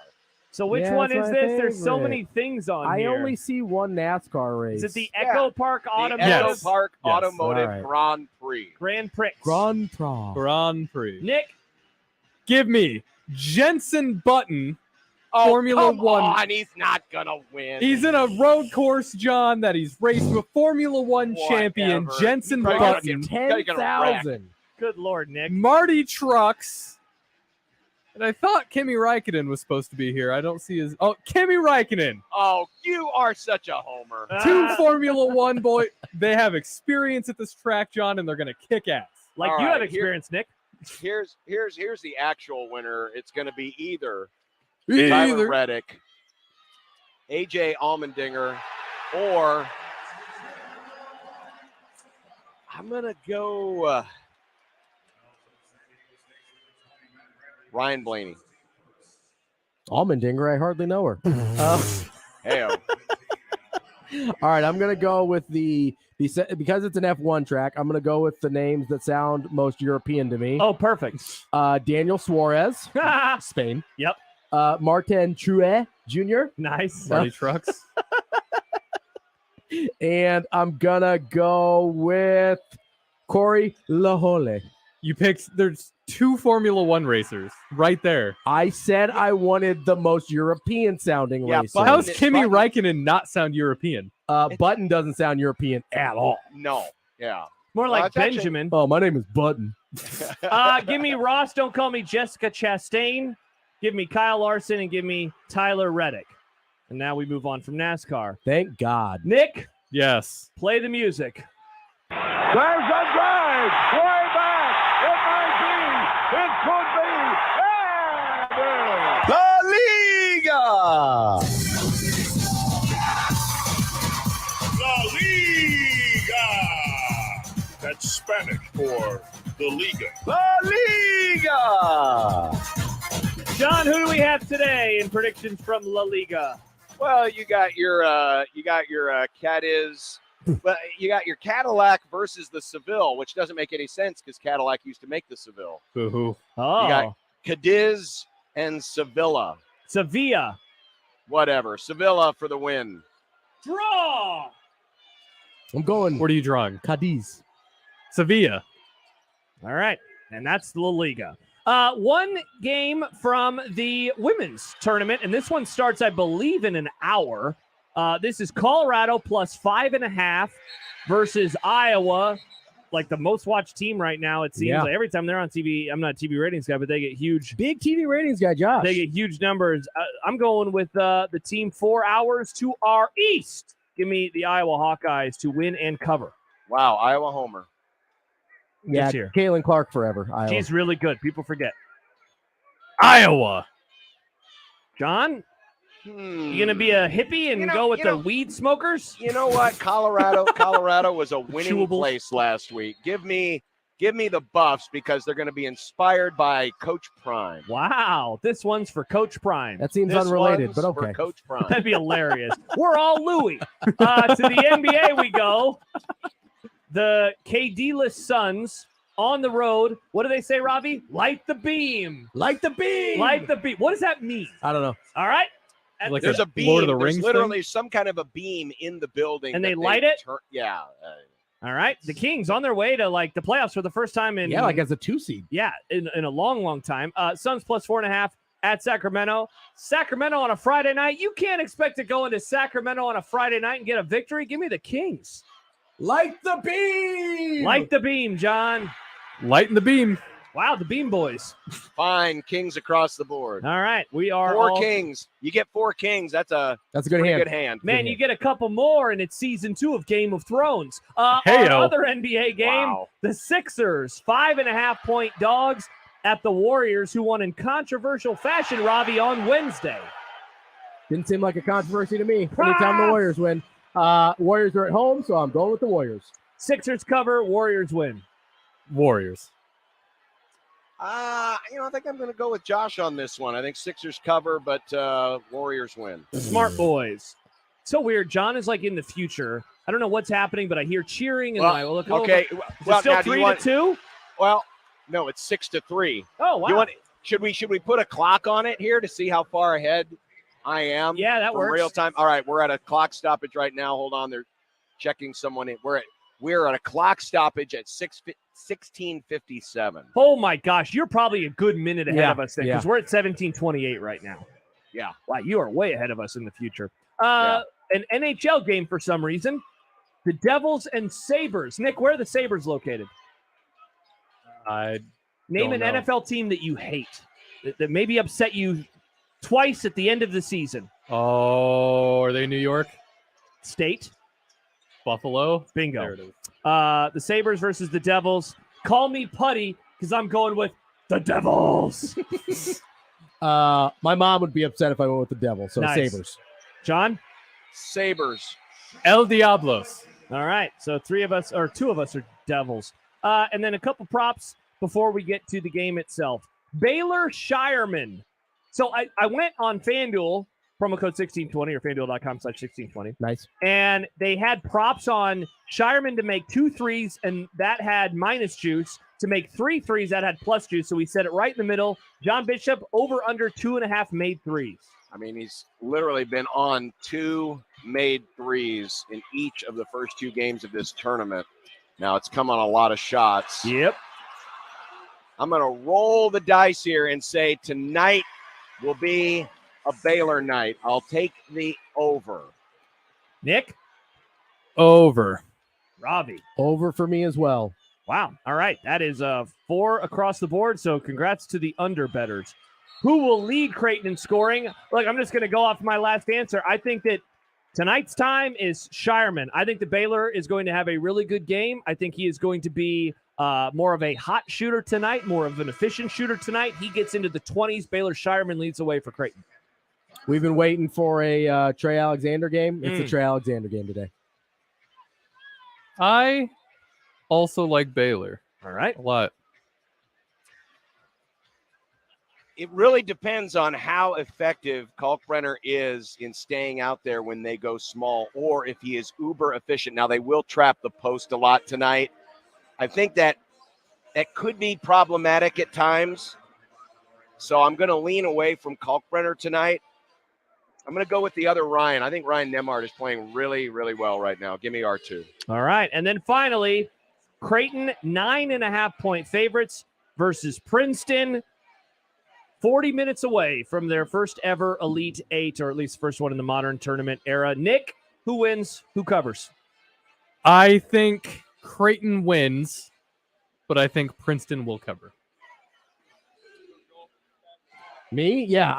So which one is this? There's so many things on here. I only see one NASCAR race. Is it the Echo Park Automotive? Echo Park Automotive Grand Prix. Grand Prix. Grand Prix. Nick? Give me Jensen Button, Formula One. On, he's not going to win. He's in a road course, John, that he's raced with Formula One champion Jensen Button. 10,000. Good Lord, Nick. Marty Trucks. And I thought Kimi Räikkönen was supposed to be here. I don't see his. Oh, Kimi Räikkönen. Oh, you are such a homer. 2 Formula One boy. They have experience at this track, John, and they're going to kick ass. Like All you right, have experience, Nick. Here's the actual winner. It's going to be either Tyler Reddick AJ Allmendinger, or I'm going to go Ryan Blaney. Allmendinger, I hardly know her. Hey-o. All right, I'm going to go with because it's an F1 track, I'm going to go with the names that sound most European to me. Oh, perfect. Daniel Suarez, Spain. Yep. Martin Truex Jr. Nice. Marty Trucks. And I'm going to go with Corey Lahole. You picked, there's 2 Formula One racers right there. I said I wanted the most European sounding racers. How's Kimi Räikkönen not sound European? Button doesn't sound European at all. No. Yeah. More like it's actually- Benjamin. Oh, my name is Button. Give me Ross. Don't call me Jessica Chastain. Give me Kyle Larson and give me Tyler Reddick. And now we move on from NASCAR. Thank God. Nick, Yes. play the music. There's a drive. Way back. It might be. It could be. And La Liga. La Liga. That's Spanish for the Liga. La Liga. John, who do we have today in predictions from La Liga? Well, you got your Cadiz, but you got your Cadillac versus the Seville, which doesn't make any sense because Cadillac used to make the Seville. Boo-hoo. Oh. You got Cadiz and Sevilla. Sevilla. Whatever. Sevilla for the win. Draw. I'm going. What are you drawing? Cadiz. Sevilla. All right. And that's La Liga. One game from the women's tournament, and this one starts, I believe, in an hour. This is Colorado plus 5.5 versus Iowa, like the most watched team right now. It seems like every time they're on TV. I'm not a TV ratings guy, but they get huge. Big TV ratings guy, Josh. They get huge numbers. I'm going with the team 4 hours to our east. Give me the Iowa Hawkeyes to win and cover. Wow, Iowa homer. Yeah, here. Kaylin Clark forever. Iowa. She's really good. People forget. Iowa. John, you gonna be a hippie and go with the weed smokers? You know what? Colorado was a winning place last week. Give me the Buffs because they're going to be inspired by Coach Prime. Wow, this one's for Coach Prime. That seems This unrelated, one's but for okay. Coach Prime. That'd be hilarious. We're all Louis. To the NBA we go. The KD-less Suns on the road. What do they say, Robbie? Light the beam. Light the beam. Light the beam. What does that mean? I don't know. All right. Like There's a beam. Lord of the There's Rings literally some kind of a beam in the building. And that they light it? Yeah. All right. The Kings on their way to like the playoffs for the first time in like as a 2 seed. Yeah, in a long time. Suns plus 4.5 at Sacramento. Sacramento on a Friday night. You can't expect to go into Sacramento on a Friday night and get a victory. Give me the Kings. Light the beam. Light the beam, John. Lighten the beam. Wow, the Beam Boys. Fine, Kings across the board. All right, we are 4 Kings. You get 4 Kings. That's a good pretty hand. good hand. Man, you get a couple more, and it's season 2 of Game of Thrones. Heyo. Our other NBA game, the Sixers, 5.5-point dogs at the Warriors, who won in controversial fashion, Robbie, on Wednesday. Didn't seem like a controversy to me. Anytime the Warriors win. Warriors are at home, so I'm going with the Warriors. Sixers cover, Warriors win. Warriors. I think I'm going to go with Josh on this one. I think Sixers cover, but Warriors win. Smart boys. So weird. John is like in the future. I don't know what's happening, but I hear cheering, and then I look over. Okay. Is it Well, still now, do you 3-2? Well, no, it's 6-3. Oh, wow. Should we put a clock on it here to see how far ahead I am? Yeah, that from works. Real time. All right, we're at a clock stoppage right now. Hold on, they're checking someone in. We're at a clock stoppage at 16:57. Oh my gosh, you're probably a good minute ahead of us then, because yeah. we're at 17:28 right now. Yeah. Wow, you are way ahead of us in the future. An NHL game for some reason. The Devils and Sabres. Nick, where are the Sabres located? Name don't an know. NFL team that you hate, that maybe upset you twice at the end of the season. Oh, are they New York? State. Buffalo. Bingo. There it is. The Sabres versus the Devils. Call me Putty, because I'm going with the Devils. My mom would be upset if I went with the Devil, so Nice. Sabres. John? Sabres. El Diablos. All right. So two of us are Devils. And then a couple props before we get to the game itself. Baylor Shireman. So I went on FanDuel, promo code 1620 or FanDuel.com/1620. Nice. And they had props on Shireman to make 2 threes, and that had minus juice. To make 3 threes, that had plus juice. So we set it right in the middle. John Bishop, over under 2.5 made threes. I mean, he's literally been on 2 made threes in each of the first 2 games of this tournament. Now, it's come on a lot of shots. Yep. I'm going to roll the dice here and say tonight will be a Baylor night. I'll take the over. Nick? Over. Robbie? Over for me as well. Wow. All right. That is 4 across the board. So congrats to the underbetters. Who will lead Creighton in scoring? Look, I'm just going to go off my last answer. I think that tonight's time is Shireman. I think the Baylor is going to have a really good game. I think he is going to be more of a hot shooter tonight, more of an efficient shooter tonight. He gets into the 20s. Baylor Shireman leads the way for Creighton. We've been waiting for a Trey Alexander game. It's a Trey Alexander game today. I also like Baylor. All right. A lot. It really depends on how effective Kalkbrenner is in staying out there when they go small, or if he is uber efficient. Now, they will trap the post a lot tonight. I think that could be problematic at times. So I'm going to lean away from Kalkbrenner tonight. I'm going to go with the other Ryan. I think Ryan Nembhard is playing really, really well right now. Give me R2. All right. And then finally, Creighton, 9.5-point favorites versus Princeton. 40 minutes away from their first ever Elite Eight, or at least first one in the modern tournament era. Nick, who wins? Who covers? I think Creighton wins, but I think Princeton will cover. Me? Yeah,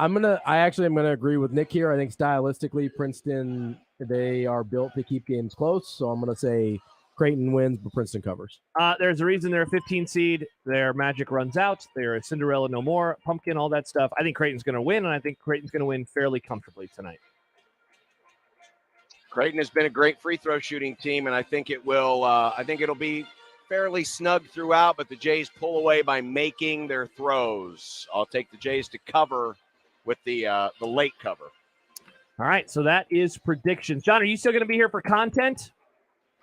I actually am gonna agree with Nick here. I think stylistically, Princeton, they are built to keep games close. So I'm gonna say Creighton wins, but Princeton covers. There's a reason they're a 15 seed. Their magic runs out. They're a Cinderella no more, pumpkin, all that stuff. I think Creighton's going to win, and I think Creighton's going to win fairly comfortably tonight. Creighton has been a great free throw shooting team, and I think it will. I think it'll be fairly snug throughout, but the Jays pull away by making their throws. I'll take the Jays to cover with the late cover. All right, so that is predictions. John, are you still going to be here for content?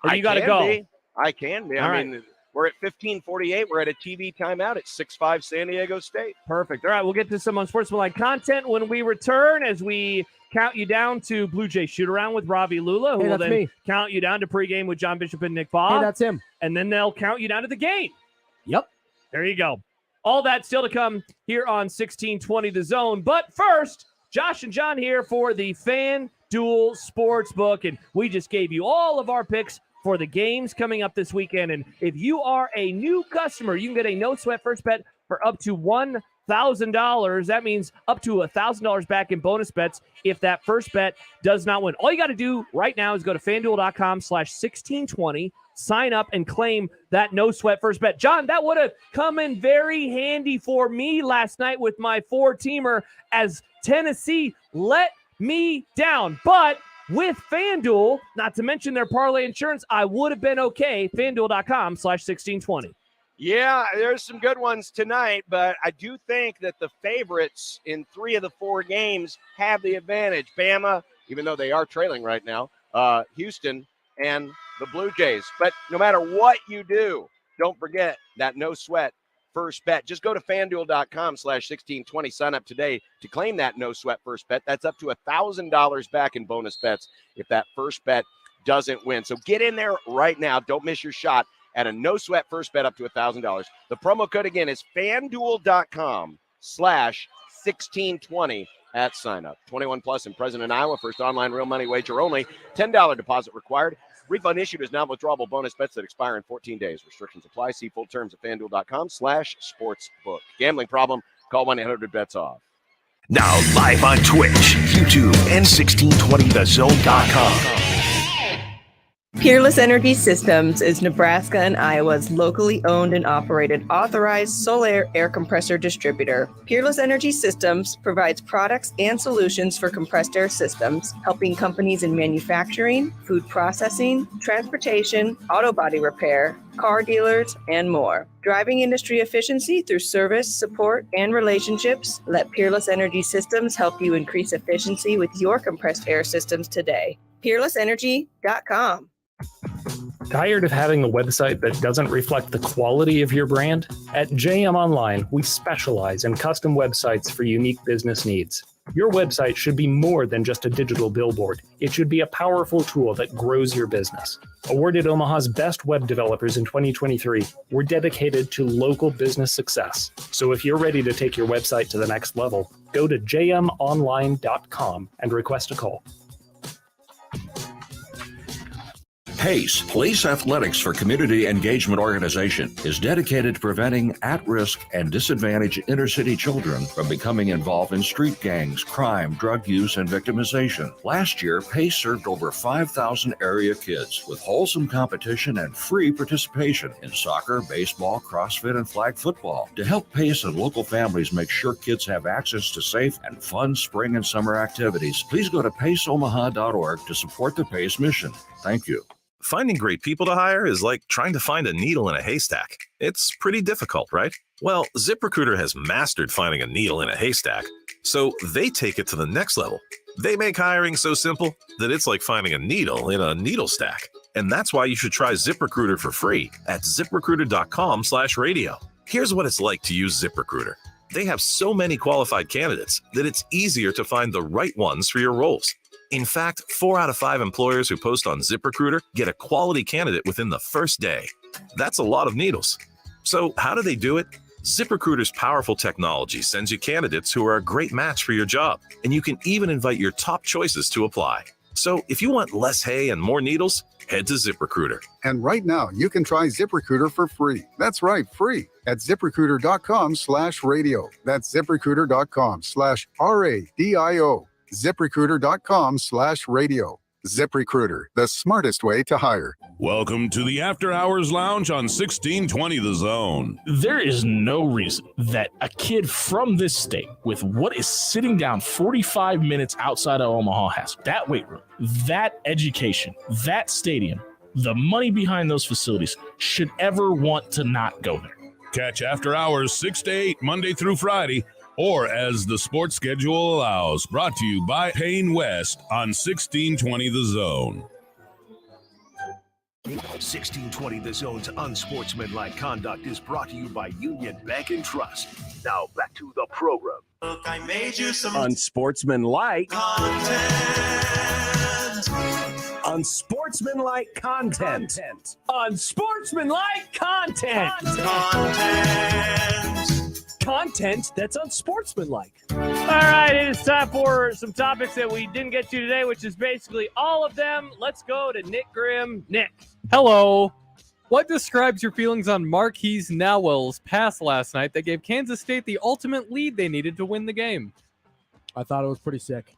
Or you got to go? I can be. I mean, we're at 15:48. We're at a TV timeout at 6-5 San Diego State. Perfect. All right, we'll get to some Unsportsmanlike content when we return as we count you down to Blue Jay Shoot-Around with Ravi Lula, who will then count you down to pregame with John Bishop and Nick Baugh. Hey, that's him. And then they'll count you down to the game. Yep. There you go. All that still to come here on 1620 The Zone. But first, Josh and John here for the FanDuel Sportsbook, and we just gave you all of our picks for the games coming up this weekend. And if you are a new customer, you can get a no-sweat first bet for up to $1,000. That means up to $1,000 back in bonus bets if that first bet does not win. All you got to do right now is go to FanDuel.com/1620, sign up, and claim that no-sweat first bet. John, that would have come in very handy for me last night with my 4-teamer as Tennessee let me down. But with FanDuel, not to mention their parlay insurance, I would have been okay. FanDuel.com/1620. Yeah, there's some good ones tonight, but I do think that the favorites in 3 of the 4 games have the advantage. Bama, even though they are trailing right now, Houston, and the Blue Jays. But no matter what you do, don't forget that no sweat first bet. Just go to FanDuel.com/1620. Sign up today to claim that no sweat first bet. That's up to $1,000 back in bonus bets if that first bet doesn't win. So get in there right now. Don't miss your shot at a no sweat first bet up to $1,000. The promo code again is FanDuel.com/1620 at sign up. 21 plus and present in Iowa. First online real money wager only. $10 deposit required. Refund issued as non-withdrawable bonus bets that expire in 14 days. Restrictions apply. See full terms at FanDuel.com/sportsbook. Gambling problem? Call 1-800-BETS-OFF. Now live on Twitch, YouTube, and 1620thezone.com. Peerless Energy Systems is Nebraska and Iowa's locally owned and operated authorized solar air compressor distributor. Peerless Energy Systems provides products and solutions for compressed air systems, helping companies in manufacturing, food processing, transportation, auto body repair, car dealers, and more. Driving industry efficiency through service, support, and relationships, let Peerless Energy Systems help you increase efficiency with your compressed air systems today. PeerlessEnergy.com. Tired of having a website that doesn't reflect the quality of your brand? At JM Online, we specialize in custom websites for unique business needs. Your website should be more than just a digital billboard. It should be a powerful tool that grows your business. Awarded Omaha's best web developers in 2023, we're dedicated to local business success. So if you're ready to take your website to the next level, go to jmonline.com and request a call. PACE, Police Athletics for Community Engagement Organization, is dedicated to preventing at-risk and disadvantaged inner-city children from becoming involved in street gangs, crime, drug use, and victimization. Last year, PACE served over 5,000 area kids with wholesome competition and free participation in soccer, baseball, CrossFit, and flag football. To help PACE and local families make sure kids have access to safe and fun spring and summer activities, please go to paceomaha.org to support the PACE mission. Thank you. Finding great people to hire is like trying to find a needle in a haystack. It's pretty difficult, right? Well, ZipRecruiter has mastered finding a needle in a haystack, so they take it to the next level. They make hiring so simple that it's like finding a needle in a needle stack. And that's why you should try ZipRecruiter for free at ZipRecruiter.com/radio. Here's what it's like to use ZipRecruiter. They have so many qualified candidates that it's easier to find the right ones for your roles. In fact, 4 out of 5 employers who post on ZipRecruiter get a quality candidate within the first day. That's a lot of needles. So how do they do it? ZipRecruiter's powerful technology sends you candidates who are a great match for your job, and you can even invite your top choices to apply. So if you want less hay and more needles, head to ZipRecruiter. And right now, you can try ZipRecruiter for free. That's right, free at ZipRecruiter.com/radio. That's ZipRecruiter.com/RADIO. ZipRecruiter.com/radio. ZipRecruiter, the smartest way to hire. Welcome to the After Hours Lounge on 1620 The Zone. There is no reason that a kid from this state with what is sitting down 45 minutes outside of Omaha has that weight room, that education, that stadium, the money behind those facilities should ever want to not go there. Catch After Hours 6 to 8 Monday through Friday, or as the sports schedule allows. Brought to you by Payne West on 1620 The Zone. 1620 The Zone's Unsportsmanlike Conduct is brought to you by Union Bank and Trust. Now back to the program. Look, I made you some Unsportsmanlike content. Unsportsmanlike content. Unsportsmanlike content. Content that's unsportsmanlike. All right, it is time for some topics that we didn't get to today, which is basically all of them. Let's go to Nick Grimm. Nick. Hello. What describes your feelings on Marquise Nowell's pass last night that gave Kansas State the ultimate lead they needed to win the game? I thought it was pretty sick.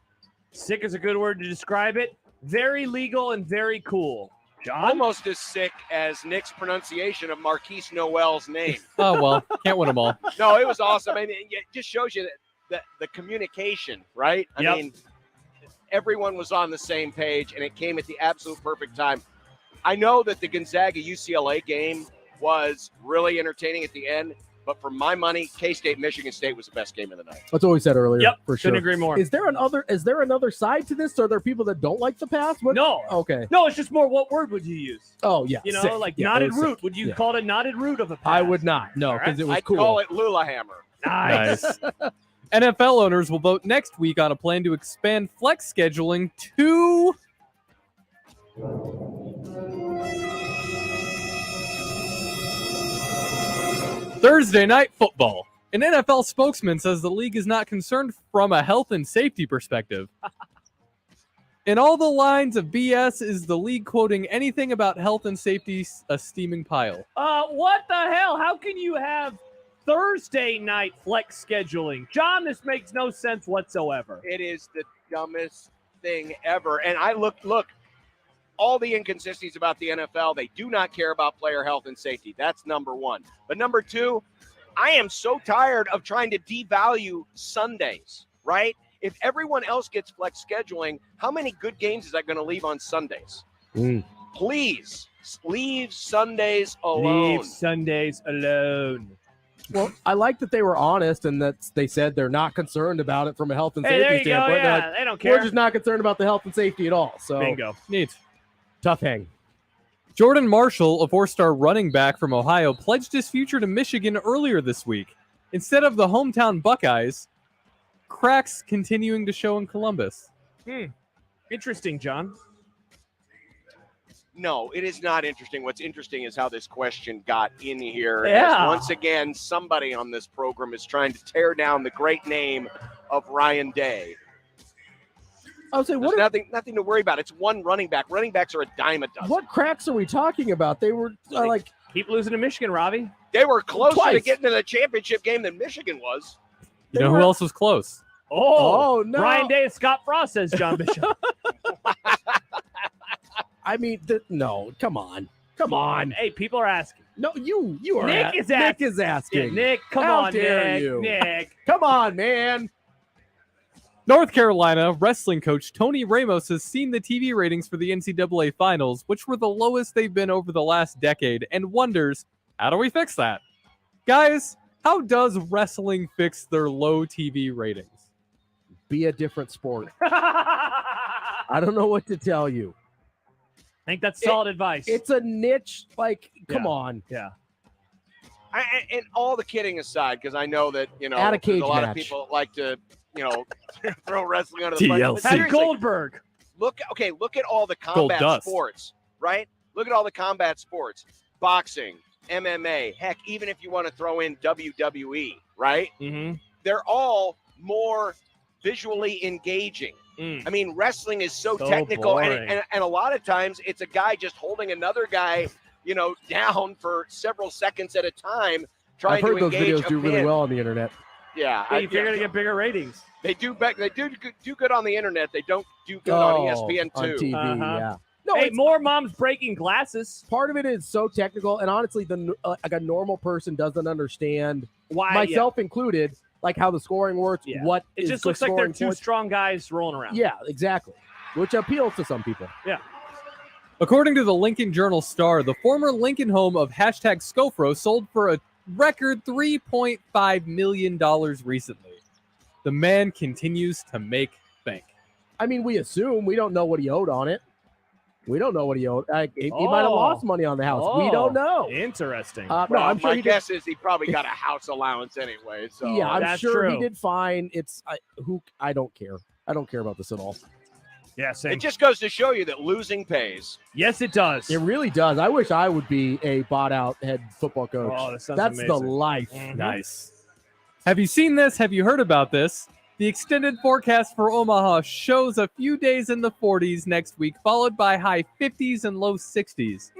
Sick is a good word to describe it. Very legal and very cool. John? Almost as sick as Nick's pronunciation of Marquise Noel's name. Oh, well, can't win them all. No, it was awesome. I mean, it just shows you that the communication, right? I mean, everyone was on the same page, and it came at the absolute perfect time. I know that the Gonzaga-UCLA game was really entertaining at the end, but for my money, K-State, Michigan State was the best game of the night. That's what we said earlier. Yep, for sure. couldn't agree more. Is there another side to this? Are there people that don't like the pass? What? No. Okay. No, it's just more what word would you use? Oh, yeah. You know, sick. like Yeah, knotted it was root. sick. Would you Yeah. call it a knotted root of a pass? I would not. No, because it was I'd cool. call it Lulahammer. Nice. NFL owners will vote next week on a plan to expand flex scheduling to Thursday Night Football. An NFL spokesman says the league is not concerned from a health and safety perspective. In all the lines of BS, is the league quoting anything about health and safety a steaming pile? What the hell? How can you have Thursday night flex scheduling? John, this makes no sense whatsoever. It is the dumbest thing ever. And I look, all the inconsistencies about the NFL. They do not care about player health and safety. That's number one. But number two, I am so tired of trying to devalue Sundays, right? If everyone else gets flex scheduling, how many good games is that going to leave on Sundays? Please leave Sundays alone. Leave Sundays alone. Well, I like that they were honest and that they said they're not concerned about it from a health and Hey, safety there you go. standpoint. They're Yeah, like, they don't care. We're just not concerned about the health and safety at all. So Bingo. Neat. Tough hang. Jordan Marshall, a four-star running back from Ohio, pledged his future to Michigan earlier this week. Instead of the hometown Buckeyes, cracks continuing to show in Columbus. Interesting, John. No, it is not interesting. What's interesting is how this question got in here. Yeah. As once again, somebody on this program is trying to tear down the great name of Ryan Day. I would say, There's nothing to worry about. It's one running back. Running backs are a dime a dozen. What cracks are we talking about? They were like keep losing to Michigan, Robbie. They were closer to Twice. getting to the championship game than Michigan was. You know who else was close? Oh, no. Ryan Day and Scott Frost, says John Bishop. I mean, no, come on. Come on. Hey, people are asking. No, you are. Nick is Nick asking. is asking. Yeah, Nick, come How on, dare Nick. you? Nick. Come on, man. North Carolina wrestling coach Tony Ramos has seen the TV ratings for the NCAA finals, which were the lowest they've been over the last decade, and wonders, how do we fix that? Guys, how does wrestling fix their low TV ratings? Be a different sport. I don't know what to tell you. I think that's solid advice. It's a niche. Like, come Yeah. on. Yeah. And all the kidding aside, because I know that, At a there's cage a lot match. of people like to, throw wrestling under the bus. TLC. But Happy seriously, Goldberg. Look at all the combat Gold dust. sports, right? Look at all the combat sports. Boxing, MMA, heck, even if you want to throw in WWE, right? Mm-hmm. They're all more visually engaging. I mean, wrestling is so technical, and a lot of times it's a guy just holding another guy, down for several seconds at a time, trying I've heard to those engage videos a do really pin. well on the internet. Yeah, You figure to get bigger ratings. They do good on the internet. They don't do good on ESPN on too. TV, Uh-huh. yeah. No, Hey, it's, more moms breaking glasses. part of it is so technical, and honestly, like a normal person doesn't understand, Why? myself included, like how the scoring works. Yeah. What It is just the looks like they're scoring two point. strong guys rolling around. Yeah, exactly. Which appeals to some people. Yeah. According to the Lincoln Journal-Star, the former Lincoln home of #Scofro sold for a record $3.5 million recently. The man continues to make bank. I mean, we assume we don't know what he owed on it. We don't know what he owed. He might have lost money on the house. We don't know. Interesting. No, Well, I'm sure my he did. guess is he probably got a house allowance anyway. So Yeah, I'm that's sure he true. did fine. I don't care. I don't care about this at all. Yeah, same. it just goes to show you that losing pays. Yes, it does. It really does. I wish I would be a bought out head football coach. Oh, that sounds That's the amazing. life. Mhm. Nice. Have you seen this? Have you heard about this? The extended forecast for Omaha shows a few days in the 40s next week, followed by high 50s and low 60s.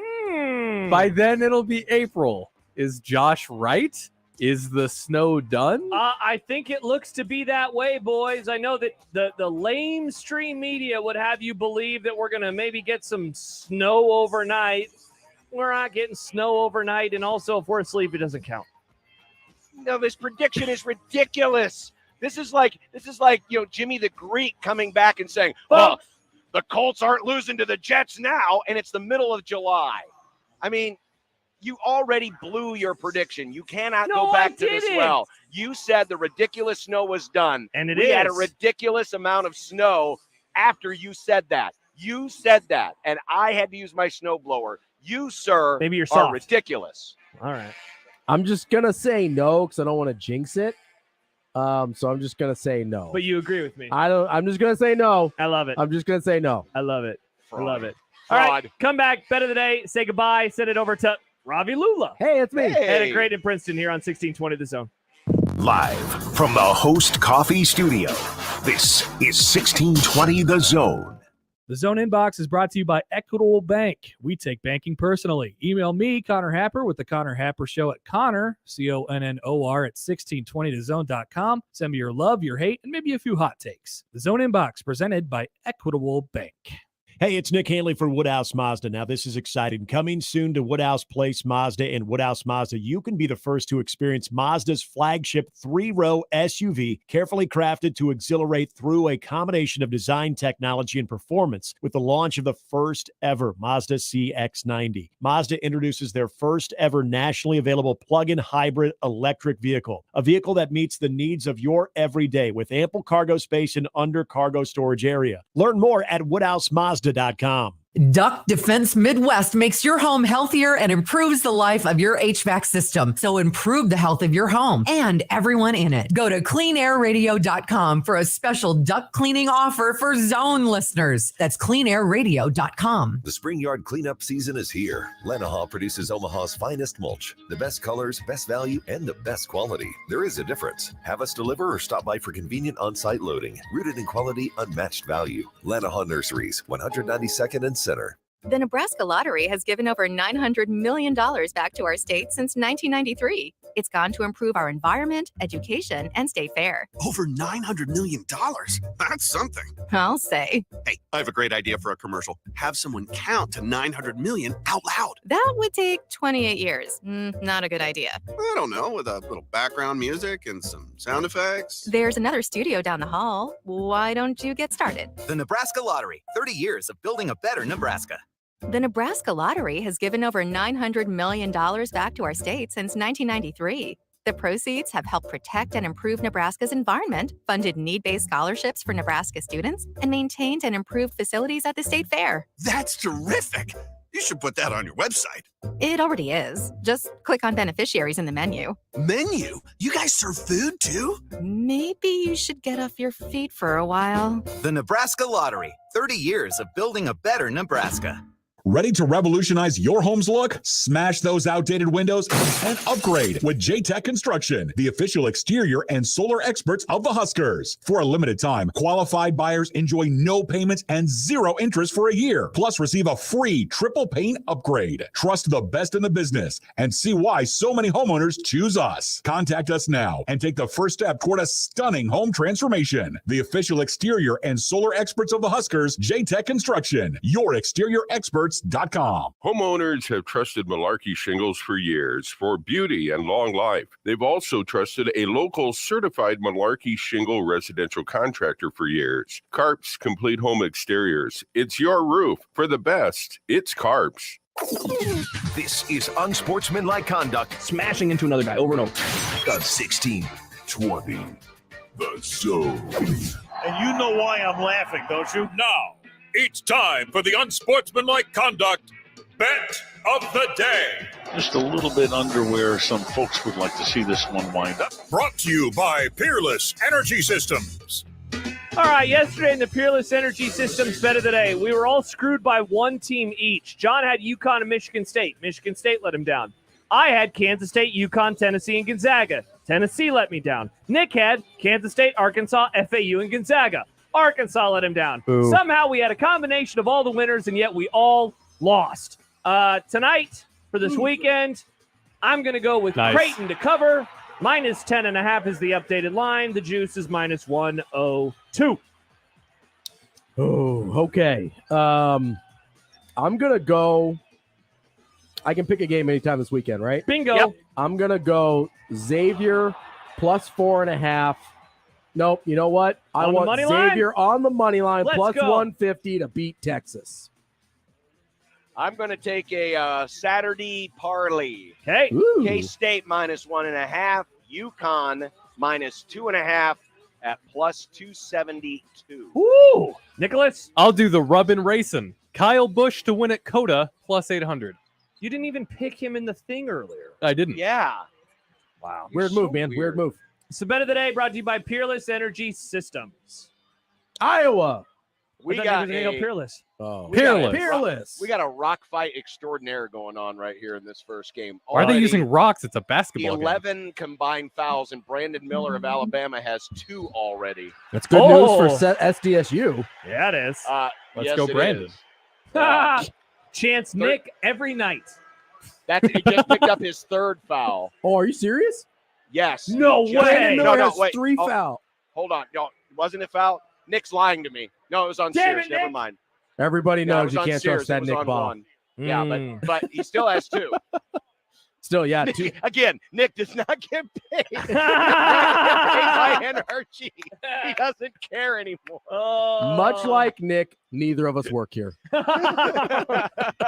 By then, it'll be April. Is Josh right? Is the snow done? I think it looks to be that way, boys. I know that the lamestream media would have you believe that we're going to maybe get some snow overnight. We're not getting snow overnight, and also if we're asleep, it doesn't count. No, this prediction is ridiculous. This is like Jimmy the Greek coming back and saying, "Oh, the Colts aren't losing to the Jets now," and it's the middle of July. I mean, you already blew your prediction. You cannot No, go back I to this didn't. well. You said the ridiculous snow was done, And it we had a is. ridiculous amount of snow after you said that. You said that, and I had to use my snowblower. You, sir, Maybe you're are soft. ridiculous. All right. I'm just gonna say no because I don't want to jinx it. So I'm just gonna say no. But you agree with me. I'm just gonna say no. I love it. I'm just gonna say no. I love it. Fraud. I love it. All right, come back. Bet of the day. Say goodbye. Send it over to Ravi Lula. Hey, it's me. And at Creighton Princeton here on 1620 The Zone. Live from the Host Coffee Studio, this is 1620 The Zone. The Zone Inbox is brought to you by Equitable Bank. We take banking personally. Email me, Connor Happer, with the Connor Happer Show at Connor, CONNOR, at 1620thezone.com. Send me your love, your hate, and maybe a few hot takes. The Zone Inbox, presented by Equitable Bank. Hey, it's Nick Hanley for Woodhouse Mazda. Now, this is exciting. Coming soon to Woodhouse Place Mazda and Woodhouse Mazda, you can be the first to experience Mazda's flagship 3-row SUV, carefully crafted to exhilarate through a combination of design, technology, and performance with the launch of the first ever Mazda CX-90. Mazda introduces their first ever nationally available plug-in hybrid electric vehicle, a vehicle that meets the needs of your everyday with ample cargo space and under cargo storage area. Learn more at WoodhouseMazda.com. Duck Defense Midwest makes your home healthier and improves the life of your HVAC system. So improve the health of your home and everyone in it. Go to cleanairradio.com for a special duct cleaning offer for Zone listeners. That's cleanairradio.com. The spring yard cleanup season is here. Lenahaw produces Omaha's finest mulch. The best colors, best value, and the best quality. There is a difference. Have us deliver or stop by for convenient on-site loading. Rooted in quality, unmatched value. Lenahaw Nurseries, 192nd and Center. The Nebraska Lottery has given over $900 million back to our state since 1993. It's gone to improve our environment, education, and stay fair. Over $900 million? That's something. I'll say. Hey, I have a great idea for a commercial. Have someone count to 900 million out loud. That would take 28 years. Not a good idea. I don't know, with a little background music and some sound effects. There's another studio down the hall. Why don't you get started? The Nebraska Lottery, 30 years of building a better Nebraska. The Nebraska Lottery has given over $900 million back to our state since 1993. The proceeds have helped protect and improve Nebraska's environment, funded need-based scholarships for Nebraska students, and maintained and improved facilities at the state fair. That's terrific. You should put that on your website. It already is. Just click on beneficiaries in the menu. Menu? You guys serve food too? Maybe you should get off your feet for a while. The Nebraska Lottery, 30 years of building a better Nebraska. Ready to revolutionize your home's look? Smash those outdated windows and upgrade with J-Tech Construction, the official exterior and solar experts of the Huskers. For a limited time, qualified buyers enjoy no payments and 0 interest for a year. Plus, receive a free triple paint upgrade. Trust the best in the business and see why so many homeowners choose us. Contact us now and take the first step toward a stunning home transformation. The official exterior and solar experts of the Huskers, J-Tech Construction, your exterior experts. Homeowners have trusted Malarkey Shingles for years for beauty and long life. They've also trusted a local certified Malarkey Shingle residential contractor for years. Carp's Complete Home Exteriors. It's your roof. For the best, it's Carp's. This is Unsportsmanlike Conduct. Smashing into another guy over and over. Of 1620. The Zone. And you know why I'm laughing, don't you? Now, it's time for the Unsportsmanlike Conduct Bet of the Day. Just a little bit under where some folks would like to see this one wind up. Brought to you by Peerless Energy Systems. All right, yesterday in the Peerless Energy Systems Bet of the Day, we were all screwed by one team each. John had UConn and Michigan State. Michigan State let him down. I had Kansas State, UConn, Tennessee, and Gonzaga. Tennessee let me down. Nick had Kansas State, Arkansas, FAU, and Gonzaga. Arkansas let him down. Boo. Somehow we had a combination of all the winners, and yet we all lost. Tonight, for this weekend, I'm going to go with Creighton to cover. Minus 10.5 is the updated line. The juice is minus 102. Oh, okay. I'm going to go. I can pick a game anytime this weekend, right? Bingo. Yep. I'm going to go Xavier plus 4.5. Nope. You know what? I want Xavier on the money line plus 150 to beat Texas. I'm going to take a Saturday parlay. Okay. K-State minus 1.5. UConn minus 2.5 at plus 272. Ooh. Nicholas? I'll do the Rubbin Racing. Kyle Busch to win at Coda plus 800. You didn't even pick him in the thing earlier. I didn't. Yeah. Wow. Weird move, man. Weird move. So bet of the day brought to you by Peerless Energy Systems. Iowa. We got Peerless. Oh, Peerless. We got a rock fight extraordinaire going on right here in this first game. Why are they using rocks? It's a basketball 11 combined fouls, and Brandon Miller of Alabama has 2 already. That's good news for SDSU. Yeah, it is. Let's go, Brandon. Chance Nick every night. He just picked up his 3rd foul. Oh, are you serious? Yes. No way. Miller has 3 fouls. Hold on. No, wasn't it foul? Nick's lying to me. No, it was on serious. Never mind. Everybody Yeah, it knows was you on can't Sears. trust that It was Nick on Ball. one. Yeah, but he still has 2. Still, yeah. Nick, 2. again, Nick does not get paid. He does not get paid by NRG. He doesn't care anymore. Much like Nick, neither of us work here.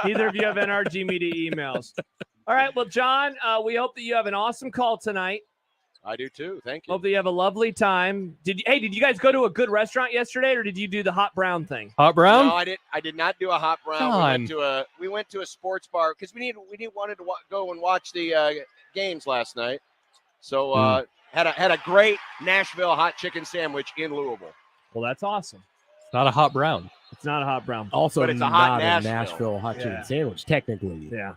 Neither of you have NRG media emails. All right. Well, John, we hope that you have an awesome call tonight. I do too. Thank you. Hope that you have a lovely time. Did you guys go to a good restaurant yesterday, or did you do the hot brown thing? Hot brown? No, I did not do a hot brown. John. We went to a sports bar because we wanted to go and watch the games last night. So had a great Nashville hot chicken sandwich in Louisville. Well, that's awesome. It's not a hot brown. It's not a hot brown. Also, But it's a not hot a Nashville. Nashville hot chicken sandwich, technically. Yeah.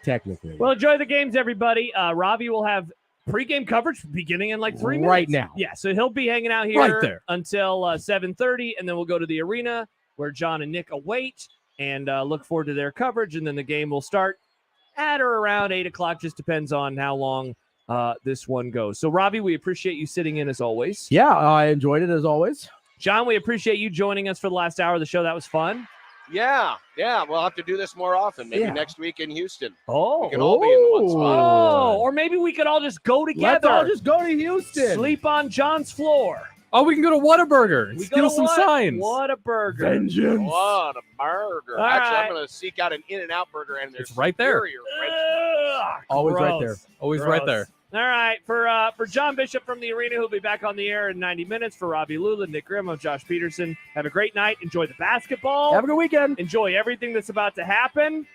Technically. Well, enjoy the games, everybody. Robbie will have pregame coverage beginning in like 3 minutes. Right now. Yeah, so he'll be hanging out here Right there. until 7:30, and then we'll go to the arena where John and Nick await and look forward to their coverage, and then the game will start at or around 8 o'clock. Just depends on how long this one goes. So, Robbie, we appreciate you sitting in as always. Yeah, I enjoyed it as always. John, we appreciate you joining us for the last hour of the show. That was fun. Yeah. We'll have to do this more often. Maybe Yeah. next week in Houston. Oh. We can all be in one spot. Oh, or maybe we could all just go together. Let's all just go to Houston. Sleep on John's floor. Oh, we can go to Whataburger and We go steal to some signs. What a burger. Vengeance. What a burger. All Actually, right. I'm going to seek out an In-N-Out burger, and there's It's right there. superior French Ugh, Always right gross. there. Always Gross. right there. All right, for John Bishop from the arena, who'll be back on the air in 90 minutes. For Robbie Lula, Nick Grimm, I'm Josh Peterson. Have a great night. Enjoy the basketball. Have a good weekend. Enjoy everything that's about to happen.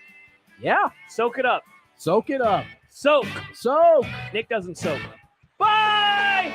Yeah. Soak it up. Soak it up. Soak. Soak. Nick doesn't soak. Bye!